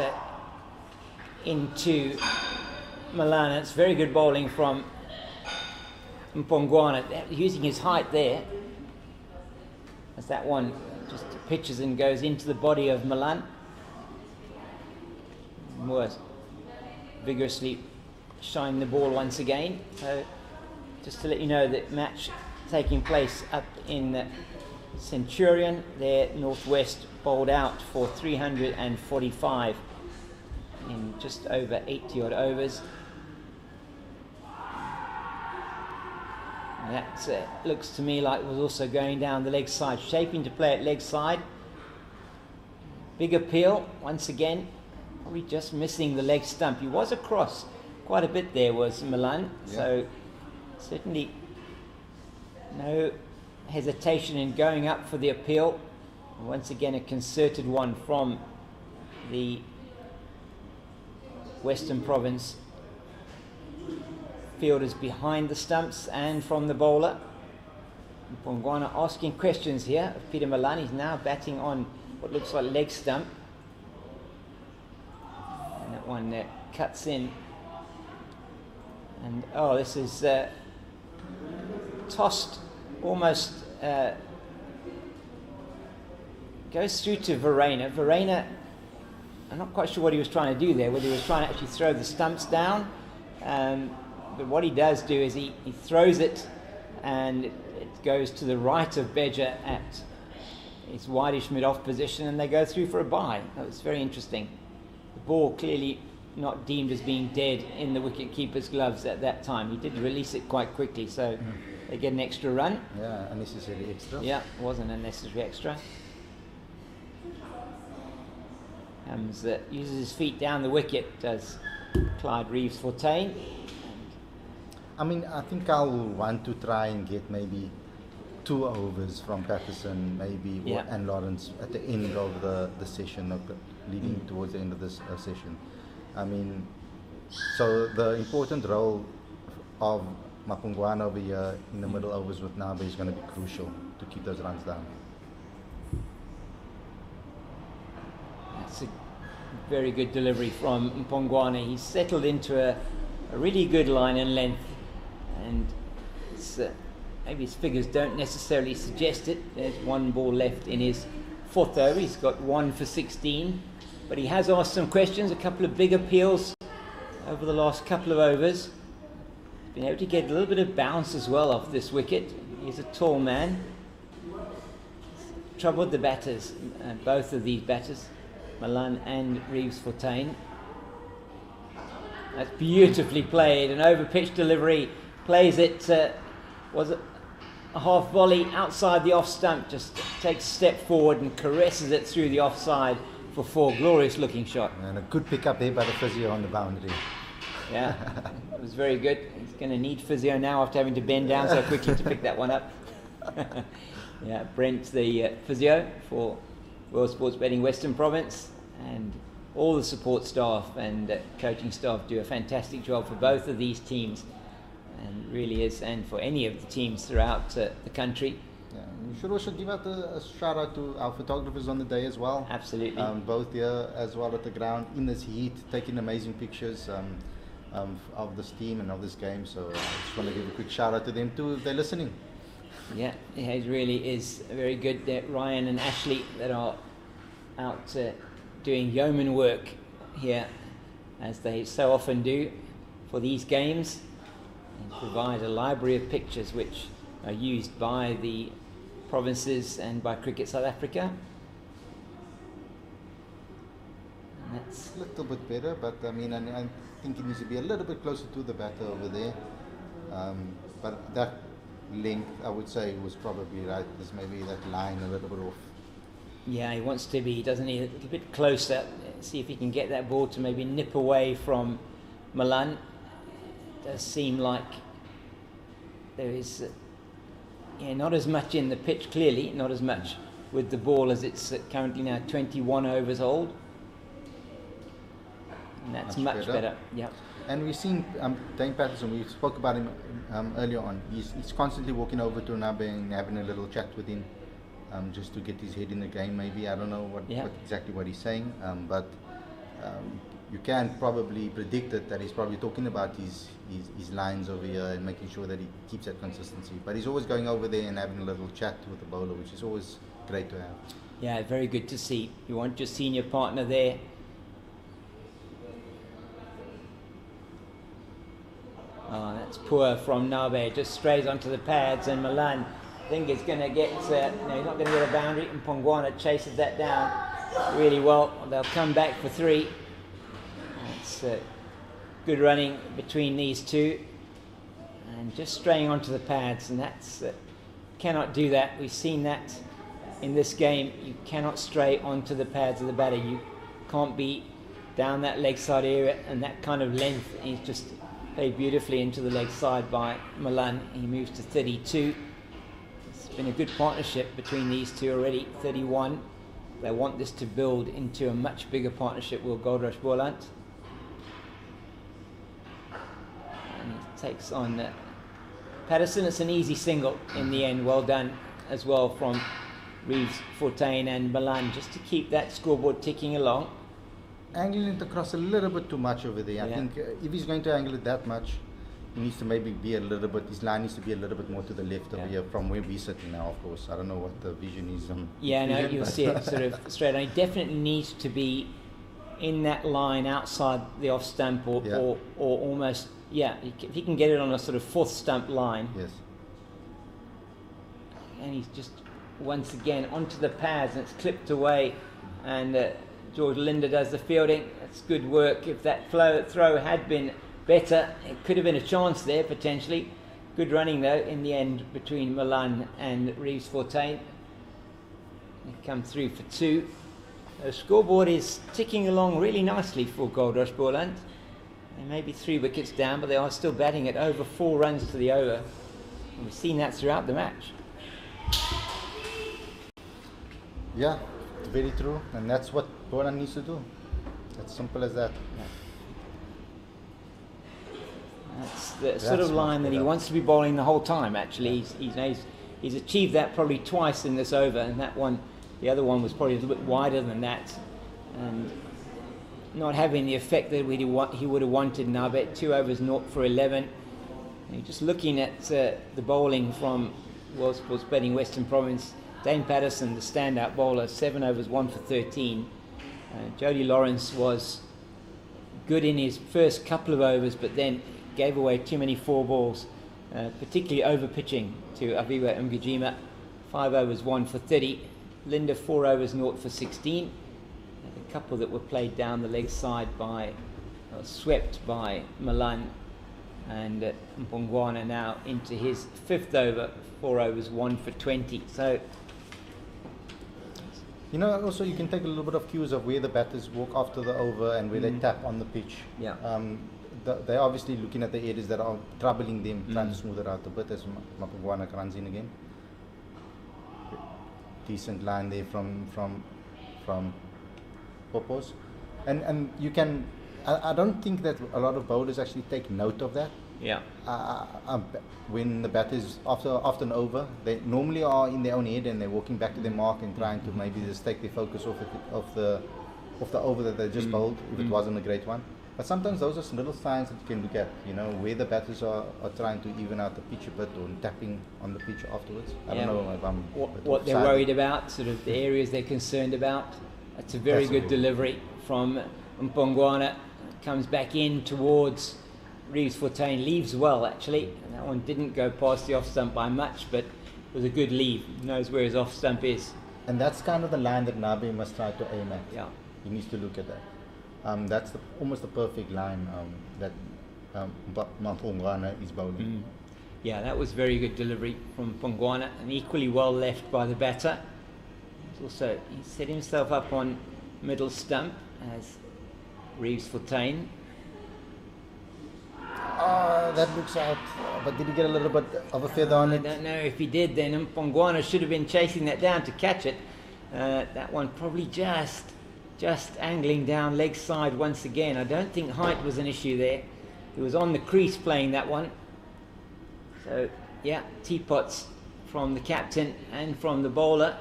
into Milan. It's very good bowling from Mpongwana, using his height there, as that one just pitches and goes into the body of Milan. Moore vigorously shine the ball once again. So just to let you know, that match taking place up in Centurion there, Northwest, bowled out for 345 in just over 80 odd overs. And that looks to me like it was also going down the leg side, shaping to play at leg side. Big appeal once again, probably just missing the leg stump. He was across quite a bit there, was Milan. Yeah. So certainly no hesitation in going up for the appeal. Once again, a concerted one from the Western Province fielders behind the stumps, and from the bowler. Mpongwana asking questions here of Peter Milan. He's now batting on what looks like leg stump, and that one cuts in. And this is tossed almost, goes through to Verreynne. Verreynne I'm not quite sure what he was trying to do there, whether he was trying to actually throw the stumps down. But what he does do is he throws it, and it goes to the right of Beja at his wideish mid-off position, and they go through for a bye. That was very interesting. The ball clearly not deemed as being dead in the wicket-keeper's gloves at that time. He did release it quite quickly, so they get an extra run. Yeah, unnecessary extra. Yeah, it was an unnecessary extra. Uses his feet down the wicket, does Clyde Reeves-Fortuyn. I mean, I think I'll want to try and get maybe 2 overs from Patterson, maybe, and Lawrence at the end of the session, leading towards the end of this session. I mean, so the important role of Mapungwana over here in the middle overs with Nabe is going to be crucial to keep those runs down. That's a very good delivery from Mpongwana. He's settled into a really good line and length, and it's, maybe his figures don't necessarily suggest it. There's 1 ball left in his 4th over. He's got 1 for 16, but he has asked some questions, a couple of big appeals over the last couple of overs. Been able to get a little bit of bounce as well off this wicket. He's a tall man. Troubled the batters, both of these batters, Malan and Reeves-Fortuyn. That's beautifully played, an over-pitch delivery. Plays it, was it a half volley outside the off stump, just takes a step forward and caresses it through the offside for 4. Glorious looking shot. And a good pick up there by the physio on the boundary. Yeah, it was very good. He's going to need physio now after having to bend down so quickly to pick that one up. Yeah, Brent, the physio for World Sports Betting Western Province, and all the support staff and coaching staff do a fantastic job for both of these teams, and really is, and for any of the teams throughout the country. Yeah, we should also give out a shout out to our photographers on the day as well. Absolutely. Both here as well at the ground in this heat, taking amazing pictures of this team and of this game. So I just want to give a quick shout out to them too if they're listening. Yeah, it really is very good. Ryan and Ashley that are out doing yeoman work here, as they so often do for these games, and provide a library of pictures which are used by the provinces and by Cricket South Africa. And that's A little bit better, but I mean, I think it needs to be a little bit closer to the batter over there. But that length, I would say, was probably right. There's maybe that line a little bit off. Yeah, he wants to be, doesn't he, a little bit closer, see if he can get that ball to maybe nip away from Malan. It does seem like there is not as much in the pitch, clearly, not as much with the ball as it's currently now 21 overs old. And that's much better. Yeah. And we've seen Dane Patterson, we spoke about him earlier on. He's constantly walking over to Nabe and having a little chat with him, just to get his head in the game maybe. I don't know what exactly what he's saying, but you can probably predict it, that he's probably talking about his lines over here and making sure that he keeps that consistency. But he's always going over there and having a little chat with the bowler, which is always great to have. Yeah, very good to see. You want your senior partner there. Oh, that's poor from Nabe. Just strays onto the pads, and Malan, I think, is going to get. He's not going to get a boundary. And Mpongwana chases that down really well. They'll come back for 3. It's good running between these two, and just straying onto the pads, and that's cannot do that. We've seen that in this game. You cannot stray onto the pads of the batter. You can't be down that leg side area and that kind of length. He's just played beautifully into the leg side by Malan. He moves to 32. It's been a good partnership between these two already. 31. They want this to build into a much bigger partnership with Goldrush Boland. And he takes on Patterson. It's an easy single in the end. Well done as well from Reeves-Fortuyn and Malan, just to keep that scoreboard ticking along. Angling it across a little bit too much over there. I think if he's going to angle it that much, he needs to maybe be a little bit, his line needs to be a little bit more to the left over here from where we're sitting now, of course. I don't know what the vision is. You'll see it sort of straight on. He definitely needs to be in that line outside the off stump or Yeah. or almost, yeah, if he can get it on a sort of fourth stump line, Yes. and he's just once again onto the pads and it's clipped away, and George Linder does the fielding. That's good work. If that throw had been better, it could have been a chance there potentially. Good running though in the end between Milan and Reeves Fortuyn. They come through for 2. The scoreboard is ticking along really nicely for Goldrush Boland. They may be 3 wickets down, but they are still batting at over 4 runs to the over. And we've seen that throughout the match. Yeah, very true, and that's what Boland needs to do. It's simple as that. That's the sort That's of line much that he better. wants to be bowling the whole time. Actually, he's achieved that probably twice in this over, and that one, the other one was probably a little bit wider than that, and not having the effect that he would have wanted. Now, bet 2 overs 0 for 11. And you're just looking at the bowling from World Sports Betting Western Province. Dane Patterson, the standout bowler, 7 overs 1 for 13. Jody Lawrence was good in his first couple of overs, but then gave away too many 4 balls, particularly over pitching to Aviva Mgijima. 5 overs 1 for 30. Linda 4 overs 0 for 16. A couple that were played down the leg side swept by Milan, and Mpongwana now into his 5th over, 4 overs 1 for 20. So You know, also you can take a little bit of cues of where the batters walk after the over and where they tap on the pitch. Yeah. They're obviously looking at the areas that are troubling them, trying to smooth it out a bit as Mpongwana runs in again. Decent line there from Popos. And you can, I don't think that a lot of bowlers actually take note of that. yeah, When the batters after an over, they normally are in their own head and they're walking back to their mark and trying to maybe just take their focus off the over that they just bowled if it wasn't a great one. But sometimes those are little signs that you can look at, you know, where the batters are trying to even out the pitch a bit or tapping on the pitch afterwards. I Yeah. don't know if I'm what they're worried about, sort of the areas they're concerned about. It's a very That's good good. delivery from Mpongwana. Comes back in towards Reeves Fortuyn, leaves well actually. And that one didn't go past the off stump by much, but it was a good leave. Knows where his off stump is. And that's kind of the line that Nabi must try to aim at. Yeah. He needs to look at that. That's almost the perfect line that Mpongwana is bowling. Yeah, that was very good delivery from Mpongwana, and equally well left by the batter. Also, he set himself up on middle stump as Reeves Fortuyn. That looks out, but did he get a little bit of a feather on I it? don't know if he did. Then Mpongwana should have been chasing that down to catch it. That one probably just angling down leg side once again. I don't think height was an issue there. He was on the crease playing that one. So yeah, teapots from the captain and from the bowler.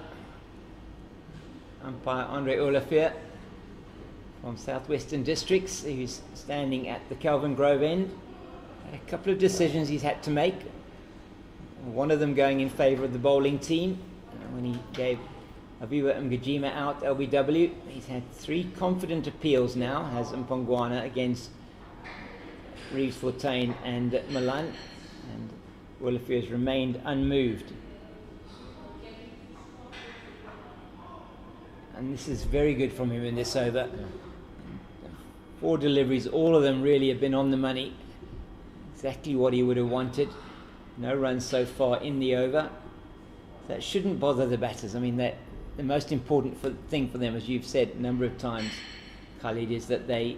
Umpire Andre Olafir from Southwestern Districts, who's standing at the Kelvin Grove end. A couple of decisions he's had to make. One of them going in favour of the bowling team when he gave Aviva Mgijima out LBW. He's had 3 confident appeals now, has Mpongwana, against Reeves Fortuyn and Milan, and Olafir has remained unmoved. And this is very good from him in this over. 4 deliveries, all of them really have been on the money. Exactly what he would have wanted. No runs so far in the over. That shouldn't bother the batters. I mean, the most important thing for them, as you've said a number of times, Khalid, is that they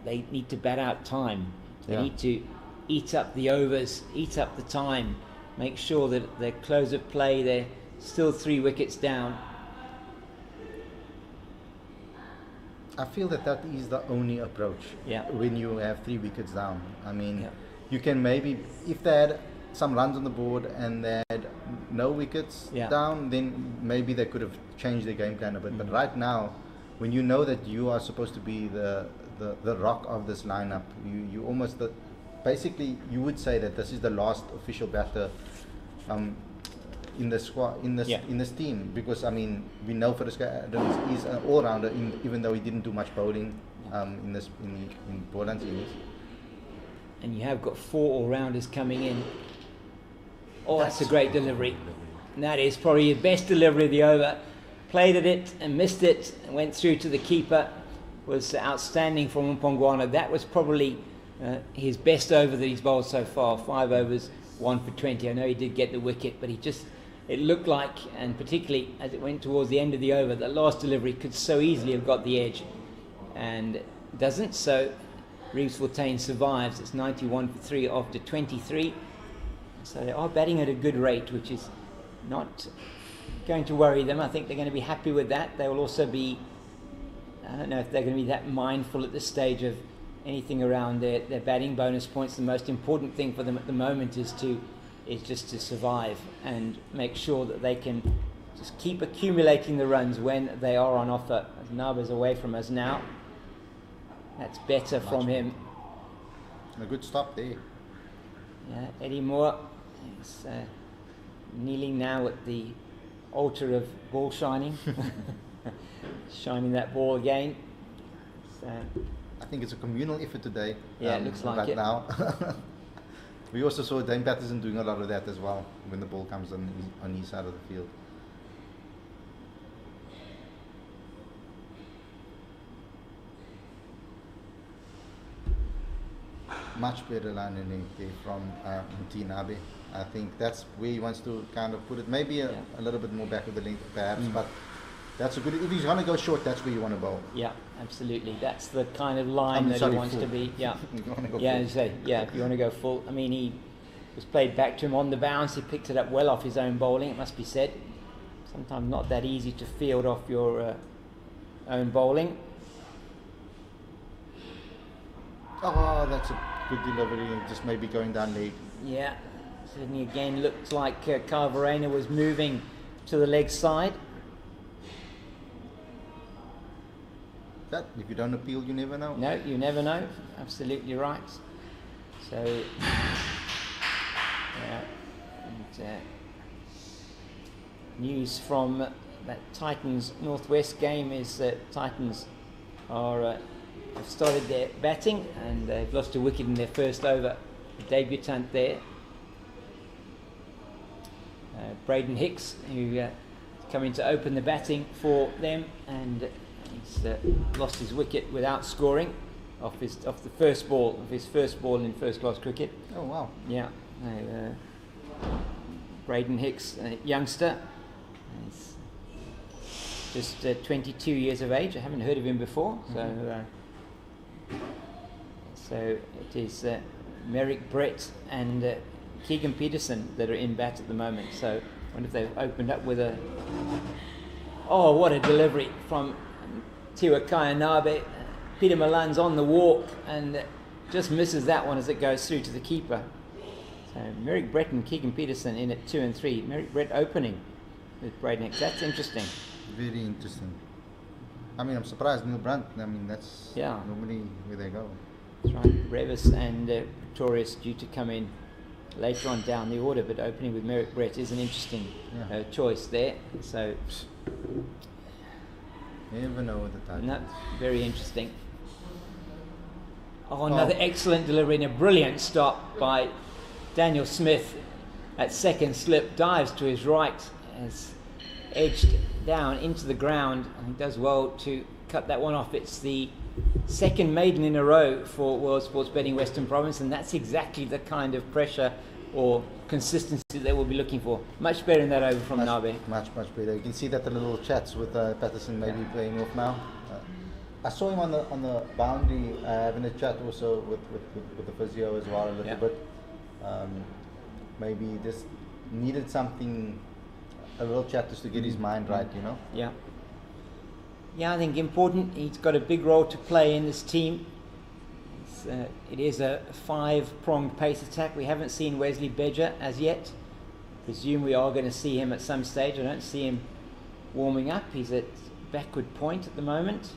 need to bat out time. They need to eat up the overs, eat up the time, make sure that their close of play, they're still 3 wickets down. I feel that is the only approach when you have 3 wickets down. I mean, you can maybe, if they had some runs on the board and they had no wickets down, then maybe they could have changed their game plan a bit. But right now, when you know that you are supposed to be the rock of this lineup, you almost basically you would say that this is the last official batter in the squad in this Yeah. in this team, because I mean we know Verreynne Adams is an all-rounder, even though he didn't do much bowling in Boland's innings. And you have got 4 all-rounders coming in. Oh, that's a great delivery. And that is probably the best delivery of the over. Played at it and missed it, and went through to the keeper. Was outstanding from Mpongwana. That was probably his best over that he's bowled so far. 5 overs, 1 for 20. I know he did get the wicket, but it looked like, and particularly as it went towards the end of the over, the last delivery could so easily have got the edge, and doesn't. So Reeves Fontaine survives. It's 91 for 3 after 23. So they are batting at a good rate, which is not going to worry them. I think they're going to be happy with that. They will also be, I don't know if they're going to be that mindful at this stage of anything around their batting bonus points. The most important thing for them at the moment is just to survive and make sure that they can just keep accumulating the runs when they are on offer. As Naba's away from us now. That's better from him. A good stop there. Yeah, Eddie Moore is kneeling now at the altar of ball shining. Shining that ball again. So, I think it's a communal effort today. Yeah, it looks like right it. now. We also saw Dane Patterson doing a lot of that as well when the ball comes on his side of the field. Much better line in there from Mtinabe. I think that's where he wants to kind of put it. Maybe a little bit more back of the length, perhaps, but that's a good. If he's going to go short, that's where you want to bowl. yeah, absolutely. That's the kind of line that he wants full. to be. Yeah, You wanna go yeah. full. As you say, yeah. If you want to go full, I mean, he was played back to him on the bounce. He picked it up well off his own bowling. It must be said. Sometimes not that easy to field off your own bowling. Oh, that's a good delivery, and just maybe going down leg. Yeah, certainly again looked like Verreynne was moving to the leg side. That if you don't appeal, you never know. No, you never know. Absolutely right. So, yeah, and news from that Titans Northwest game is that Titans are have started their batting and they've lost a wicket in their first over. The debutant there, Braden Hicks, who coming to open the batting for them, and he's lost his wicket without scoring off the first ball of his first ball in first class cricket. Oh wow! Yeah, Braden Hicks, a youngster, he's just 22 years of age. I haven't heard of him before, so it is Merrick Brett and Keegan Peterson that are in bat at the moment. So I wonder if they've opened up with a. Oh, what a delivery from Tiwa Kayanabe. Peter Milan's on the walk and just misses that one as it goes through to the keeper. So Merrick Brett and Keegan Peterson in at 2 and 3. Merrick Brett opening with Braden Hicks. That's interesting. Very interesting. I mean, I'm surprised Neil Brunt. I mean, that's normally where they go. That's right. Revis and Victorious due to come in later on down the order, but opening with Merrick Brett is an interesting choice there. So you never know what the time is. Very interesting. Oh, another excellent delivery and a brilliant stop by Daniel Smith at second slip. Dives to his right, has edged down into the ground, and he does well to cut that one off. It's the second maiden in a row for World Sports Betting Western Province, and that's exactly the kind of pressure or consistency that we'll be looking for. Much better than that over from Nabe. Much better. You can see that the little chats with Patterson maybe playing off now. I saw him on the boundary having a chat also with the physio as well a little bit. Maybe just needed something, a little chat just to get his mind right, you know. Yeah, I think important. He's got a big role to play in this team. It is a 5-pronged pace attack. We haven't seen Wesley Bedger as yet. Presume we are going to see him at some stage. I don't see him warming up. He's at backward point at the moment.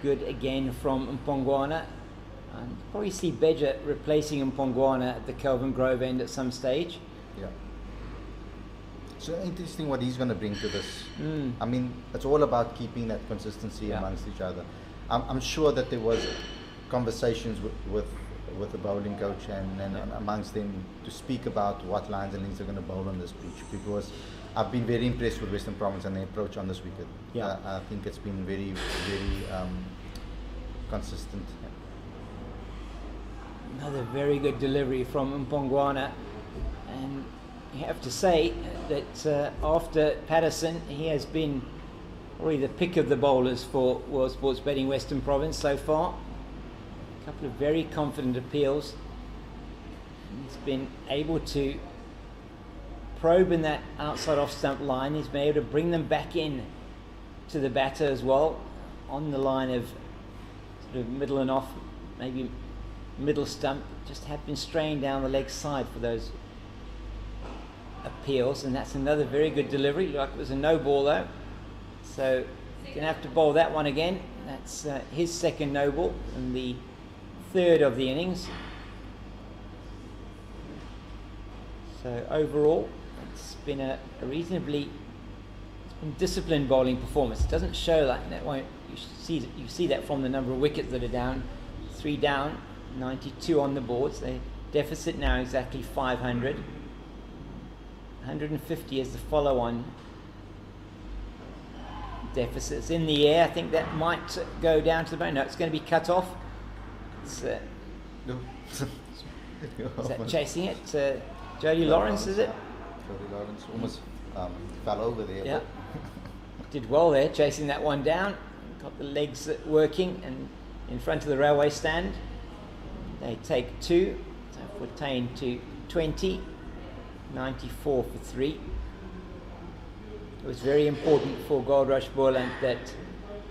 Good again from Mpongwana. And probably see Beja replacing Mpongwana at the Kelvin Grove end at some stage. Yeah. So interesting what he's going to bring to this. I mean, it's all about keeping that consistency amongst each other. I'm sure that there was conversations with the bowling coach and amongst them to speak about what lines and links are going to bowl on this pitch, because I've been very impressed with Western Province and their approach on this wicket. Yeah. I think it's been very, very consistent. Another very good delivery from Mpongwana, and you have to say that after Patterson, he has been probably the pick of the bowlers for World Sports Betting Western Province so far. A couple of very confident appeals. He's been able to probe in that outside off stump line. He's been able to bring them back in to the batter as well, on the line of sort of middle and off, maybe middle stump. Just have been straying down the leg side for those appeals, and that's another very good delivery. Like it was a no ball though, so you're gonna have to bowl that one again. That's his second no ball and the third of the innings. So overall, it's been a reasonably disciplined bowling performance. It doesn't show like that. Won't you see that from the number of wickets that are down? 3 down, 92 on the boards. Their deficit now exactly 500. 150 is the follow-on deficits in the air. I think that might go down to the bone. No, it's going to be cut off. It's, No. is that chasing it? Jody Lawrence, is it? Jody Lawrence almost fell over there. Yeah. Did well there, chasing that one down. Got the legs working and in front of the railway stand. They take 2. So Verreynne to 20. 94 for 3. It was very important for Goldrush Boland that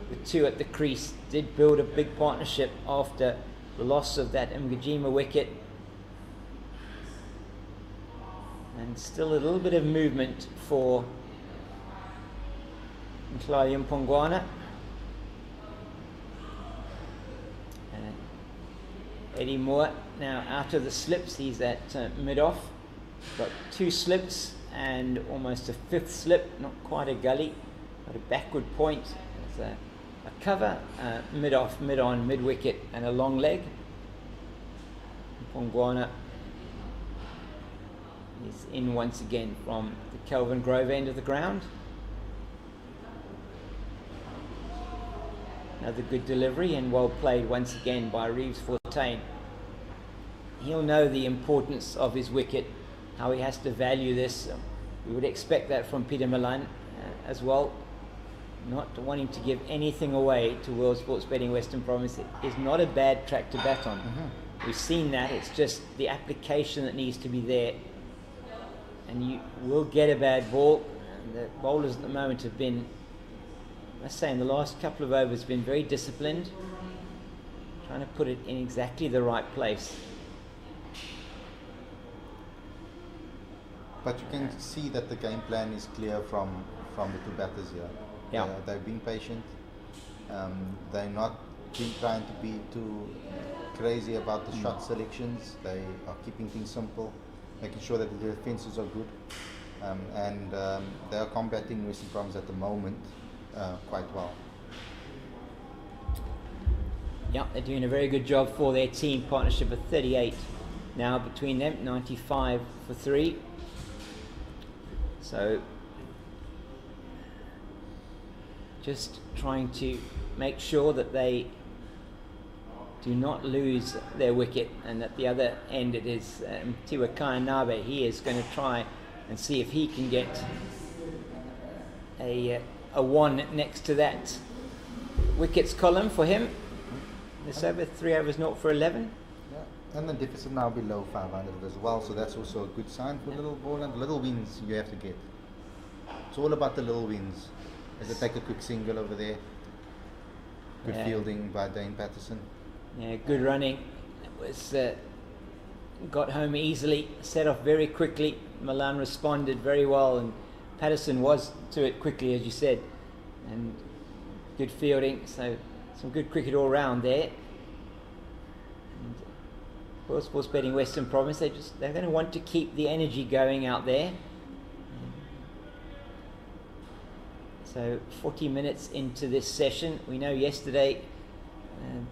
the 2 at the crease did build a big partnership after the loss of that Mgajima wicket. And still a little bit of movement for Nklali Mpongwana. Eddie Moore now out of the slips. He's at mid-off. Got 2 slips and almost a 5th slip, not quite a gully, but a backward point. There's a cover, mid-off, mid-on, mid-wicket and a long leg. Mpongwana is in once again from the Kelvin Grove end of the ground. Another good delivery and well played once again by Reeves Verreynne. He'll know the importance of his wicket, how he has to value this. We would expect that from Peter Milan as well. Not wanting to give anything away to World Sports Betting Western Province. It is not a bad track to bat on. We've seen that. It's just the application that needs to be there. And you will get a bad ball. And the bowlers at the moment have been, I must say, in the last couple of overs, been very disciplined, trying to put it in exactly the right place. But you can see that the game plan is clear from the 2 batters here. Yeah. They've been patient. They're not trying to be too crazy about the shot selections. They are keeping things simple, making sure that the defenses are good. And they are combating Western Province at the moment quite well. Yeah, they're doing a very good job for their team partnership of 38 now between them, 95 for 3. So just trying to make sure that they do not lose their wicket, and at the other end it is Tiwa Kainabe. He is going to try and see if he can get a 1 next to that wickets column for him. This over 3 overs, 0 for 11. Yeah. And the deficit now below 500 as well, so that's also a good sign for little Boland. Little wins you have to get. It's all about the little wins. As they take a quick single over there. Good fielding by Dane Patterson. Yeah, good running. It was got home easily, set off very quickly. Milan responded very well, and Patterson was to it quickly, as you said, and good fielding. So some good cricket all round there. World Sports Betting Western Province, they're going to want to keep the energy going out there. So 40 minutes into this session, we know yesterday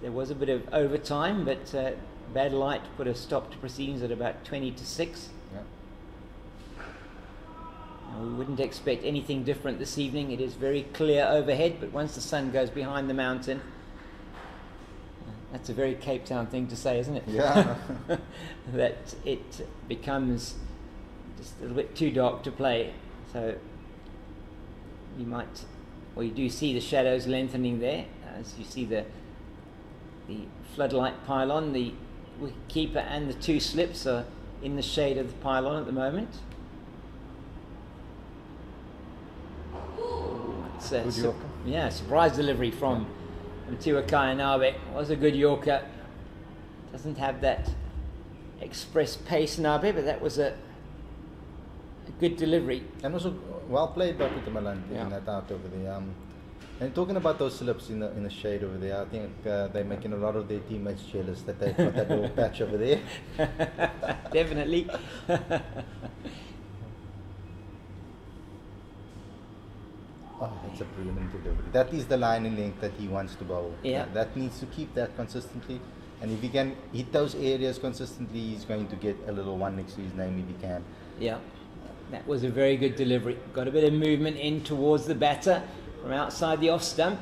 there was a bit of overtime, but bad light put a stop to proceedings at about 20 to 6. Yeah. Now, we wouldn't expect anything different this evening. It is very clear overhead, but once the sun goes behind the mountain, that's a very Cape Town thing to say, isn't it? Yeah. That it becomes just a little bit too dark to play. So you do see the shadows lengthening there, as you see the floodlight pylon. The wicketkeeper and the two slips are in the shade of the pylon at the moment. It's Good Yorker. yeah, surprise delivery from Tiwa Nabe. Was a good Yorker. Doesn't have that express pace, Nabe, but that was a good delivery. And also well played by Peter Milan, Yeah. getting that out over there. And talking about those slips in the shade over there, I think they're making a lot of their teammates jealous that they've got that little patch over there. Definitely. Oh, that's a brilliant delivery. That is the line in length that he wants to bowl. Yeah. That needs to keep that consistently. And if he can hit those areas consistently, he's going to get a little one next to his name if he can. Yeah, that was a very good delivery. Got a bit of movement in towards the batter from outside the off stump.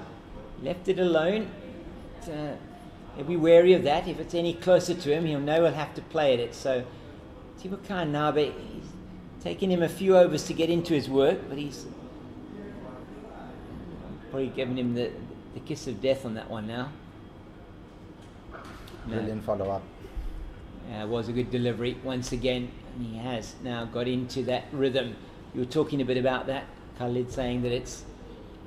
Left it alone. He'll be wary of that. If it's any closer to him, he'll know he'll have to play at it. So Tiwa Nabe, he's taken him a few overs to get into his work, but he's probably given him the kiss of death on that one now. Brilliant follow-up. It was a good delivery once again, and he has now got into that rhythm. You were talking a bit about that, Khalid, saying that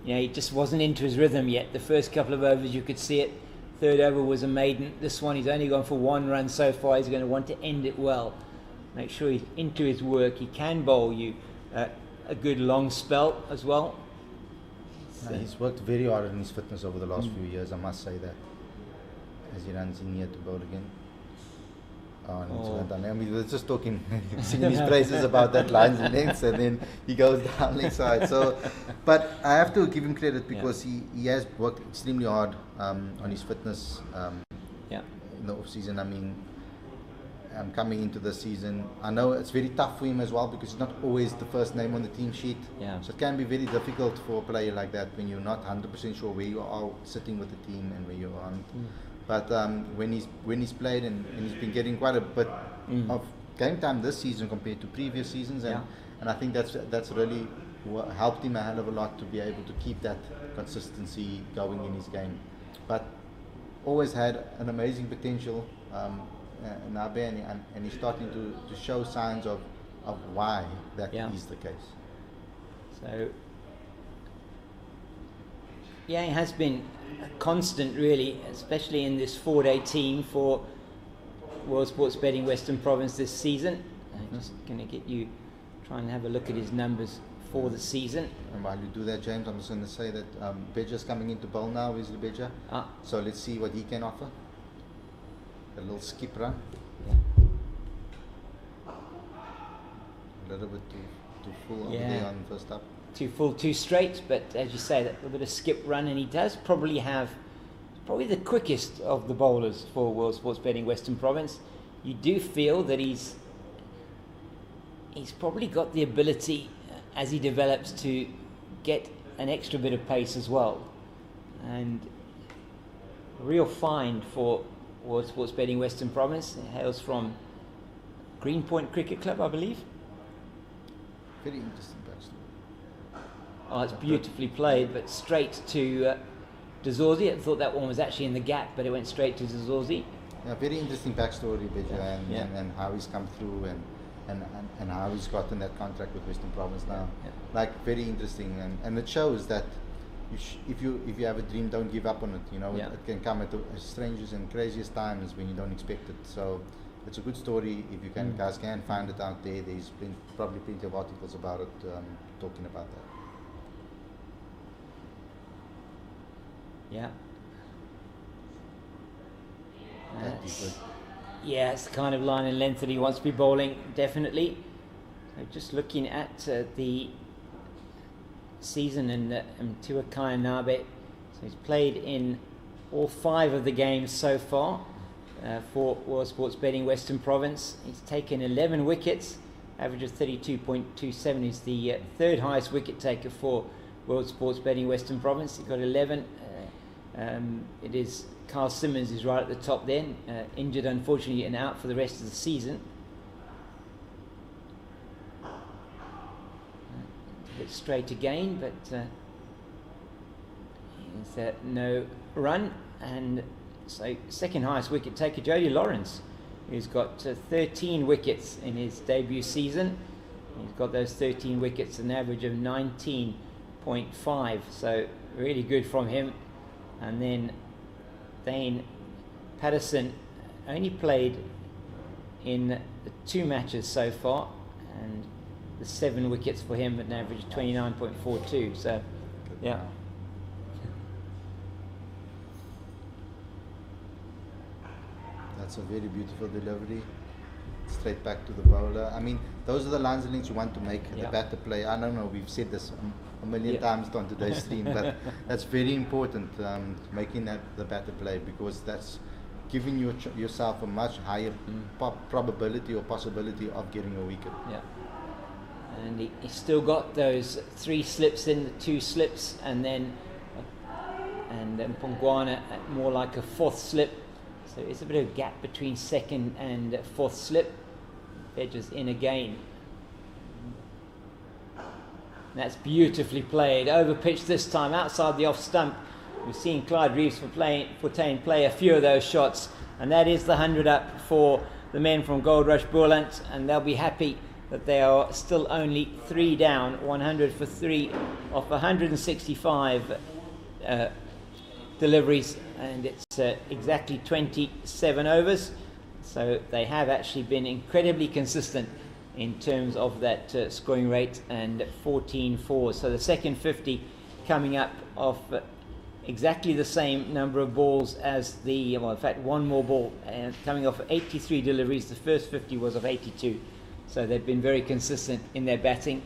he just wasn't into his rhythm yet. The first couple of overs you could see it. Third over was a maiden. This one he's only gone for one run so far. He's going to want to end it well. Make sure he's into his work. He can bowl you a good long spell as well. So He's worked very hard on his fitness over the last few years, I must say that. As he runs in here to bowl again. Oh, no, it's well done. I mean, we were just talking, singing his praises about that lines and lengths, and then he goes down leg side. So, but I have to give him credit because he has worked extremely hard on his fitness in the off season. I mean, coming into the season, I know it's very tough for him as well because he's not always the first name on the team sheet. Yeah. So it can be very difficult for a player like that when you're not 100% sure where you are sitting with the team and where you aren't. But when he's played and he's been getting quite a bit of game time this season compared to previous seasons, and I think that's really helped him a hell of a lot to be able to keep that consistency going in his game. But always had an amazing potential, Nabe, and he's starting to show signs of why that is the case. So he has been a constant, really, especially in this 4-day team for World Sports Betting Western Province this season. I'm just going to get you, try and have a look at his numbers for the season. And while you do that, James, I'm just going to say that Beja's coming into bowl now, Wesley Beja. So let's see what he can offer. A little skip run. A little bit too full over there on the first up. Too full, too straight, but as you say, that little bit of skip run, and he does probably have the quickest of the bowlers for World Sports Betting Western Province. You do feel that he's probably got the ability, as he develops, to get an extra bit of pace as well, and a real find for World Sports Betting Western Province. It hails from Greenpoint Cricket Club, I believe. Very interesting backstory. Oh, it's beautifully played, but straight to Dazorzi. I thought that one was actually in the gap, but it went straight to Dazorzi. Yeah, very interesting backstory, Beja, and how he's come through and how he's gotten that contract with Western Province now. Like, very interesting, and it shows that if you have a dream, don't give up on it. You know, it can come at the strangest and craziest times when you don't expect it. So it's a good story. If you guys can find it out there, there's probably plenty of articles about it talking about that. Yeah. That'd be good. Yeah, it's the kind of line and length that he wants to be bowling, definitely. So just looking at the season and Tuakaya Nabe. So he's played in all 5 of the games so far for World Sports Betting Western Province. He's taken 11 wickets, average of 32.27. He's the 3rd highest wicket taker for World Sports Betting Western Province. He's got 11. It is Carl Simmons who's right at the top then, injured unfortunately and out for the rest of the season. A bit straight again, but he's no run. And so 2nd highest wicket taker Jody Lawrence, who's got 13 wickets in his debut season. He's got those 13 wickets, an average of 19.5, so really good from him. And then Thane Patterson only played in the 2 matches so far, and the 7 wickets for him at an average of 29.42. So, yeah. That's a very beautiful delivery. Straight back to the bowler. I mean, those are the lines and links you want to make the batter play. I don't know, we've said this a million times on today's stream, but that's very important, making that the batter play, because that's giving yourself a much higher probability or possibility of getting a wicket. Yeah. And he's still got those 3 slips in, the 2 slips, and then Pongwana more like a 4th slip. So it's a bit of a gap between 2nd and 4th slip. Edges in again. That's beautifully played. Over pitch this time, outside the off stump. We've seen Clyde Reeves Fortuyn play a few of those shots, and that is the 100 up for the men from Goldrush Boland, and they'll be happy that they are still only 3 down, 100 for 3 off 165 deliveries, and it's exactly 27 overs. So they have actually been incredibly consistent in terms of that scoring rate, and 14-4. So the second 50 coming up off exactly the same number of balls as the, well, in fact, 1 more ball, and coming off 83 deliveries. The first 50 was of 82. So they've been very consistent in their batting,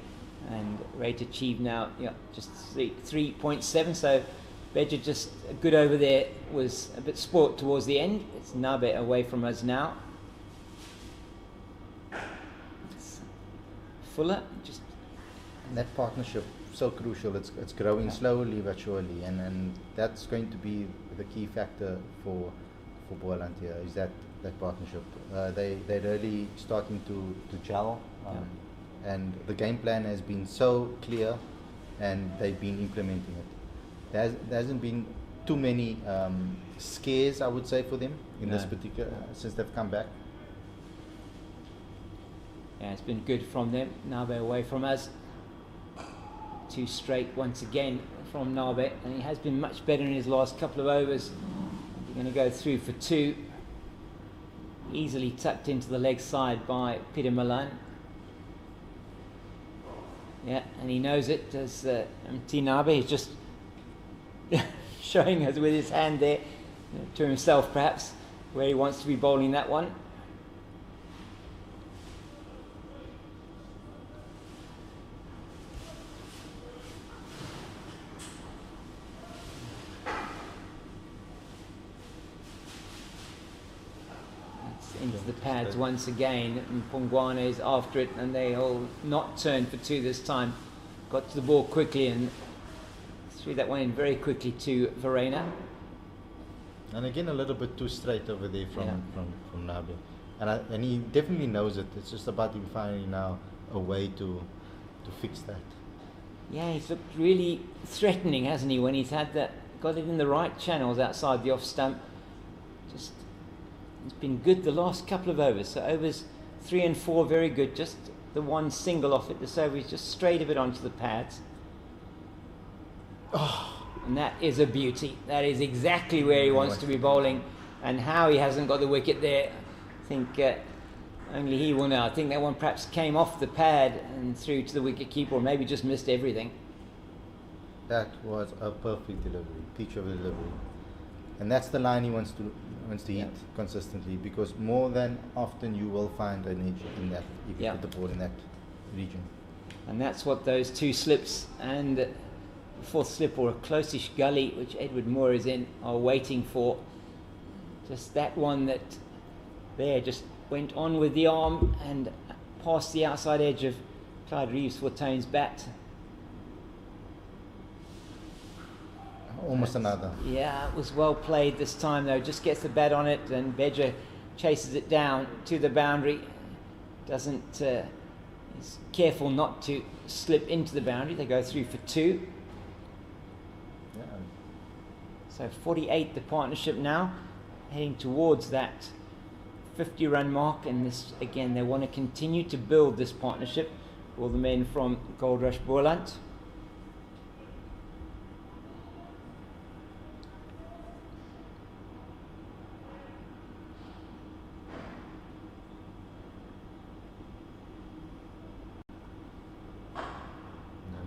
and rate achieved now, just 3.7. So Bedger just good over there, was a bit spoilt towards the end. It's Nabe away from us now. It's Fuller just. And that partnership so crucial. It's growing slowly but surely, and that's going to be the key factor for Boland here. Is that partnership? They're really starting to gel, and the game plan has been so clear, and they've been implementing it. There hasn't been too many scares, I would say, for them in this particular since they've come back. Yeah, it's been good from them. Nabe away from us. 2 straight once again from Nabe, and he has been much better in his last couple of overs. He's going to go through for 2. Easily tucked into the leg side by Peter Milan. Yeah, and he knows it as Nabe. He's just showing us with his hand there to himself, perhaps, where he wants to be bowling that one. Into the pads once again, and Pongwana is after it, and they all not turn for 2 this time. Got to the ball quickly and threw that one in very quickly to Verreynne. And again, a little bit too straight over there from Nabe, and he definitely knows it. It's just about him finding now a way to fix that. Yeah, he's looked really threatening, hasn't he? When he's had that, got it in the right channels outside the off stump. Just. It's been good the last couple of overs. So overs 3 and 4, very good. Just the one single off it. This over is just straight a bit onto the pads. Oh, and that is a beauty. That is exactly where he wants to be bowling. And how he hasn't got the wicket there, I think only he will know. I think that one perhaps came off the pad and through to the wicket keeper, or maybe just missed everything. That was a perfect delivery, peach of a delivery. And that's the line he wants to wants to Yeah. hit consistently, because more than often you will find an edge in that if you Yeah. put the ball in that region. And that's what those two slips and the fourth slip, or a close-ish gully, which Edward Moore is in, are waiting for. Just that one that there just went on with the arm and past the outside edge of Clyde Reeves for Tone's bat. Almost another. Yeah, it was well played this time though. Just gets the bat on it, and Beja chases it down to the boundary. Doesn't is careful not to slip into the boundary. They go through for 2. Yeah. So 48 the partnership now, heading towards that 50-run mark. And this again, they want to continue to build this partnership. All the men from Goldrush Boland.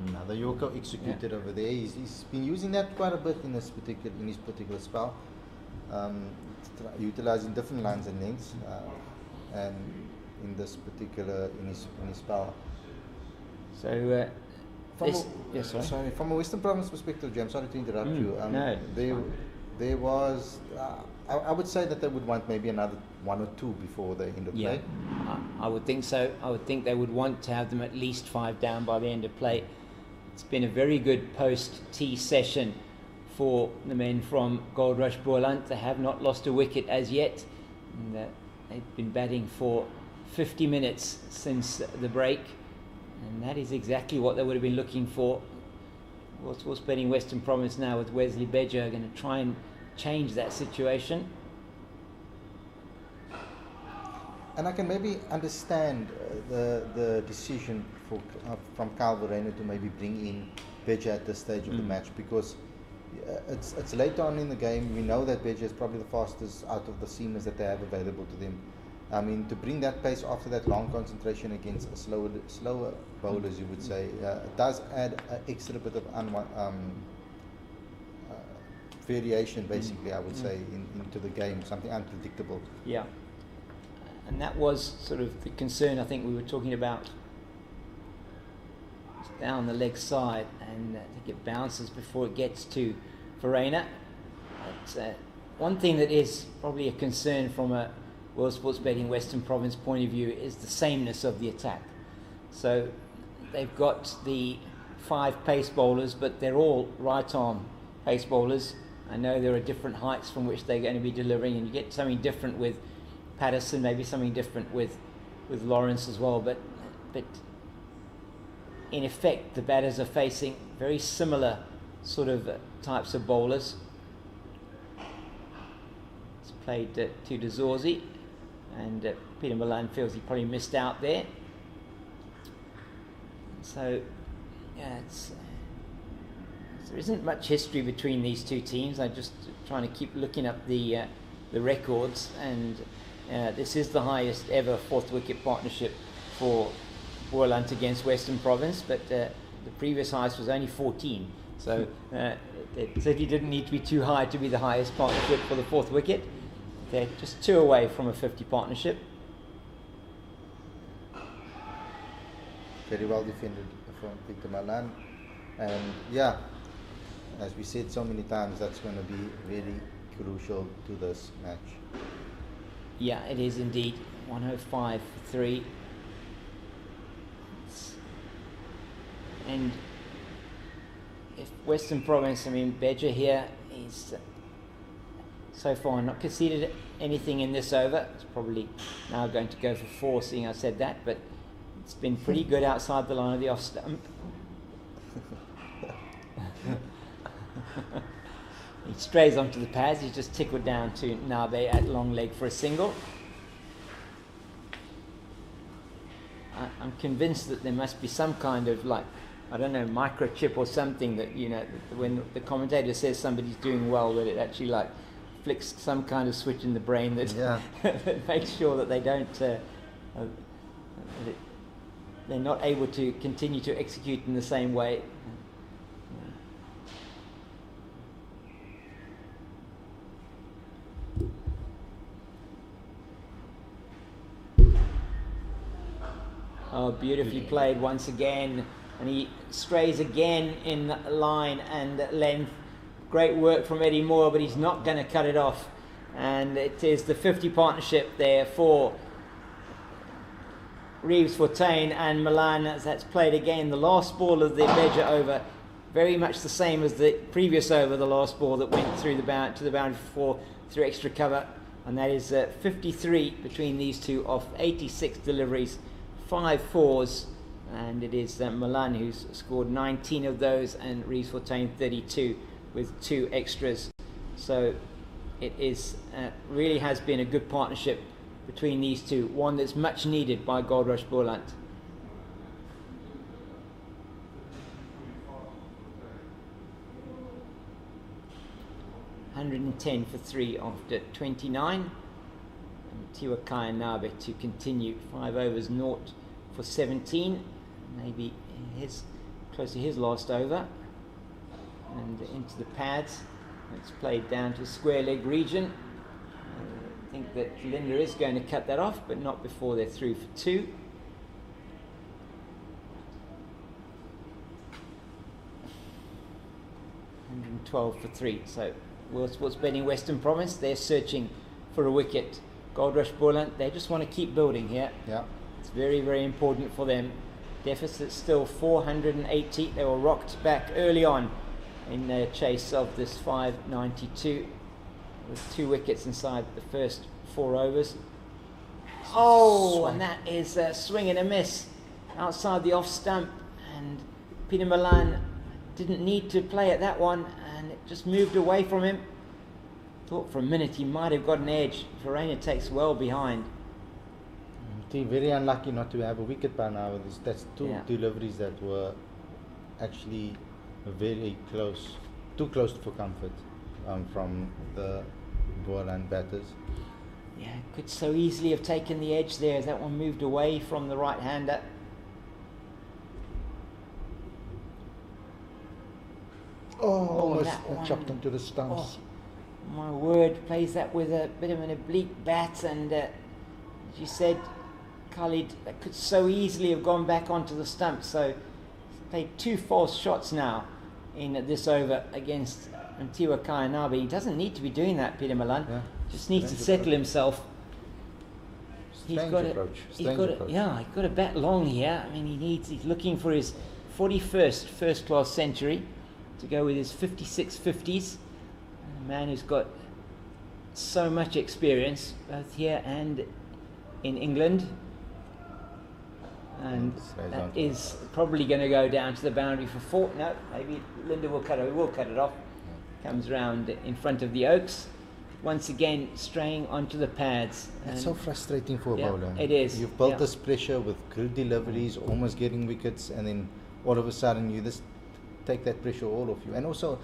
Another Yorker executed over there. He's been using that quite a bit in his particular spell, utilizing different lines and lengths, and in his spell. So From this, yes, sorry. sorry, from a Western Province perspective, Jim, sorry to interrupt you. No, there was, I would say that they would want maybe another 1 or 2 before the end of yeah, play. I would think so. I would think they would want to have them at least 5 down by the end of play. It's been a very good post-tee session for the men from Goldrush Boland. They have not lost a wicket as yet. And, they've been batting for 50 minutes since the break, and that is exactly what they would have been looking for. What's betting Western Province now with Wesley Beja are going to try and change that situation. And I can maybe understand the decision from Verreynne to maybe bring in Beja at this stage of the match, because it's later on in the game. We know that Beja is probably the fastest out of the seamers that they have available to them. I mean, to bring that pace after that long concentration against a slower bowlers, you would say, it does add an extra bit of variation, basically, I would say, into the game, something unpredictable. Yeah. And that was sort of the concern I think we were talking about. It's down the leg side, and I think it bounces before it gets to Verreynne. But one thing that is probably a concern from a World Sports Betting Western Province point of view is the sameness of the attack. So they've got the 5 pace bowlers, but they're all right arm pace bowlers. I know there are different heights from which they're going to be delivering, and you get something different with Patterson, maybe something different with Lawrence as well, but in effect the batters are facing very similar sort of types of bowlers. It's played to De Zorzi, and Peter Milan feels he probably missed out there. So yeah, there isn't much history between these two teams. I'm just trying to keep looking up the records, and this is the highest ever 4th wicket partnership for Boland against Western Province, but the previous highest was only 14. So it certainly didn't need to be too high to be the highest partnership for the 4th wicket. They're just 2 away from a 50 partnership. Very well defended from Peter Milan. And yeah, as we said so many times, that's going to be very crucial to this match. Yeah, it is indeed. 105 for 3. And if Western Province, I mean, Beja here is so far not conceded anything in this over. It's probably now going to go for 4, seeing I said that, but it's been pretty good outside the line of the off stump. He strays onto the pads. He's just tickled down to Nabe at long leg for a single. I'm convinced that there must be some kind of, like, I don't know, microchip or something that, you know, when the commentator says somebody's doing well, that it actually like flicks some kind of switch in the brain that, that makes sure that they don't, they're not able to continue to execute in the same way. Oh, beautifully played once again. And he strays again in line and length. Great work from Eddie Moore, but he's not going to cut it off. And it is the 50 partnership there for Verreynne and Milan. That's played again. The last ball of the Beja over, very much the same as the previous over, the last ball that went through to the boundary for 4 through extra cover. And that is 53 between these two off 86 deliveries, 5 fours. And it is Milan who's scored 19 of those, and Verreynne 32 with 2 extras. So it is really has been a good partnership between these two, one that's much needed by Goldrush Boland. $110 for 3 after 29. And Tiwakai and Nabe to continue 5 overs, 0 for 17. Maybe close to his last over. And into the pads. It's played down to square leg region. I think that Linda is going to cut that off, but not before they're through for 2. $112 for 3. So World Sports Betting Western Province, they're searching for a wicket. Goldrush Boland, they just want to keep building here. Yeah. It's very, very important for them. Deficit still 480. They were rocked back early on in their chase of this 592 with 2 wickets inside the first 4 overs. Oh, and that is a swing and a miss outside the off stump, and Peter Milan didn't need to play at that one, and it just moved away from him. Thought for a minute he might have got an edge. Verreynne takes well behind. Very unlucky not to have a wicket by now. That's 2 deliveries that were actually very close, too close for comfort from the Boland batters. Yeah, could so easily have taken the edge there as that one moved away from the right-hander. Almost chopped into the stumps. Oh, my word, plays that with a bit of an oblique bat, and as you said, Khalid, that could so easily have gone back onto the stump. So he's played 2 false shots now in this over against Tiwa Kainabe. He doesn't need to be doing that, Peter Milan. Yeah. Just needs to settle himself. Strange approach. He's got a bat long here. I mean, he's looking for his 41st first-class century to go with his 56 50s. A man who's got so much experience both here and in England, and that is probably going to go down to the boundary for 4. No, maybe Linda will cut it. We'll cut it off. Comes round in front of the Oaks. Once again, straying onto the pads. It's so frustrating for a bowler. It is. You've built this pressure with good deliveries, almost getting wickets, and then all of a sudden you just take that pressure all off you. And also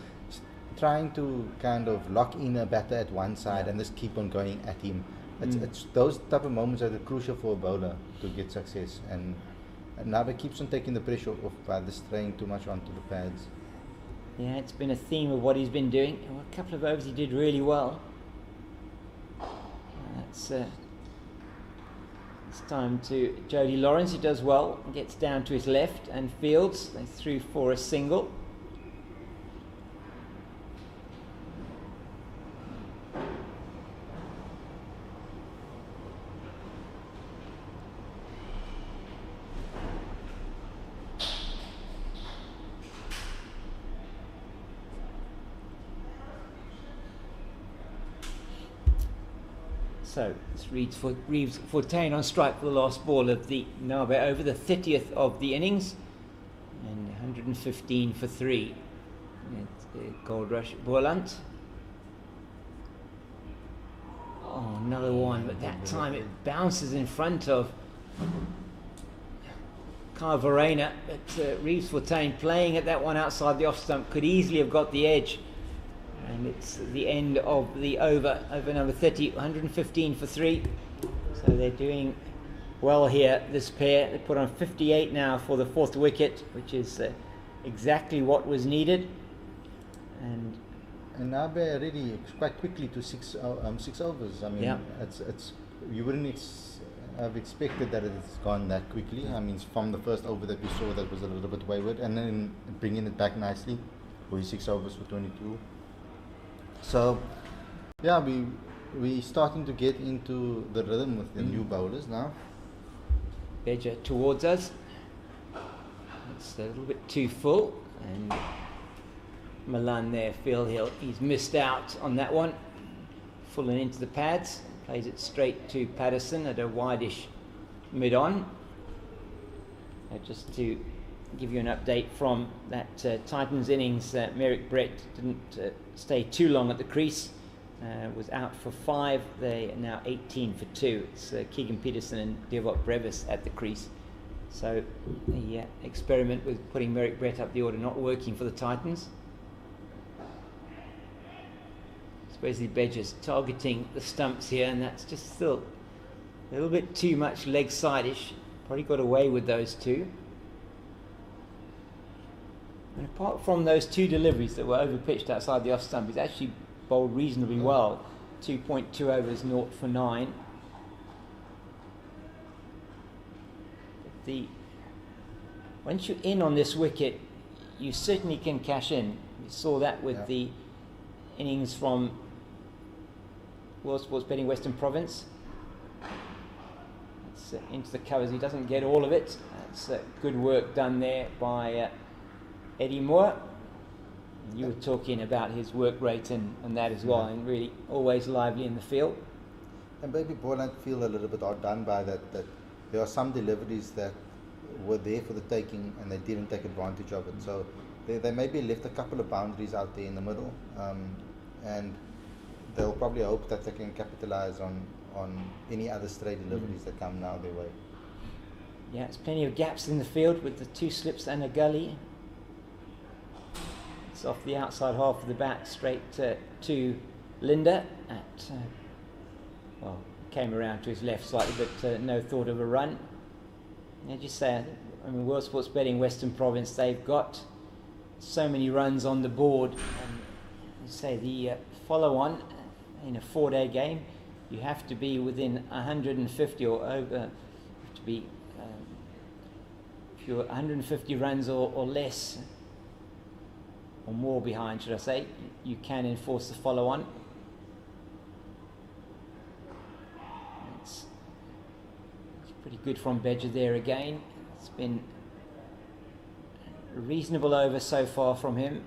trying to kind of lock in a batter at one side and just keep on going at him. It's those type of moments that are crucial for a bowler to get success. And Nabe keeps on taking the pressure off by just straying too much onto the pads. Yeah, it's been a theme of what he's been doing. A couple of overs he did really well. It's time to Jody Lawrence, who does well, gets down to his left and fields. They threw for a single. So this reads for Verreynne on strike for the last ball of the Nabe over, the 30th of the innings, and 115 for 3. Goldrush Boland. Oh, another one, but that time it bounces in front of Verreynne. But Verreynne playing at that one outside the off stump could easily have got the edge. And it's the end of the over number 30, 115 for 3. So they're doing well here, this pair. They put on 58 now for the 4th wicket, which is exactly what was needed. And Nabe already quite quickly to 6 overs. I mean, it's you wouldn't I've expected that it's gone that quickly. I mean, from the first over that we saw, that was a little bit wayward, and then bringing it back nicely for his 6 overs for 22. So, yeah, we starting to get into the rhythm with the new bowlers now. Beja towards us. It's a little bit too full, and Milan there, Phil, he's missed out on that one. Full and into the pads. Plays it straight to Patterson at a wideish mid-on. Just to give you an update from that Titans innings, Merrick Brett didn't stay too long at the crease. Was out for 5. They are now 18 for 2. It's Keegan Peterson and Devot Brevis at the crease. So the experiment with putting Merrick Brett up the order not working for the Titans. Wesley Beja's targeting the stumps here, and that's just still a little bit too much leg side-ish. Probably got away with those two. And apart from those 2 deliveries that were over-pitched outside the off-stump, he's actually bowled reasonably well. 2.2 overs, 0 for 9. Once you're in on this wicket, you certainly can cash in. We saw that with the innings from World Sports Betting Western Province. It's into the covers. He doesn't get all of it. That's good work done there by Eddie Moore. You were talking about his work rate and that as well, and really always lively in the field. And maybe Boland feel a little bit outdone by that there are some deliveries that were there for the taking and they didn't take advantage of it. So they maybe left a couple of boundaries out there in the middle, and they'll probably hope that they can capitalize on any other stray deliveries that come now their way. Yeah, there's plenty of gaps in the field with the 2 slips and a gully. It's off the outside half of the bat straight to Linda at, came around to his left slightly, but no thought of a run. As you say, I mean, World Sports Betting Western Province, they've got so many runs on the board. And say the follow-on in a 4-day game, you have to be within 150 or over, to be if you're 150 runs or less, or more behind, should I say, you can enforce the follow-on. It's pretty good from Beja there again. It's been a reasonable over so far from him.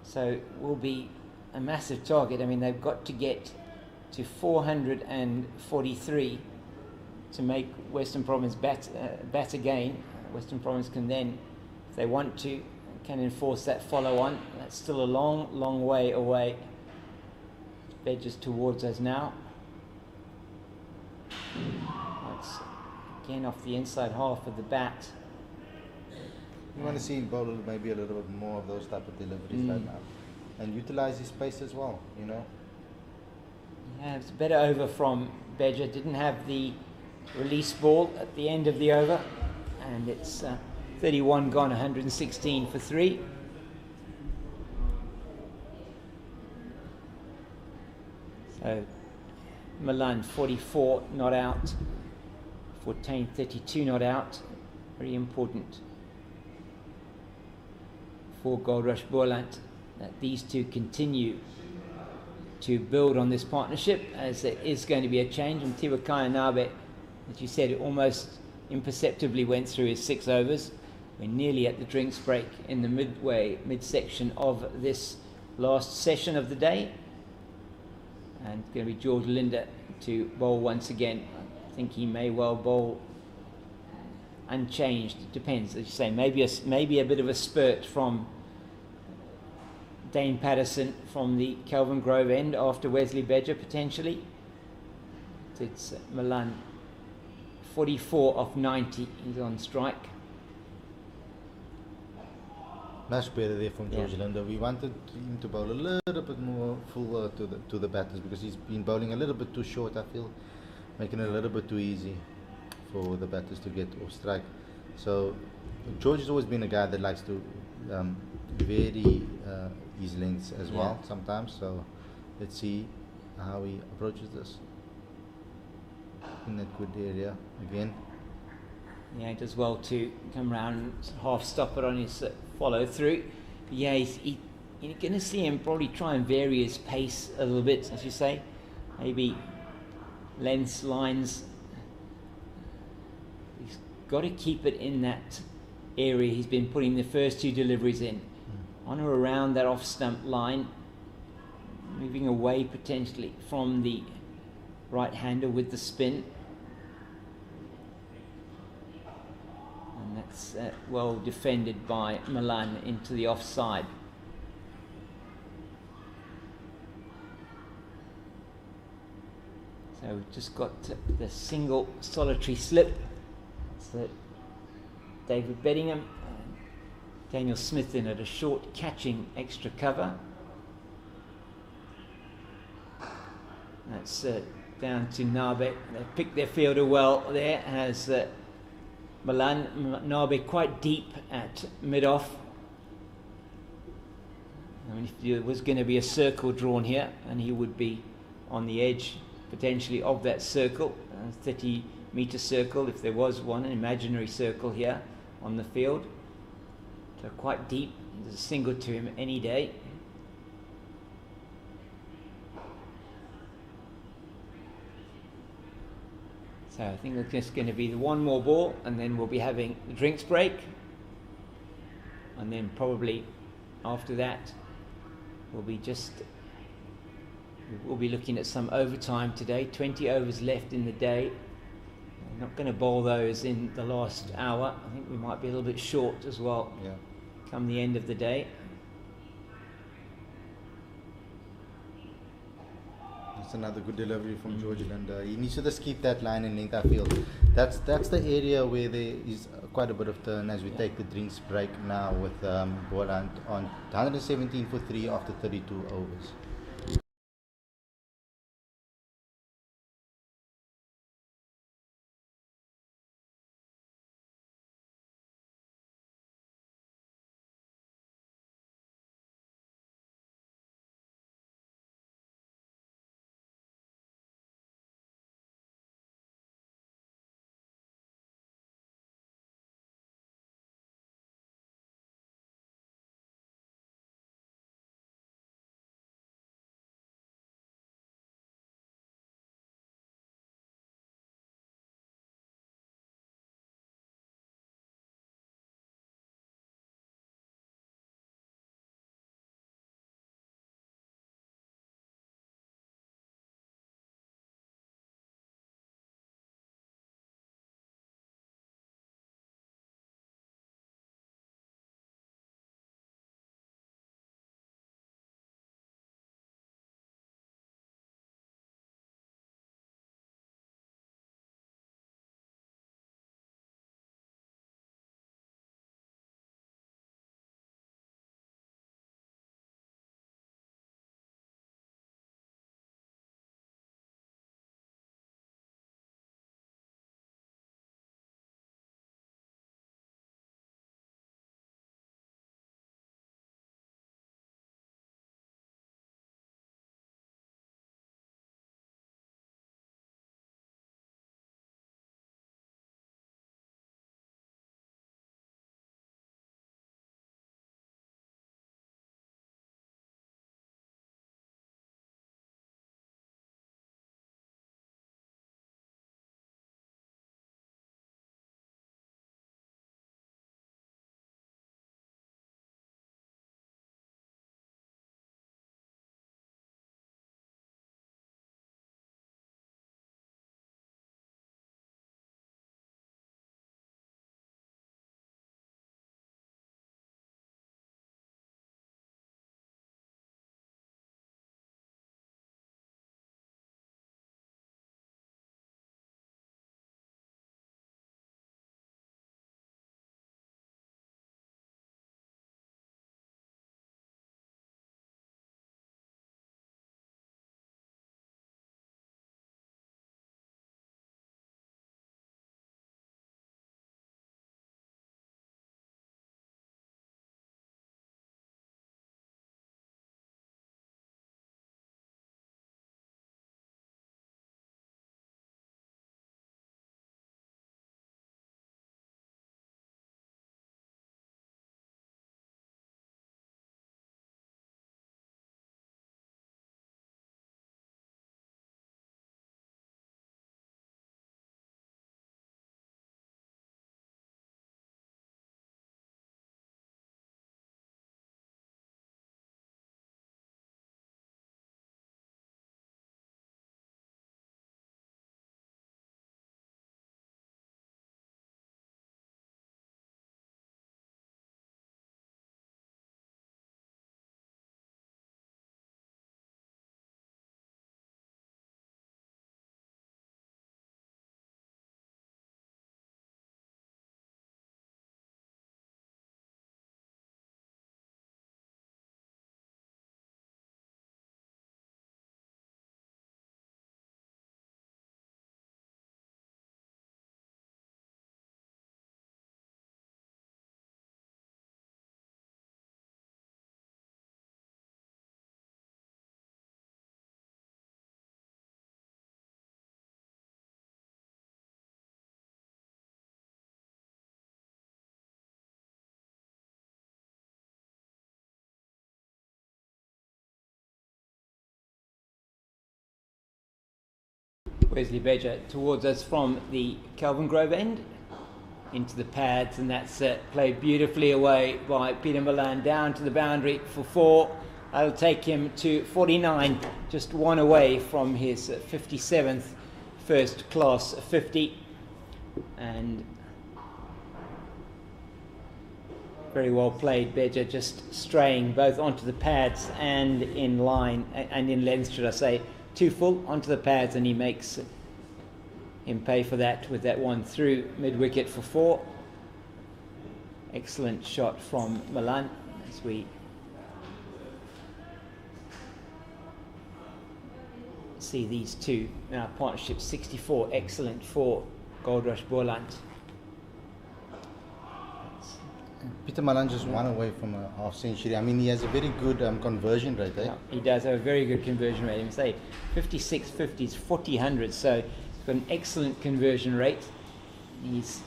So will be a massive target. I mean, they've got to get to 443 to make Western Province bat again. Western Province can then, if they want to, can enforce that follow-on. That's still a long, long way away. Beja's towards us now. That's again off the inside half of the bat. You want to see him bowl maybe a little bit more of those type of deliveries right now, and utilize his space as well. You know. Yeah, it's a better over from Beja. Didn't have the release ball at the end of the over, and it's 31 gone, 116 for 3. So Milan 44 not out, Fortain 32 not out. Very important for Goldrush Boland that these two continue to build on this partnership, as there is going to be a change. And Tiwakaya Nabe, as you said, almost imperceptibly went through his 6 overs. We're nearly at the drinks break in the midsection of this last session of the day. And it's going to be George Linder to bowl once again. I think he may well bowl unchanged. It depends, as you say, maybe a bit of a spurt from Dane Patterson from the Kelvin Grove end after Wesley Beja potentially. It's Milan 44 off 90. He's on strike. Much better there from George Linder. We wanted him to bowl a little bit more full to the batters, because he's been bowling a little bit too short, I feel, making it a little bit too easy for the batters to get off strike. So George has always been a guy that likes to vary his lengths as well sometimes. So let's see how he approaches this. In that good area again. Yeah, he does well to come round and half stop it on his follow through. But yeah, you're going to see him probably try and vary his pace a little bit, as you say. Maybe lengths, lines. He's got to keep it in that area he's been putting the first two deliveries in. On or around that off stump line, moving away potentially from the right hander with the spin. And that's well defended by Milan into the offside. So we've just got the single solitary slip. So David Beddingham and Daniel Smith in at a short catching extra cover. That's down to Nabe. They picked their fielder well there as Milan. Nabe quite deep at mid-off. I mean, if there was going to be a circle drawn here, and he would be on the edge potentially of that circle, 30-metre circle, if there was one, an imaginary circle here on the field. So quite deep. There's a single to him any day. So I think it's just going to be the one more ball, and then we'll be having the drinks break, and then probably after that we'll be looking at some overtime today. 20 overs left in the day. I'm not going to bowl those in the last hour. I think we might be a little bit short as well. Yeah. Come the end of the day. That's another good delivery from George Linda. He needs to just keep that line in length, I feel. That's the area where there is quite a bit of turn as we take the drinks break now with Boland on 117 for 3 after 32 overs. Wesley Badger towards us from the Kelvin Grove end into the pads, and that's played beautifully away by Peter Milan down to the boundary for 4. That'll take him to 49, just one away from his 57th first class 50, and very well played. Badger just straying both onto the pads and in line, and in length should I say, too full onto the pads, and he makes him pay for that with that one through mid wicket for 4. Excellent shot from Milan as we see these two in our partnership. 64, excellent for Goldrush Boland. Peter Malan just one away from a half century. I mean, he has a very good conversion rate, eh? Yeah, he does have a very good conversion rate. You say 56 50s, 40 hundreds, so he's got an excellent conversion rate. He's,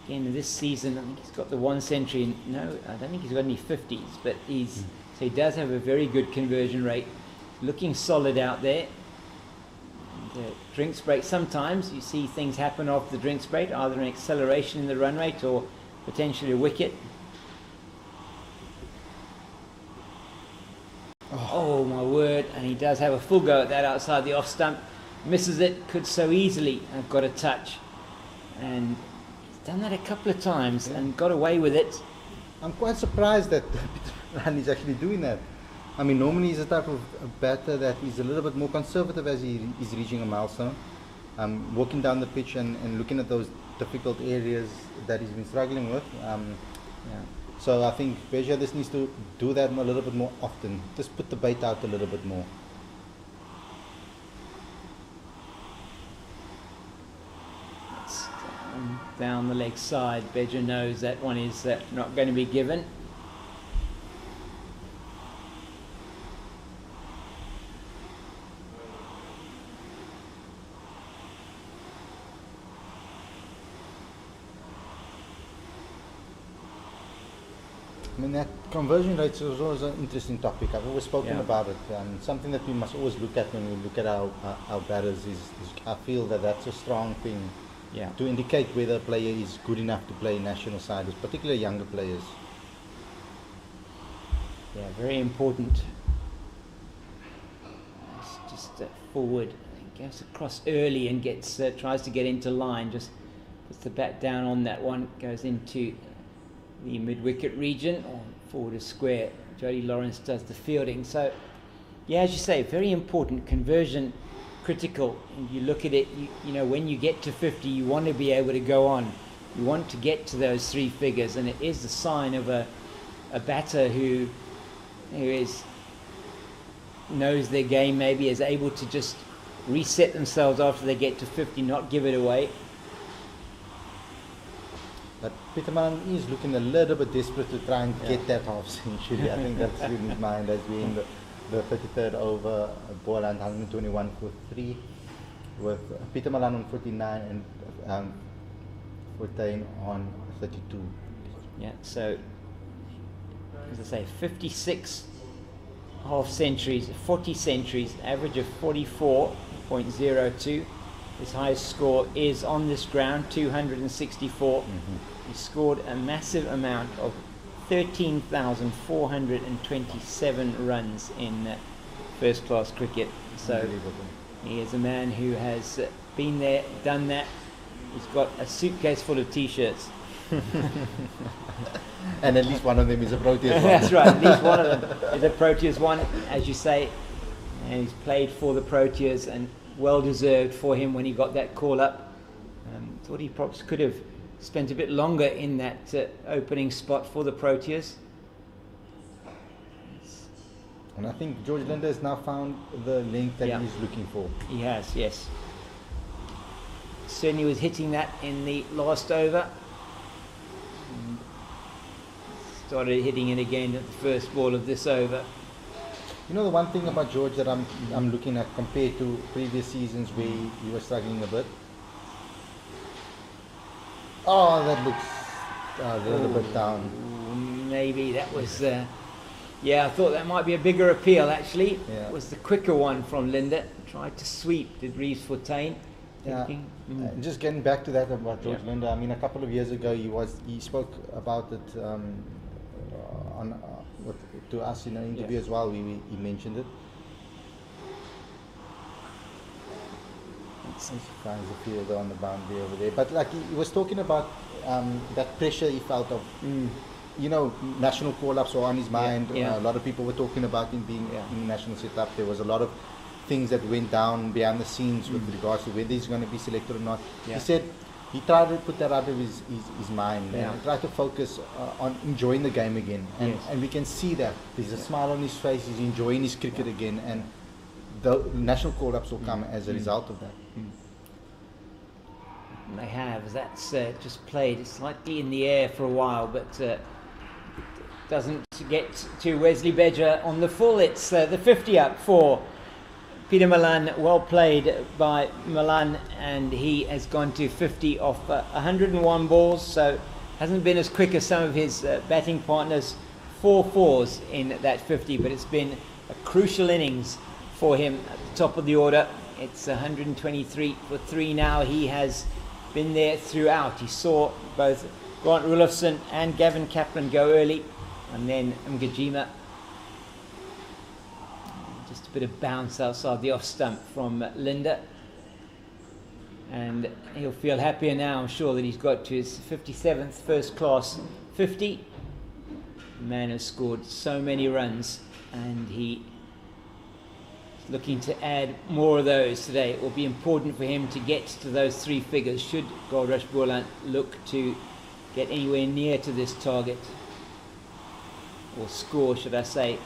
again, this season, I think he's got the 1 century. No, I don't think he's got any 50s, but so he does have a very good conversion rate. Looking solid out there. The drinks break, sometimes you see things happen off the drinks break, either an acceleration in the run rate or potentially a wicket. Oh my word, and he does have a full go at that outside the off stump. Misses it, could so easily have got a touch. And he's done that a couple of times and got away with it. I'm quite surprised that Peter Malan is actually doing that. I mean, normally he's the type of batter that is a little bit more conservative as he is reaching a milestone. Walking down the pitch and looking at those difficult areas that he's been struggling with. So I think Badger just needs to do that a little bit more often. Just put the bait out a little bit more. It's down the leg side. Badger knows that one is not going to be given. I mean, that conversion rate is always an interesting topic. I've always spoken about it. Something that we must always look at when we look at our batters is I feel that that's a strong thing to indicate whether a player is good enough to play national side, particularly younger players. Yeah, very important. It's just forward. He goes across early and gets tries to get into line. Just puts the bat down on that one. Goes into the mid-wicket region, or forward of square. Jody Lawrence does the fielding. So, yeah, as you say, very important, conversion critical. And you look at it, you know, when you get to 50, you want to be able to go on. You want to get to those 3 figures, and it is the sign of a batter who knows their game, maybe is able to just reset themselves after they get to 50, not give it away. But Peter Malan is looking a little bit desperate to try and get that half century. I think that's in his mind as we in the 33rd over. Boland 121 for 3, with Peter Malan on 49 and Verreynne on 32. Yeah, so as I say, 56 half centuries, 40 centuries, average of 44.02. His highest score is on this ground, 264. He scored a massive amount of 13,427 runs in first class cricket. So he is a man who has been there, done that. He's got a suitcase full of t-shirts. And at least one of them is a Proteas one. That's right, at least one of them is a Proteas one, as you say. And he's played for the Proteas, and well deserved for him when he got that call up. Thought he perhaps could have spent a bit longer in that opening spot for the Proteas. And I think George Linder has now found the length that he's looking for. He has, yes. Certainly was hitting that in the last over. And started hitting it again at the first ball of this over. You know, the one thing about George that I'm looking at compared to previous seasons where he was struggling a bit. Oh, that looks a little bit down. Maybe that was Yeah, I thought that might be a bigger appeal actually. Yeah. It was the quicker one from Linda. Tried to sweep, did Reeves Fortuyn. Yeah. Thinking, Just getting back to that about George Yeah. Linda. I mean, a couple of years ago, he spoke about it to us in an interview as well. He mentioned it. He finds a fielder on the boundary over there, but like he was talking about that pressure he felt of. You know, national call-ups were on his mind. Yeah. A lot of people were talking about him being in the national setup. There was a lot of things that went down behind the scenes with regards to whether he's going to be selected or not. Yeah. He said he tried to put that out of his mind and tried to focus on enjoying the game again. And we can see that. There's a smile on his face. He's enjoying his cricket again. And the national call-ups will come as a result of that. They have. That's just played slightly in the air for a while, but doesn't get to Wesley Bedger on the full. It's the 50 up for Peter Malan. Well played by Malan, and he has gone to 50 off 101 balls, so hasn't been as quick as some of his batting partners. 4 fours in that 50, but it's been a crucial innings for him at the top of the order. It's 123 for 3 now. He has been there throughout. He saw both Grant Rulofsson and Gavin Kaplan go early, and then Mgajima. Just a bit of bounce outside the off stump from Linda, and he'll feel happier now, I'm sure, that he's got to his 57th first class 50. The man has scored so many runs, and he is looking to add more of those today. It will be important for him to get to those 3 figures should Goldrush Boland look to get anywhere near to this target, or score, should I say,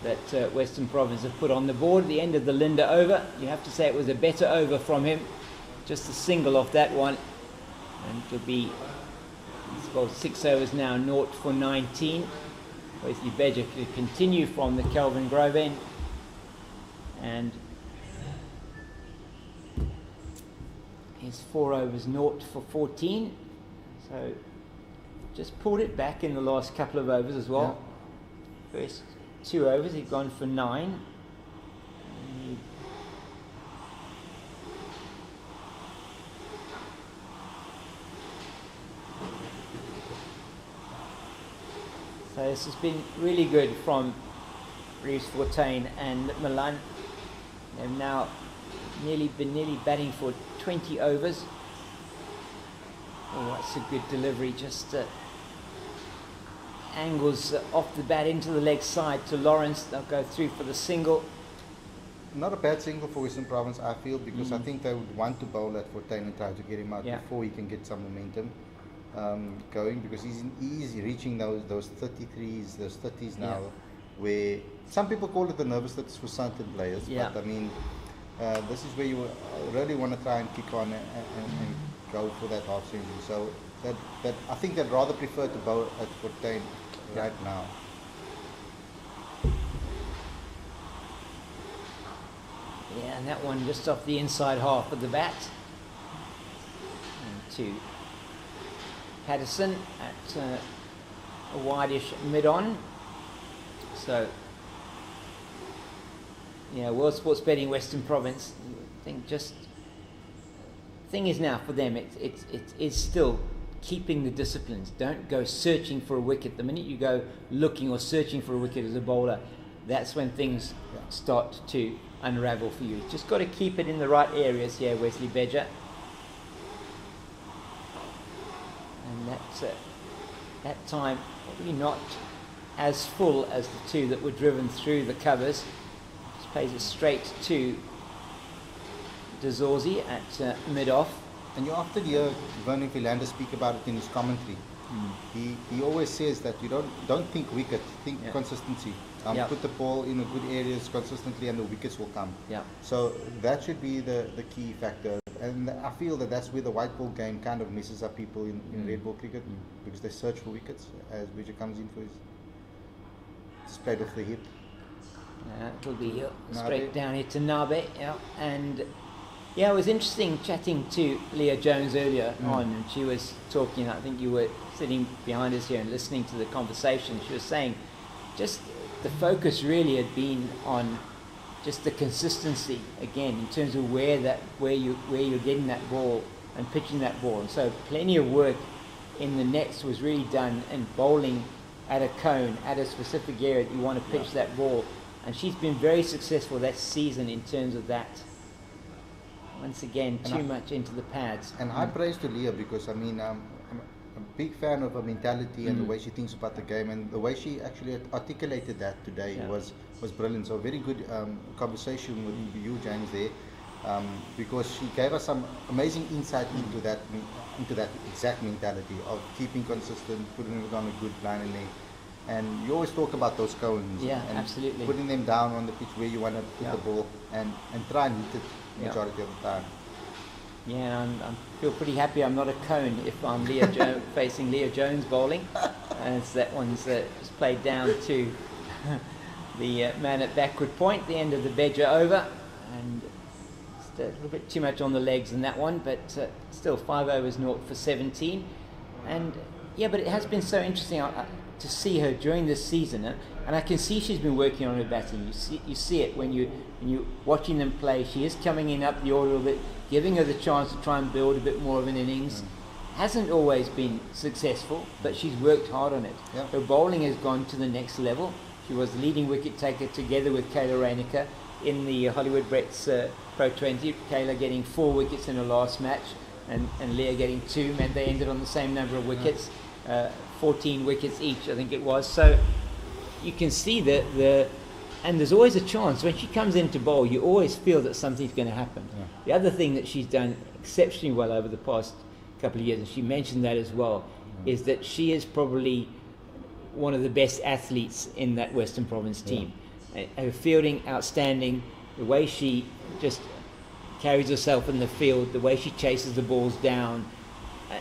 that Western Province have put on the board at the end of the Linda over. You have to say it was a better over from him. Just a single off that one, and it'll be, it's got 6 overs now, 0 for 19. Wesley Bedger could continue from the Kelvin Grove end, and his 4 overs, 0 for 14. So just pulled it back in the last couple of overs as well. First 2 overs, he'd gone for 9. So this has been really good from Reeves Fortuyn and Milan. They've now been nearly batting for 20 overs. Oh, that's a good delivery. Just angles off the bat into the leg side to Lawrence. They'll go through for the single. Not a bad single for Western Province, I feel, because I think they would want to bowl at Fortuyn and try to get him out before he can get some momentum going, because he's reaching those 33s, those 30s now, where some people call it the nervous that's for certain players, but I mean, this is where you really want to try and kick on and go for that half century. So that I think I'd rather prefer to bowl at Fortuyn right now. Yeah, and that one just off the inside half of the bat. And to Patterson at a wideish mid-on. So, yeah, World Sports Betting Western Province, I think just, thing is now for them, it is still keeping the disciplines. Don't go searching for a wicket. The minute you go looking or searching for a wicket as a bowler, that's when things start to unravel for you. Just got to keep it in the right areas here, Wesley Bedger. And that's that time probably not as full as the 2 that were driven through the covers. Just plays it straight to Dezorzi at mid-off. And you often hear Verreynne Philander speak about it in his commentary. He always says that you don't think wicket, think consistency. Put the ball in a good areas consistently, and the wickets will come. So that should be the key factor. And I feel that's where the white ball game kind of messes up people in red ball cricket, because they search for wickets as Bedger comes in for his straight off the hip. It will be straight down here to Nabe, and it was interesting chatting to Leah Jones earlier on, and she was talking, I think you were sitting behind us here and listening to the conversation. She was saying just the focus really had been on just the consistency again in terms of where you're getting that ball and pitching that ball. And so plenty of work in the nets was really done, and bowling at a cone at a specific area that you want to pitch that ball. And she's been very successful that season in terms of that. Once again, too much into the pads. And high praise to Leah, because I mean, I'm a big fan of her mentality and the way she thinks about the game, and the way she actually articulated that today was brilliant. So very good conversation with you, James, there, because she gave us some amazing insight into that exact mentality of keeping consistent, putting it on a good line and leg. And you always talk about those cones, and absolutely, putting them down on the pitch where you want to put the ball, and try and hit it majority of the time. Yeah, I feel pretty happy I'm not a cone if I'm facing Leah Jones bowling, as that one's just played down to the man at backward point, the end of the Bedger over, and just a little bit too much on the legs in that one, but still 5 overs 0 for 17. And but it has been so interesting to see her during this season, and I can see she's been working on her batting. You see it when you're watching them play. She is coming in up the order a bit, giving her the chance to try and build a bit more of an innings. Hasn't always been successful, but she's worked hard on it. Her bowling has gone to the next level. She was the leading wicket taker together with Verreynne in the Hollywood Brett's Pro 20. Kayla getting 4 wickets in her last match, and Leah getting 2, meant they ended on the same number of wickets. 14 wickets each, I think it was. So you can see and there's always a chance when she comes into bowl. You always feel that something's going to happen. The other thing that she's done exceptionally well over the past couple of years, and she mentioned that as well, is that she is probably one of the best athletes in that Western Province team. Her fielding outstanding, the way she just carries herself in the field, the way she chases the balls down,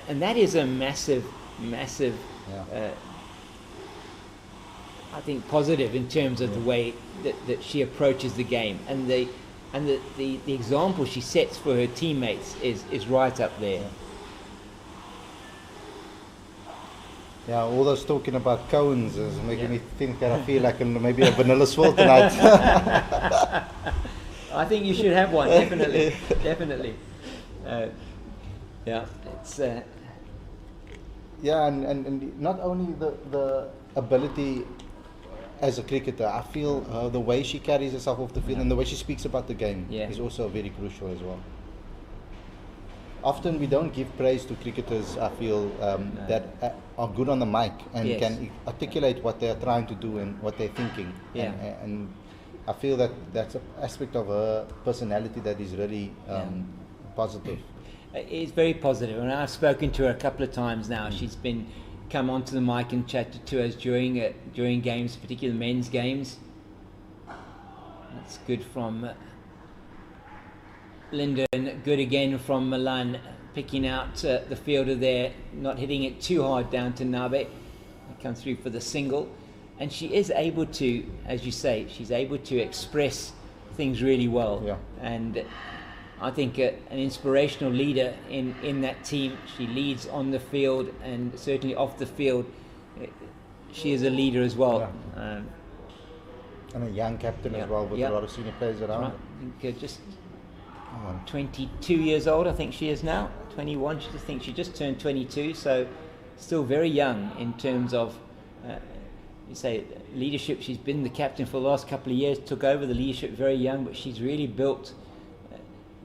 and that is a massive I think positive in terms of the way that she approaches the game, and the example she sets for her teammates is right up there. All those talking about cones is making me think that I feel like maybe a vanilla swirl tonight. I think you should have one, definitely. It's and not only the ability as a cricketer, I feel the way she carries herself off the field and the way she speaks about the game is also very crucial as well. Often we don't give praise to cricketers, I feel, that are good on the mic and can articulate what they're trying to do and what they're thinking. And I feel that that's an aspect of her personality that is really positive. It's very positive, and I've spoken to her a couple of times now. She's come onto the mic and chatted to us during games, particularly men's games. That's good from Linda, and good again from Milan, picking out the fielder there, not hitting it too hard down to Nabe. Come through for the single, and she is able to, as you say, she's able to express things really well. And I think an inspirational leader in that team. She leads on the field and certainly off the field. She is a leader as well. And a young captain as well, with a lot of senior players around. I think just 22 years old, I think she is now. 21, she just turned 22, so still very young in terms of you say leadership. She's been the captain for the last couple of years, took over the leadership very young, but she's really built.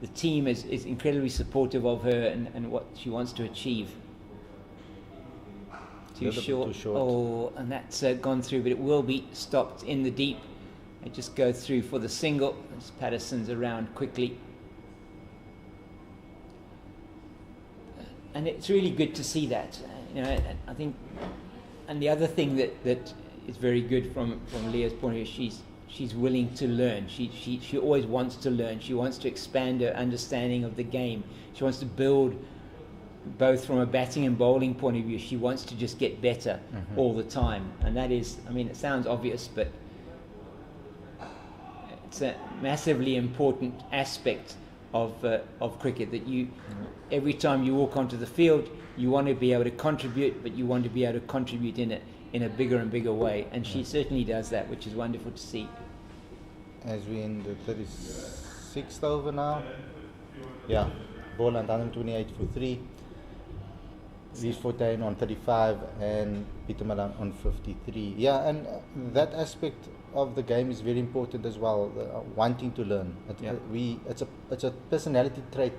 The team is incredibly supportive of her and what she wants to achieve. Too short. Oh, and that's gone through, but it will be stopped in the deep. They just go through for the single as Patterson's around quickly. And it's really good to see that. I think, and the other thing that is very good from Leah's point of view, she's willing to learn. She always wants to learn. She wants to expand her understanding of the game. She wants to build, both from a batting and bowling point of view. She wants to just get better all the time. And that is, it sounds obvious, but it's a massively important aspect of cricket, that every time you walk onto the field, you want to be able to contribute, but you want to be able to contribute in in a bigger and bigger way, and she certainly does that, which is wonderful to see. As we in the 36th over now. Yeah, Boland 128 for 3. Reece Fortuyn on 35 and Peter Milan on 53. Yeah, and that aspect of the game is very important as well. Wanting to learn. It's a personality trait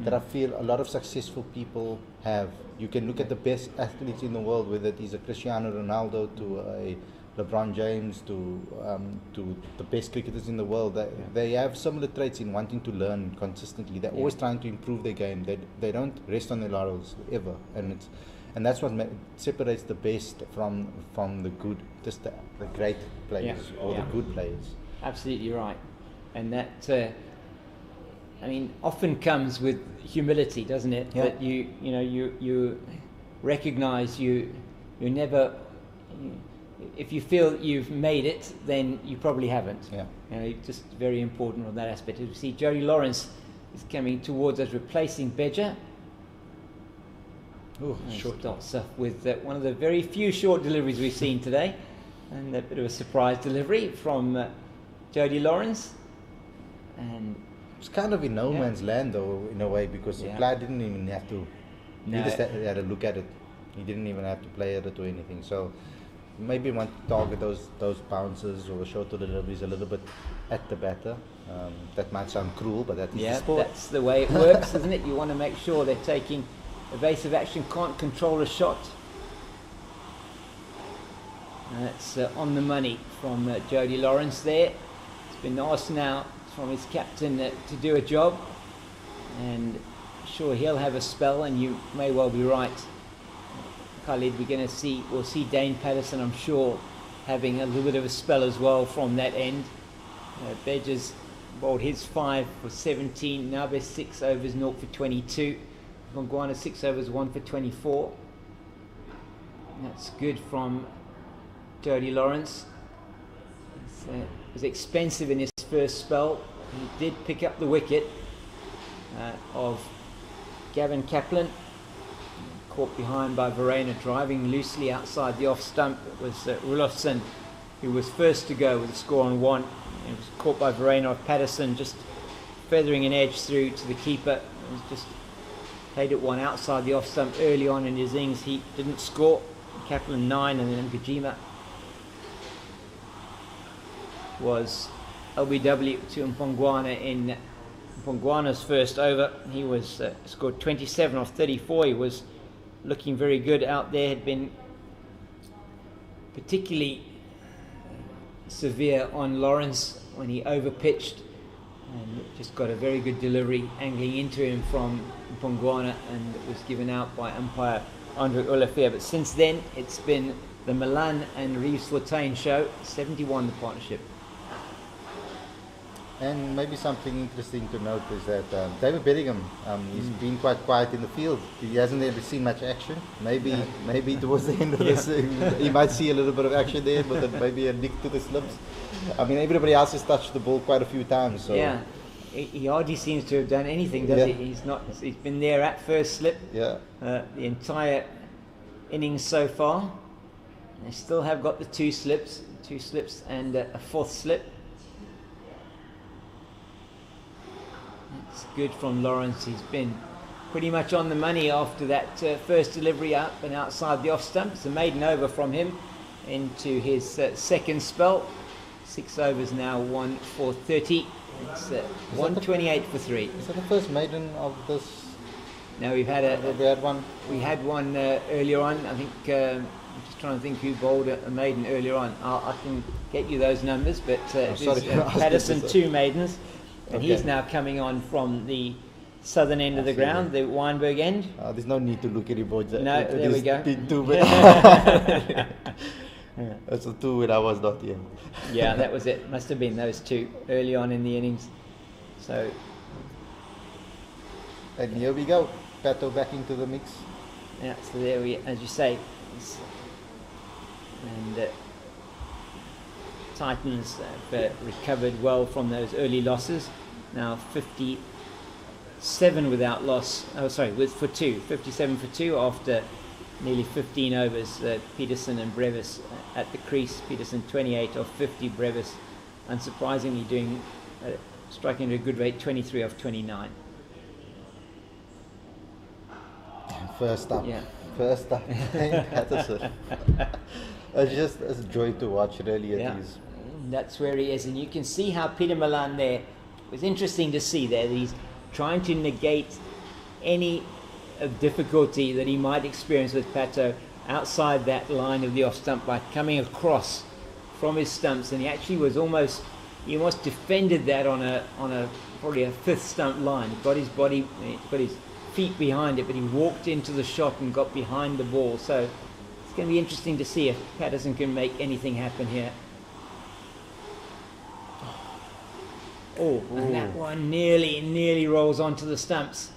that I feel a lot of successful people have. You can look at the best athletes in the world, whether it is a Cristiano Ronaldo to a LeBron James to the best cricketers in the world. They have similar traits in wanting to learn consistently. They're always trying to improve their game. They don't rest on their laurels ever, and that's what separates the best from the good, just the great players or the good players. Absolutely right, and that often comes with humility, doesn't it? Yeah. That you recognise you're never. If you feel you've made it, then you probably haven't. Yeah. Just very important on that aspect. As we see, Jody Lawrence is coming towards us, replacing Beja. Short. Starts off with one of the very few short deliveries we've seen today, and a bit of a surprise delivery from Jody Lawrence. And it's kind of in no man's land, though, in a way, because the player didn't even have to. He just had to look at it. He didn't even have to play at it or anything. So maybe want to target those bounces or the shorter deliveries a little bit at the batter. That might sound cruel, but that is the sport. That's the way it works, isn't it? You want to make sure they're taking evasive action, can't control a shot. And that's on the money from Jody Lawrence there. It's been asked now from his captain to do a job, and sure he'll have a spell, and you may well be right, Khalid. We'll see Dane Patterson, I'm sure, having a little bit of a spell as well from that end. Beja's bowled his 5 for 17, Nabe 6 overs, 0 for 22, Mongwana 6 overs, 1 for 24. That's good from Jody Lawrence. It was expensive in his first spell. He did pick up the wicket of Gavin Kaplan, caught behind by Verreynne, driving loosely outside the off stump. It was Rulofsson who was first to go with a score on 1. It was caught by Verreynne off Patterson, just feathering an edge through to the keeper. It was just played it one outside the off stump early on in his innings. He didn't score. Kaplan 9, and then Gajima was LBW to Mpongwana in Mpongwana's first over. He was scored 27 off 34. He was looking very good out there. Had been particularly severe on Lawrence when he overpitched, and just got a very good delivery angling into him from Mpongwana, and it was given out by umpire Andre Olafia. But since then it's been the Milan and Reece Fortuyn show. 71 the partnership. And maybe something interesting to note is that David Bellingham, he's been quite quiet in the field. He hasn't ever seen much action. Maybe towards the end of this, he might see a little bit of action there, but then maybe a nick to the slips. I mean, everybody else has touched the ball quite a few times. So. Yeah, he hardly seems to have done anything, does he? He's been there at first slip. Yeah. The entire innings so far. They still have got the two slips and a fourth slip. It's good from Lawrence. He's been pretty much on the money after that first delivery up and outside the off stump. It's a maiden over from him into his second spell. 6 overs now, 1 for 30. It's 128 for 3. Is that the first maiden of this? No, we had one. We had one earlier on. I think I'm just trying to think who bowled a maiden earlier on. I can get you those numbers, but Patterson 2 maidens. And he's now coming on from the southern end of the ground, the Weinberg end. There's no need to look at it, boys. No, there we go. That's the 2 when I was not here. Yeah, that was it. Must have been those 2 early on in the innings. So, and here we go. Pato back into the mix. Yeah, so there we, as you say, and Titans have recovered well from those early losses. Now 57 without loss. Oh, sorry, for 2. 57 for 2 after nearly 15 overs. Peterson and Brevis at the crease. Peterson 28 off 50. Brevis, unsurprisingly, striking at a good rate, 23 off 29. First up, Yeah. Dane Paterson. It's just a joy to watch, really. It is. That's where he is, and you can see how Peter Milan there. It was interesting to see there that he's trying to negate any difficulty that he might experience with Pato outside that line of the off stump by coming across from his stumps, and he almost defended that on a probably a fifth stump line. He got his feet behind it, but he walked into the shot and got behind the ball. So it's going to be interesting to see if Patterson can make anything happen here. And that one nearly rolls onto the stumps,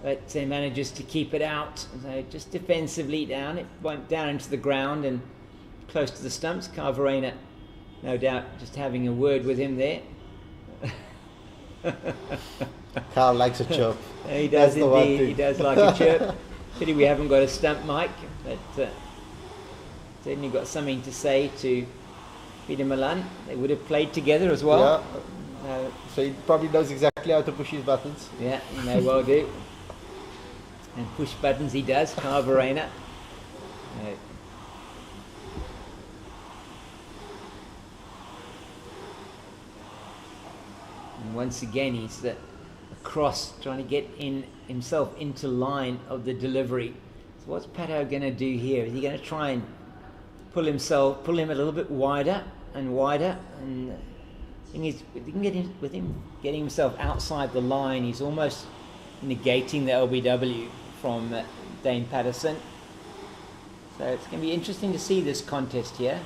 but manages to keep it out. So just defensively down, it went down into the ground and close to the stumps. Verreynne, no doubt, just having a word with him there. Carl likes a chirp. He does indeed. He does like a chirp. Pity we haven't got a stump mic, but certainly got something to say to Peter Milan. They would have played together as well. Yeah. So he probably knows exactly how to push his buttons. Yeah, he may well do. And push buttons he does, Verreynne. And once again, he's across, trying to get himself into line of the delivery. So what's Pato going to do here? Is he going to try and pull him a little bit wider and wider? And with him getting himself outside the line, he's almost negating the LBW from Dane Paterson. So it's going to be interesting to see this contest here.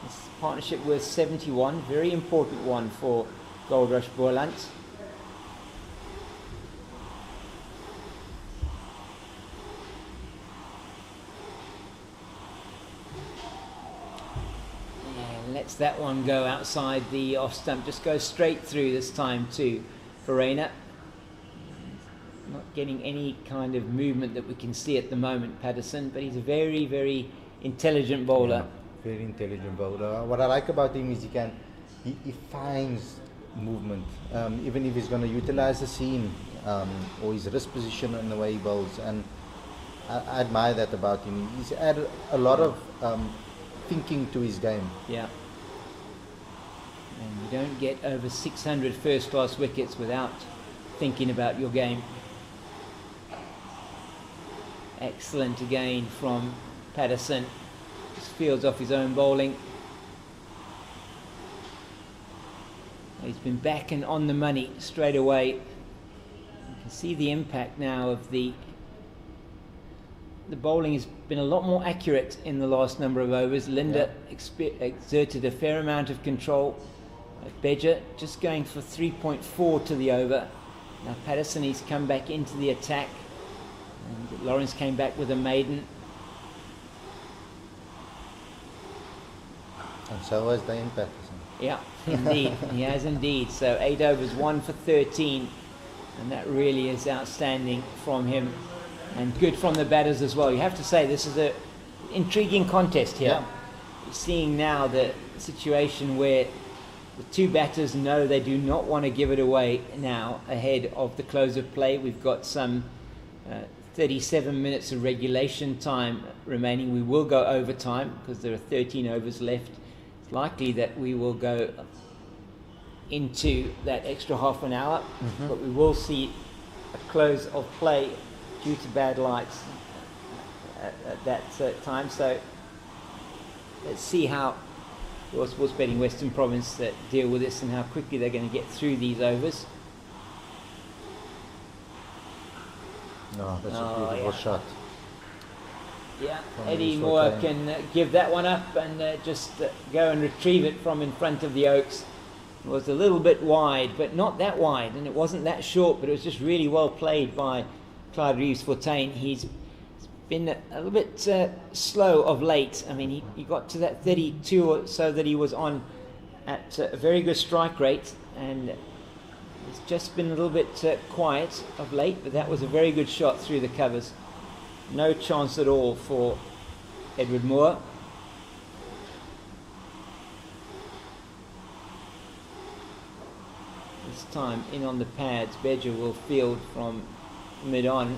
This partnership worth 71, very important one for Goldrush Boland. Lets that one go outside the off stump, just goes straight through this time to Verreynne. Not getting any kind of movement that we can see at the moment, Paterson, but he's a very, very intelligent bowler. Yeah, very intelligent bowler. What I like about him is he finds movement, even if he's going to utilize the seam or his wrist position in the way he bowls, and I admire that about him. He's added a lot of thinking to his game. Yeah. And you don't get over 600 first-class wickets without thinking about your game. Excellent again from Paterson. Just fields off his own bowling. He's been back and on the money straight away. You can see the impact now of the bowling has been a lot more accurate in the last number of overs. Linda exerted a fair amount of control. Bedger just going for 3.4 to the over. Now Paterson, he's come back into the attack. And Lawrence came back with a maiden. And so has Dane Paterson. Yeah, indeed. He has indeed. So 8 overs, 1 for 13. And that really is outstanding from him. And good from the batters as well. You have to say this is an intriguing contest here. Yeah. You're seeing now the situation where the two batters know they do not want to give it away now ahead of the close of play. We've got some 37 minutes of regulation time remaining. We will go overtime because there are 13 overs left. It's likely that we will go into that extra half an hour, but we will see a close of play due to bad lights at that time. So let's see how World Sports Betting Western Province deal with this and how quickly they're going to get through these overs. No, that's a beautiful shot. Yeah, Eddie Moore can give that one up and just go and retrieve it from in front of the Oaks. It was a little bit wide, but not that wide, and it wasn't that short, but it was just really well played by Clyde Reeves-Fontaine. He's been a little bit slow of late. I mean, he got to that 32 or so that he was on at a very good strike rate, and it's just been a little bit quiet of late, but that was a very good shot through the covers. no chance at all for Edward Moore. This time in on the pads, Bedger will field from mid-on.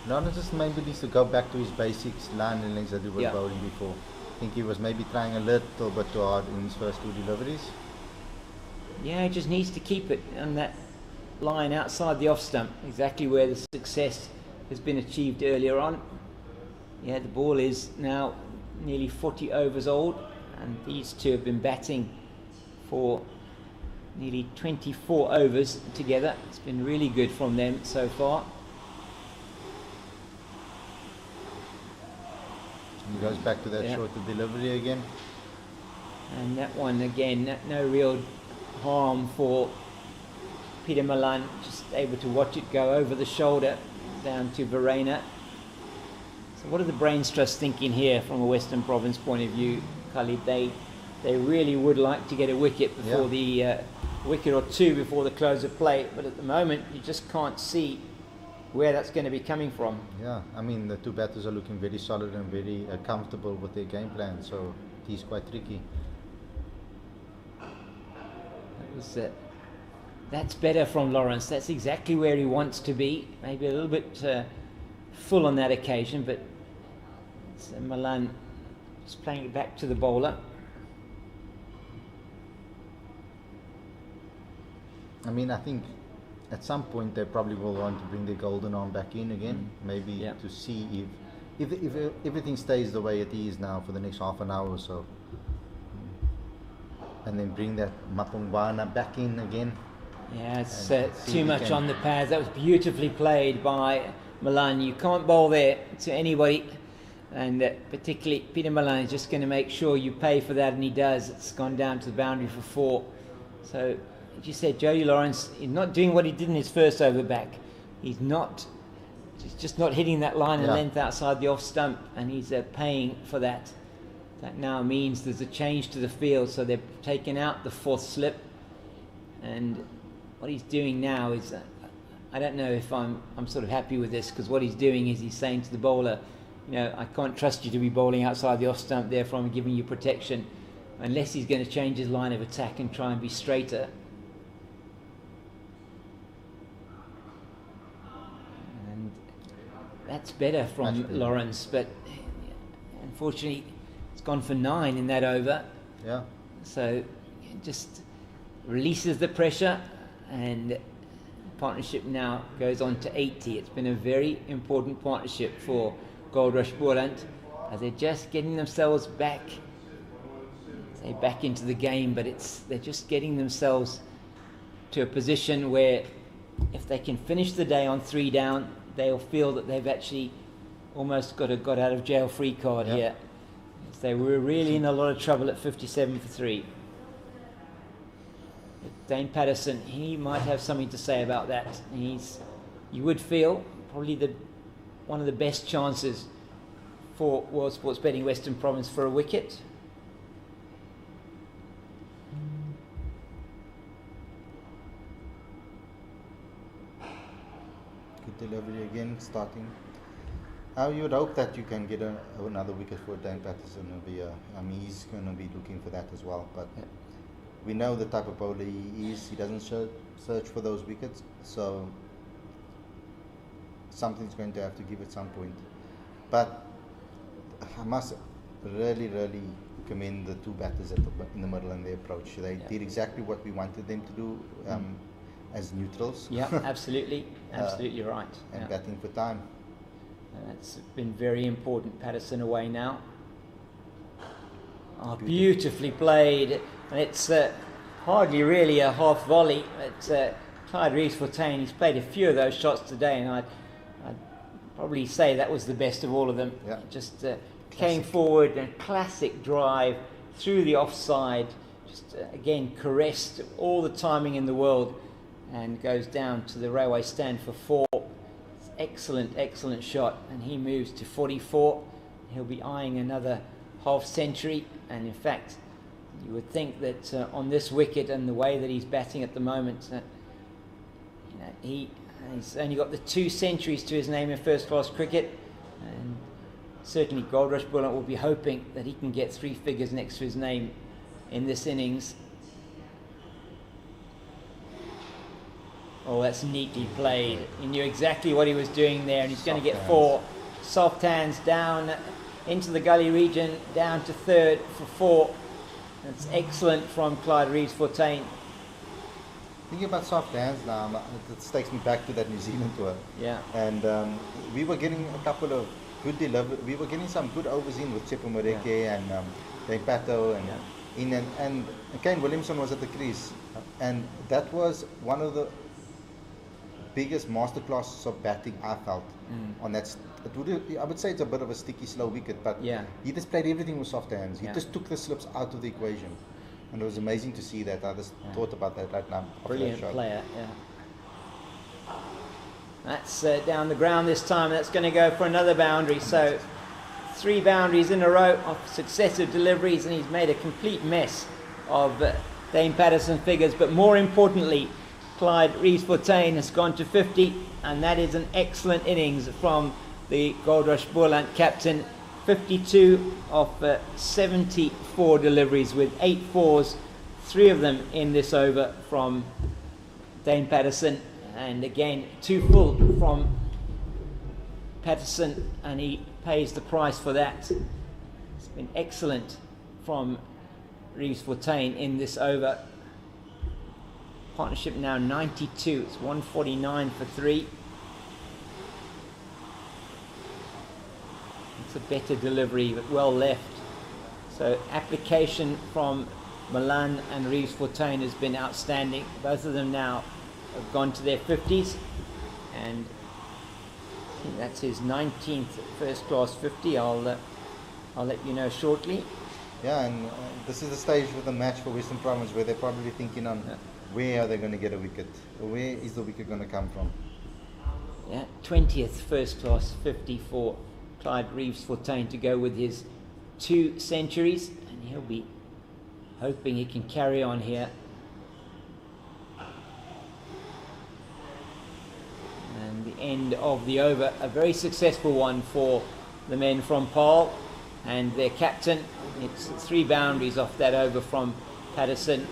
Lawrence just maybe needs to go back to his basics, landings that he was Yeah. bowling before. I think he was maybe trying a little bit too hard in his first two deliveries. Yeah, he just needs to keep it on that line outside the off stump, exactly where the success has been achieved earlier on. Yeah, the ball is now nearly 40 overs old, and these two have been batting for nearly 24 overs together. It's been really good from them so far. He goes back to that Yeah. shorter delivery again. And that one again, no real harm for Peter Malan, just able to watch it go over the shoulder down to Verreynne. So what are the Brains Trust thinking here from a Western Province point of view, Khalid? They really would like to get a wicket before the wicket or two before the close of play, but at the moment you just can't see where that's going to be coming from. Yeah, I mean the two batters are looking very solid and very comfortable with their game plan, so it is quite tricky. That's better from Lawrence. That's exactly where he wants to be. Maybe a little bit full on that occasion, but it's Malan just playing it back to the bowler. I mean, I think at some point they probably will want to bring the golden arm back in again, maybe Yeah. to see if everything stays the way it is now for the next half an hour or so, and then bring that Mapungwana back in again. Yeah, it's And see too if he much can- on the pads. That was beautifully played by Malan. You can't bowl there to anybody, and particularly Peter Malan is just going to make sure you pay for that, and he does. It's gone down to the boundary for 4. So, as you said, Jody Lawrence is not doing what he did in his first over back. He's just not hitting that line of Yeah. length outside the off stump, and he's paying for that. That now means there's a change to the field, so they've taken out the 4th slip, and what he's doing now is, I don't know if I'm sort of happy with this, because what he's doing is he's saying to the bowler, you know, I can't trust you to be bowling outside the off stump, therefore I'm giving you protection, unless he's going to change his line of attack and try and be straighter. And that's better from Much better. Lawrence, but unfortunately it's gone for 9 in that over. Yeah, So it just releases the pressure, and the partnership now goes on to 80. It's been a very important partnership for Goldrush Boland, as they're just getting themselves back into the game, but they're just getting themselves to a position where if they can finish the day on 3 down, they'll feel that they've actually almost got a got out of jail free card Yep. here. They were really in a lot of trouble at 57 for 3. But Dane Patterson, he might have something to say about that. You would feel, probably one of the best chances for World Sports Betting Western Province for a wicket. good delivery again, starting. You would hope that you can get another wicket for Dan Patterson. I mean, he's going to be looking for that as well. But we know the type of bowler he is. He doesn't search for those wickets. So something's going to have to give at some point. But I must really commend the two batters in the middle and their approach. They did exactly what we wanted them to do as neutrals. Yeah, absolutely. Absolutely right. And Yeah. batting for time. And that's been very important. Patterson away now. Oh, beautifully played. And it's hardly really a half volley. It's Clyde Rees-Fontaine. He's played a few of those shots today, and I'd probably say that was the best of all of them. Yeah. Just came forward, a classic drive through the offside. Just again caressed all the timing in the world, and goes down to the railway stand for 4. Excellent shot, and he moves to 44. He'll be eyeing another half century, and in fact you would think that on this wicket and the way that he's batting at the moment, he And he's only got the 2 centuries to his name in first-class cricket, and certainly Goldrush Boland will be hoping that he can get 3 figures next to his name in this innings. Oh, that's neatly played. He knew exactly what he was doing there, and he's going to get 4. Soft hands down into the gully region, down to third for 4. That's excellent from Clyde Reeves-Fortuyn. Thinking about soft hands now, it takes me back to that New Zealand tour. Yeah. And we were getting a couple of good delivery. We were getting some good overs in with Chepo Moreke and Dane Pato and Kane Williamson was at the crease, and that was one of the biggest masterclasses of batting I felt on that. I would say it's a bit of a sticky, slow wicket, but he just played everything with soft hands. He just took the slips out of the equation. And it was amazing to see that. I just thought about that right now. Brilliant player, That's down the ground this time. That's going to go for another boundary. So 3 boundaries in a row of successive deliveries, and he's made a complete mess of Dane Patterson figures. But more importantly, Clyde Reeves-Fortuyn has gone to 50, and that is an excellent innings from the Goldrush Boland captain. 52 of 74 deliveries with 8 fours, 3 of them in this over from Dane Patterson, and again 2 full from Patterson, and he pays the price for that. It's been excellent from Reeves-Fortuyn in this over. Partnership now 92, it's 149 for 3. It's a better delivery, but well left. So application from Milan and Reeves-Fortuyn has been outstanding. Both of them now have gone to their 50s, and I think that's his 19th first-class 50. I'll let you know shortly. Yeah, and this is the stage of the match for Western Province where they're probably thinking on where are they going to get a wicket, or where is the wicket going to come from. Yeah, 20th first-class 50 for Clyde Reeves-Fortuyn to go with his 2 centuries, and he'll be hoping he can carry on here. And the end of the over, a very successful one for the men from Paarl and their captain. It's 3 boundaries off that over from Patterson.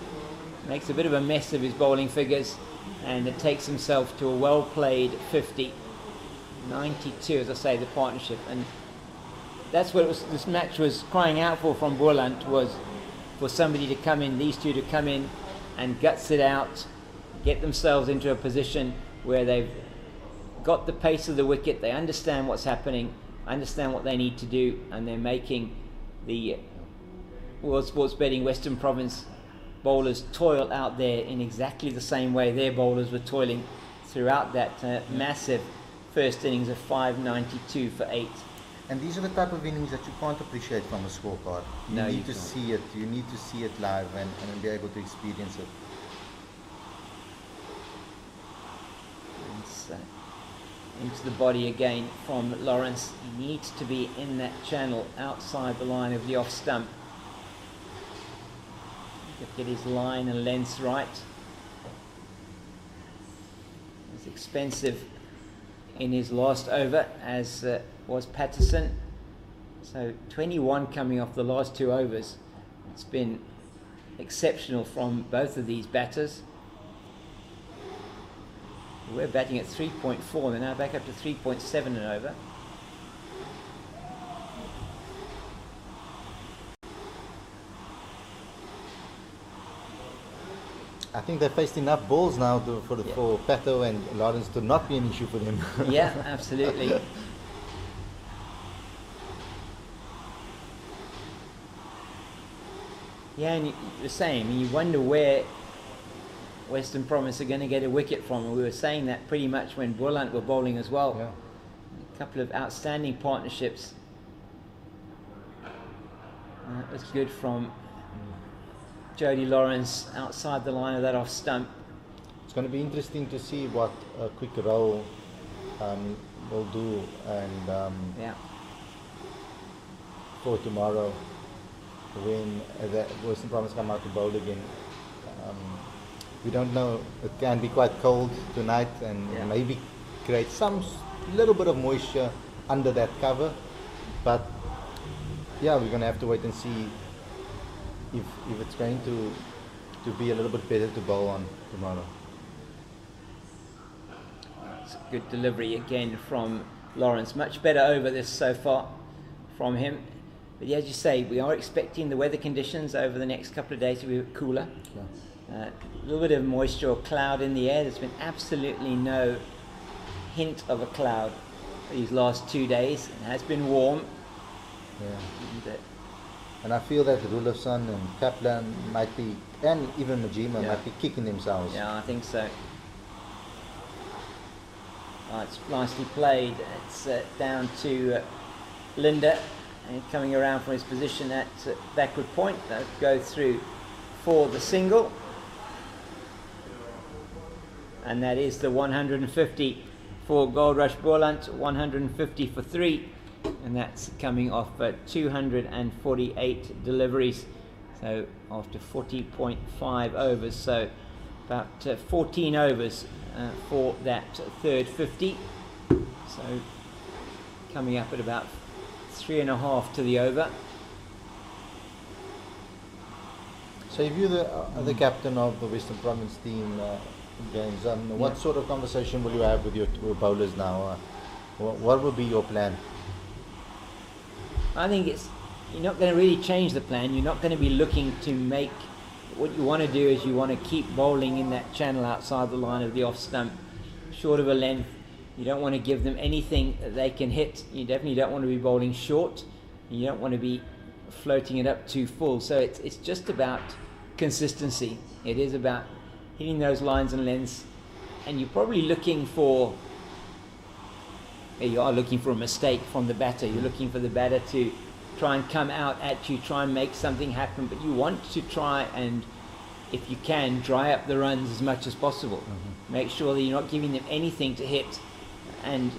Makes a bit of a mess of his bowling figures, and it takes himself to a well-played 50. 92, as I say, the partnership, and that's what this match was crying out for from Boland, was for somebody to come in, these 2 to come in and guts it out, get themselves into a position where they've got the pace of the wicket, they understand what's happening, understand what they need to do, and they're making the World Sports Betting Western Province bowlers toil out there in exactly the same way their bowlers were toiling throughout that massive first innings of 592 for 8. And these are the type of innings that you can't appreciate from a scorecard. You need to see it. You need to see it live and be able to experience it. Into the body again from Lawrence. He needs to be in that channel outside the line of the off stump. Get his line and length right. It's expensive in his last over, as was Patterson. So 21 coming off the last 2 overs. It's been exceptional from both of these batters. We're batting at 3.4, they're now back up to 3.7 and over. I think they've faced enough balls now for Pato and Lawrence to not be an issue for them. Yeah, absolutely. Yeah, and the same. You wonder where Western Province are going to get a wicket from. And we were saying that pretty much when Boland were bowling as well. Yeah. A couple of outstanding partnerships. That was good from Jody Lawrence outside the line of that off stump. It's going to be interesting to see what a quick roll will do, and for tomorrow when the Western Province come out to bowl again. We don't know. It can be quite cold tonight, and Yeah. maybe create some little bit of moisture under that cover. But yeah, we're gonna have to wait and see if it's going to be a little bit better to bowl on tomorrow. It's a good delivery again from Lawrence. Much better over this so far from him. But yeah, as you say, we are expecting the weather conditions over the next couple of days to be a bit cooler. Yeah. A little bit of moisture or cloud in the air. There's been absolutely no hint of a cloud these last 2 days. It has been warm. Yeah. And, And I feel that Rulofson and Kaplan might be, and even Majima Yeah. might be kicking themselves. yeah, I think so. Oh, it's nicely played. It's down to Linda, and coming around from his position at backward point. They'll go through for the single. And that is the 150 for Goldrush Boland, 150 for 3. And that's coming off 248 deliveries. So after 40.5 overs, so about 14 overs for that third 50. So coming up at about 3.5 to the over. So if you're the captain of the Western Province team, James, what sort of conversation will you have with your bowlers now? What will be your plan? I think you're not going to really change the plan. You're not going to be looking to make. What you want to do is you want to keep bowling in that channel outside the line of the off stump, short of a length. You don't want to give them anything that they can hit. You definitely don't want to be bowling short. You don't want to be floating it up too full. So it's just about consistency. It is about hitting those lines and lengths, and you're probably looking for. You are looking for a mistake from the batter. You're looking for the batter to try and come out at you, try and make something happen, but you want to try and, if you can, dry up the runs as much as possible. Mm-hmm. Make sure that you're not giving them anything to hit, and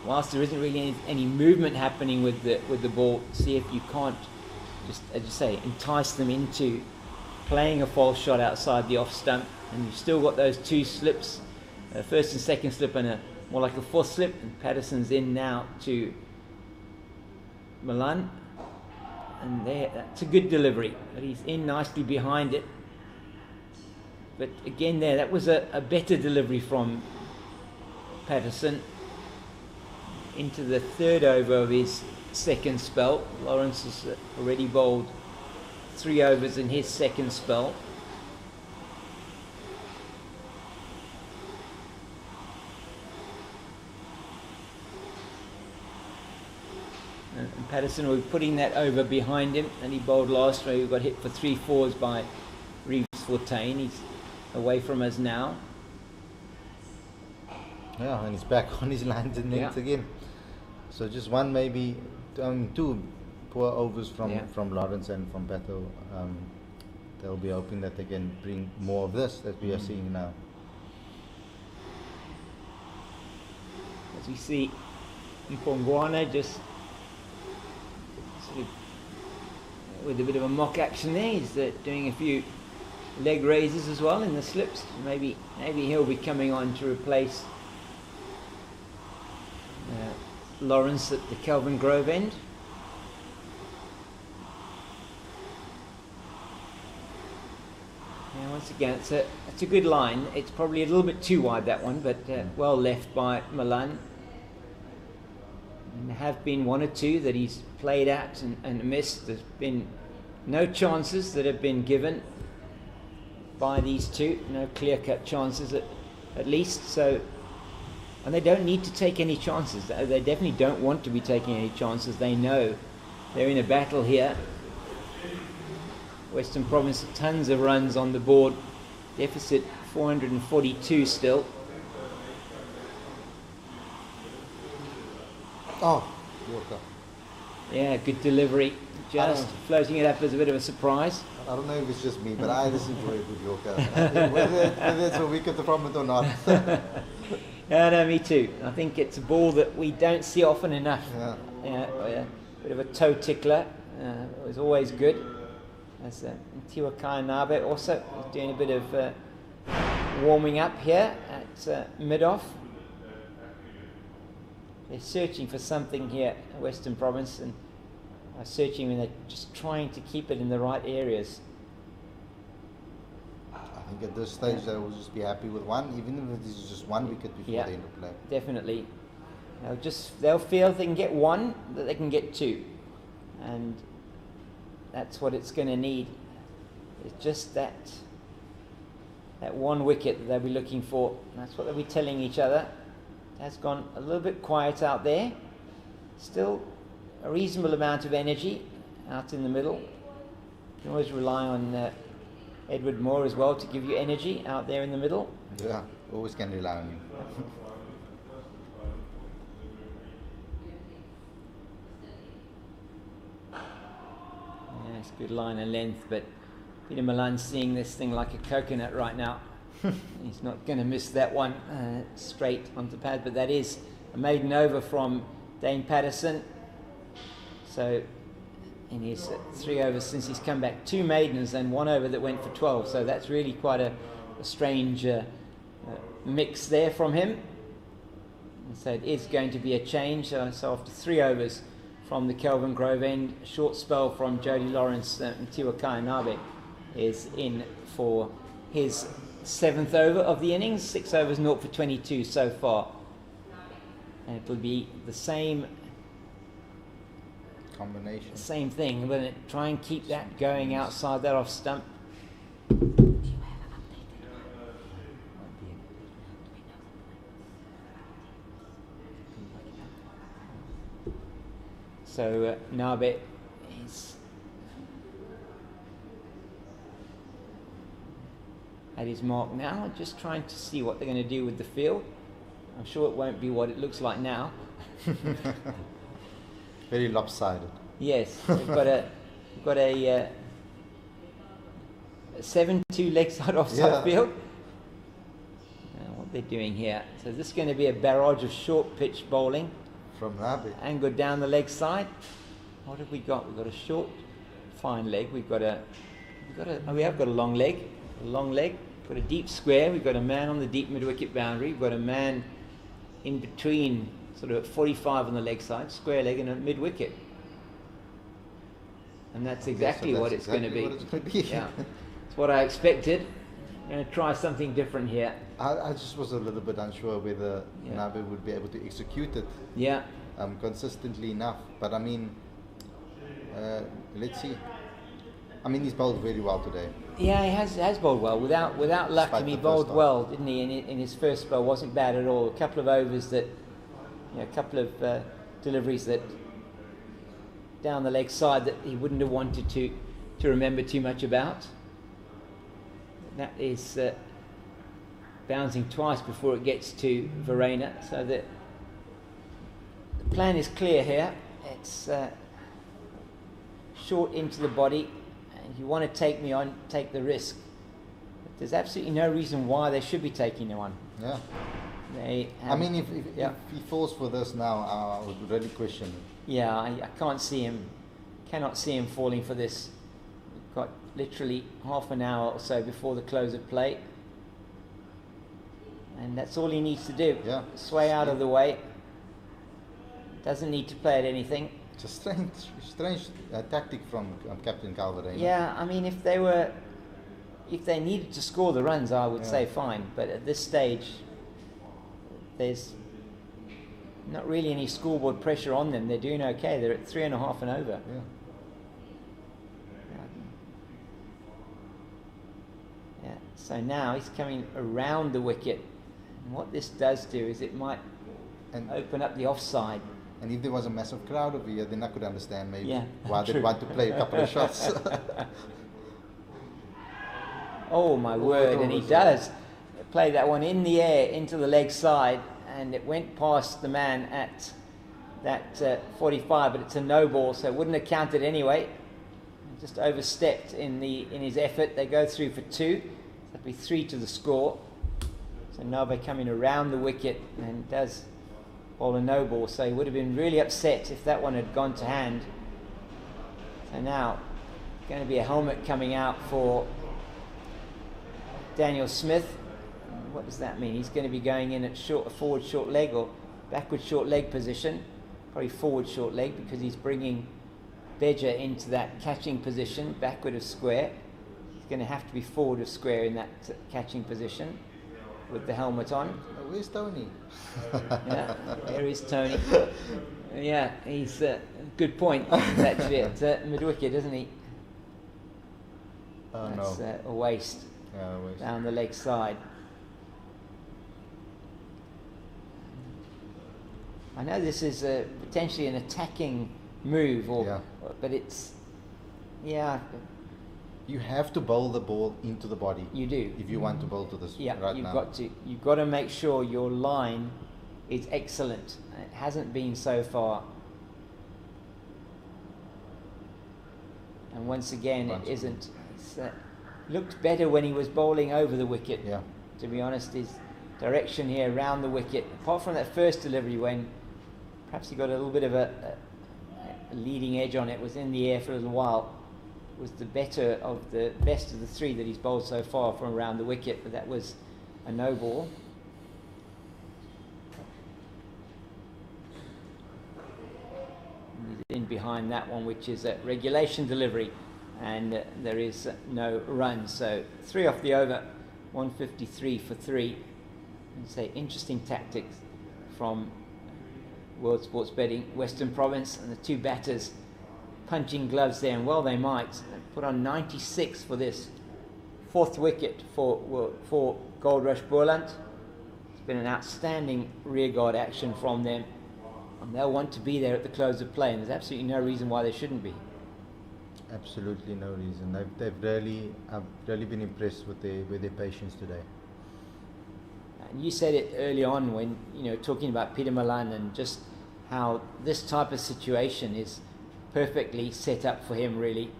whilst there isn't really any movement happening with the ball, see if you can't just, as you say, entice them into playing a false shot outside the off stump, and you've still got those two slips, first and second slip, and more like a fourth slip. And Patterson's in now to Milan, and that's a good delivery, but he's in nicely behind it. But again that was a better delivery from Patterson into the third over of his second spell. Lawrence has already bowled 3 overs in his second spell. And Patterson will be putting that over behind him, and he bowled last where he got hit for 3 4s by Reeves Fortain. He's away from us now. Yeah, and he's back on his lines and nets again. So just one, maybe 2 poor overs from Lawrence and from Beto. They'll be hoping that they can bring more of this that we are seeing now. As we see Mpongwana just sort of with a bit of a mock action there. He's doing a few leg raises as well in the slips. Maybe he'll be coming on to replace Lawrence at the Kelvin Grove end. Yeah, once again, it's a good line. It's probably a little bit too wide, that one, but well left by Milan. And there have been 1 or 2 that he's played at and missed. There's been no chances that have been given by these 2, no clear-cut chances at least. So, and they don't need to take any chances. They definitely don't want to be taking any chances. They know they're in a battle here. Western Province, tons of runs on the board. Deficit 442 still. Oh, Yorker. Yeah, good delivery. Just floating it up as a bit of a surprise. I don't know if it's just me, but I just enjoy a good Yorker. I think whether it's a Wicket the problem or not. Yeah, no, me too. I think it's a ball that we don't see often enough. Yeah. Bit of a toe tickler. It was always good. As Tiwa Nabe also doing a bit of warming up here at mid-off. They're searching for something here at Western Province, and are searching and they're just trying to keep it in the right areas. I think at this stage they will just be happy with one, even if it is just 1 wicket before the end of play. Definitely. They'll feel if they can get one, that they can get two. And that's what it's going to need. It's just that one wicket that they'll be looking for. That's what they'll be telling each other. It has gone a little bit quiet out there. Still a reasonable amount of energy out in the middle. You can always rely on Edward Moore as well to give you energy out there in the middle. Yeah, always can rely on him. Yeah, it's good line and length, but Peter Malan's seeing this thing like a coconut right now. He's not going to miss that one straight onto pad, but that is a maiden over from Dane Patterson. So in his 3 overs since he's come back, 2 maidens and 1 over that went for 12. So that's really quite a strange mix there from him. And so it is going to be a change. So after 3 overs from the Kelvin Grove end, a short spell from Jody Lawrence, Mtiwa Kainabe is in for his 7th over of the innings. 6 overs, 0 for 22 so far. And it will be the same combination. Same thing, but try and keep that going outside that off stump. So Nabe is at his mark now, just trying to see what they're going to do with the field. I'm sure it won't be what it looks like now. Very lopsided. Yes, we've got a 7-2 leg side offside field. Now what they're doing here. So this is going to be a barrage of short pitch bowling from Nabe. Angled down the leg side. What have we got? We've got a short, fine leg. We have got a long leg. Got a deep square. We've got a man on the deep mid-wicket boundary. We've got a man in between, sort of at 45 on the leg side, square leg and a mid-wicket. And that's exactly what it's going to be. Yeah, it's what I expected. I'm going to try something different here. I just was a little bit unsure whether Nabe would be able to execute it consistently enough. But I mean, let's see. I mean, he's bowled very well today. Yeah, he has bowled well. Without luck, and he bowled well, didn't he? In his first spell, wasn't bad at all. A couple of overs that, a couple of deliveries that down the leg side that he wouldn't have wanted to remember too much about. That is bouncing twice before it gets to Verreynne, so that the plan is clear here. It's short into the body, and you want to take me on, take the risk. But there's absolutely no reason why they should be taking him on. Yeah. I mean, if he falls for this now, I would really question it. Yeah, I cannot see him falling for this. We've got literally half an hour or so before the close of play. And that's all he needs to do. Yeah. Sway out of the way. Doesn't need to play at anything. It's a strange tactic from Captain Verreynne. Yeah, I mean, if they needed to score the runs, I would say fine. But at this stage, there's not really any scoreboard pressure on them. They're doing okay. They're at 3.5 and over. Yeah. Yeah. So now he's coming around the wicket. And what this does do is it might open up the offside. And if there was a massive crowd over here, then I could understand maybe why true. they'd want to play a couple of shots. Oh my word, and he does play that one in the air into the leg side, and it went past the man at that 45, but it's a no ball, so it wouldn't have counted anyway. Just overstepped in his effort. They go through for 2. That'd be 3 to the score. So Nabe coming around the wicket and does bowl a no ball, so he would have been really upset if that one had gone to hand. So now going to be a helmet coming out for Daniel Smith. what does that mean? He's going to be going in at forward short leg or backward short leg position, probably forward short leg, because he's bringing Beja into that catching position, backward of square. He's going to have to be forward of square in that catching position with the helmet on. Where's Tony? Yeah, there is Tony. Yeah, he's good point. He's actually at mid-wicket, isn't he? Oh, That's no. a waist Yeah, waist. down the leg side. I know this is potentially an attacking move, but it's, yeah, You have to bowl the ball into the body you do. if you want to bowl to this Yeah, right you've now. got to. You've got to make sure your line is excellent. It hasn't been so far. And once again, it isn't. It's, looked better when he was bowling over the wicket. Yeah. To be honest, his direction here around the wicket, apart from that first delivery when perhaps he got a little bit of a leading edge on it, was in the air for a little while, was the best of the three that he's bowled so far from around the wicket, but that was a no ball. And he's in behind that one, which is a regulation delivery, and there is no run. So 3 off the over, 153 for 3. And say interesting tactics from World Sports Betting, Western Province, and the two batters punching gloves there, and well they might. They put on 96 for this 4th wicket for Goldrush Boland. It's been an outstanding rearguard action from them, and they'll want to be there at the close of play, and there's absolutely no reason why they shouldn't be. Absolutely no reason. I've really been impressed with their patience today. And you said it early on when talking about Peter Malan and just how this type of situation is perfectly set up for him, really,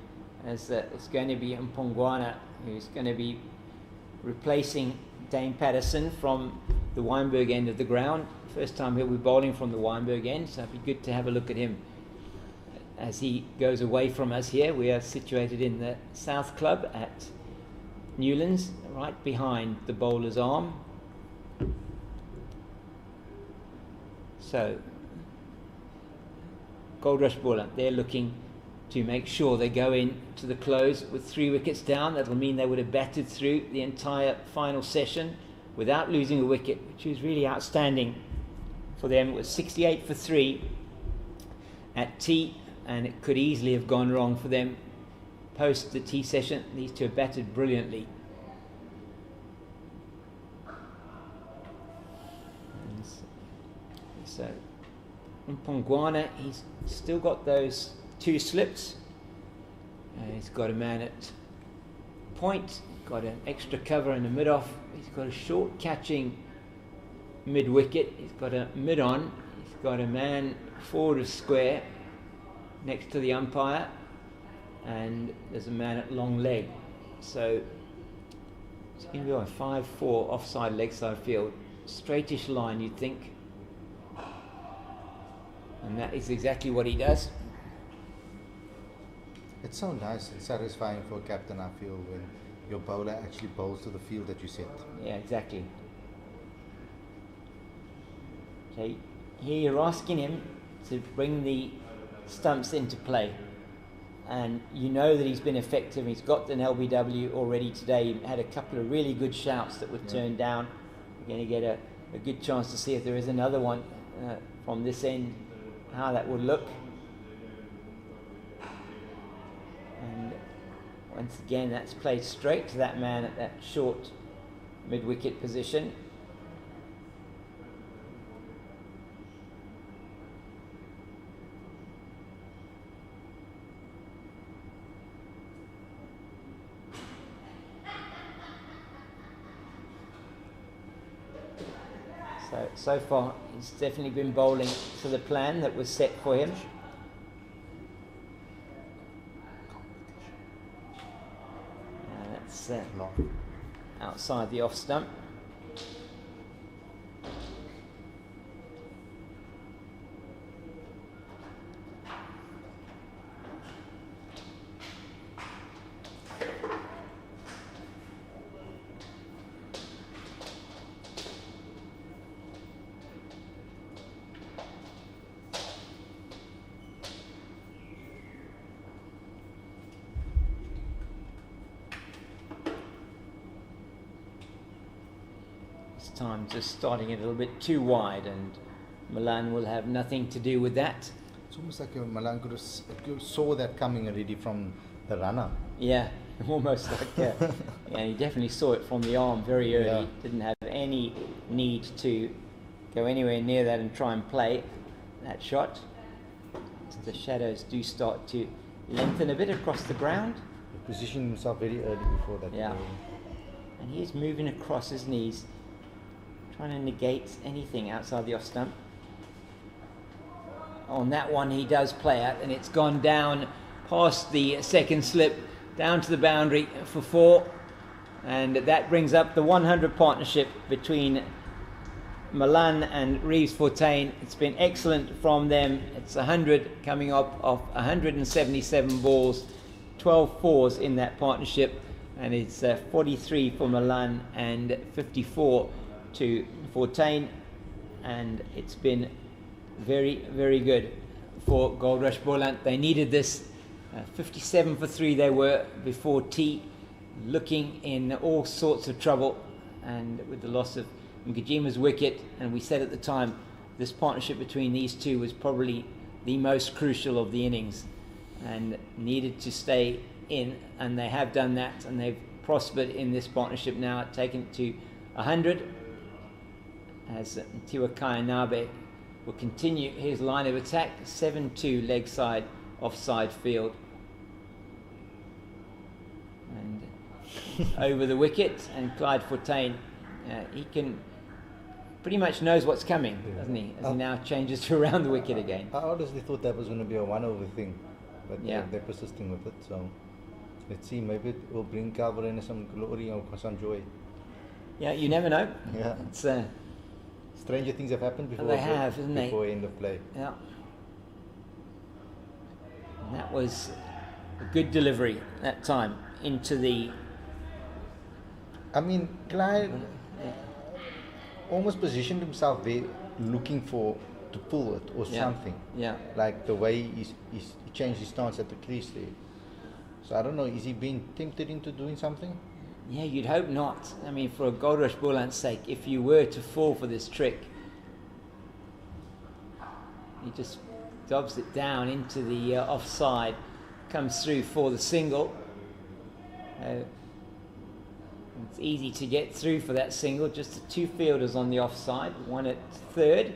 as it's going to be Mpongwana who's going to be replacing Dane Patterson from the Weinberg end of the ground. First time he'll be bowling from the Weinberg end, so it'd be good to have a look at him as he goes away from us here. We are situated in the South Club at Newlands, right behind the bowler's arm. So Goldrush Boland, they're looking to make sure they go in to the close with 3 wickets down. That'll mean they would have batted through the entire final session without losing a wicket, which was really outstanding for them. It was 68 for 3 at tea, and it could easily have gone wrong for them post the tea session. These two have batted brilliantly. So Mpongwana, he's still got those 2 slips. He's got a man at point, got an extra cover in the mid-off. He's got a short catching mid-wicket. He's got a mid-on. He's got a man forward of square next to the umpire, and there's a man at long leg. So it's going to be on 5-4 offside leg side field. Straightish line, you'd think. And that is exactly what he does. It's so nice and satisfying for a captain, I feel, when your bowler actually bowls to the field that you set. Yeah, exactly. Okay, here you're asking him to bring the stumps into play, and you know that he's been effective. He's got an LBW already today. He had a couple of really good shouts that were turned down. You're going to get a good chance to see if there is another one from this end, how that would look. And once again, that's played straight to that man at that short mid-wicket position. So far, he's definitely been bowling to the plan that was set for him. That's outside the off stump. This time just starting it a little bit too wide, and Milan will have nothing to do with that. It's almost like Milan saw that coming already from the runner. Yeah, almost like yeah, he definitely saw it from the arm very early. Yeah. Didn't have any need to go anywhere near that and try and play that shot. As the shadows do start to lengthen a bit across the ground. He positioned himself very early before that. Yeah. And he's moving across his knees, trying to negate anything outside the off stump. On that one he does play out, and it's gone down past the second slip, down to the boundary for 4, and that brings up the 100 partnership between Milan and Reeves Fortain. It's been excellent from them. It's 100 coming up off 177 balls, 12 fours in that partnership, and it's 43 for Milan and 54 to Fortain, and it's been very, very good for Goldrush Boland. They needed this. 57 for 3 they were before tea, looking in all sorts of trouble, and with the loss of Nkajima's wicket, and we said at the time this partnership between these two was probably the most crucial of the innings and needed to stay in, and they have done that, and they've prospered in this partnership now, taken it to 100 as Tiwakai Nabe will continue his line of attack. 7-2 leg side offside field, and over the wicket, and Clyde Fortain, he can pretty much knows what's coming, doesn't he, as he now changes to around the wicket again. I honestly thought that was going to be a 1-over thing, but Yeah. they're persisting with it, so let's see, maybe it will bring Verreynne some glory or some joy. Yeah, you never know. Yeah. It's Stranger things have happened before. They have, haven't they? Before end of play. yeah. And that was a good delivery that time into the I mean, Clyde almost positioned himself there, looking to pull it or something. Yeah. Like the way he changed his stance at the crease there. So I don't know, is he being tempted into doing something? Yeah, you'd hope not. I mean, for a Goldrush Boland's sake, if you were to fall for this trick, he just dobs it down into the offside, comes through for the single. It's easy to get through for that single, just the 2 fielders on the offside, one at third,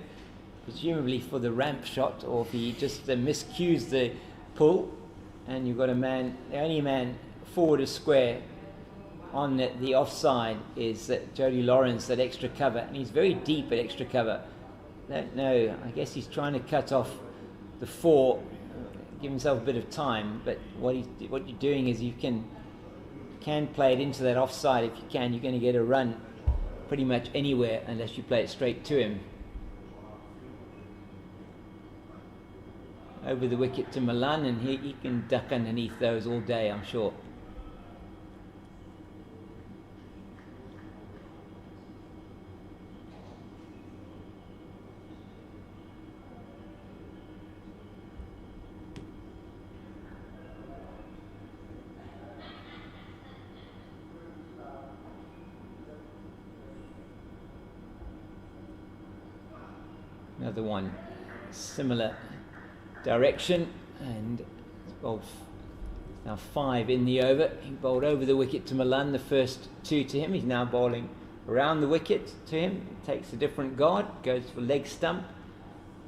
presumably for the ramp shot, or if he just miscues the pull, and you've got a man, the only man forward of square on the offside is Jody Lawrence at extra cover, and he's very deep at extra cover. Don't know, I guess he's trying to cut off the 4, give himself a bit of time, but what you're doing is you can play it into that offside. If you can, you're going to get a run pretty much anywhere unless you play it straight to him. Over the wicket to Milan, and he can duck underneath those all day, I'm sure. Another one, similar direction, and bowled now 5 in the over. He bowled over the wicket to Milan, the first 2 to him. He's now bowling around the wicket to him. Takes a different guard, goes for leg stump,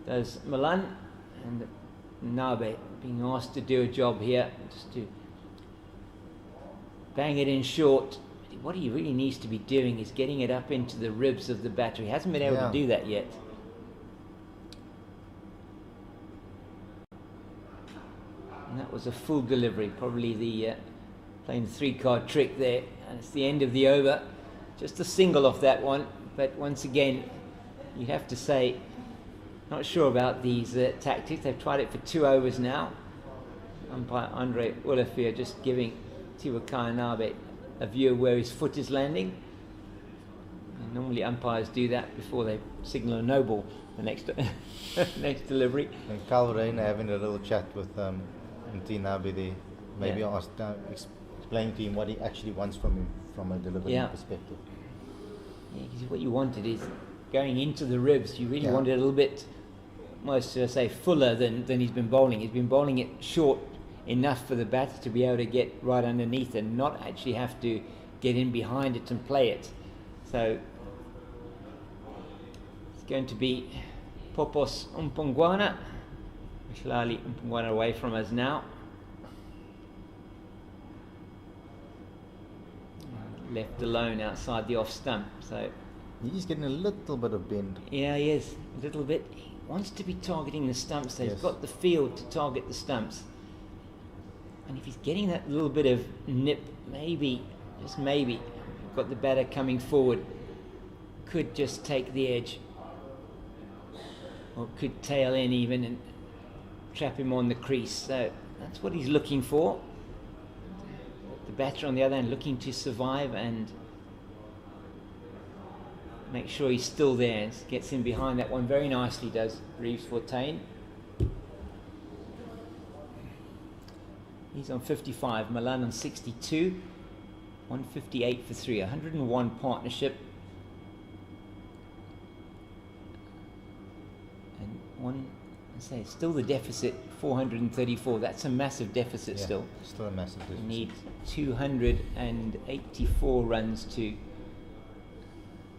does Milan, and Nabe being asked to do a job here, just to bang it in short. What he really needs to be doing is getting it up into the ribs of the batter. He hasn't been able to do that yet. And that was a full delivery, probably the playing the 3-card trick there, and it's the end of the over. Just a single off that one, but once again, you'd have to say, not sure about these tactics. They've tried it for 2 overs now. Umpire Andre Ulafir just giving Tiwakai Nabe a view of where his foot is landing. And normally umpires do that before they signal a no ball the next next delivery. And Verreynne having a little chat with Nabe there, maybe ask, explain to him what he actually wants from him from a delivery perspective. Yeah, what you wanted is going into the ribs. You really Yeah. wanted a little bit, almost to say, fuller than he's been bowling. He's been bowling it short enough for the batter to be able to get right underneath and not actually have to get in behind it and play it. So it's going to be Popos Umpungwana. Mishlali Umpungwana away from us now. Left alone outside the off stump. So He's getting a little bit of bend. yeah, he is a little bit. He wants to be targeting the stumps. So Yes. he's got the field to target the stumps. And if he's getting that little bit of nip, maybe, just maybe, got the batter coming forward, could just take the edge, or could tail in even and trap him on the crease. So that's what he's looking for. The batter on the other hand looking to survive and make sure he's still there and gets in behind that one very nicely, does Reeves Verreynne. He's on 55, Milan on 62, 158 for 3, 101 partnership. And one, I say, still the deficit, 434. That's a massive deficit Yeah, still. Still a massive We deficit. need 284 runs to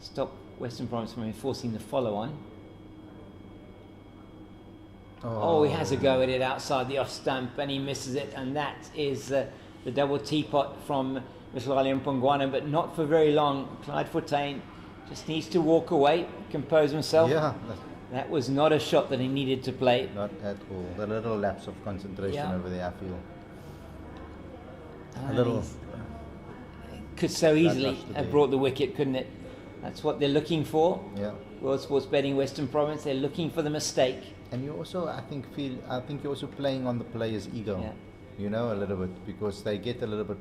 stop Western Province from enforcing the follow-on. Oh, he has a go at it outside the off stump and he misses it, and that is the double teapot from Mishlali Umpungwana, but not for very long. Clyde Verreynne just needs to walk away, compose himself. Yeah, That was not a shot that he needed to play. not at all. The little lapse of concentration Yeah. over there, I feel. Ah, A little. he's- Could so easily much to have be. brought the wicket, couldn't it? That's what they're looking for. Yeah. World Sports Betting Western Province, they're looking for the mistake. And you also, I think you're also playing on the player's ego, Yeah. you know, a little bit, because they get a little bit,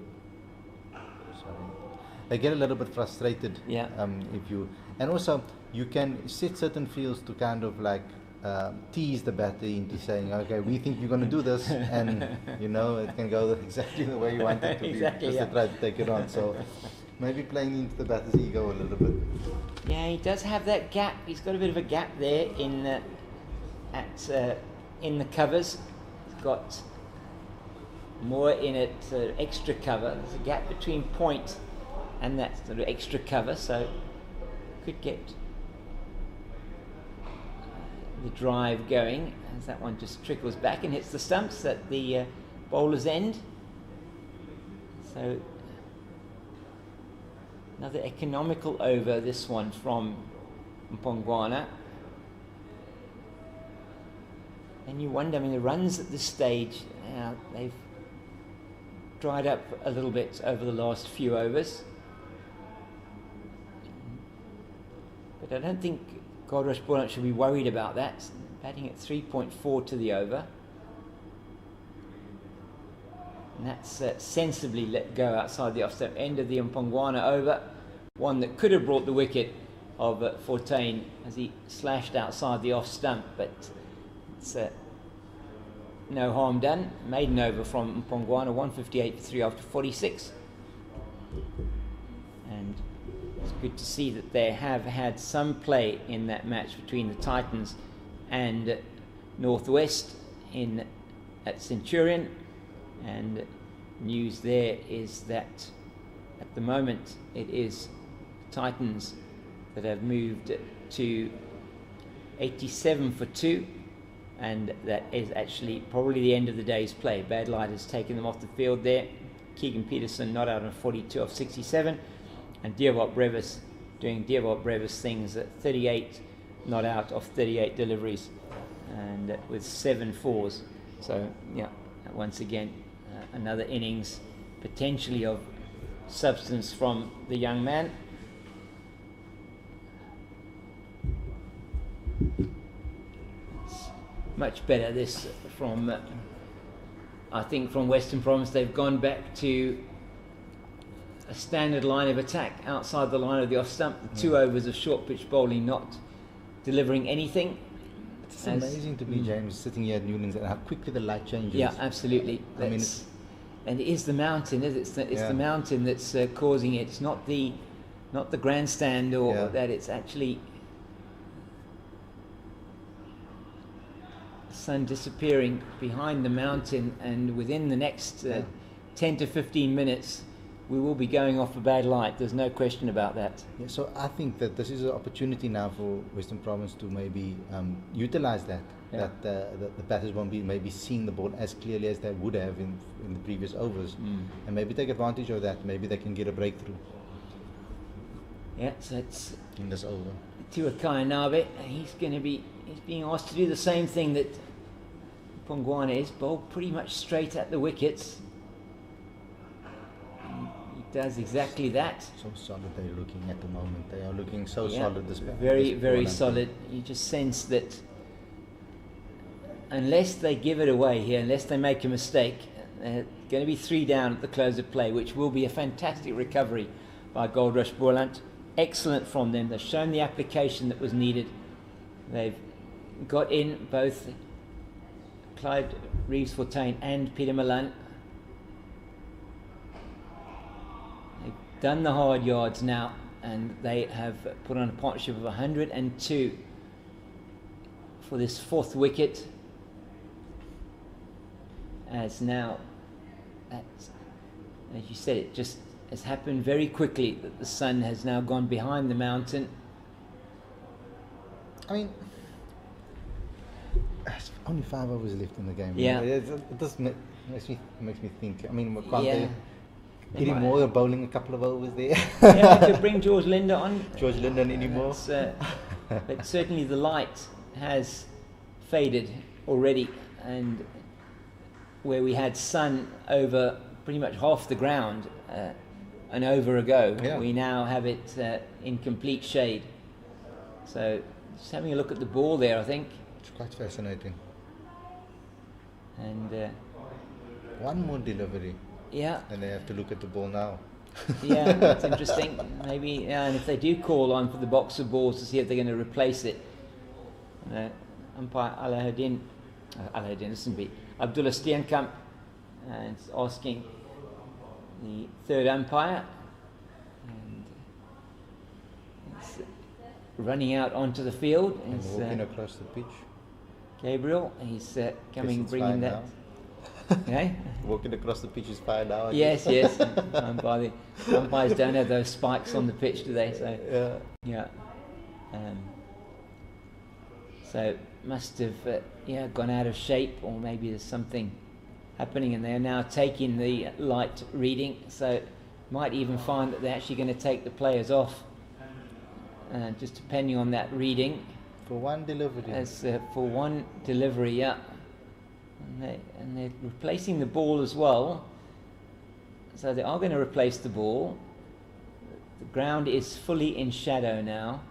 they get a little bit frustrated. Yeah. If you, and also you can set certain fields to kind of like tease the batter into saying, okay, we think you're going to do this, and you know it can go exactly the way you want it to Exactly, be, just yeah. to try to take it on. So maybe playing into the batter's ego a little bit. Yeah, he does have that gap. He's got a bit of a gap there in the covers. He's got more in it, extra cover. There's a gap between point and that sort of extra cover, so could get the drive going as that one just trickles back and hits the stumps at the bowler's end. So another economical over, this one from Umpungwana. And you wonder, I mean, the runs at this stage, they've dried up a little bit over the last few overs. But I don't think Goldrush Boland should be worried about that. Batting at 3.4 to the over. And that's sensibly let go outside the off-stump end of the Umpungwana over. One that could have brought the wicket of Verreynne as he slashed outside the off-stump, but it's no harm done. Maiden over from Umpungwana, 158 for 3 after 46. And it's good to see that they have had some play in that match between the Titans and Northwest at Centurion. And news there is that at the moment it is Titans that have moved to 87 for 2, and that is actually probably the end of the day's play. Bad light has taken them off the field there. Keegan Peterson not out on 42 of 67, and Diavop Brevis doing Diavop Brevis things at 38 not out of 38 deliveries, and with 7 fours. So yeah, once again another innings potentially of substance from the young man. It's much better this from I think from Western Province. They've gone back to a standard line of attack outside the line of the off stump. The 2 overs of short pitch bowling not delivering anything. It's amazing to be James sitting here at Newlands and how quickly the light changes. Yeah, absolutely. I mean, And it is the mountain, is it? It's the Yeah. mountain that's causing it. It's not the not the grandstand or Yeah. that. It's actually the sun disappearing behind the mountain, and within the next 10 to 15 minutes we will be going off a bad light. There's no question about that. Yeah, so I think that this is an opportunity now for Western Province to maybe utilize that. Yeah. That the batters won't be maybe seeing the ball as clearly as they would have in the previous overs, and maybe take advantage of that. Maybe they can get a breakthrough Yeah, so it's in this over. Tuakai Nabe. He's being asked to do the same thing that Pongwana is, bowl pretty much straight at the wickets. He does exactly that. So solid they're looking at the moment. They are looking so Yeah, solid. This very, this very Boland solid. You just sense that unless they give it away here, unless they make a mistake, they're going to be 3 down at the close of play, which will be a fantastic recovery by Goldrush Boland. Excellent from them. They've shown the application that was needed. They've got in both Clyde Reeves-Fontaine and Peter Milan. They've done the hard yards now, and they have put on a partnership of 102 for this 4th wicket. As now, that's, as you said, it just has happened very quickly that the sun has now gone behind the mountain. I mean, there's only 5 overs left in the game. Yeah. It does makes me think. I mean, can't Yeah. they? They Any might- more bowling a couple of overs there? Yeah, to bring George Linder on. George Linden anymore? But certainly the light has faded already, and where we had sun over pretty much half the ground an over ago, Yeah. we now have it in complete shade. So just having a look at the ball there, I think, It's quite fascinating. and One more delivery, yeah, and they have to look at the ball now. yeah, that's interesting. Maybe, and if they do call on for the box of balls to see if they're going to replace it, umpire Alahuddin, listen, be Abdullah Steenkamp, and it's asking the third umpire, and he's running out onto the field. And It's, walking across the pitch. Gabriel, he's coming, it's bringing fine that. Okay. Walking across the pitch is fine now. I Yes, guess. yes. Umpires don't have those spikes on the pitch, do they? So Yeah. yeah. So must have gone out of shape, or maybe there's something happening, and they're now taking the light reading. So might even find that they're actually going to take the players off, just depending on that reading. For one delivery. As for one delivery, yeah. And they're replacing the ball as well. So they are going to replace the ball. The ground is fully in shadow now.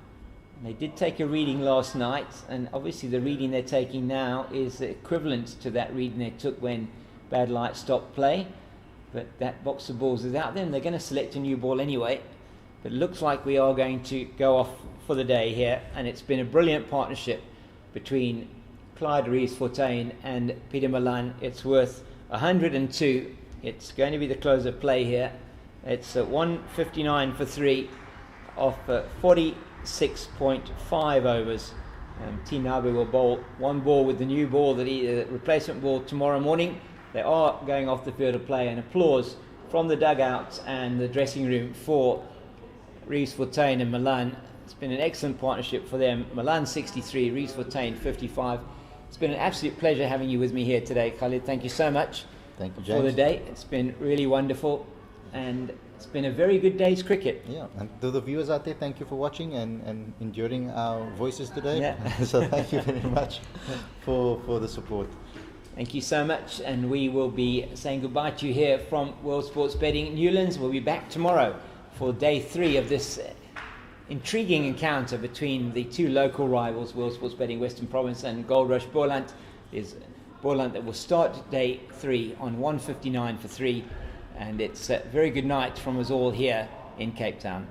They did take a reading last night, and obviously the reading they're taking now is equivalent to that reading they took when bad light stopped play. But that box of balls is out there, and they're going to select a new ball anyway. But it looks like we are going to go off for the day here, and it's been a brilliant partnership between Clyde Reeves-Fontaine and Peter Milan. It's worth 102. It's going to be the close of play here. It's 159 for 3 off 46.5 overs. Team Nabe will bowl one ball with the new ball, the replacement ball, tomorrow morning. They are going off the field of play, and applause from the dugout and the dressing room for Reeves-Fontaine and Milan. It's been an excellent partnership for them. Milan 63, Reeves-Fontaine 55. It's been an absolute pleasure having you with me here today, Khalid. Thank you so much. Thank you, For James. the day. It's been really wonderful, and it's been a very good day's cricket. Yeah, and to the viewers out there, thank you for watching and enduring our voices today. Yeah. So thank you very much for the support. Thank you so much, and we will be saying goodbye to you here from World Sports Betting Newlands. We'll be back tomorrow for day 3 of this intriguing encounter between the two local rivals, World Sports Betting Western Province and Goldrush Boland. Is Boland that will start day 3 on 159 for 3, and it's a very good night from us all here in Cape Town.